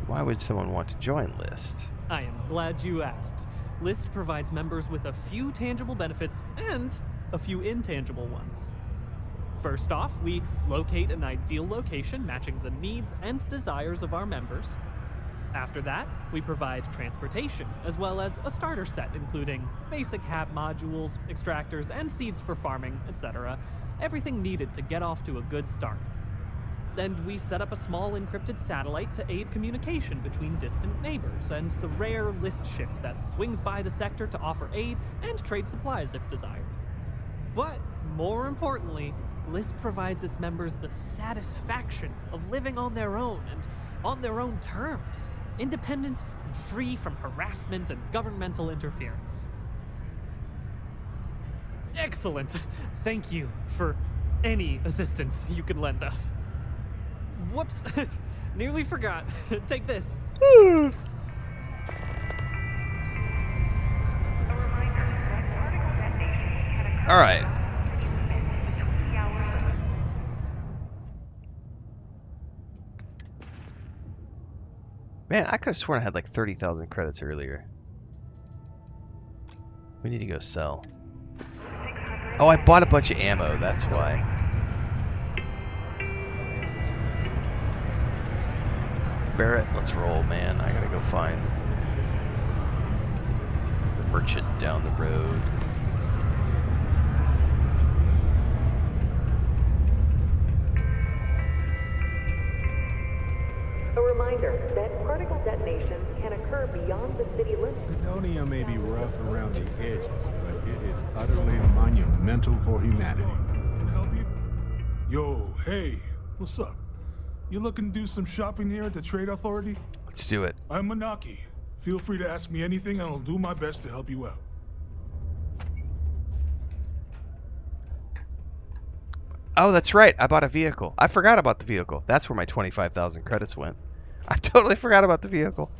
Why would someone want to join List? I am glad you asked. List provides members with a few tangible benefits and a few intangible ones. First off, we locate an ideal location matching the needs and desires of our members. After that, we provide transportation, as well as a starter set including basic hab modules, extractors, and seeds for farming, etc. Everything needed to get off to a good start. And we set up a small encrypted satellite to aid communication between distant neighbors and the rare List ship that swings by the sector to offer aid and trade supplies if desired. But more importantly, List provides its members the satisfaction of living on their own and on their own terms, independent and free from harassment and governmental interference. Excellent. Thank you for any assistance you can lend us. Whoops, nearly forgot. Take this. All right. Man, I could have sworn I had like 30,000 credits earlier. We need to go sell. Oh, I bought a bunch of ammo, that's why. Barrett, let's roll, man. I gotta go find the merchant down the road. A reminder that particle detonations can occur beyond the city limits. Sidonia may be rough around the edges, but it is utterly monumental for humanity. Can I help you? Yo, hey, what's up? You looking to do some shopping here at the Trade Authority? Let's do it. I'm Manaki. Feel free to ask me anything and I'll do my best to help you out. Oh, that's right. I bought a vehicle. I forgot about the vehicle. That's where my 25,000 credits went. I totally forgot about the vehicle.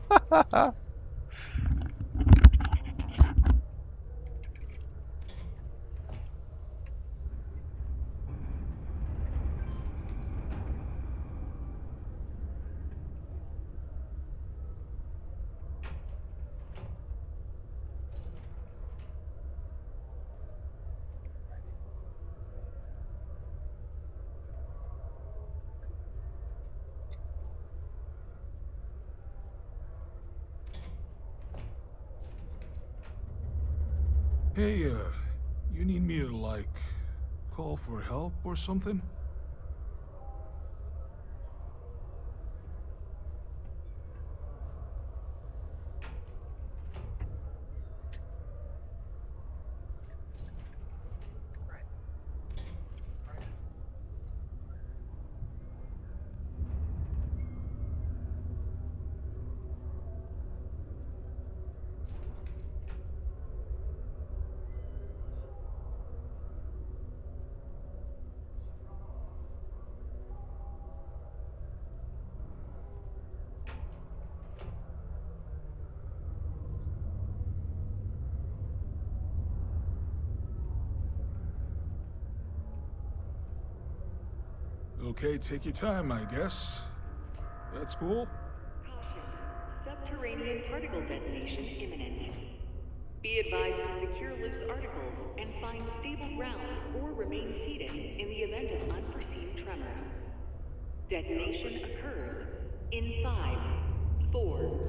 Hey, you need me to, like, call for help or something? Okay, take your time, I guess. That's cool. Subterranean particle detonation imminent. Be advised to secure loose articles and find stable ground or remain seated in the event of unforeseen tremors. Detonation occurs in 5, 4,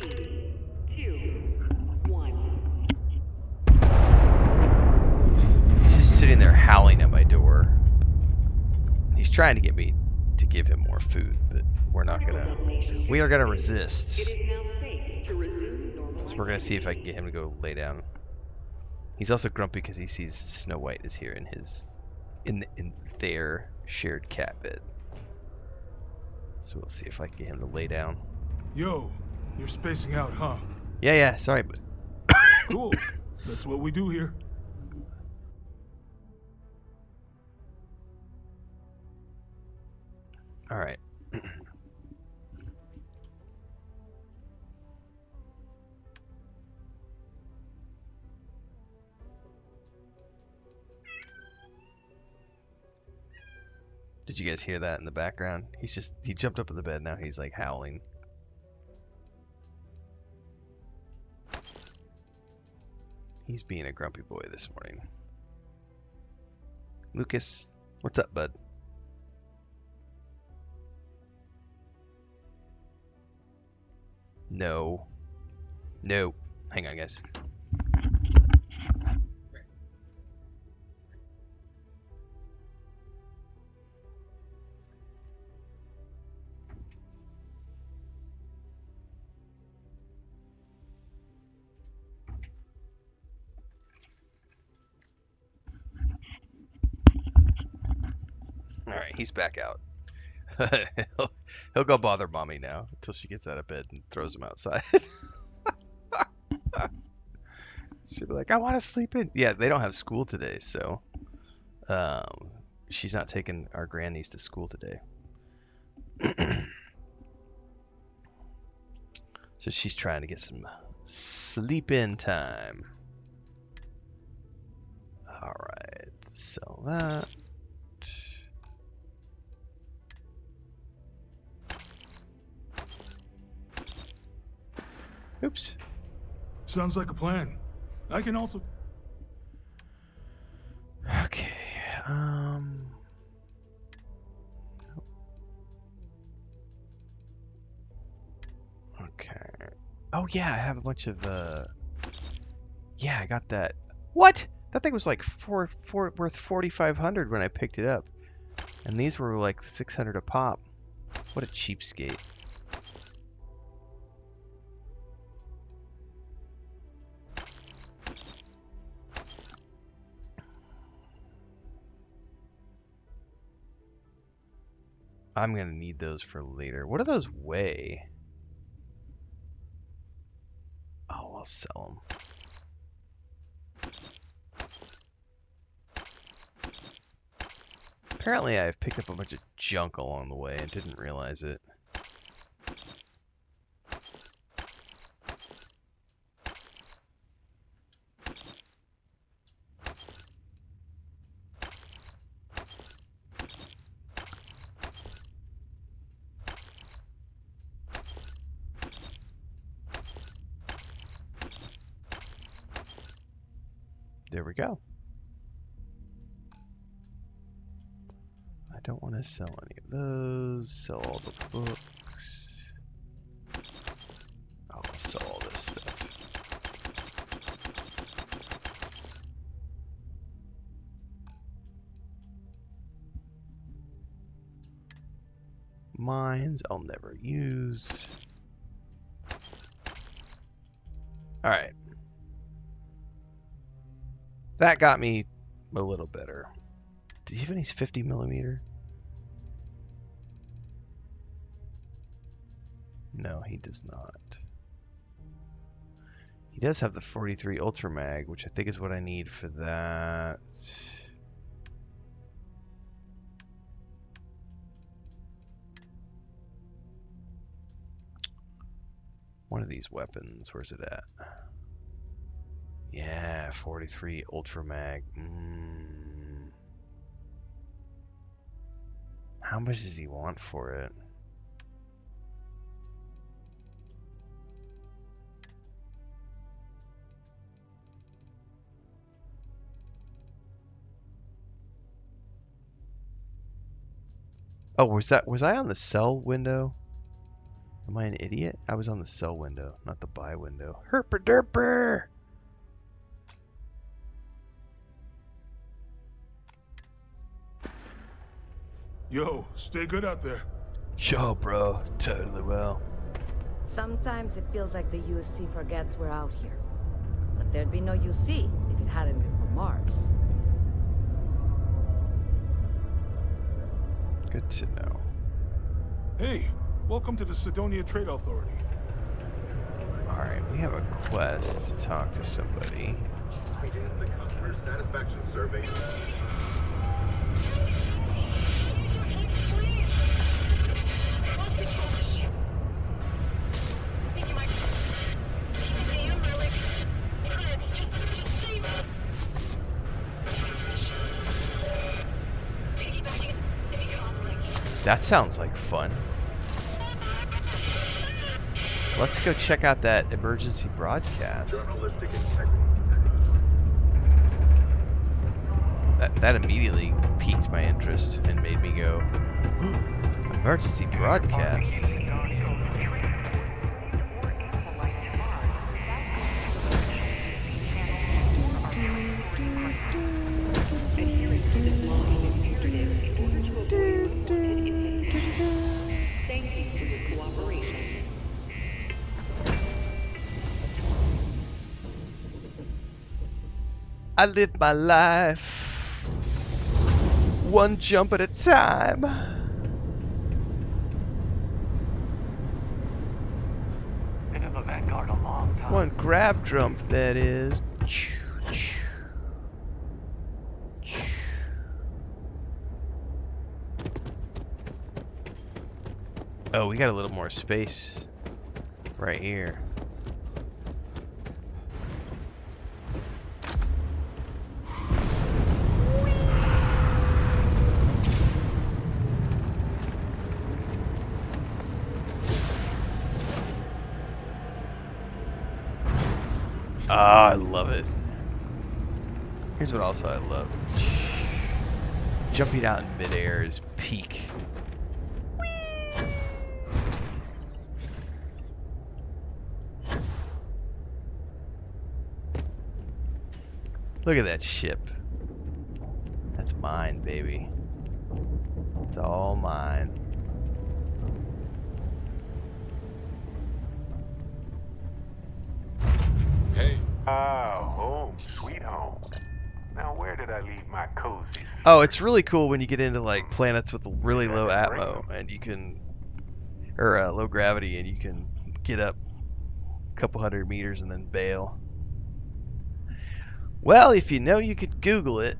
3, 2, 1. He's just sitting there howling at my door. He's trying to get me to give him more food, but we are gonna resist. It is now safe to resume normal. So we're gonna see if I can get him to go lay down. He's also grumpy because he sees Snow White is here in their shared cat bed. So we'll see if I can get him to lay down. Yo, you're spacing out, huh? Yeah, sorry, but cool. That's what we do here. All right. Did you guys hear that in the background? He jumped up in the bed, now he's like howling. He's being a grumpy boy this morning. Lucas, what's up, bud? No. Hang on, guys. Alright, he's back out. he'll go bother mommy now until she gets out of bed and throws him outside. She'll be like, I want to sleep in. Yeah, they don't have school today, so she's not taking our grandniece to school today. So she's trying to get some sleep in time. Alright, sell that. Oops. Sounds like a plan. I can also... Okay, okay. Oh yeah, I have a bunch of, yeah, I got that. What? That thing was like worth 4,500 when I picked it up. And these were like 600 a pop. What a cheapskate. I'm gonna need those for later. What do those weigh? Oh, I'll sell them. Apparently I've picked up a bunch of junk along the way and didn't realize it. There we go. I don't want to sell any of those. Sell all the books. I'll sell all this stuff. Mines I'll never use. Alright. That got me a little better. Do you have any 50 millimeter? No, he does not. He does have the 43 Ultra Mag, which I think is what I need for that. One of these weapons, where's it at? Yeah, 43 Ultra Mag. How much does he want for it? Oh, was I on the sell window? Am I an idiot? I was on the sell window, not the buy window. Herper derper! Yo, stay good out there. Yo, bro. Totally will. Sometimes it feels like the UC forgets we're out here. But there'd be no UC if it hadn't been for Mars. Good to know. Hey, welcome to the Sidonia Trade Authority. Alright, we have a quest to talk to somebody. Begin the customer satisfaction survey. That sounds like fun. Let's go check out that emergency broadcast. That immediately piqued my interest and made me go, emergency broadcast. I live my life one jump at a time. Been in the Vanguard a long time. One grab jump, that is. Oh, we got a little more space right here. Ah, I love it. Here's what also I love. Jumping out in midair is peak. Look at that ship. That's mine, baby. It's all mine. Hey. Ah, home, sweet home. Now, where did I leave my cozy? Oh, it's really cool when you get into like planets with really low atmo and you can, or low gravity, and you can get up a couple hundred meters and then bail. Well, if you know you could Google it,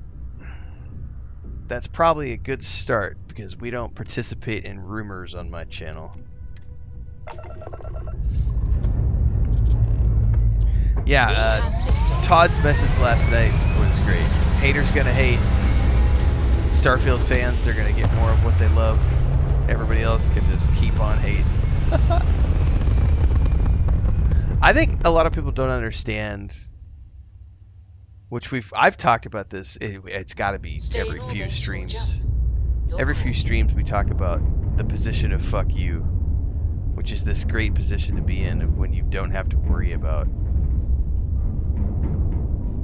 that's probably a good start because we don't participate in rumors on my channel. Yeah, Todd's message last night was great. Haters gonna hate. Starfield fans are gonna get more of what they love. Everybody else can just keep on hating. I think a lot of people don't understand, which I've talked about this. It's got to be every few streams. Every few streams we talk about the position of fuck you, which is this great position to be in when you don't have to worry about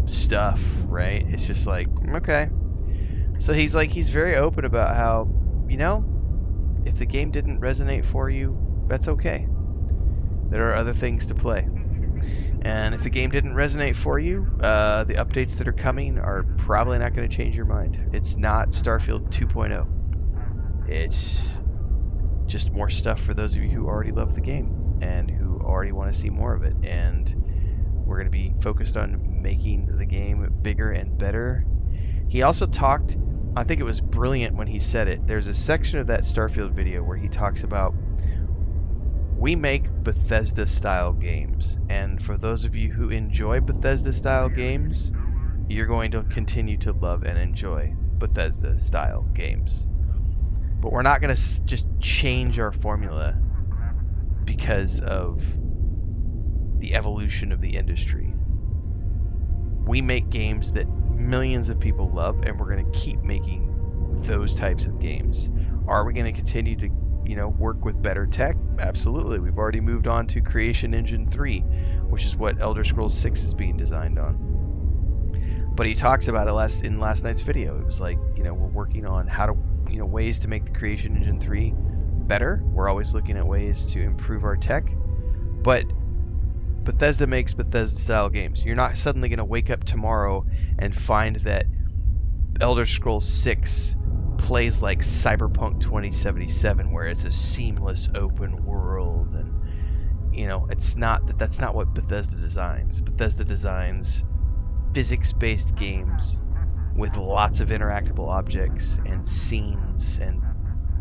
stuff, right? It's just like, okay. So he's very open about how, you know, if the game didn't resonate for you, that's okay. There are other things to play. And if the game didn't resonate for you, the updates that are coming are probably not going to change your mind. It's not Starfield 2.0. It's just more stuff for those of you who already love the game and who already want to see more of it. And we're going to be focused on making the game bigger and better. He also talked, I think it was brilliant when he said it. There's a section of that Starfield video where he talks about, we make Bethesda style games. And for those of you who enjoy Bethesda style games, you're going to continue to love and enjoy Bethesda style games. But we're not going to just change our formula because of the evolution of the industry. We make games that millions of people love, and we're going to keep making those types of games. Are we going to continue to, you know, work with better tech? Absolutely. We've already moved on to Creation Engine 3, which is what Elder Scrolls 6 is being designed on. But he talks about it in last night's video. It was like, you know, we're working on how to, you know, ways to make the Creation Engine 3 better. We're always looking at ways to improve our tech. But Bethesda makes Bethesda style games. You're not suddenly going to wake up tomorrow and find that Elder Scrolls 6 plays like Cyberpunk 2077, where it's a seamless open world, and you know, it's not that's not what Bethesda designs. Bethesda designs physics-based games with lots of interactable objects and scenes and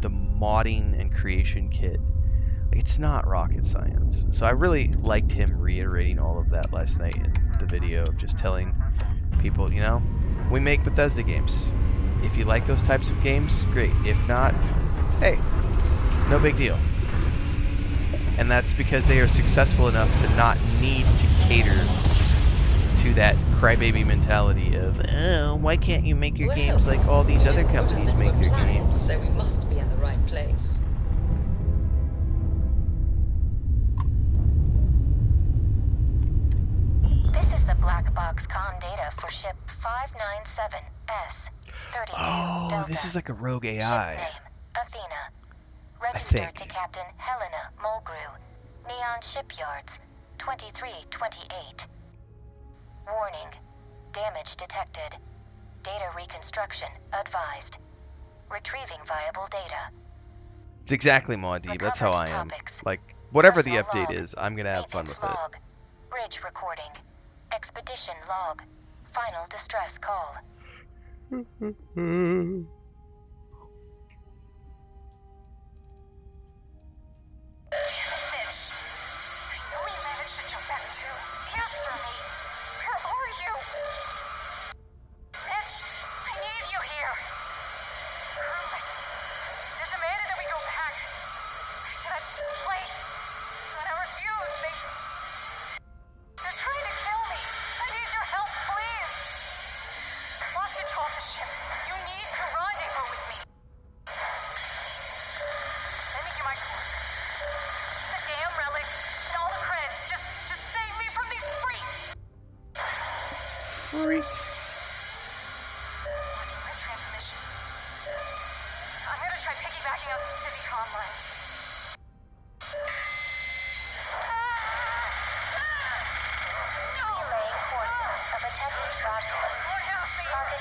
the modding and creation kit. It's not rocket science. So I really liked him reiterating all of that last night in the video, of just telling people, you know, we make Bethesda games. If you like those types of games, great. If not, hey, no big deal. And that's because they are successful enough to not need to cater to that crybaby mentality of, oh, why can't you make your games like all these other companies make their games? So we must be in the right place. This is the black box comm data for ship 597S. Oh, this is like a rogue AI. Name, Athena. I Registered think. to Captain Helena Mulgrew. Neon Shipyards, 2328. Warning. Damage detected. Data reconstruction advised. Retrieving viable data. It's exactly Maudib. That's how I am. Like, whatever the update is, I'm going to have fun with it. Log. Bridge recording. Expedition log. Final distress call. Freaks. I'm gonna try piggybacking on some city comm lines. Relaying coordinates of attempted broadcast.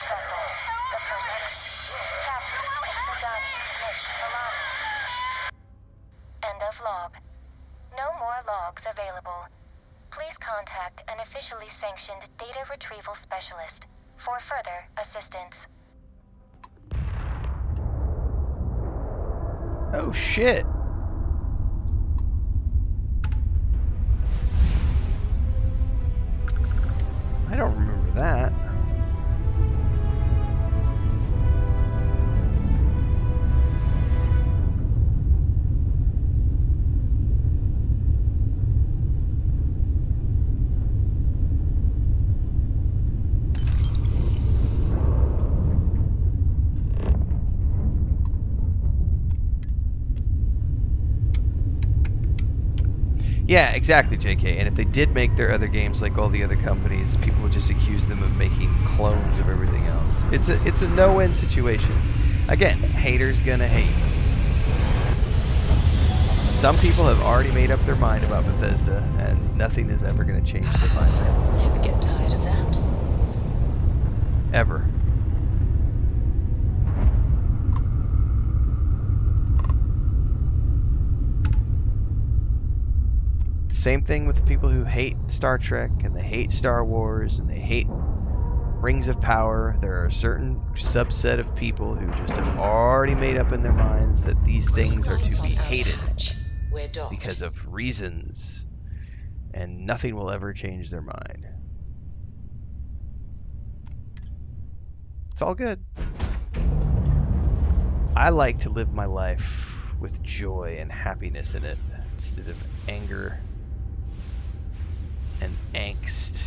vessel, the Perseus. Captain, Sudani, Mitch, Milani. End of log. No more logs available. Please contact an officially sanctioned data retrieval specialist for further assistance. Oh shit. I don't remember that. Yeah, exactly, JK. And if they did make their other games like all the other companies, people would just accuse them of making clones of everything else. It's a no-win situation. Again, haters gonna hate. Some people have already made up their mind about Bethesda, and nothing is ever gonna change their mind. Never get tired of that. Ever. Same thing with the people who hate Star Trek and they hate Star Wars and they hate Rings of Power. There are a certain subset of people who just have already made up in their minds that these things are to be hated because of reasons, and nothing will ever change their mind. It's all good. I like to live my life with joy and happiness in it instead of anger and angst.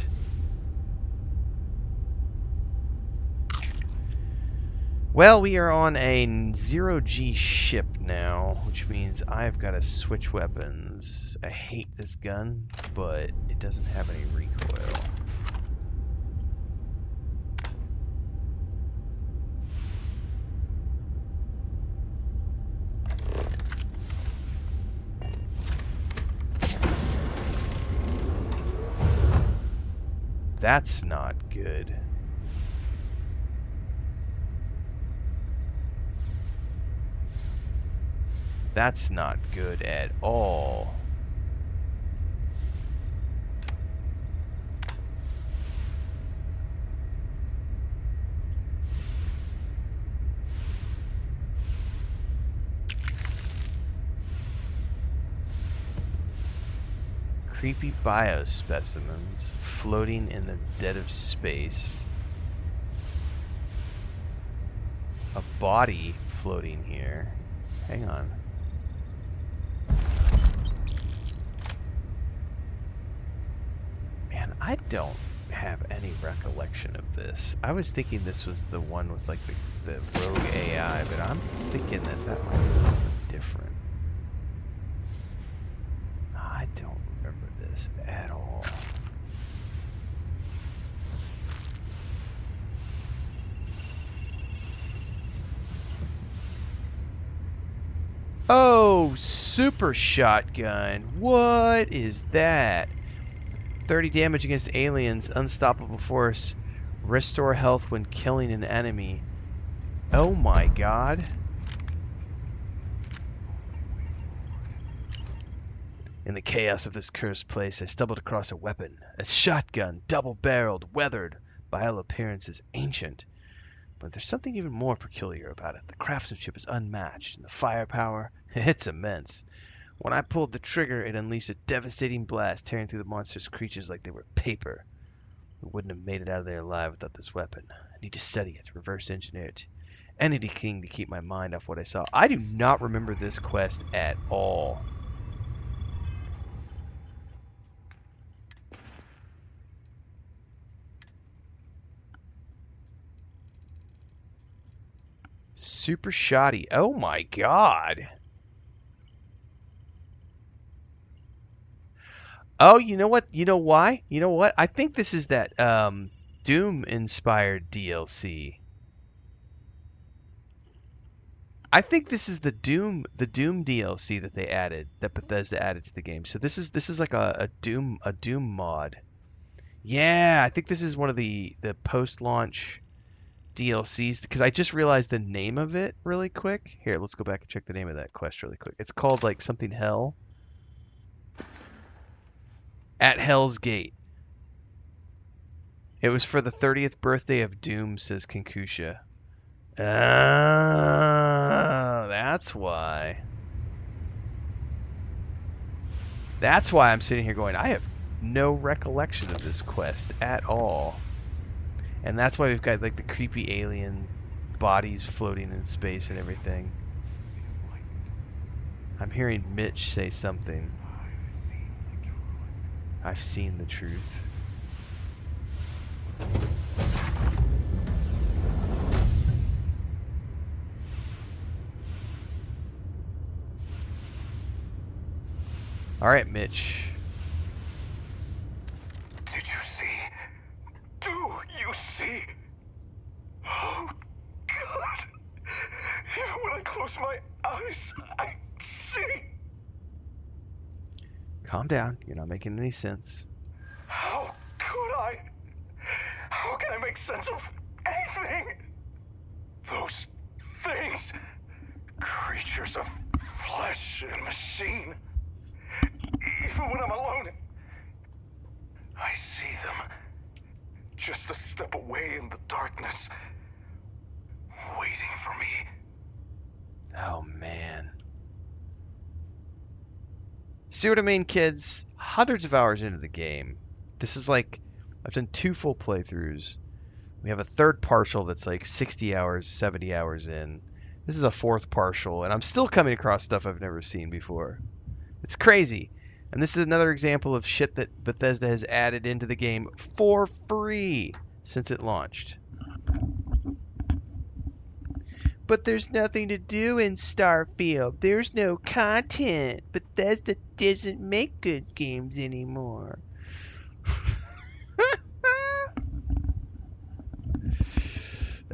Well, we are on a 0G ship now, which means I've got to switch weapons. I hate this gun, but it doesn't have any recoil. That's not good. That's not good at all. Creepy biospecimens floating in the dead of space. A body floating here. Hang on. Man, I don't have any recollection of this. I was thinking this was the one with like the rogue AI, but I'm thinking that might be something different. I don't remember this at all. Oh, super shotgun. What is that? 30 damage against aliens, unstoppable force, restore health when killing an enemy. Oh my god. In the chaos of this cursed place, I stumbled across a weapon. A shotgun, double-barreled, weathered, by all appearances ancient. But there's something even more peculiar about it. The craftsmanship is unmatched, and the firepower, it's immense. When I pulled the trigger, it unleashed a devastating blast, tearing through the monstrous creatures like they were paper. We wouldn't have made it out of there alive without this weapon. I need to study it, reverse engineer it. Anything to keep my mind off what I saw. I do not remember this quest at all. Super shoddy. Oh my god. Oh, you know what? You know why? You know what? I think this is that Doom-inspired DLC. I think this is the Doom DLC that they added, that Bethesda added to the game. So this is like a Doom mod. Yeah, I think this is one of the post-launch DLCs, because I just realized the name of it really quick. Here, let's go back and check the name of that quest really quick. It's called like something Hell. At Hell's Gate. It was for the 30th birthday of Doom, says Kinkusha. Oh, that's why. That's why I'm sitting here going, I have no recollection of this quest at all. And that's why we've got like the creepy alien bodies floating in space and everything. I'm hearing Mitch say something. I've seen the truth. All right, Mitch. Did you see? Do you see? Oh, God. Even when I close my eyes, I see. Calm down. You're not making any sense. How could I? How can I make sense of anything? Those things. Creatures of flesh and machine. Even when I'm alone, I see them. Just a step away in the darkness. Waiting for me. Oh, man. See what I mean, kids? Hundreds of hours into the game. This is like, I've done 2 full playthroughs. We have a third partial that's like 60 hours, 70 hours in. This is a 4th partial, and I'm still coming across stuff I've never seen before. It's crazy. And this is another example of shit that Bethesda has added into the game for free since it launched. But there's nothing to do in Starfield. There's no content. Bethesda doesn't make good games anymore.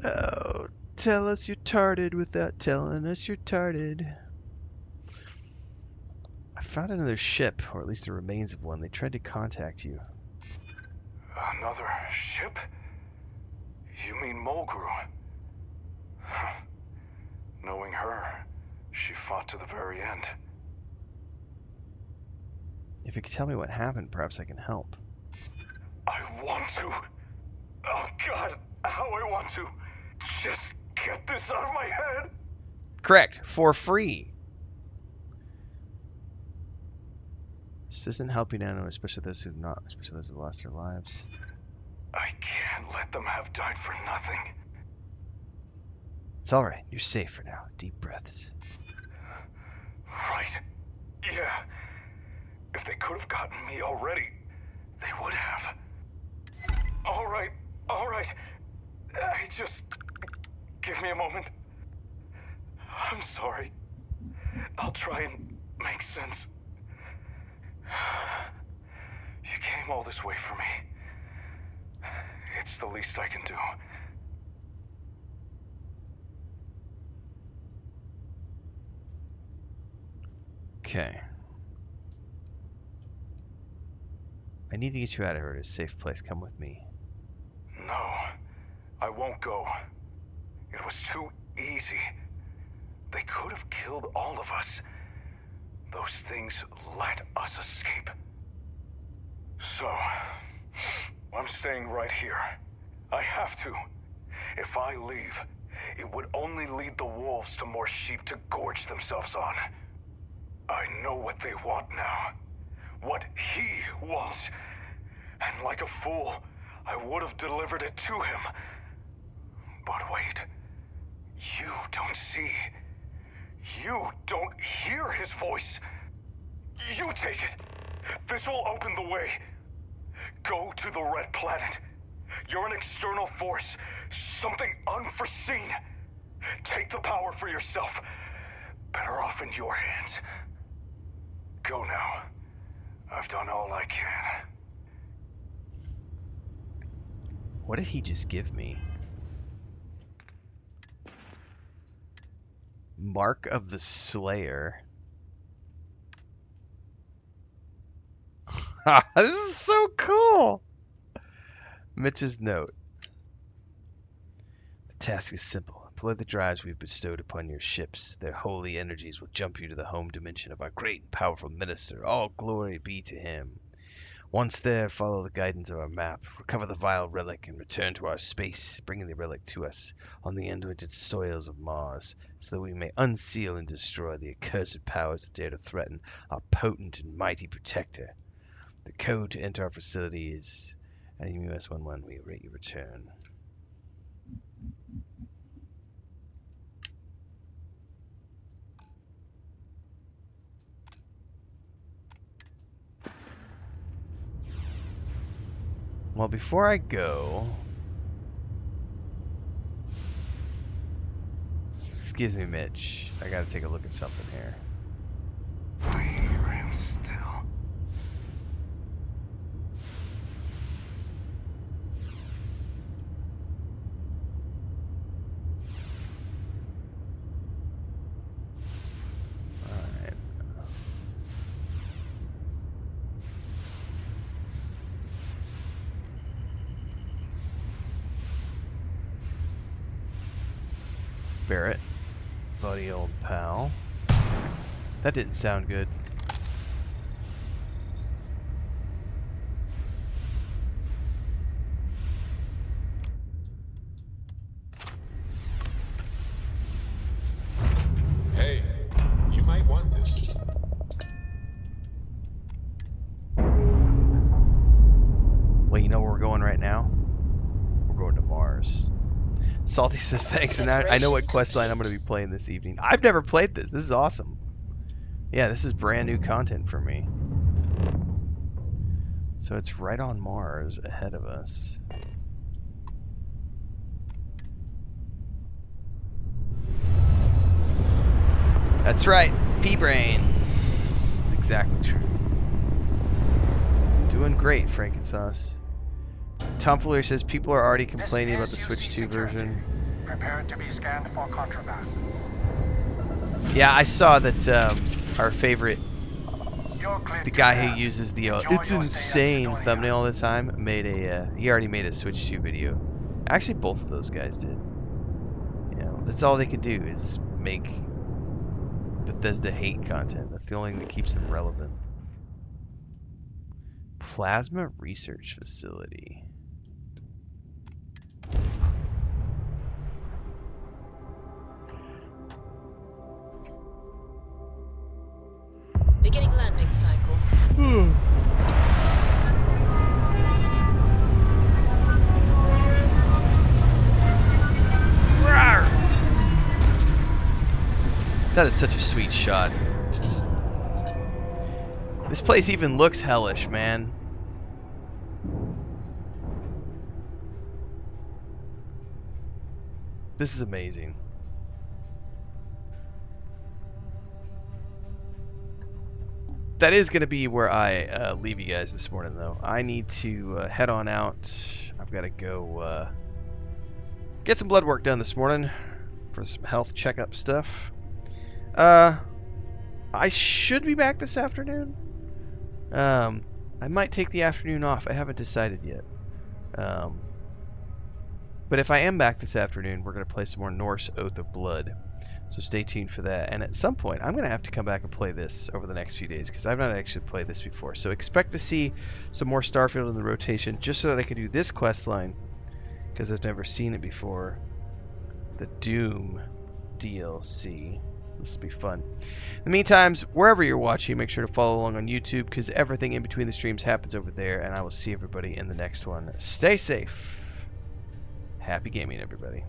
Oh, tell us you're tarded without telling us you're tarded. I found another ship, or at least the remains of one. They tried to contact you. Another ship? You mean Mulgrew? Knowing her, she fought to the very end. If you could tell me what happened, perhaps I can help. I want to. Oh, God, how I want to. Just get this out of my head. Correct. For free. This isn't helping anyone, especially those who lost their lives. I can't let them have died for nothing. It's alright. You're safe for now. Deep breaths. Right. Yeah. If they could have gotten me already, they would have. Alright. Just give me a moment. I'm sorry. I'll try and make sense. You came all this way for me. It's the least I can do. Okay. I need to get you out of here to a safe place. Come with me. No, I won't go. It was too easy. They could have killed all of us. Those things let us escape. So, I'm staying right here. I have to. If I leave, it would only lead the wolves to more sheep to gorge themselves on. I know what they want now. What he wants. And like a fool, I would have delivered it to him. But wait. You don't see. You don't hear his voice. You take it. This will open the way. Go to the Red Planet. You're an external force. Something unforeseen. Take the power for yourself. Better off in your hands. Go now. I've done all I can. What did he just give me? Mark of the Slayer. This is so cool. Mitch's note. The task is simple. Employ the drives we've bestowed upon your ships. Their holy energies will jump you to the home dimension of our great and powerful minister. All glory be to him. Once there, follow the guidance of our map, recover the vile relic, and return to our space, bringing the relic to us on the anointed soils of Mars, so that we may unseal and destroy the accursed powers that dare to threaten our potent and mighty protector. The code to enter our facility is US-11. We await your return. Well, before I go, excuse me, Mitch. I gotta take a look at something here. I hear him still. Alright. Barrett, buddy old pal. That didn't sound good. Hey, you might want this. Well, you know where we're going right now? We're going to Mars. Salty says thanks, and I know what questline I'm going to be playing this evening. I've never played this. This is awesome. Yeah, this is brand new content for me. So it's right on Mars ahead of us. That's right, P-Brains. That's exactly true. Doing great, Frankensauce. Tomfoolery says people are already complaining about the Switch 2 version. Prepare to be scanned for contraband. Yeah, I saw that our favorite, the guy who uses the "it's insane" thumbnail all the time, made a. He already made a Switch 2 video. Actually, both of those guys did. You know, that's all they could do is make Bethesda hate content. That's the only thing that keeps them relevant. Plasma Research Facility. Beginning landing cycle. That is such a sweet shot. This place even looks hellish, man. This is amazing. That is going to be where I leave you guys this morning, though. I need to head on out. I've got to go get some blood work done this morning for some health checkup stuff. I should be back this afternoon. I might take the afternoon off. I haven't decided yet. But if I am back this afternoon, we're going to play some more Norse Oath of Blood. So stay tuned for that. And at some point, I'm going to have to come back and play this over the next few days because I've not actually played this before. So expect to see some more Starfield in the rotation just so that I can do this quest line because I've never seen it before. The Doom DLC. This will be fun. In the meantime, wherever you're watching, make sure to follow along on YouTube because everything in between the streams happens over there. And I will see everybody in the next one. Stay safe. Happy gaming, everybody.